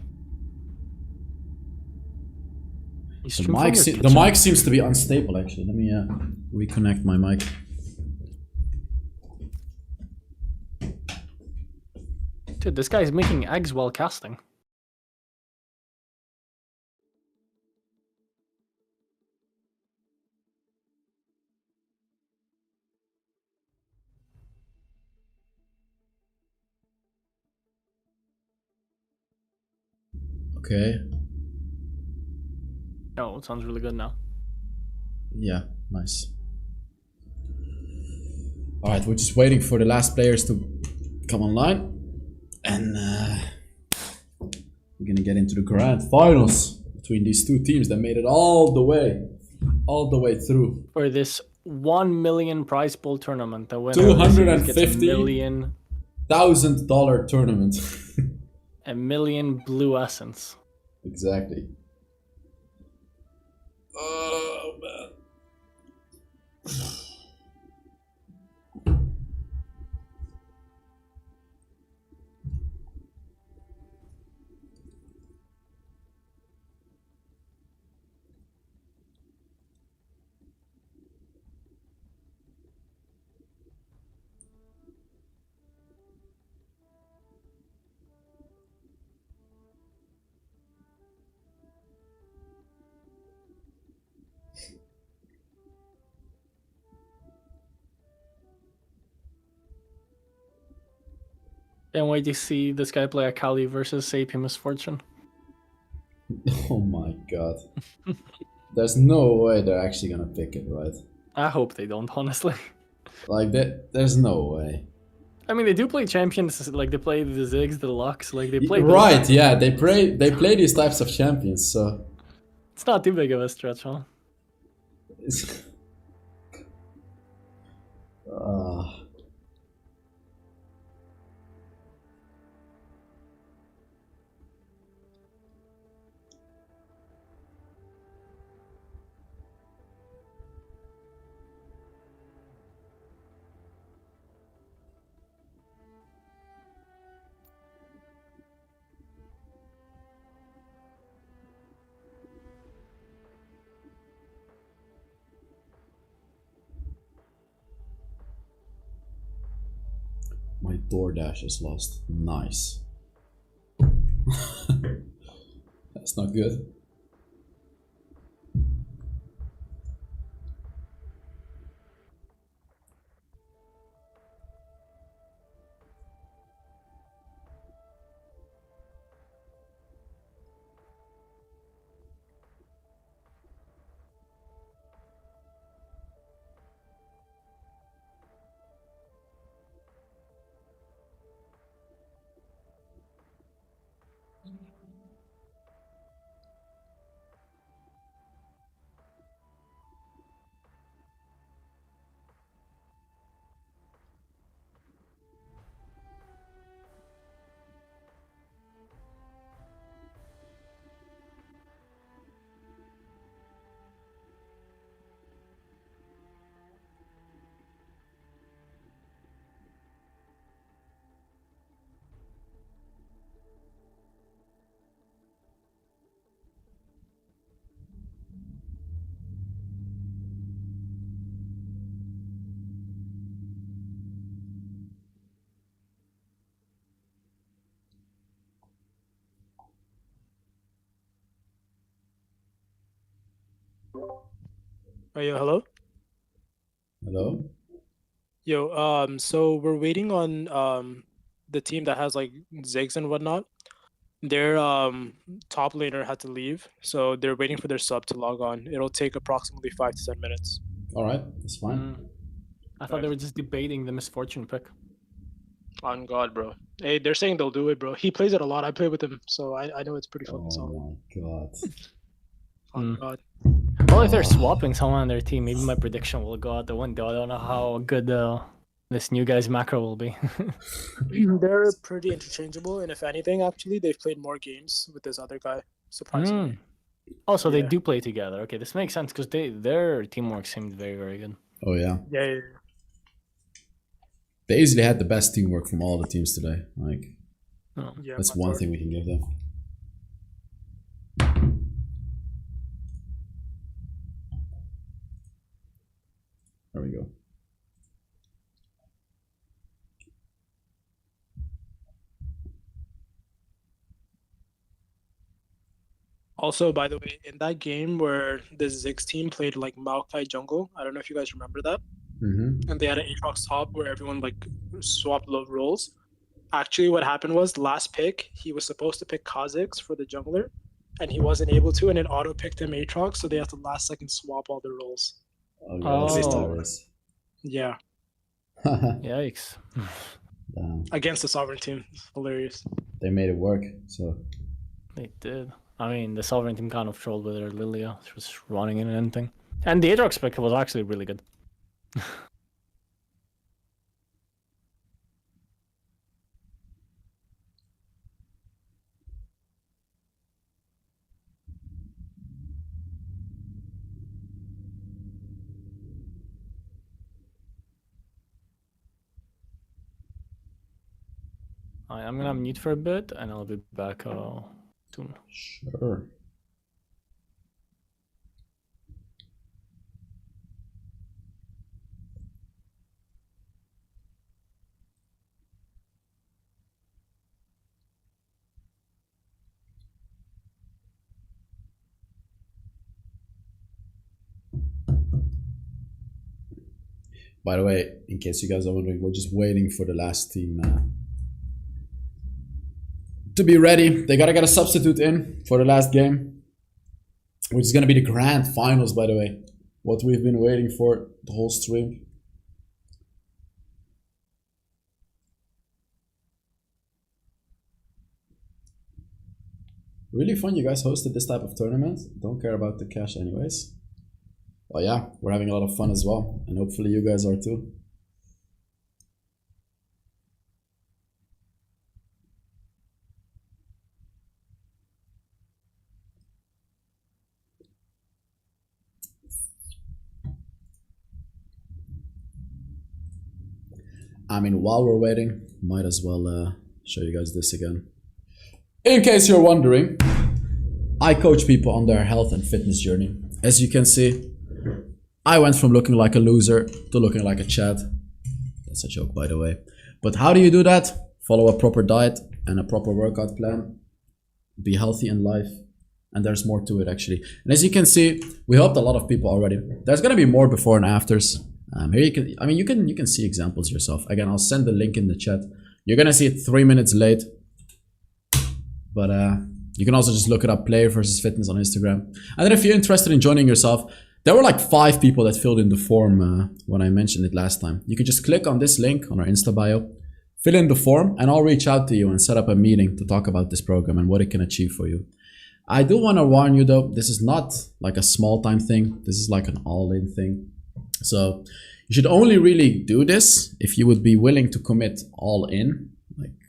You The stream from your the kitchen? mic seems to be unstable. Actually, let me reconnect my mic. Dude, this guy's making eggs while casting. Okay. Oh, it sounds really good now. Yeah, nice. Alright, we're just waiting for the last players to come online. And we're gonna get into the grand finals between these two teams that made it all the way through. For this 1 million prize pool tournament, the winner gets a million. $1,000 tournament. A million blue essence. Exactly. Oh man. Can't wait to see this guy play Akali versus AP Misfortune. Oh my god. There's no way they're actually gonna pick it, right? I hope they don't, honestly. Like there's no way. I mean, they do play champions, like they play the Ziggs, the Lux, like they play... Right, yeah, they play these types of champions, so... It's not too big of a stretch, huh? My DoorDash is lost. Nice. That's not good. Oh, yo, hello? Hello? Yo, so we're waiting on the team that has like Ziggs and whatnot. Their top laner had to leave, so they're waiting for their sub to log on. It'll take approximately 5 to 10 minutes. Alright, that's fine. I thought they were just debating the Misfortune pick. On God, bro. Hey, they're saying they'll do it, bro. He plays it a lot. I play with him, so I know it's pretty fucking solid. Oh my god. On God. Well, if they're swapping someone on their team, maybe my prediction will go out the window. I don't know how good this new guy's macro will be. They're pretty interchangeable, and if anything, actually, they've played more games with this other guy, surprisingly. Also, they Yeah. do play together. Okay, this makes sense because their teamwork seemed very, very good. Oh yeah. Yeah. They easily had the best teamwork from all the teams today. Like, Yeah, that's my one lord. thing we can give them. There we go. Also, by the way, in that game where the Ziggs team played like Maokai jungle, I don't know if you guys remember that, and they had an Aatrox top where everyone like swapped low roles. Actually, what happened was last pick, he was supposed to pick Kha'Zix for the jungler, and he wasn't able to, and it auto picked him Aatrox, so they had to last second swap all the roles. Oh, yeah, that's Oh. hilarious. Yeah, Yikes. Damn. against the Sovereign team. It's hilarious. They made it work, so. They did. I mean, the Sovereign team kind of trolled with their Lilia. She was running in and anything. And the Aatrox pick was actually really good. I'm gonna mute for a bit, and I'll be back soon. Sure. By the way, in case you guys are wondering, we're just waiting for the last team to be ready. They gotta get a substitute in for the last game, which is gonna be the grand finals, by the way. What we've been waiting for the whole stream. Really fun you guys hosted this type of tournament. Don't care about the cash anyways. Well, yeah, we're having a lot of fun as well, and hopefully you guys are too. I mean, while we're waiting, might as well show you guys this again. In case you're wondering, I coach people on their health and fitness journey. As you can see, I went from looking like a loser to looking like a Chad. That's a joke, by the way. But how do you do that? Follow a proper diet and a proper workout plan. Be healthy in life. And there's more to it, actually. And as you can see, we helped a lot of people already. There's gonna be more before and afters. Here you can see examples yourself. Again, I'll send the link in the chat. You're gonna see it 3 minutes late. But you can also just look it up, Player versus Fitness on Instagram. And then if you're interested in joining yourself, there were like 5 people that filled in the form when I mentioned it last time. You can just click on this link on our Insta bio, fill in the form, and I'll reach out to you and set up a meeting to talk about this program and what it can achieve for you. I do want to warn you though, this is not like a small time thing. This is like an all-in thing. So you should only really do this if you would be willing to commit all in, like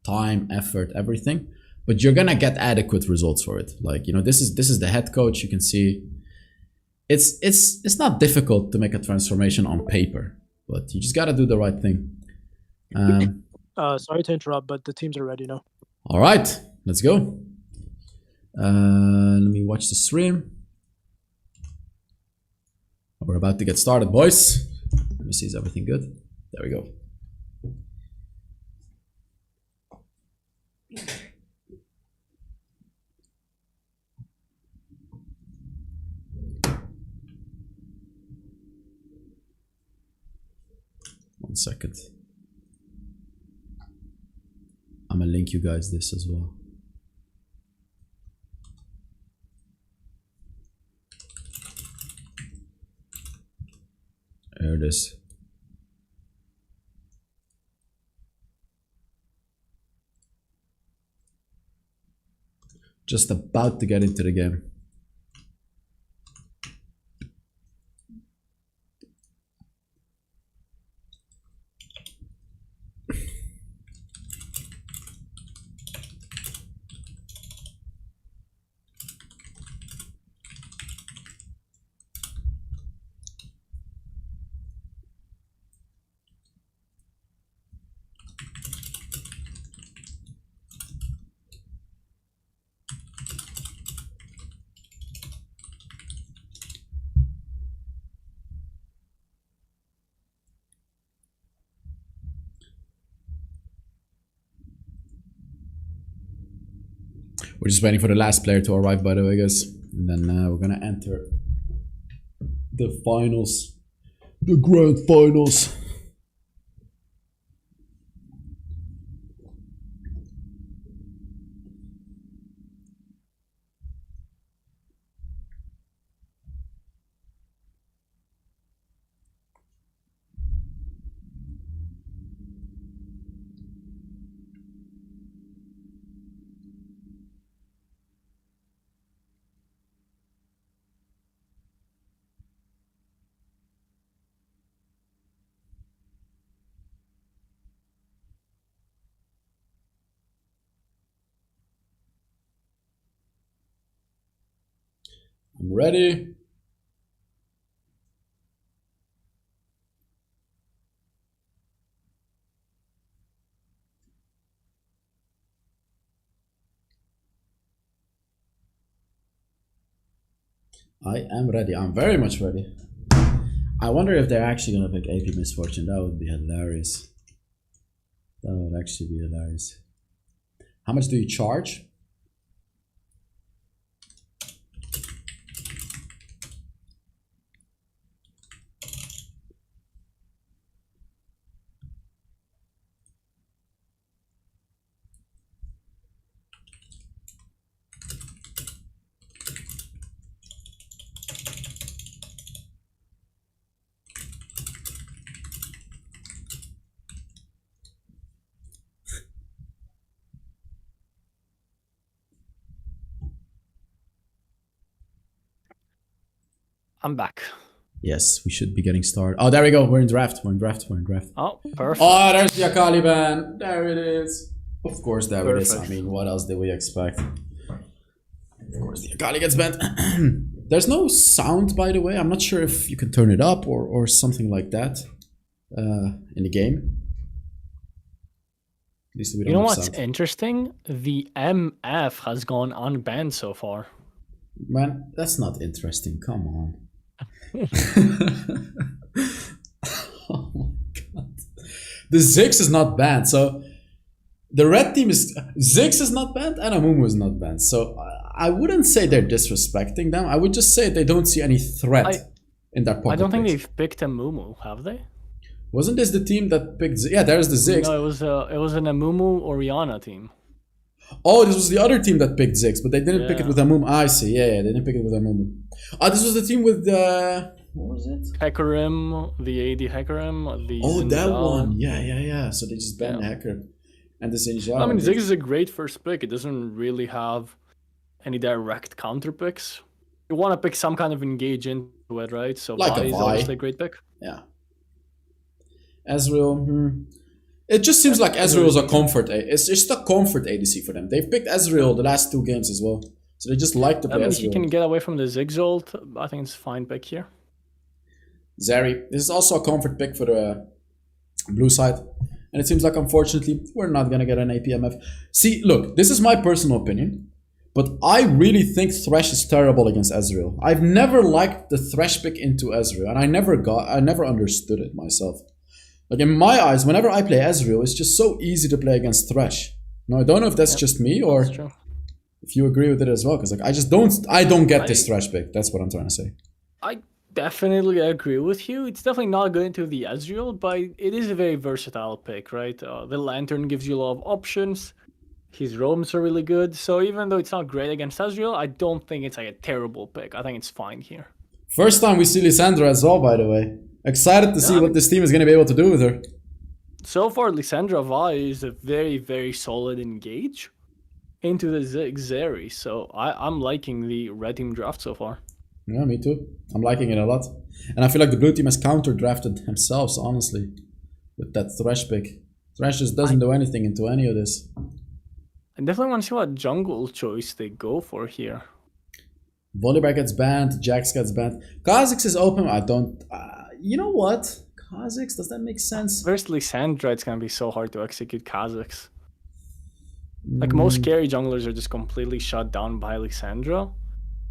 time, effort, everything. But you're gonna get adequate results for it. Like, you know, this is the head coach. You can see it's not difficult to make a transformation on paper, but you just gotta do the right thing. Sorry to interrupt, but the teams are ready now. All right, let's go. Let me watch the stream. We're about to get started, boys. Let me see, is everything good? There we go. One second. I'm gonna link you guys this as well. There it is. Just about to get into the game. We're just waiting for the last player to arrive, by the way, guys. And then we're gonna enter the finals, the grand finals. I'm ready. I am ready. I'm very much ready. I wonder if they're actually gonna pick AP Misfortune. That would be hilarious. That would actually be hilarious. How much do you charge? I'm back. Yes, we should be getting started. Oh, there we go. We're in draft. We're in draft. We're in draft. Oh, perfect. Oh, there's the Akali ban. There it is. Of course, there it is. I Perfect. mean, what else did we expect? Of course, the Akali gets banned. There's no sound, by the way. I'm not sure if you can turn it up or something like that in the game. At least we don't You know have what's sound. interesting? The MF has gone unbanned so far. Man, that's not interesting. Come on. Oh my god. The Ziggs is not banned, so the red team is Ziggs is not banned and Amumu is not banned. So I wouldn't say they're disrespecting them. I would just say they don't see any threat in their pocket. I don't think picks. they've picked a Mumu, have they? Wasn't this the team that picked? Yeah, there's the Ziggs. No, it was an Amumu Oriana team. Oh, this was the other team that picked Ziggs, but they didn't pick it Yeah. with Amumu. I see. Yeah, they didn't pick it with Amumu. This was the team with what was it? Hecarim, the AD Hecarim, the Oh, that Zinzal. one. Yeah. So they just banned Yeah. Hacker and the Zinzal. I mean, Ziggs is a great first pick. It doesn't really have any direct counter picks. You want to pick some kind of engage into it, right? So Like a Vi is Vi. obviously a great pick. Yeah. Ezreal. It just seems like Ezreal is a comfort. It's just a comfort ADC for them. They've picked Ezreal the last 2 games as well. So they just like to I play mean, if you Ezreal. can get away from the Ziggs ult, I think it's a fine pick here. Zeri. This is also a comfort pick for the blue side. And it seems like, unfortunately, we're not going to get an APMF. See, look, this is my personal opinion. But I really think Thresh is terrible against Ezreal. I've never liked the Thresh pick into Ezreal. And I never understood it myself. Like, in my eyes, whenever I play Ezreal, it's just so easy to play against Thresh. Now, I don't know if that's just me or That's true. if you agree with it as well. Because like, I don't get this Thresh pick. That's what I'm trying to say. I definitely agree with you. It's definitely not good into the Ezreal, but it is a very versatile pick, right? The Lantern gives you a lot of options. His roams are really good. So even though it's not great against Ezreal, I don't think it's like a terrible pick. I think it's fine here. First time we see Lissandra as well, by the way. Excited to see what this team is going to be able to do with her. So far, Lissandra Vi is a very, very solid engage into the Zeri. So I'm liking the red team draft so far. Yeah, me too. I'm liking it a lot. And I feel like the blue team has counter-drafted themselves, honestly, with that Thresh pick. Thresh just doesn't do anything into any of this. I definitely want to see what jungle choice they go for here. Volibear gets banned, Jax gets banned. Kha'Zix is open. I don't... you know what? Kha'Zix, does that make sense? First, Lissandra, it's going to be so hard to execute Kha'Zix. Like, most carry junglers are just completely shut down by Lissandra.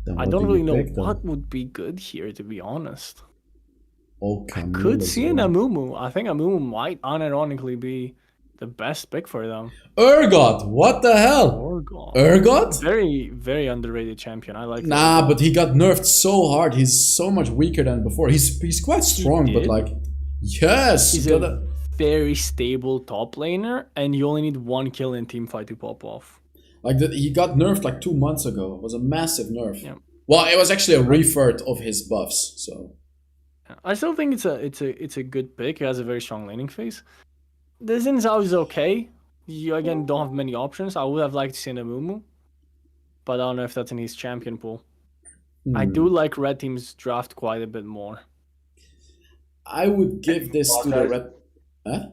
Then I what don't do really you know pick, then? what would be good here, to be honest. Oh, Camille Could as see an well. Amumu. I think Amumu might unironically be the best pick for them. Urgot, what the hell? Orgon. Urgot? Very, very underrated champion. I like Nah, that. but he got nerfed so hard. He's so much weaker than before. He's quite strong, but did? like, yes, He's got a very stable top laner, and you only need 1 kill in team fight to pop off. like he got nerfed like 2 months ago. It was a massive nerf. Yeah. Well, it was actually a revert of his buffs. So I still think it's a good pick. He has a very strong laning phase. The Zinzao is okay. You again don't have many options. I would have liked to see an Amumu, but I don't know if that's in his champion pool. I do like red team's draft quite a bit more. I would give this to the red. Huh?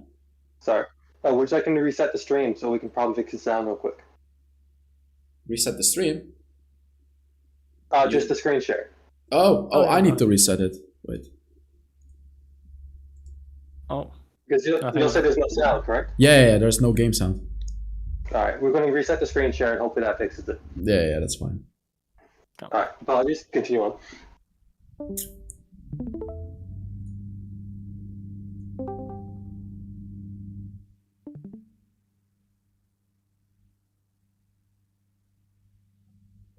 Sorry. We're checking to reset the stream, so we can probably fix the sound real quick. Reset the stream. Just the screen share. Oh, I yeah. need to reset it. Wait. Oh. Because you'll say there's no sound, correct? Yeah, there's no game sound. All right, we're going to reset the screen share and hopefully that fixes it. Yeah, that's fine. All right, apologies. Continue on.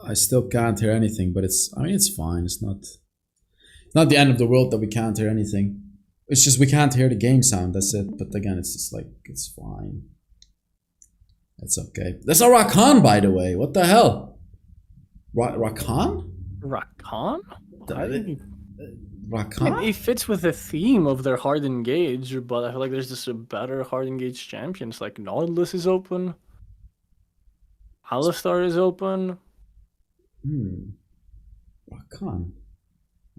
I still can't hear anything, but it's fine. It's not the end of the world that we can't hear anything. It's just we can't hear the game sound, that's it. But again, it's just like, it's fine. It's okay. That's a Rakan, by the way. What the hell? Rakan? Rakan? Rakan? It fits with the theme of their hard engage, but I feel like there's just a better hard engage champions. Like Nautilus is open. Alistar is open. Rakan.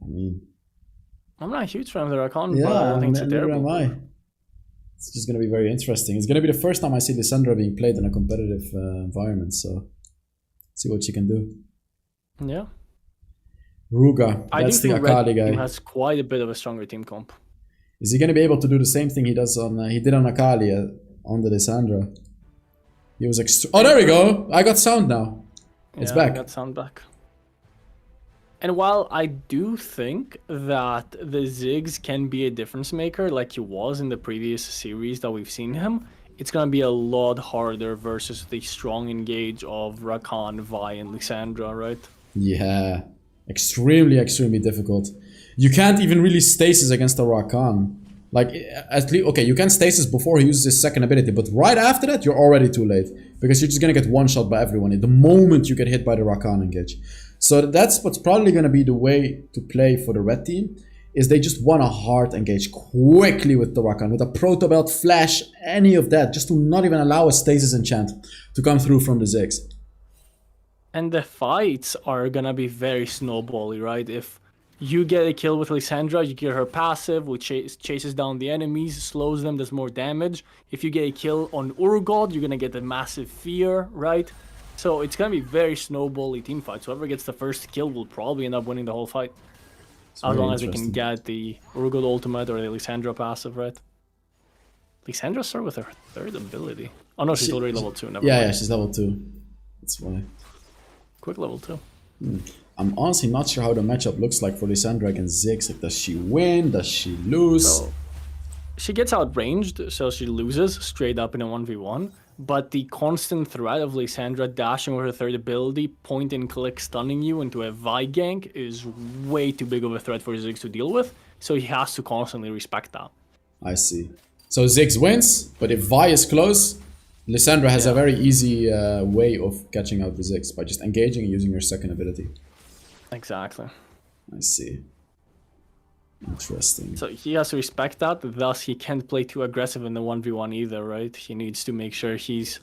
I mean, I'm not a huge fan of the Rakan, yeah, but I don't think it's a neither terrible. am I. It's just going to be very interesting. It's going to be the first time I see Lissandra being played in a competitive environment, so see what she can do. Yeah. Ruga, I that's do the think Akali Red Team guy. has quite a bit of a stronger team comp. Is he going to be able to do the same thing he does on he did on Akali on the Lissandra? He was oh, there we go. I got sound now. It's back. I got sound back. And while I do think that the Ziggs can be a difference maker like he was in the previous series that we've seen him, it's going to be a lot harder versus the strong engage of Rakan, Vi, and Lissandra, right? Yeah. Extremely, extremely difficult. You can't even really stasis against a Rakan. Like, at least, okay, you can stasis before he uses his second ability, but right after that, you're already too late. Because you're just gonna get one shot by everyone the moment you get hit by the Rakan engage. So that's what's probably gonna be the way to play for the red team, is they just wanna hard engage quickly with the Rakan, with a Proto Belt, Flash, any of that, just to not even allow a stasis enchant to come through from the Ziggs. And the fights are gonna be very snowbally, right? If you get a kill with Lissandra, you get her passive, which chases down the enemies, slows them, does more damage. If you get a kill on Urgot, you're gonna get a massive fear, right? So it's gonna be very snowbally team fights. Whoever gets the first kill will probably end up winning the whole fight. As long as they can get the Urgot ultimate or the Lissandra passive, right? Lissandra started with her third ability. Oh no, she's already level 2. Never mind. Yeah, she's level 2. That's why. Quick level 2. I'm honestly not sure how the matchup looks like for Lissandra against Ziggs. Like, does she win? Does she lose? So, she gets outranged, so she loses straight up in a 1v1. But the constant threat of Lissandra dashing with her third ability, point and click stunning you into a Vi gank is way too big of a threat for Ziggs to deal with. So he has to constantly respect that. I see. So Ziggs wins, but if Vi is close, Lissandra has a very easy way of catching out the Ziggs by just engaging and using her second ability. Exactly. I see. Interesting. So he has to respect that, thus he can't play too aggressive in the 1v1 either, right? He needs to make sure he's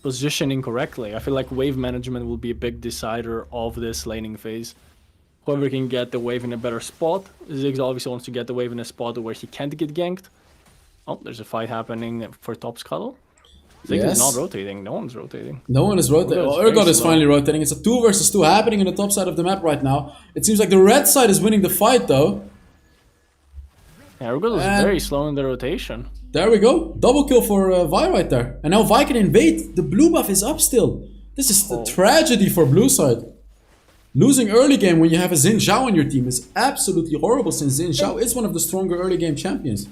positioning correctly. I feel like wave management will be a big decider of this laning phase. Whoever can get the wave in a better spot. Ziggs obviously wants to get the wave in a spot where he can't get ganked. Oh, there's a fight happening for top scuttle. Ziggs is not rotating. No one's rotating. No one is rotating. Oh, Urgot is finally rotating. It's a 2 versus 2 happening in the top side of the map right now. It seems like the red side is winning the fight though. Yeah, Urgot is very slow in the rotation. There we go. Double kill for Vi right there. And now Vi can invade. The blue buff is up still. This is the tragedy for blue side. Losing early game when you have a Xin Zhao on your team is absolutely horrible, since Xin Zhao is one of the stronger early game champions.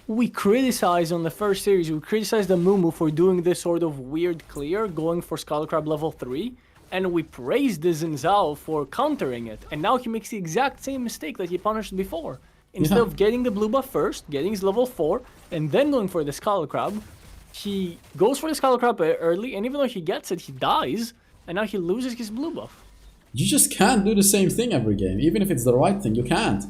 We criticized on the first series, we criticized the Mumu for doing this sort of weird clear, going for Skull Crab level 3, and we praised the Xin Zhao for countering it, and now he makes the exact same mistake that he punished before. Instead of getting the blue buff first, getting his level 4, and then going for the Skull Crab, he goes for the Skull Crab early, and even though he gets it, he dies, and now he loses his blue buff. You just can't do the same thing every game, even if it's the right thing, you can't.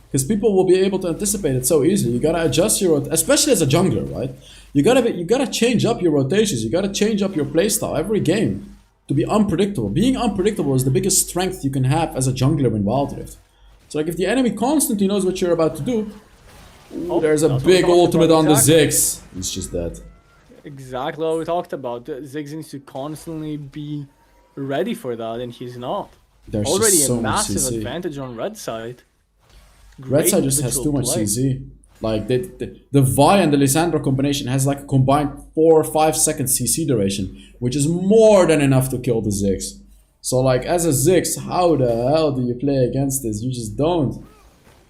Because people will be able to anticipate it so easily. You gotta adjust your, especially as a jungler, right? You gotta change up your rotations. You gotta change up your playstyle every game to be unpredictable. Being unpredictable is the biggest strength you can have as a jungler in Wild Rift. So like if the enemy constantly knows what you're about to do, there's a big ultimate on the Ziggs. It's just that. Exactly what we talked about. Ziggs needs to constantly be ready for that, and he's not. There's Already just so a much massive CC. advantage on red side. Red side just has too much CC. Like the Vi and the Lissandra combination has like a combined 4 or 5 second CC duration, which is more than enough to kill the Ziggs. So like as a Ziggs, how the hell do you play against this? You just don't.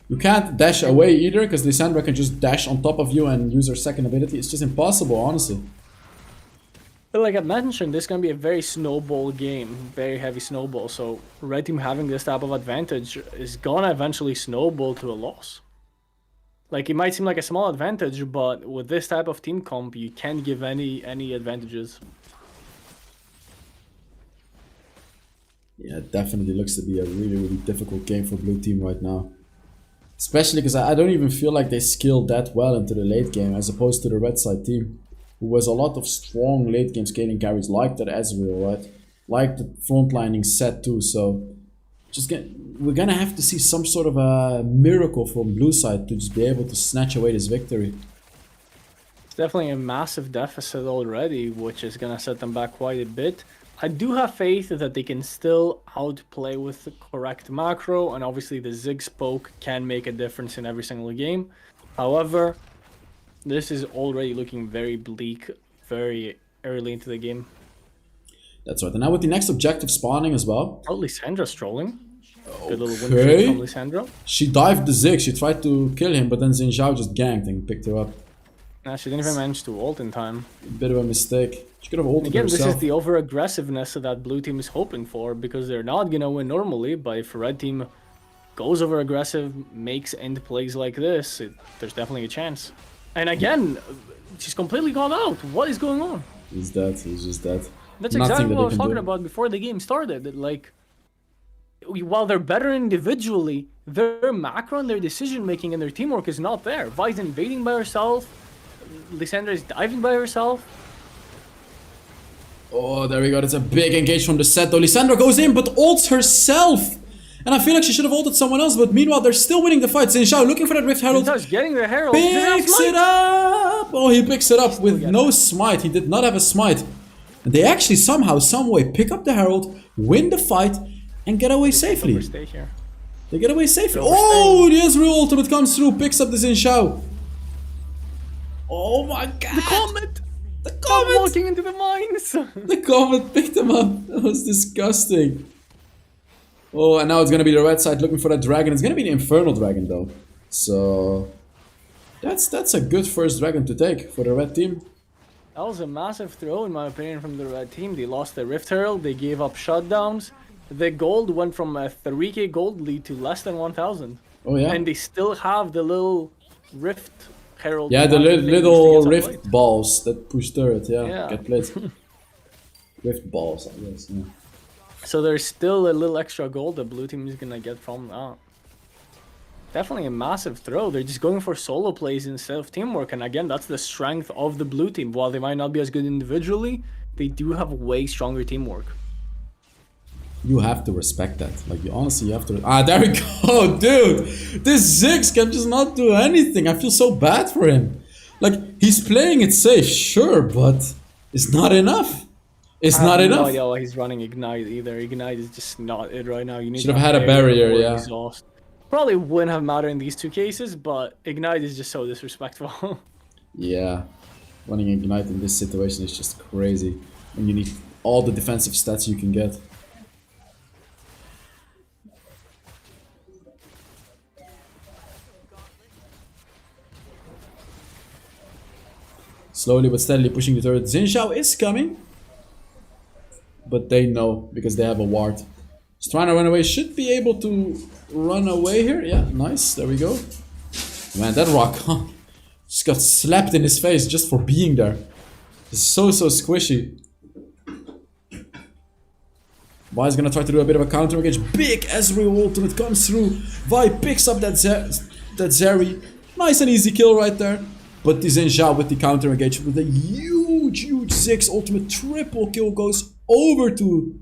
You can't dash away either, because Lissandra can just dash on top of you and use her second ability. It's just impossible, honestly. But like I mentioned, this is going to be a very snowball game, very heavy snowball. So red team having this type of advantage is going to eventually snowball to a loss. Like, it might seem like a small advantage, but with this type of team comp, you can't give any advantages. Yeah, it definitely looks to be a really, really difficult game for blue team right now. Especially because I don't even feel like they skilled that well into the late game, as opposed to the red side team, who has a lot of strong late game scaling carries, like that Ezreal, right? Like the frontlining set too, so we're gonna have to see some sort of a miracle from blue side to just be able to snatch away this victory. It's definitely a massive deficit already, which is gonna set them back quite a bit. I do have faith that they can still outplay with the correct macro, and obviously the Ziggs poke can make a difference in every single game. However, this is already looking very bleak very early into the game. That's right, and now with the next objective spawning as well. Oh, Lissandra's trolling. Good little win Okay. from Lissandra. She dived the Ziggs, she tried to kill him, but then Xin Zhao just ganked and picked her up. Nah, she didn't even manage to ult in time. A bit of a mistake. She could have ulted Again, herself. this is the over-aggressiveness that blue team is hoping for, because they're not gonna win normally, but if red team goes over-aggressive, makes end plays like this, there's definitely a chance. And again, she's completely called out. What is going on? He's dead, he's just dead. That's Nothing exactly that what I they was can talking do. about before the game started. That, like, while they're better individually, their macro and their decision-making and their teamwork is not there. Vi's invading by herself. Lissandra is diving by herself. Oh, there we go. That's a big engage from the set though. Lissandra goes in, but ults herself. And I feel like she should have ulted someone else, but meanwhile, they're still winning the fight. Xin Zhao looking for that Rift Herald. He's getting the Herald. Picks it up! Oh, he picks it up with no smite. He did not have a smite. And they actually somehow, some way pick up the Herald, win the fight, and get away safely. Overstay here. They get away safely. Oh, the Ezreal ultimate comes through, picks up the Xin Zhao. Oh my god! The comment! The Stop comment! walking into the mines! The comment picked him up. That was disgusting. Oh, and now it's gonna be the red side looking for that dragon. It's gonna be the Infernal Dragon though. So that's a good first dragon to take for the red team. That was a massive throw, in my opinion, from the red team. They lost the Rift Herald, they gave up shutdowns. The gold went from a 3k gold lead to less than 1,000. Oh yeah. And they still have the little Rift Herald. Yeah, the thing little used to get some rift light. balls that push turret. Yeah, Yeah. get played. Rift balls, I guess. Yeah. So there's still a little extra gold the blue team is gonna get from that. Definitely a massive throw. They're just going for solo plays instead of teamwork, and again, that's the strength of the blue team. While they might not be as good individually, they do have way stronger teamwork. You have to respect that. Like, you honestly have to. Ah, there we go, dude. This Ziggs can just not do anything. I feel so bad for him. Like, he's playing it safe, sure, but it's not enough. It's not I have enough. no idea why he's running Ignite either. Ignite is just not it right now. You need Should to have had a barrier, or yeah. Exhaust. Probably wouldn't have mattered in these two cases, but Ignite is just so disrespectful. Yeah, running Ignite in this situation is just crazy. And you need all the defensive stats you can get. Slowly but steadily pushing the turret. Xin Zhao is coming. But they know, because they have a ward. He's trying to run away. Should be able to run away here. Yeah, nice. There we go. Man, that rock just got slapped in his face just for being there. It's so squishy. Vi's gonna try to do a bit of a counter engage. Big Ezreal ultimate comes through. Vi picks up that Zeri. Nice and easy kill right there. But the Xin Zhao with the counter engage with a huge Ziggs ultimate triple kill goes over to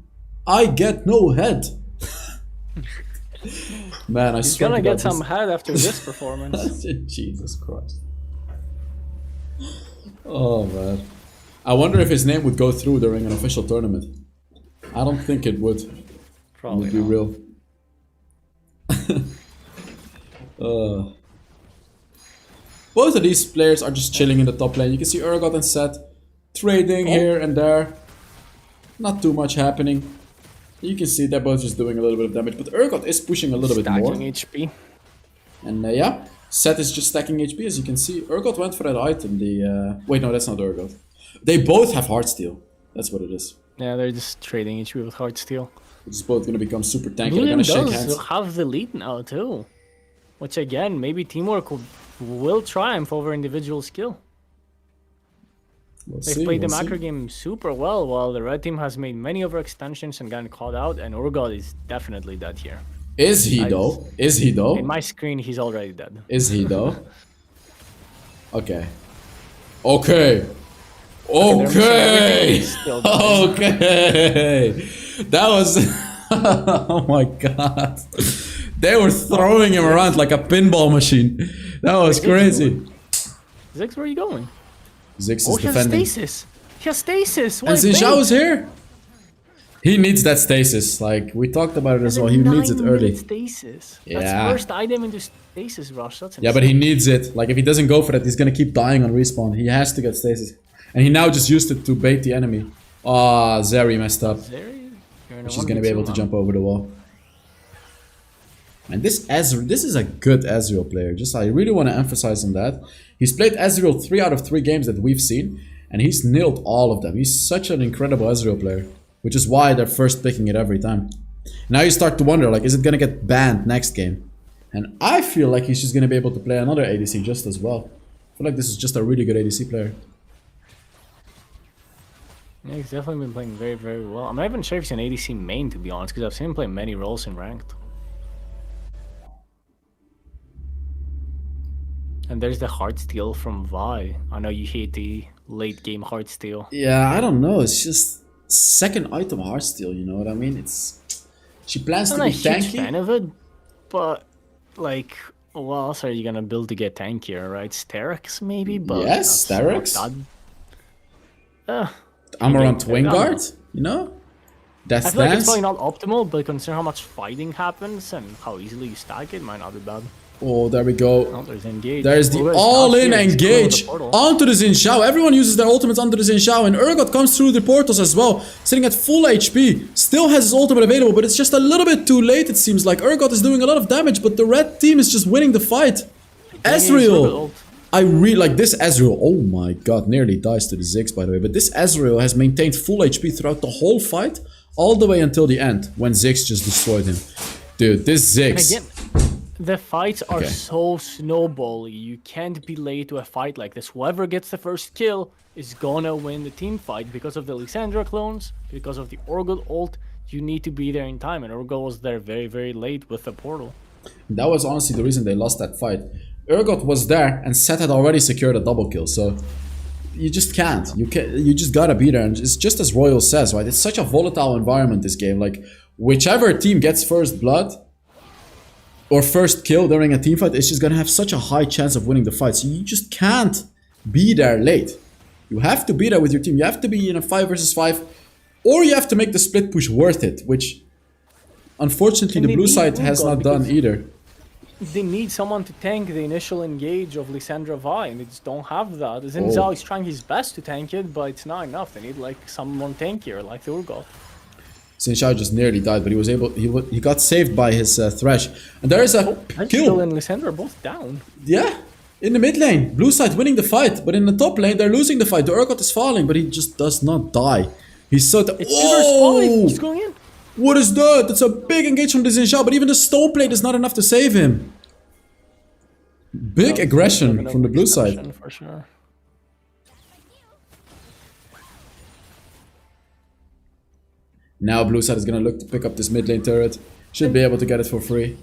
I get no head. Man, I He's swear gonna to God, get some head after this performance. Jesus Christ. Oh man. I wonder if his name would go through during an official tournament. I don't think it would. Probably be not. real. Both of these players are just chilling in the top lane. You can see Urgot and Seth trading here and there. Not too much happening. You can see they're both just doing a little bit of damage, but Urgot is pushing a little bit more. Stacking HP. And yeah, Seth is just stacking HP, as you can see. Urgot went for that item. Wait, no, that's not Urgot. They both have Heartsteel. That's what it is. Yeah, they're just trading HP with Heartsteel. It's both gonna become super tanky. Blue They're team gonna shake hands. does have the lead now too. Which again, maybe teamwork will triumph over individual skill. They've played the macro game super well, while the red team has made many overextensions and gotten caught out, and Urgot is definitely dead here. Is he though? Is he though? In my screen, he's already dead. Is he though? Okay. Okay. Okay. Okay. That was. Oh my god. They were throwing him around like a pinball machine. That was crazy. Zix, where are you going? Zix is he has defending. stasis. He has stasis. And Xin Zhao is here. He needs that stasis. Like we talked about it as well. He needs it early. Stasis. Yeah. That's first item into stasis rush. That's insane. Yeah, but he needs it. Like if he doesn't go for that, he's gonna keep dying on respawn. He has to get stasis. And he now just used it to bait the enemy. Ah, Zeri messed up. She's gonna be able to jump over the wall. And this is a good Ezreal player. I really want to emphasize on that. He's played Ezreal 3 out of 3 games that we've seen, and he's nailed all of them. He's such an incredible Ezreal player, which is why they're first picking it every time. Now you start to wonder, like, is it gonna get banned next game? And I feel like he's just gonna be able to play another ADC just as well. I feel like this is just a really good ADC player. Yeah, he's definitely been playing very, very well. I'm not even sure if he's an ADC main, to be honest, because I've seen him play many roles in ranked. And there's the Heartsteel from Vi. I know you hate the late game Heartsteel. Yeah, I don't know. It's just second item Heartsteel, you know what I mean? She plans to be tanky. I'm not a huge fan of it, but like, what else are you gonna build to get tankier, right? Sterix maybe, but yes, Sterix. Amarant Wingard, you know? That's I feel like it's probably not optimal, but considering how much fighting happens and how easily you stack it, might not be bad. Oh, there we go. Oh, there's engage. There's the all-in engage onto the Xin Zhao. Everyone uses their ultimates onto the Xin Zhao, and Urgot comes through the portals as well, sitting at full HP. Still has his ultimate available, but it's just a little bit too late, it seems like. Urgot is doing a lot of damage, but the red team is just winning the fight. Ezreal! I really like this Ezreal. Oh my god, nearly dies to the Ziggs, by the way. But this Ezreal has maintained full HP throughout the whole fight, all the way until the end, when Ziggs just destroyed him. Dude, this Ziggs... The fights are so snowbally. You can't be late to a fight like this. Whoever gets the first kill is gonna win the team fight because of the Lissandra clones, because of the Urgot ult. You need to be there in time, and Urgot was there very, very late with the portal. That was honestly the reason they lost that fight. Urgot was there, and Seth had already secured a double kill, so you just can't. You just gotta be there, and it's just as Royal says, right? It's such a volatile environment, this game. Like, whichever team gets first blood or first kill during a team fight, it's just gonna have such a high chance of winning the fight. So you just can't be there late. You have to be there with your team. You have to be in a 5 versus 5, or you have to make the split push worth it, which unfortunately the blue side has not done either. They need someone to tank the initial engage of Lissandra Vi, and they just don't have that. Xin Zhao is trying his best to tank it, but it's not enough. They need like someone tankier, like the Urgot. Xin Zhao just nearly died, but he was able. He got saved by his Thresh, and there is a kill. And Lissandra are both down. Yeah, in the mid lane, blue side winning the fight, but in the top lane they're losing the fight. The Urgot is falling, but he just does not die. He's so. He's going in. What is that? That's a big engage from the Xin Zhao, but even the stone plate is not enough to save him. Big aggression from the blue side. For sure. Now blue side is gonna look to pick up this mid lane turret. Should be able to get it for free.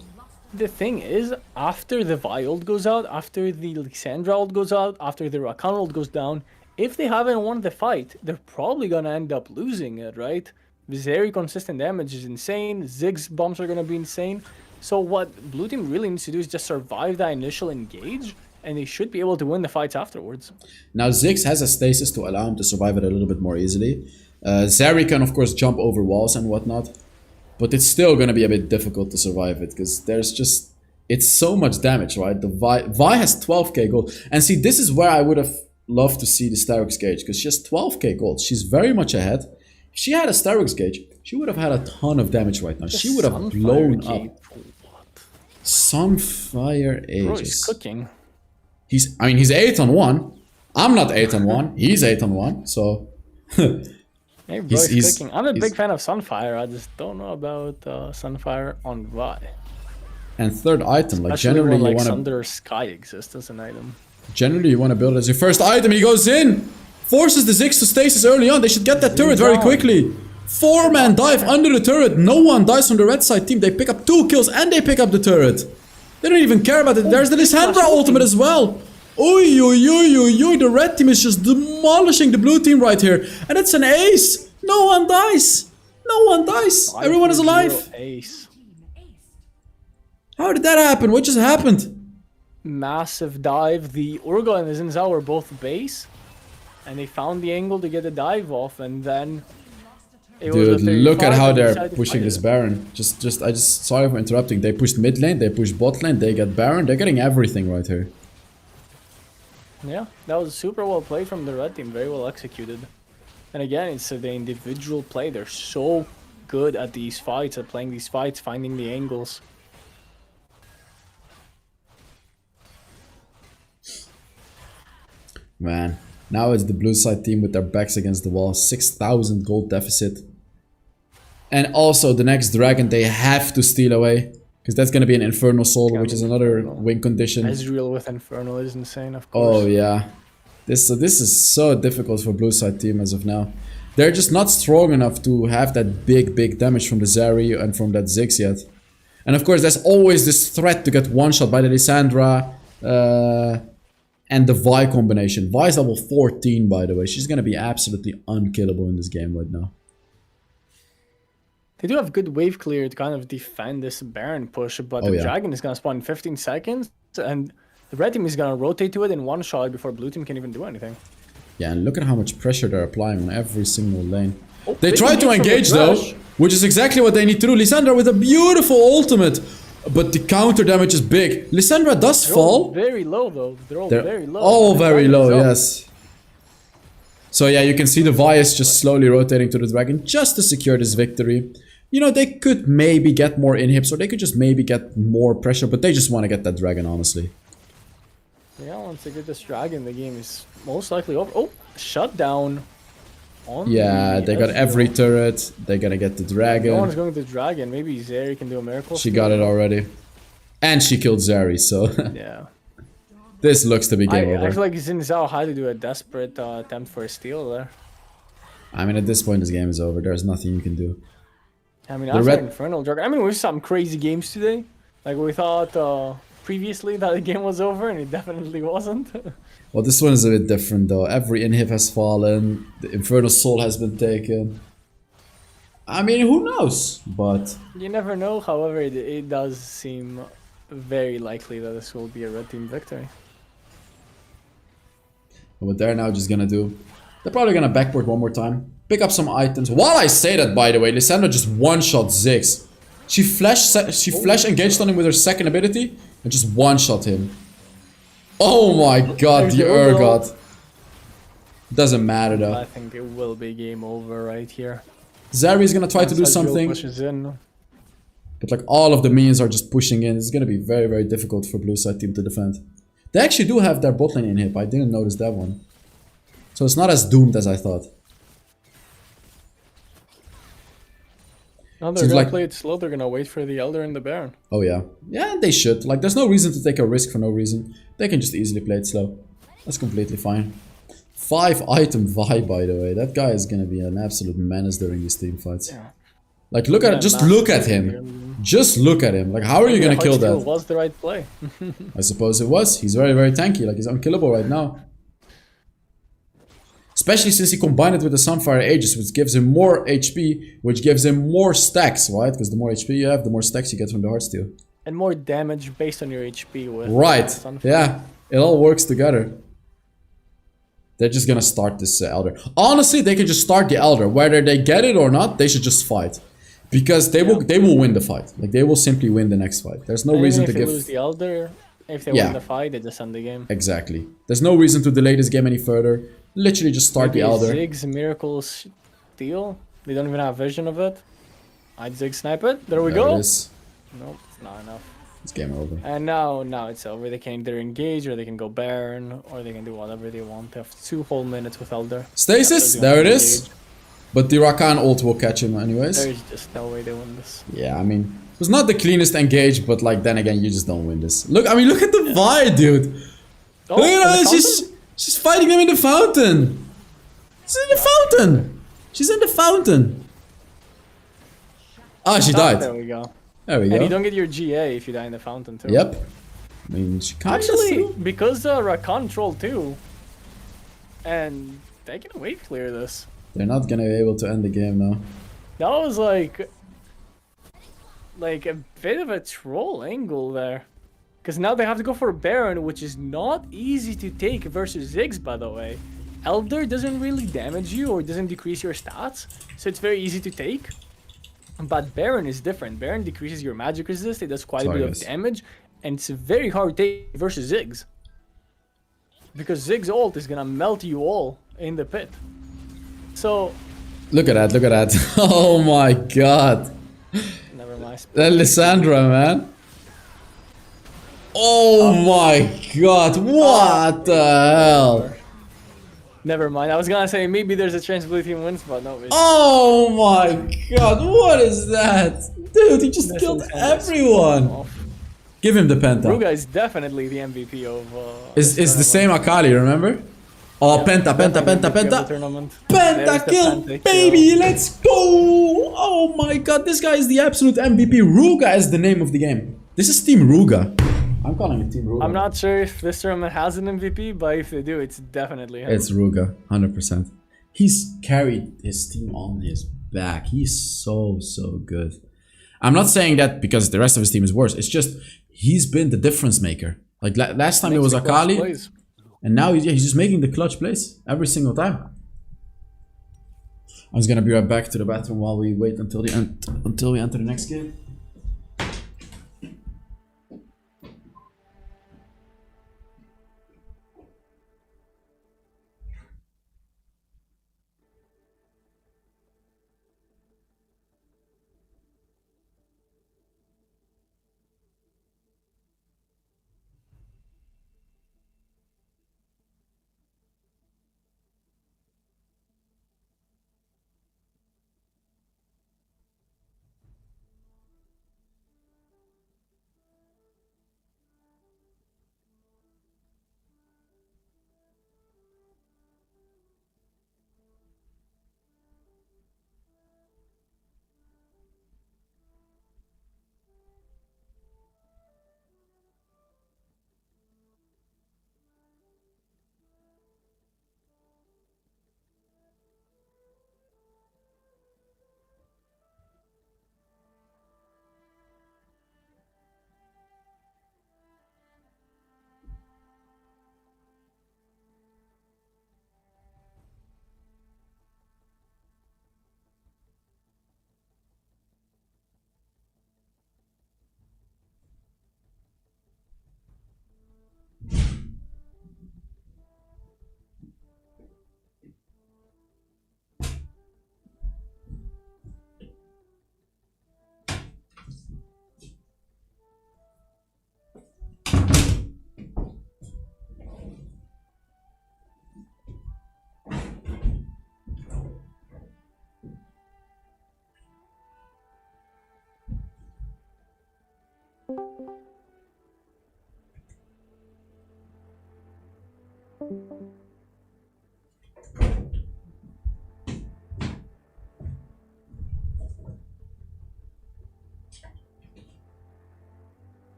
The thing is, after the Vi ult goes out, after the Lissandra ult goes out, after the Rakan ult goes down, if they haven't won the fight, they're probably gonna end up losing it, right? Very consistent damage is insane. Ziggs bombs are gonna be insane. So what blue team really needs to do is just survive that initial engage, and they should be able to win the fights afterwards. Now Ziggs has a stasis to allow him to survive it a little bit more easily. Zeri can of course jump over walls and whatnot, But it's still gonna be a bit difficult to survive it, because there's just... It's so much damage, right? The Vi has 12k gold. And see, this is where I would have loved to see the Starix gauge, because she has 12k gold. She's very much ahead. If she had a Starix gauge, she would have had a ton of damage right now. She would have blown up. Sunfire Aegis. Bro, he's cooking. I mean, he's 8 on 1. I'm not 8 on 1. He's 8 on 1, so... Hey, bro, he's cooking. I'm a big fan of Sunfire. I just don't know about Sunfire on Vi. And third item, like Especially generally when, you want to... Thunder Sky exists as an item. Generally you want to build it as your first item. He goes in! Forces the Ziggs to stasis early on. They should get that turret very quickly. 4-man dive under the turret. No one dies from the red side team. They pick up 2 kills and they pick up the turret. They don't even care about it. There's the Lissandra ultimate as well. Oi, oi, oi, oi, oi. The red team is just demolishing the blue team right here. And it's an ace. No one dies. No one dies. Everyone is alive. Ace. How did that happen? What just happened? Massive dive. The Urga and the Xin Zhao were both base. And they found the angle to get the dive off. And then... Dude, look at how they're pushing this Baron. Sorry for interrupting. They pushed mid lane, they pushed bot lane, they get Baron. They're getting everything right here. Yeah, that was super well played from the red team. Very well executed. And again, it's the individual play. They're so good at these fights, at playing these fights, finding the angles. Man, now it's the blue side team with their backs against the wall. 6,000 gold deficit. And also the next dragon they have to steal away. Because that's going to be an Infernal Soul, which is another win condition. Ezreal with Infernal is insane, of course. Oh yeah. This is so difficult for blue side team as of now. They're just not strong enough to have that big damage from the Zeri and from that Ziggs yet. And of course there's always this threat to get one-shot by the Lissandra and the Vi combination. Vi is level 14 by the way. She's going to be absolutely unkillable in this game right now. They do have good wave clear to kind of defend this Baron push, but the dragon is going to spawn in 15 seconds, and the red team is going to rotate to it in one shot before blue team can even do anything. Yeah, and look at how much pressure they're applying on every single lane. Oh, they try to engage though, which is exactly what they need to do. Lissandra with a beautiful ultimate, but the counter damage is big. Lissandra does fall. Very low though. They're very low. All very low, yes. So yeah, you can see the Vi is just slowly rotating to the dragon just to secure this victory. You know, they could maybe get more inhibs, or they could just maybe get more pressure, but they just want to get that dragon, honestly. Yeah, once they get this dragon, the game is most likely over. Oh, shut down. Yeah, they got every turret. They're gonna get the dragon. No one's going to the dragon. Maybe Zeri can do a miracle. She got it already. And she killed Zeri, so... yeah. This looks to be game over. I feel like Xin Zhao had to do a desperate attempt for a steal there. I mean, at this point, this game is over. There's nothing you can do. I mean, after Infernal Dragon, I mean, we saw some crazy games today. Like, we thought previously that the game was over, and it definitely wasn't. Well, this one is a bit different, though. Every inhib has fallen. The Infernal Soul has been taken. I mean, who knows? But... you never know. However, it does seem very likely that this will be a red team victory. What they're now just gonna do... they're probably gonna backport one more time. Pick up some items. While I say that, by the way, Lissandra just one-shot Ziggs. She flash engaged on him with her second ability and just one-shot him. Oh my god, the Urgot. Doesn't matter though. I think it will be game over right here. Zeri is gonna try to do something. But like all of the minions are just pushing in. It's gonna be very difficult for blue side team to defend. They actually do have their bot lane inhib. I didn't notice that one. So it's not as doomed as I thought. No, they're gonna play it slow. They're gonna wait for the Elder and the Baron. Oh yeah. Yeah, they should. Like, there's no reason to take a risk for no reason. They can just easily play it slow. That's completely fine. 5-item Vi, by the way. That guy is gonna be an absolute menace during these team fights. Yeah. Like, look at just look at him. Just look at him. Like, how are you gonna kill that? Was the right play. I suppose it was. He's very tanky. Like, he's unkillable right now. Especially since he combined it with the Sunfire Aegis, which gives him more HP, which gives him more stacks, right? Because the more HP you have, the more stacks you get from the Heartsteel. And more damage based on your HP with Sunfire. Yeah, it all works together. They're just gonna start this Elder. Honestly, they can just start the Elder. Whether they get it or not, they should just fight. Because they will win the fight. Like they will simply win the next fight. There's no And reason even to if they give. lose the Elder, if they Yeah. win the fight, they just end the game. Exactly. There's no reason to delay this game any further. Literally just start Maybe the Elder. Ziggs Miracles steal. They don't even have vision of it. I'd Zig snipe it. There we There go. it is. Nope, it's not enough. It's game over. And now it's over. They can either engage or they can go Baron or they can do whatever they want. They have 2 whole minutes with Elder. Stasis. Yeah, There it engage. is. But the Rakan ult will catch him anyways. There's just no way they win this. Yeah, I mean, it was not the cleanest engage, but like then again, you just don't win this. Look, I mean, look at the fight, dude. Oh, Look at and her, the she's fighting him in the fountain. She's in the fountain. She's in the fountain. Ah, she fountain. died. There we go. There we And you go. don't get your GA if you die in the fountain too. Yep. I mean, she can't Actually, because Rakan trolled too, and they can wave clear this. They're not gonna be able to end the game now. That was like a bit of a troll angle there. Because now they have to go for a Baron, which is not easy to take versus Ziggs, by the way. Elder doesn't really damage you or doesn't decrease your stats, so it's very easy to take. But Baron is different. Baron decreases your magic resist, it does quite a bit of damage, and it's very hard to take versus Ziggs. Because Ziggs' ult is gonna melt you all in the pit. So... Look at that, look at that. Oh my god. Never mind. That Lissandra, man. Oh my god, what the hell? Never mind. I was gonna say maybe there's a chance blue team wins, but no. Oh my god, what is that? Dude, he just killed everyone. Give him the penta. Ruga is definitely the MVP of... It's the same Akali, remember? Oh, Yeah, penta, penta, definitely penta, MVP of the penta. tournament. Penta There's the kill, penta baby, kill. let's go! Oh my god, this guy is the absolute MVP. Ruga is the name of the game. This is Team Ruga. I'm calling it Team Ruga. I'm not sure if this tournament has an MVP, but if they do, it's definitely him. It's Ruga, 100%. He's carried his team on his back. He's so good. I'm not saying that because the rest of his team is worse. It's just he's been the difference maker. Like last time it was Akali, and now he's just making the clutch plays every single time. I was gonna be right back to the bathroom while we wait until the end, until we enter the next game.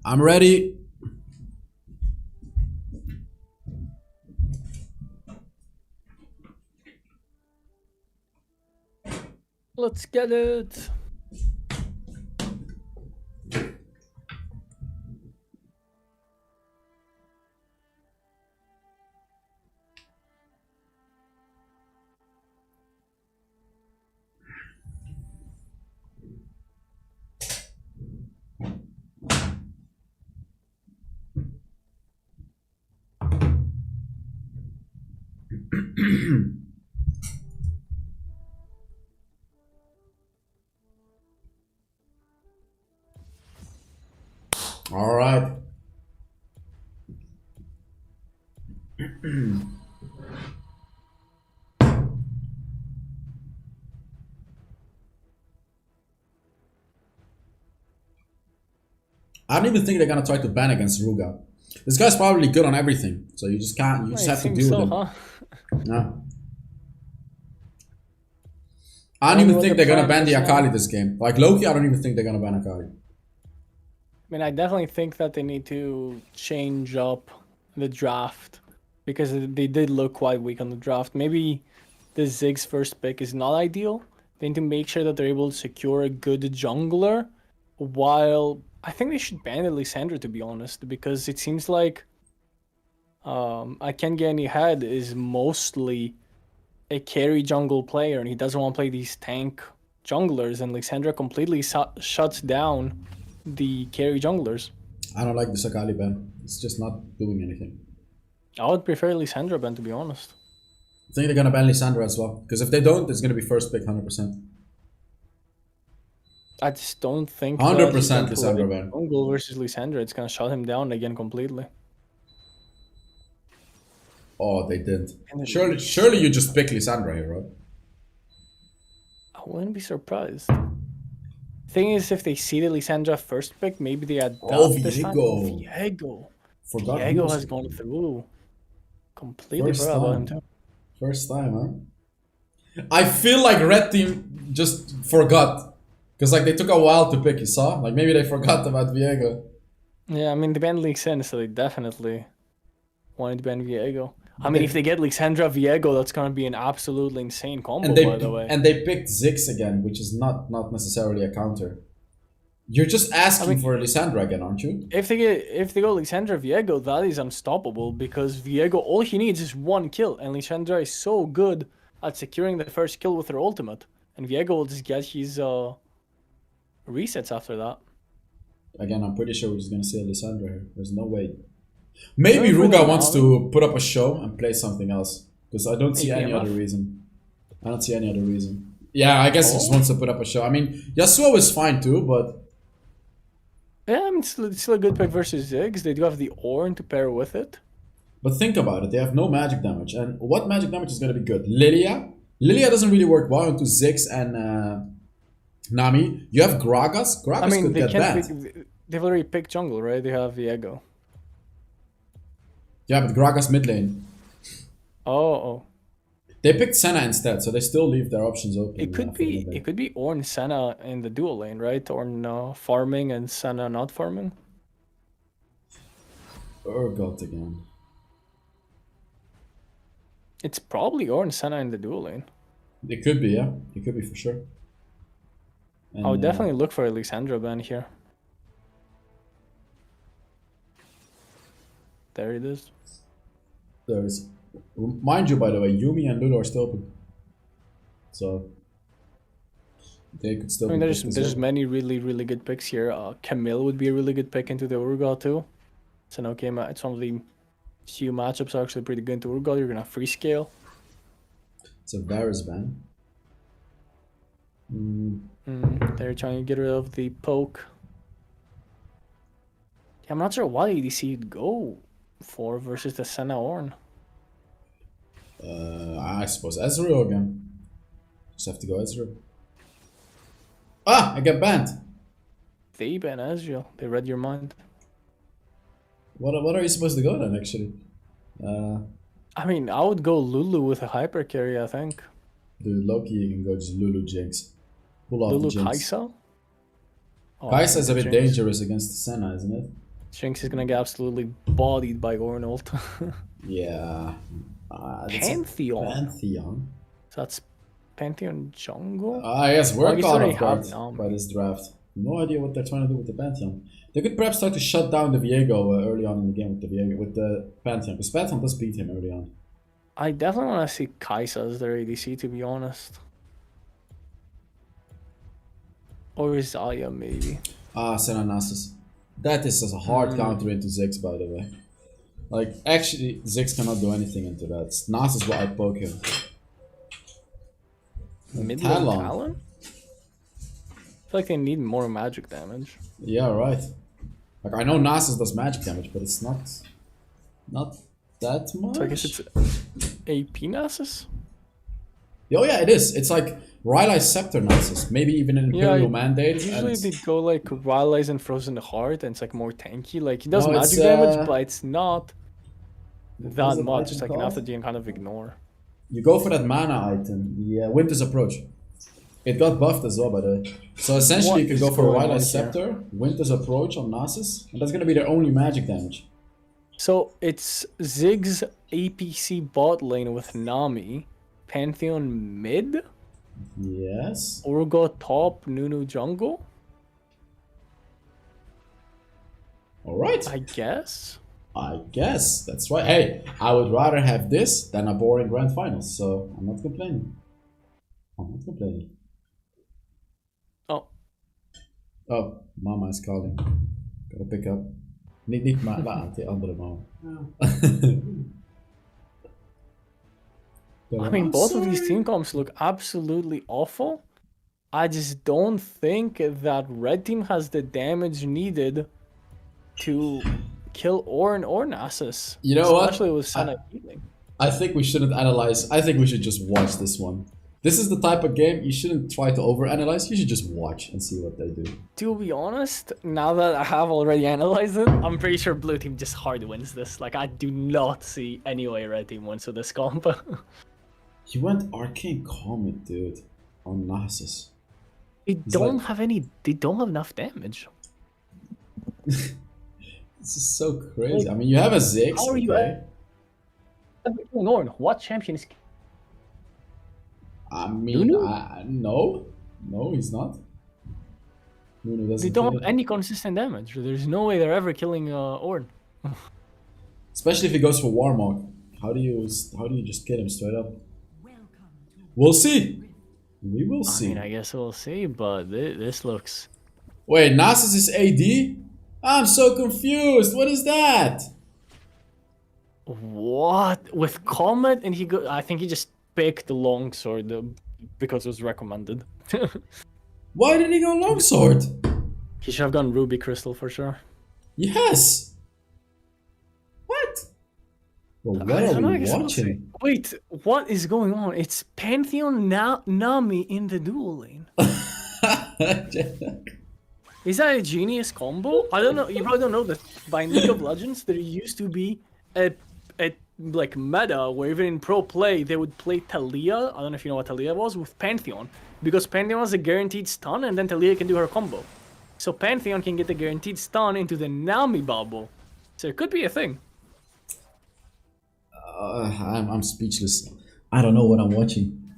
I'm ready. Let's get it. All right. I don't even think they're gonna try to ban against Ruga. This guy's probably good on everything, so you just can't. You just I have to think deal so, with him. huh? Yeah. I don't even what think the they're gonna plan ban the is now. Akali this game. Like Loki, I don't even think they're gonna ban Akali. I mean, I definitely think that they need to change up the draft because they did look quite weak on the draft. Maybe the Ziggs first pick is not ideal. They need to make sure that they're able to secure a good jungler while I think they should ban Lysandra, to be honest, because it seems like I Can't Get Any Head is mostly a carry jungle player and he doesn't want to play these tank junglers, and Lysandra completely shuts down the carry junglers. I don't like the Akali ban. It's just not doing anything. I would prefer Lysandra ban, to be honest. I think they're gonna ban Lysandra as well. Because if they don't, it's gonna be first pick 100%. I just don't think 100% that he's gonna Lysandra play ban. jungle versus Lysandra. It's gonna shut him down again completely. Oh, they did. And then- Surely you just pick Lysandra here, right? I wouldn't be surprised. Thing is, if they see the Lysandra first pick, maybe they adapt this time. Viego. Viego. Forgot he Viego was- has gone through. Completely First forgot about time. him too. First time, huh? I feel like Red Team just forgot. Because like they took a while to pick, you saw? Like maybe they forgot about Viego. Yeah, I mean, the banned Lysandra, so they definitely wanted to ban Viego. I mean, if they get Lysandra Viego, that's gonna be an absolutely insane combo, by the way. And they picked Ziggs again, which is not necessarily a counter. You're just asking for Lysandra again, aren't you? If they go Lysandra Viego, that is unstoppable because Viego, all he needs is one kill, and Lysandra is so good at securing the first kill with her ultimate, and Viego will just get his resets after that. Again, I'm pretty sure we're just gonna see Lysandra here. There's no way. Maybe No, Ruga no, wants no. to put up a show and play something else. Because I don't see Maybe any enough. other reason. I don't see any other reason. Yeah, I guess he just Oh. wants to put up a show. I mean, Yasuo is fine too, but Yeah, I mean, it's still a good pick versus Ziggs. They do have the Ornn to pair with it. think about it. They have no magic damage. And what magic damage is going to be good? Lilia? Lilia doesn't really work well into Ziggs and Nami. You have Gragas. Gragas I mean, could they get can't banned. pick. They've already picked jungle, right? They have Viego. Yeah, but Gragas mid lane. Oh. They picked Senna instead, so they still leave their options open. It could for be mid lane. it could be Ornn Senna in the dual lane, right? Ornn farming and Senna not farming. Urgot again. It's probably Ornn Senna in the dual lane. It could be, yeah. It could be for sure. And, I would definitely look for a Lysandra ban here. There it is. There's, mind you, by the way, Yumi and Lulu are still open. So they could still. I mean, be there's picked as well. many really good picks here. Camille would be a really good pick into the Urgot too. It's an okay match. Some of the few matchups are actually pretty good into Urgot. You're gonna free scale. It's a Varus ban. They're trying to get rid of the poke. Yeah, I'm not sure what ADC would go for versus the Senna Ornn. I suppose Ezreal again. Just have to go Ezreal. Ah, I get banned. They ban Ezreal. They read your mind. What are you supposed to go then? Actually, I mean, I would go Lulu with a hyper carry, I think. Dude, Loki, you can go just Lulu Jinx. Pull off Lulu the Jinx. Kai'Sa? Oh, Kai'Sa is a bit Jinx. dangerous against Senna, isn't it? Jinx is gonna get absolutely bodied by Ornult. Yeah. That's a Pantheon. Pantheon. So that's Pantheon jungle? Yes, we're I guess caught they off guard have Nami. by this draft. No idea what they're trying to do with the Pantheon. They could perhaps try to shut down the Viego early on in the game with the Pantheon, because Pantheon does beat him early on. I definitely want to see Kai'Sa as their ADC, to be honest. Or Zaya, maybe. Senna Nasus. That is a hard counter into Ziggs, by the way. Like, actually, Ziggs cannot do anything into that. Nasus will outpoke him. Mid Talon. Talon? I feel like they need more magic damage. Yeah, right. Like, I know Nasus does magic damage, but it's not that much. So I guess it's AP Nasus? Oh yeah, it is. It's like Rylai's Scepter Nasus, maybe even an Imperial Mandate. Usually and- they go like Rylai's and Frozen Heart, and it's like more tanky. Like, he does No, it's, magic damage, but it's not What that was the much. item It's like called? enough that you can kind of ignore. You go for that mana item, the Winter's Approach. It got buffed as well, by the way. So essentially, What you can is go for going on Rylai's here? Scepter, Winter's Approach on Nasus, and that's gonna be their only magic damage. So it's Ziggs APC bot lane with Nami, Pantheon mid, Yes. Urgot top, Nunu jungle, Alright. I guess. I guess. That's right. Hey, I would rather have this than a boring grand finals, so I'm not complaining. I'm not complaining. Oh, Oh, mama is calling. Gotta pick up. Niet maar de andere mama. I mean, both of these team comps look absolutely awful. I just don't think that red team has the damage needed to kill Ornn or Nasus. You know what? Especially with Senna healing. I think we shouldn't analyze. I think we should just watch this one. This is the type of game you shouldn't try to overanalyze. You should just watch and see what they do. To be honest, now that I have already analyzed it, I'm pretty sure blue team just hard wins this. Like, I do not see any way red team wins with this comp. He went Arcane Comet, dude, on Nasus. They It's don't like- have any. They don't have enough damage. This is so crazy. I mean, you have a Ziggs. How are you okay. Ornn, what champion is? I mean, Nunu? no, he's not. Nunu doesn't. They don't kill. have any consistent damage. There's no way they're ever killing Ornn. Especially if he goes for Warmog. How do you just kill him straight up? We'll see. We will I see. mean, I guess we'll see, but this looks. Wait, Nasus is AD? I'm so confused. What is that? What? With Comet, and I think he just picked the longsword because it was recommended. Why did he go longsword? He should have gone Ruby Crystal for sure. Yes. What? Well, what I are don't know, I we guess we'll see. watching? Wait, what is going on? It's Pantheon Nami in the duel lane. Is that a genius combo? I don't know. You probably don't know this. By League of Legends, there used to be a like meta where even in pro play they would play Talia. I don't know if you know what Talia was with Pantheon, because Pantheon has a guaranteed stun, and then Talia can do her combo. So Pantheon can get the guaranteed stun into the Nami bubble. So it could be a thing. I'm speechless. I don't know what I'm watching.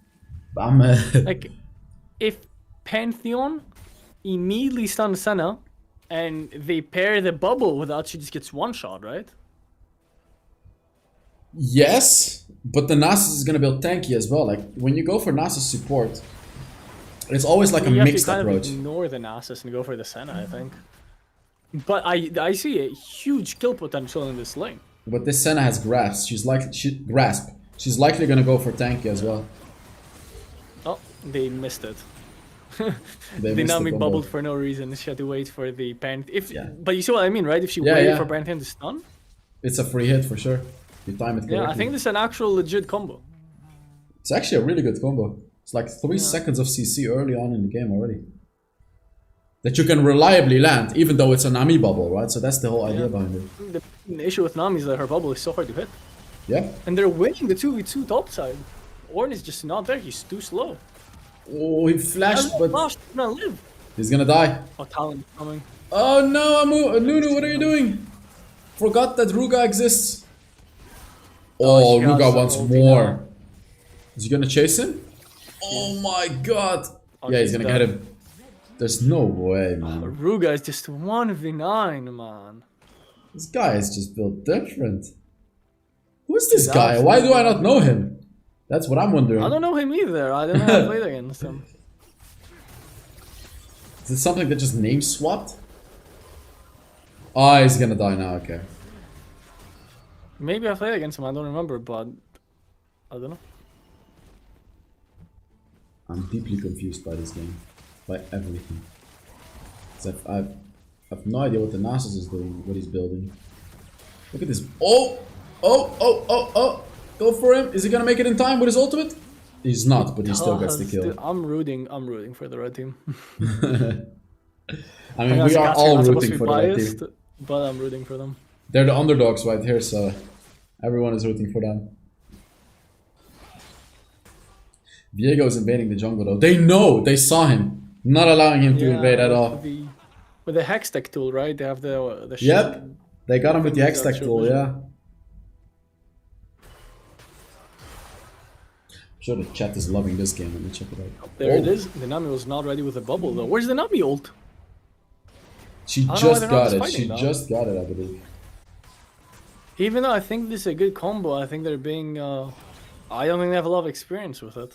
I'm Like, if Pantheon immediately stuns Senna, and they pair the bubble without, she just gets one shot, right? Yes, but the Nasus is gonna be tanky as well. Like when you go for Nasus support, it's always like a You have mixed to kind approach. of ignore the Nasus and go for the Senna, I think. But I see a huge kill potential in this lane. But this Senna has grasp. She's likely gonna go for tanky as well. Oh, they missed it. They The missed Nami combo. bubbled for no reason. She had to wait for the Pantheon. Yeah. But you see what I mean, right? If she Yeah, waited yeah. for Pantheon to stun. It's a free hit for sure. You time it correctly. Yeah, I think this is an actual legit combo. It's actually a really good combo. It's like 3 seconds of CC early on in the game already. That you can reliably land, even though it's a Nami bubble, right? So that's the whole idea behind it. The issue with Nami is that her bubble is so hard to hit. Yeah. And they're winning the 2v2 topside. Ornn is just not there, he's too slow. Oh, he flashed, but Flash, he's gonna live. he's gonna die. Oh, Talon coming. Oh no, Nunu, what are you doing? Forgot that Ruga exists. Oh, she has Ruga some wants ulti more. now. Is he gonna chase him? Oh my god. Oh, Yeah, he's she's gonna dead. get him. There's no way, man. Ruga is just 1v9, man. This guy is just built different. Who's this He's guy? Why do I absolutely not know him? That's what I'm wondering. I don't know him either, I don't know how I played against him. Is it something that just name swapped? Oh, he's gonna die now, okay. Maybe I played against him, I don't remember, but I don't know. I'm deeply confused by this game. By everything. 'Cause I've no idea what the Nasus is doing, what he's building. Look at this. Oh! Oh! Go for him. Is he gonna make it in time with his ultimate? He's not, but he still gets the kill. I'm rooting for the red team. I mean, we are all rooting for the red team. But I'm rooting for them. They're the underdogs right here, so everyone is rooting for them. Viego is invading the jungle though. They know! They saw him! Not allowing him to invade at all. With the Hextech tool, right? They have the Yep! They got him with the Hextech Sure tool, vision. yeah. I'm sure the chat is loving this game. Let me check it out. There it is. The Nami was not ready with the bubble though. Where's the Nami ult? She I don't know why just they're not got just it. fighting She now. just got it, I believe. Even though I think this is a good combo, I think they're being I don't think they have a lot of experience with it.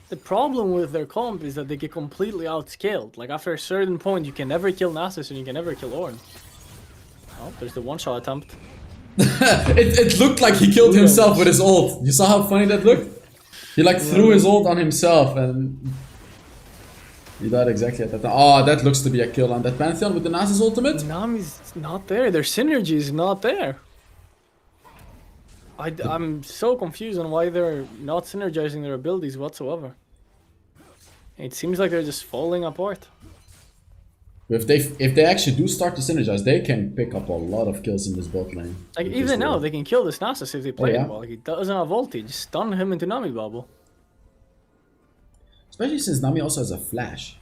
The problem with their comp is that they get completely outscaled. Like after a certain point, you can never kill Nasus and you can never kill Ornn. Oh, there's the one-shot attempt. it looked like he killed himself with his ult. You saw how funny that looked? He like threw his ult on himself and he died exactly at that time. Oh, that looks to be a kill on that Pantheon with the Nasus ultimate. Nami's not there. Their synergy is not there. I'm so confused on why they're not synergizing their abilities whatsoever. It seems like they're just falling apart. If they actually do start to synergize, they can pick up a lot of kills in this bot lane. Like With even this now, ult. they can kill this Nasus if they play yeah? it well. He doesn't have ulti. Just stun him into Nami bubble. Especially since Nami also has a flash.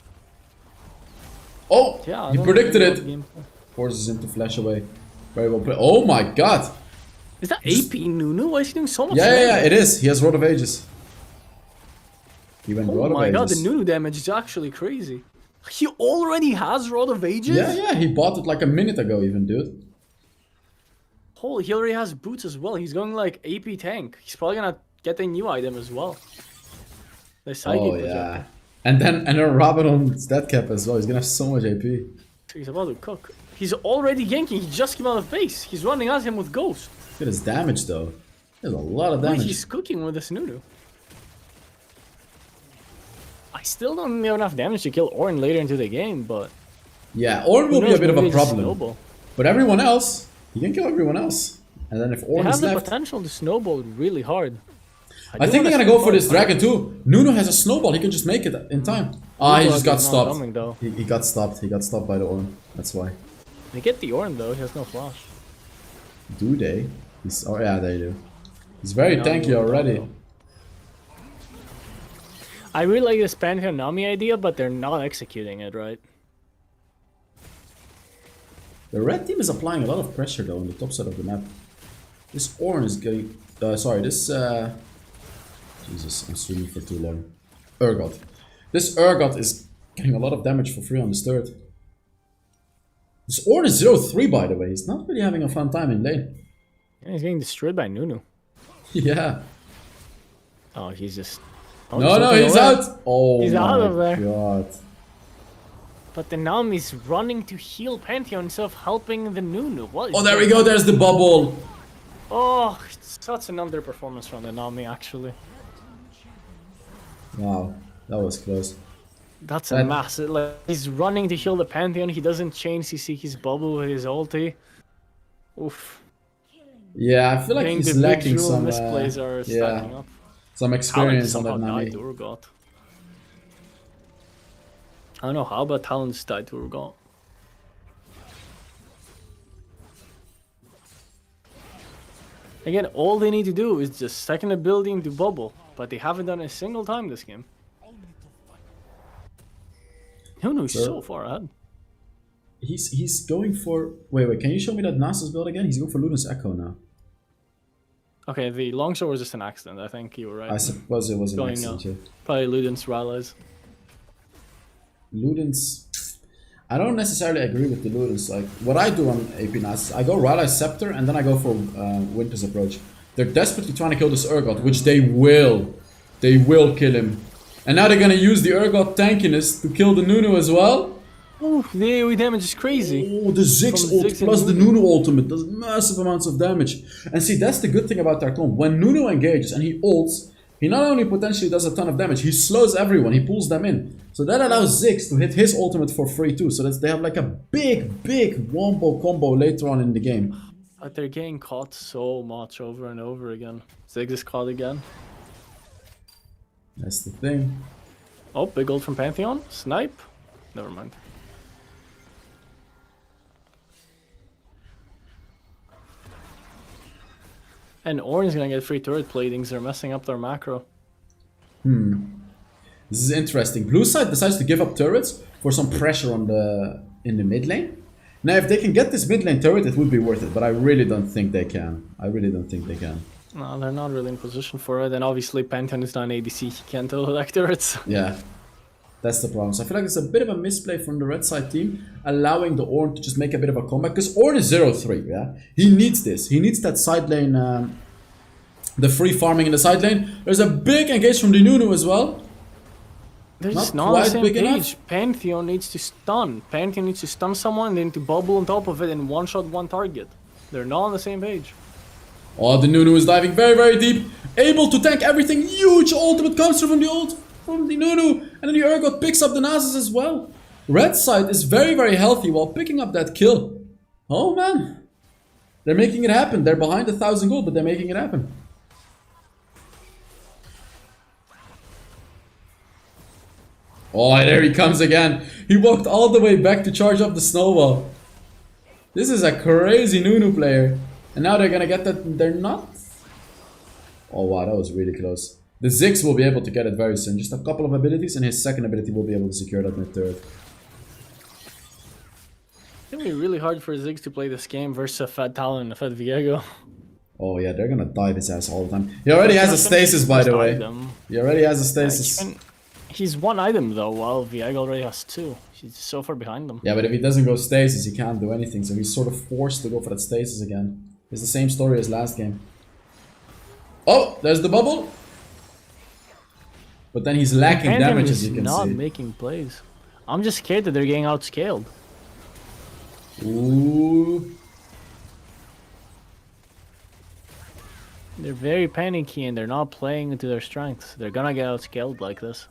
Oh! Yeah, I he don't predicted think it! game- Forces him to flash away. Very well played. Oh my god! Is that AP Nunu? Why is he doing so much Yeah, damage? it is. He has Rod of Ages. He went Oh Rod of my god, Ages. the Nunu damage is actually crazy. He already has Rod of Ages? Yeah, he bought it like a minute ago even, dude. Holy, he already has boots as well. He's going like AP tank. He's probably gonna get a new item as well. The psychic Oh projector. yeah. And then Rabadon stat cap as well. He's gonna have so much AP. So he's about to cook. He's already ganking. He just came out of base. He's running at him with Ghost. Look at his damage though. There's a lot of Wait, damage. he's cooking with this Nunu. I still don't have enough damage to kill Ornn later into the game, but... Yeah, Ornn will who be a knows, bit of maybe a they just problem. snowball. But everyone else, he can kill everyone else. And then if They Ornn have is the left... potential to snowball really hard. I think they're gonna go for this dragon too. Nunu has a snowball, he can just make it in time. Ah, he just got He's not stopped. coming, though. He got stopped. He got stopped by the Ornn. That's why. They get the Ornn though, he has no flash. Do they? Oh yeah, they do. He's very No, tanky no, already. no. I really like this Pantheon Nami idea, but they're not executing it right. The red team is applying a lot of pressure though on the top side of the map. This Ornn is getting... sorry, this... Jesus, I'm streaming for too long. Urgot. This Urgot is getting a lot of damage for free on this turret. This Ornn is 0-3 by the way. He's not really having a fun time in lane. Yeah, he's getting destroyed by Nunu. Yeah. Oh, he's just... Oh, No, something he's away. out! Oh He's my out of there. god. But the Nami's running to heal Pantheon instead of helping the Nunu. What is Oh, there going we go. on? There's the bubble. Oh, it's such an underperformance from the Nami, actually. Wow, that was close. That's a That- massive... Like, he's running to heal the Pantheon. He doesn't change his bubble with his ulti. Oof. Yeah, I feel like Getting he's the lacking visual some... misplays are stacking up. some Talon experience on that somehow Nami. died to Urgot. I don't know how, but Talon just died to Urgot. Again, all they need to do is just second ability into bubble, but they haven't done it a single time this game. Nunu's so far ahead. He's going for... Wait, can you show me that Nasus build again? He's going for Luden's Echo now. Okay, the longsword was just an accident. I think you were right. I suppose it was an accident, yeah. Probably Luden's Rallies. Luden's... I don't necessarily agree with the Ludens. Like, what I do on AP Nasus, I go Raleigh Scepter and then I go for Winter's Approach. They're desperately trying to kill this Urgot, which they will. They will kill him. And now they're gonna use the Urgot tankiness to kill the Nunu as well. Oh, the AoE damage is crazy. Oh, the Ziggs ult plus the Nunu ultimate does massive amounts of damage. And see, that's the good thing about their comp. When Nunu engages and he ults, he not only potentially does a ton of damage, he slows everyone, he pulls them in. So that allows Ziggs to hit his ultimate for free too. So that they have like a big wombo combo later on in the game. But they're getting caught so much over and over again. Ziggs is caught again. That's the thing. Oh, big ult from Pantheon. Snipe. Never mind. And Orange gonna get free turret platings. They're messing up their macro. This is interesting. Blue side decides to give up turrets for some pressure on in the mid lane. Now, if they can get this mid lane turret, it would be worth it. But I really don't think they can. No, they're not really in position for it. And obviously, Pantheon is not an ADC. He can't elect turrets. Yeah, that's the problem. So I feel like it's a bit of a misplay from the red side team, allowing the Ornn to just make a bit of a comeback. Because Ornn is 0-3, yeah? He needs this. He needs that side lane, the free farming in the side lane. There's a big engage from the Nunu as well. They're just not on the same page. Pantheon needs to stun. Pantheon needs to stun someone, then to bubble on top of it and one-shot one target. They're not on the same page. Oh, the Nunu is diving very deep. Able to tank everything. Huge ultimate comes through from the ult. From the Nunu. And then the Urgot picks up the Nasus as well. Red side is very healthy while picking up that kill. Oh man. They're making it happen. They're behind 1,000 gold, but they're making it happen. Oh, there he comes again. He walked all the way back to charge up the snowball. This is a crazy Nunu player. And now they're gonna get that. They're not. Oh wow, that was really close. The Ziggs will be able to get it very soon. Just a couple of abilities, and his second ability will be able to secure that mid turret. It's gonna be really hard for Ziggs to play this game versus a Fed Talon and a Fed Viego. Oh yeah, they're gonna dive his ass all the time. He already has a stasis, by the way. He already has a stasis. He's one item though, while Viego already has two. He's so far behind them. Yeah, but if he doesn't go stasis, he can't do anything. So he's sort of forced to go for that stasis again. It's the same story as last game. Oh, there's the bubble. But then he's lacking damage, as you can see. Not making plays. I'm just scared that they're getting outscaled. Ooh. They're very panicky and they're not playing to their strengths. They're gonna get outscaled like this.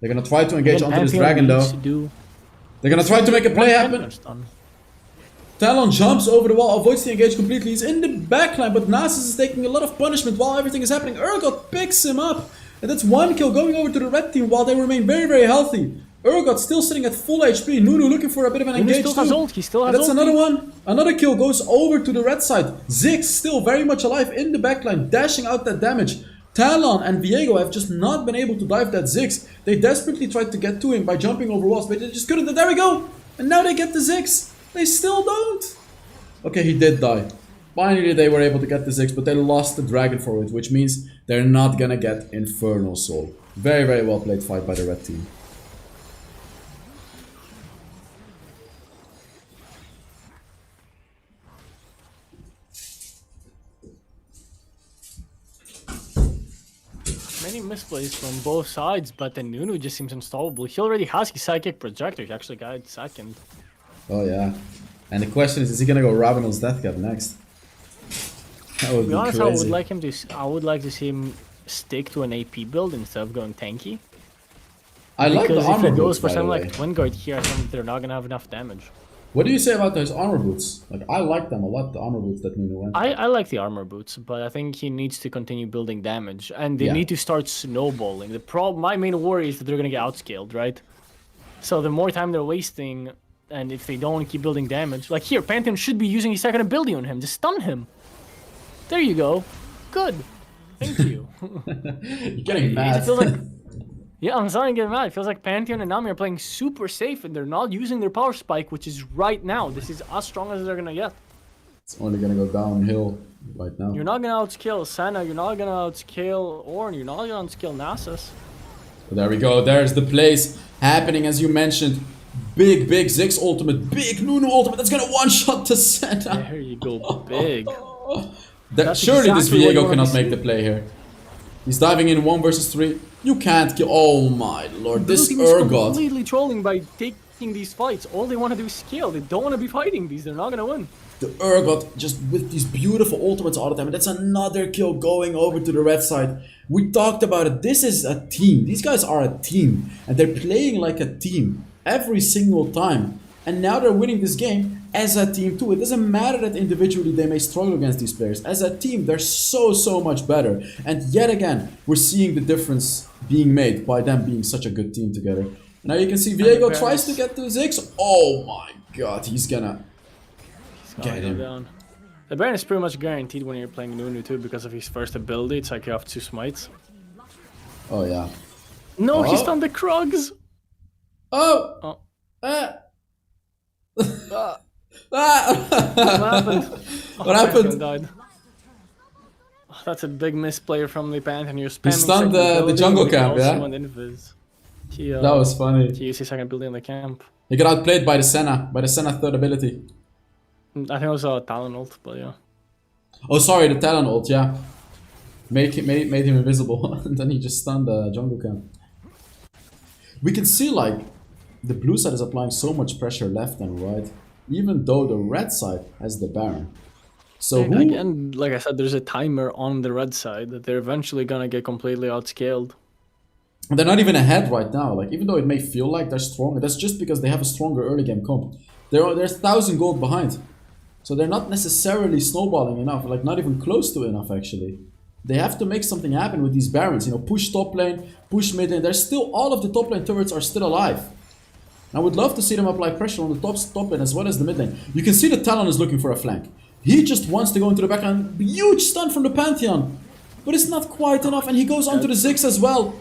They're gonna try to engage onto this dragon though. They're gonna try to make a play happen. Talon jumps over the wall, avoids the engage completely. He's in the backline, but Nasus is taking a lot of punishment while everything is happening. Urgot picks him up. And that's one kill going over to the red team while they remain very healthy. Urgot still sitting at full HP. Nunu looking for a bit of an engage too. He still has that's another one. Another kill goes over to the red side. Ziggs still very much alive in the backline, dashing out that damage. Talon and Viego have just not been able to dive that Ziggs. They desperately tried to get to him by jumping over walls, but they just couldn't. There we go! And now they get the Ziggs. They still don't. Okay, he did die. Finally they were able to get the Ziggs, but they lost the dragon for it, which means they're not gonna get Infernal Soul. Very well played fight by the red team. Many misplays from both sides, but then Nunu just seems unstoppable. He already has his psychic projector. He actually got it second. Oh yeah. And the question is he gonna go Ravenel's Death Cap next? That would be honest, crazy. I would like to see him stick to an AP build instead of going tanky. I like the armor boots, because if he goes for something like Twin Guard here, I think they're not gonna have enough damage. What do you say about those armor boots? Like, I like them a lot, the armor boots that Nunu went. I like the armor boots, but I think he needs to continue building damage, and they need to start snowballing. My main worry is that they're gonna get outscaled, right? So the more time they're wasting, and if they don't keep building damage, like here, Pantheon should be using his second ability on him, just stun him. There you go. Good. Thank you. You're getting It mad. feels like, yeah, I'm starting to get mad. It feels like Pantheon and Nami are playing super safe and they're not using their power spike, which is right now. This is as strong as they're gonna get. It's only gonna go downhill right now. You're not gonna outscale Senna, you're not gonna outscale Ornn, you're not gonna outscale Nasus. But there we go. There's the plays happening as you mentioned. Big Ziggs ultimate, big Nunu ultimate. That's gonna one-shot to Senna. There you go, big. Surely this exactly what you Viego wanna cannot be make the play here. He's diving in 1 versus 3. You can't kill. Oh my lord, this Blue team is Urgot. completely trolling by taking these fights. All they want to do is scale. They don't want to be fighting these. They're not gonna win. The Urgot just with these beautiful ultimates all the time. And that's another kill going over to the red side. We talked about it. This is a team. These guys are a team. And they're playing like a team every single time. And now they're winning this game as a team too. It doesn't matter that individually they may struggle against these players. As a team, they're so much better. And yet again, we're seeing the difference being made by them being such a good team together. Now you can see Viego tries to get to Ziggs. Oh my god, he's gonna get him. Down. The Baron is pretty much guaranteed when you're playing Nunu too because of his first ability. It's like you have 2 smites. Oh yeah. No, he's done the Krugs. Oh. What happened? What happened? Died. Oh, that's a big misplayer from the Pantheon. You're spamming. He stunned the jungle camp, yeah? That was funny. He used his second ability in the camp. He got outplayed by the Senna third ability. I think it was a Talon ult, but yeah. Oh, sorry, the Talon ult, yeah. Made him invisible, and then he just stunned the jungle camp. We can see, like, the blue side is applying so much pressure left and right, even though the red side has the Baron. So who... Again, like I said, there's a timer on the red side that they're eventually gonna get completely outscaled. They're not even ahead right now. Like, even though it may feel like they're stronger, that's just because they have a stronger early game comp. They're 1,000 gold behind. So they're not necessarily snowballing enough, like not even close to enough actually. They have to make something happen with these Barons, you know, push top lane, push mid lane. There's still, all of the top lane turrets are still alive. I would love to see them apply pressure on the top lane as well as the mid lane. You can see the Talon is looking for a flank. He just wants to go into the backline. Huge stun from the Pantheon. But it's not quite enough, and he goes onto the Ziggs as well.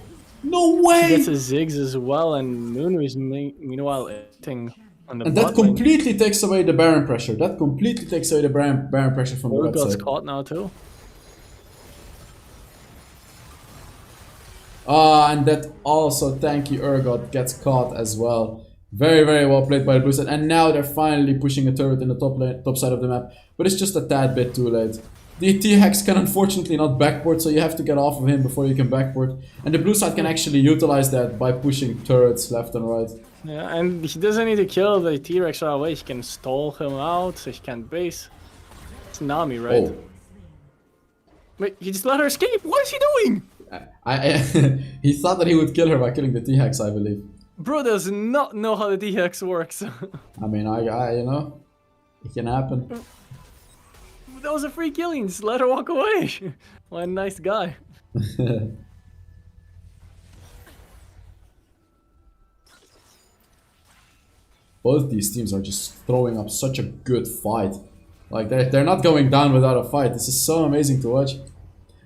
No way! He gets a Ziggs as well, and Nunu is meanwhile hitting on the and that bot lane. completely takes away the Baron pressure. That completely takes away the Baron pressure from the red side. Caught now too. And that also, thank you, Urgot gets caught as well. Very well played by the blue side. And now they're finally pushing a turret in the top side of the map. But it's just a tad bit too late. The T-Hex can unfortunately not backboard, so you have to get off of him before you can backboard. And the blue side can actually utilize that by pushing turrets left and right. Yeah, and he doesn't need to kill the T-Rex right away. He can stall him out, so he can't base. It's Nami, right? Oh. Wait, he just let her escape. What is he doing? He thought that he would kill her by killing the T-Hex, I believe. Bro does not know how the T-Hex works. I mean, you know, it can happen. That was a free killing. Just let her walk away. What a nice guy. Both these teams are just throwing up such a good fight. Like, they're not going down without a fight. This is so amazing to watch.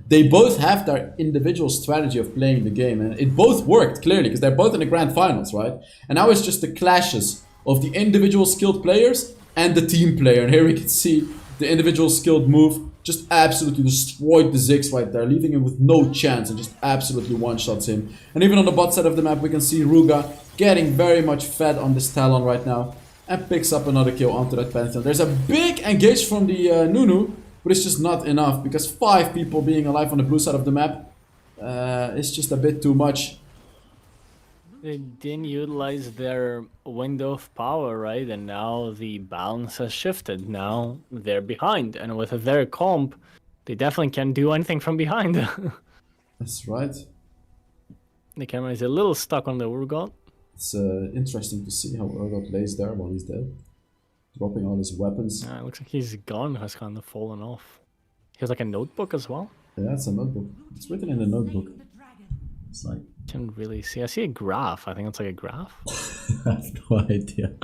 They both have their individual strategy of playing the game, and it both worked, clearly, because they're both in the grand finals, right? And now it's just the clashes of the individual skilled players and the team player. And here we can see the individual skilled move just absolutely destroyed the Ziggs right there, leaving him with no chance and just absolutely one-shots him. And even on the bot side of the map, we can see Ruga getting very much fed on this Talon right now and picks up another kill onto that Pantheon. There's a big engage from the Nunu, but it's just not enough because 5 people being alive on the blue side of the map is just a bit too much. They didn't utilize their window of power, right? And now the balance has shifted. Now they're behind, and with their comp, they definitely can't do anything from behind. That's right. The camera is a little stuck on the Urgot. It's interesting to see how Urgot lays there while he's dead. Dropping all his weapons. It looks like his gun has kind of fallen off. He has like a notebook as well. Yeah, it's a notebook. It's written in the notebook. It's like Can't really see. I see a graph. I think it's like a graph. I have no idea.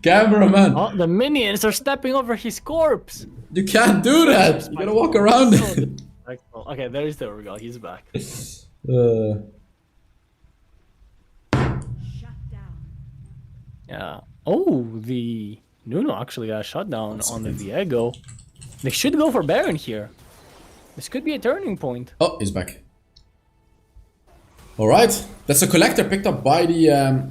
Cameraman, Oh, the minions are stepping over his corpse. you can't do that. You gotta walk around it. Okay, there we go. He's back. Yeah. Oh, the Nuno actually got shut down on the Viego. They should go for Baron here. This could be a turning point. Oh, he's back. Alright, that's a collector picked up by the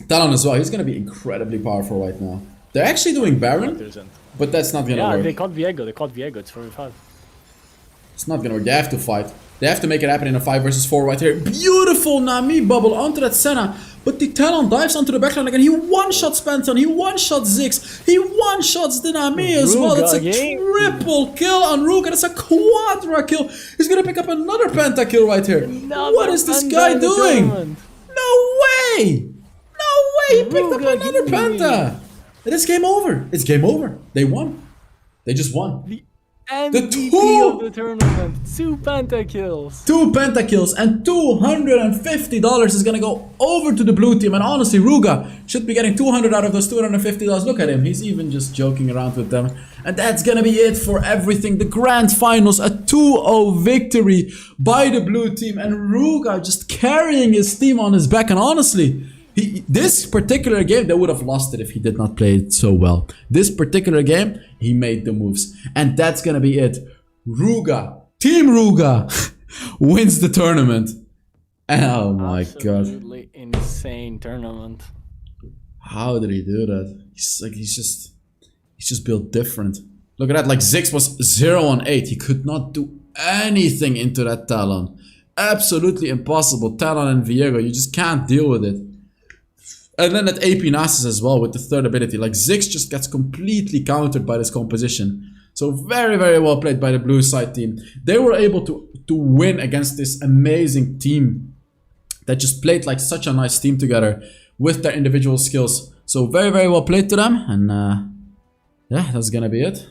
Talon as well. He's gonna be incredibly powerful right now. They're actually doing Baron, but that's not gonna work. Yeah, they caught Viego. It's 45. It's not gonna work. They have to fight. They have to make it happen in a 5 versus 4 right here. Beautiful Nami bubble onto that Senna. But the Talon dives onto the backline again. He one-shots Pantheon. He one-shots Ziggs. He one-shots the Nami as well. That's a triple kill on Ruga. That's a quadra kill. He's gonna pick up another penta kill right here. What is this guy doing? No way! No way! He picked up another penta. It is game over. It's game over. They won. They just won. MVP of the tournament. 2 pentakills. 2 pentakills and $250 is gonna go over to the blue team. And honestly, Ruga should be getting 200 out of those $250. Look at him. He's even just joking around with them. And that's gonna be it for everything. The grand finals, a 2-0 victory by the blue team. And Ruga just carrying his team on his back. And honestly, this particular game, they would have lost it if he did not play it so well. This particular game, he made the moves. And that's gonna be it. Ruga, Team Ruga, wins the tournament. Oh my god. Absolutely insane tournament. How did he do that? He's just built different. Look at that, like Ziggs was 0 on 8. He could not do anything into that Talon. Absolutely impossible. Talon and Viego, you just can't deal with it. And then that AP Nasus as well with the third ability. Like Ziggs just gets completely countered by this composition. So very, very well played by the blue side team. They were able to win against this amazing team that just played like such a nice team together with their individual skills. So very, very well played to them. And yeah, that's gonna be it.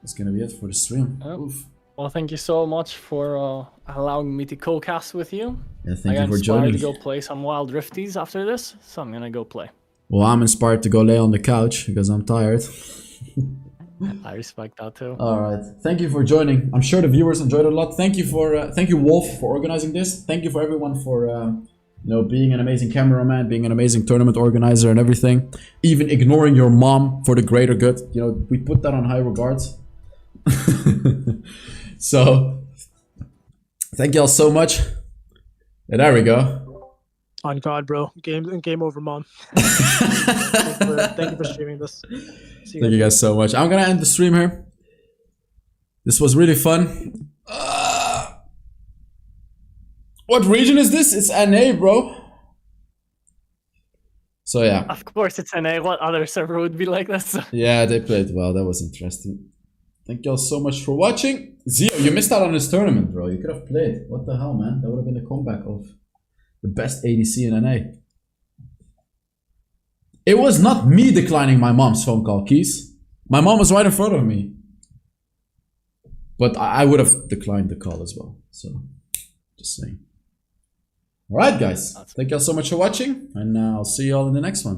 That's gonna be it for the stream. Oof. Well, thank you so much for allowing me to co-cast with you. Yeah, thank you for joining. I'm inspired to go play some Wild Rifties after this, so I'm gonna go play. Well, I'm inspired to go lay on the couch because I'm tired. I respect that too. All right, thank you for joining. I'm sure the viewers enjoyed it a lot. Thank you, Wolf, for organizing this. Thank you for everyone for you know, being an amazing cameraman, being an amazing tournament organizer, and everything. Even ignoring your mom for the greater good. You know, we put that on high regards. So, thank y'all so much. And there we go. On God, bro. Game over, mom. Thank you for streaming this. Thank you guys so much. I'm gonna end the stream here. This was really fun. What region is this? It's NA, bro. So yeah. Of course it's NA. What other server would be like this? Yeah, they played well. That was interesting. Thank y'all so much for watching. Zio, you missed out on this tournament, bro. You could have played. What the hell, man? That would have been the comeback of the best ADC in NA. It was not me declining my mom's phone call, Keys. My mom was right in front of me. But I would have declined the call as well. So, just saying. Alright, guys. Thank y'all so much for watching. And I'll see y'all in the next one.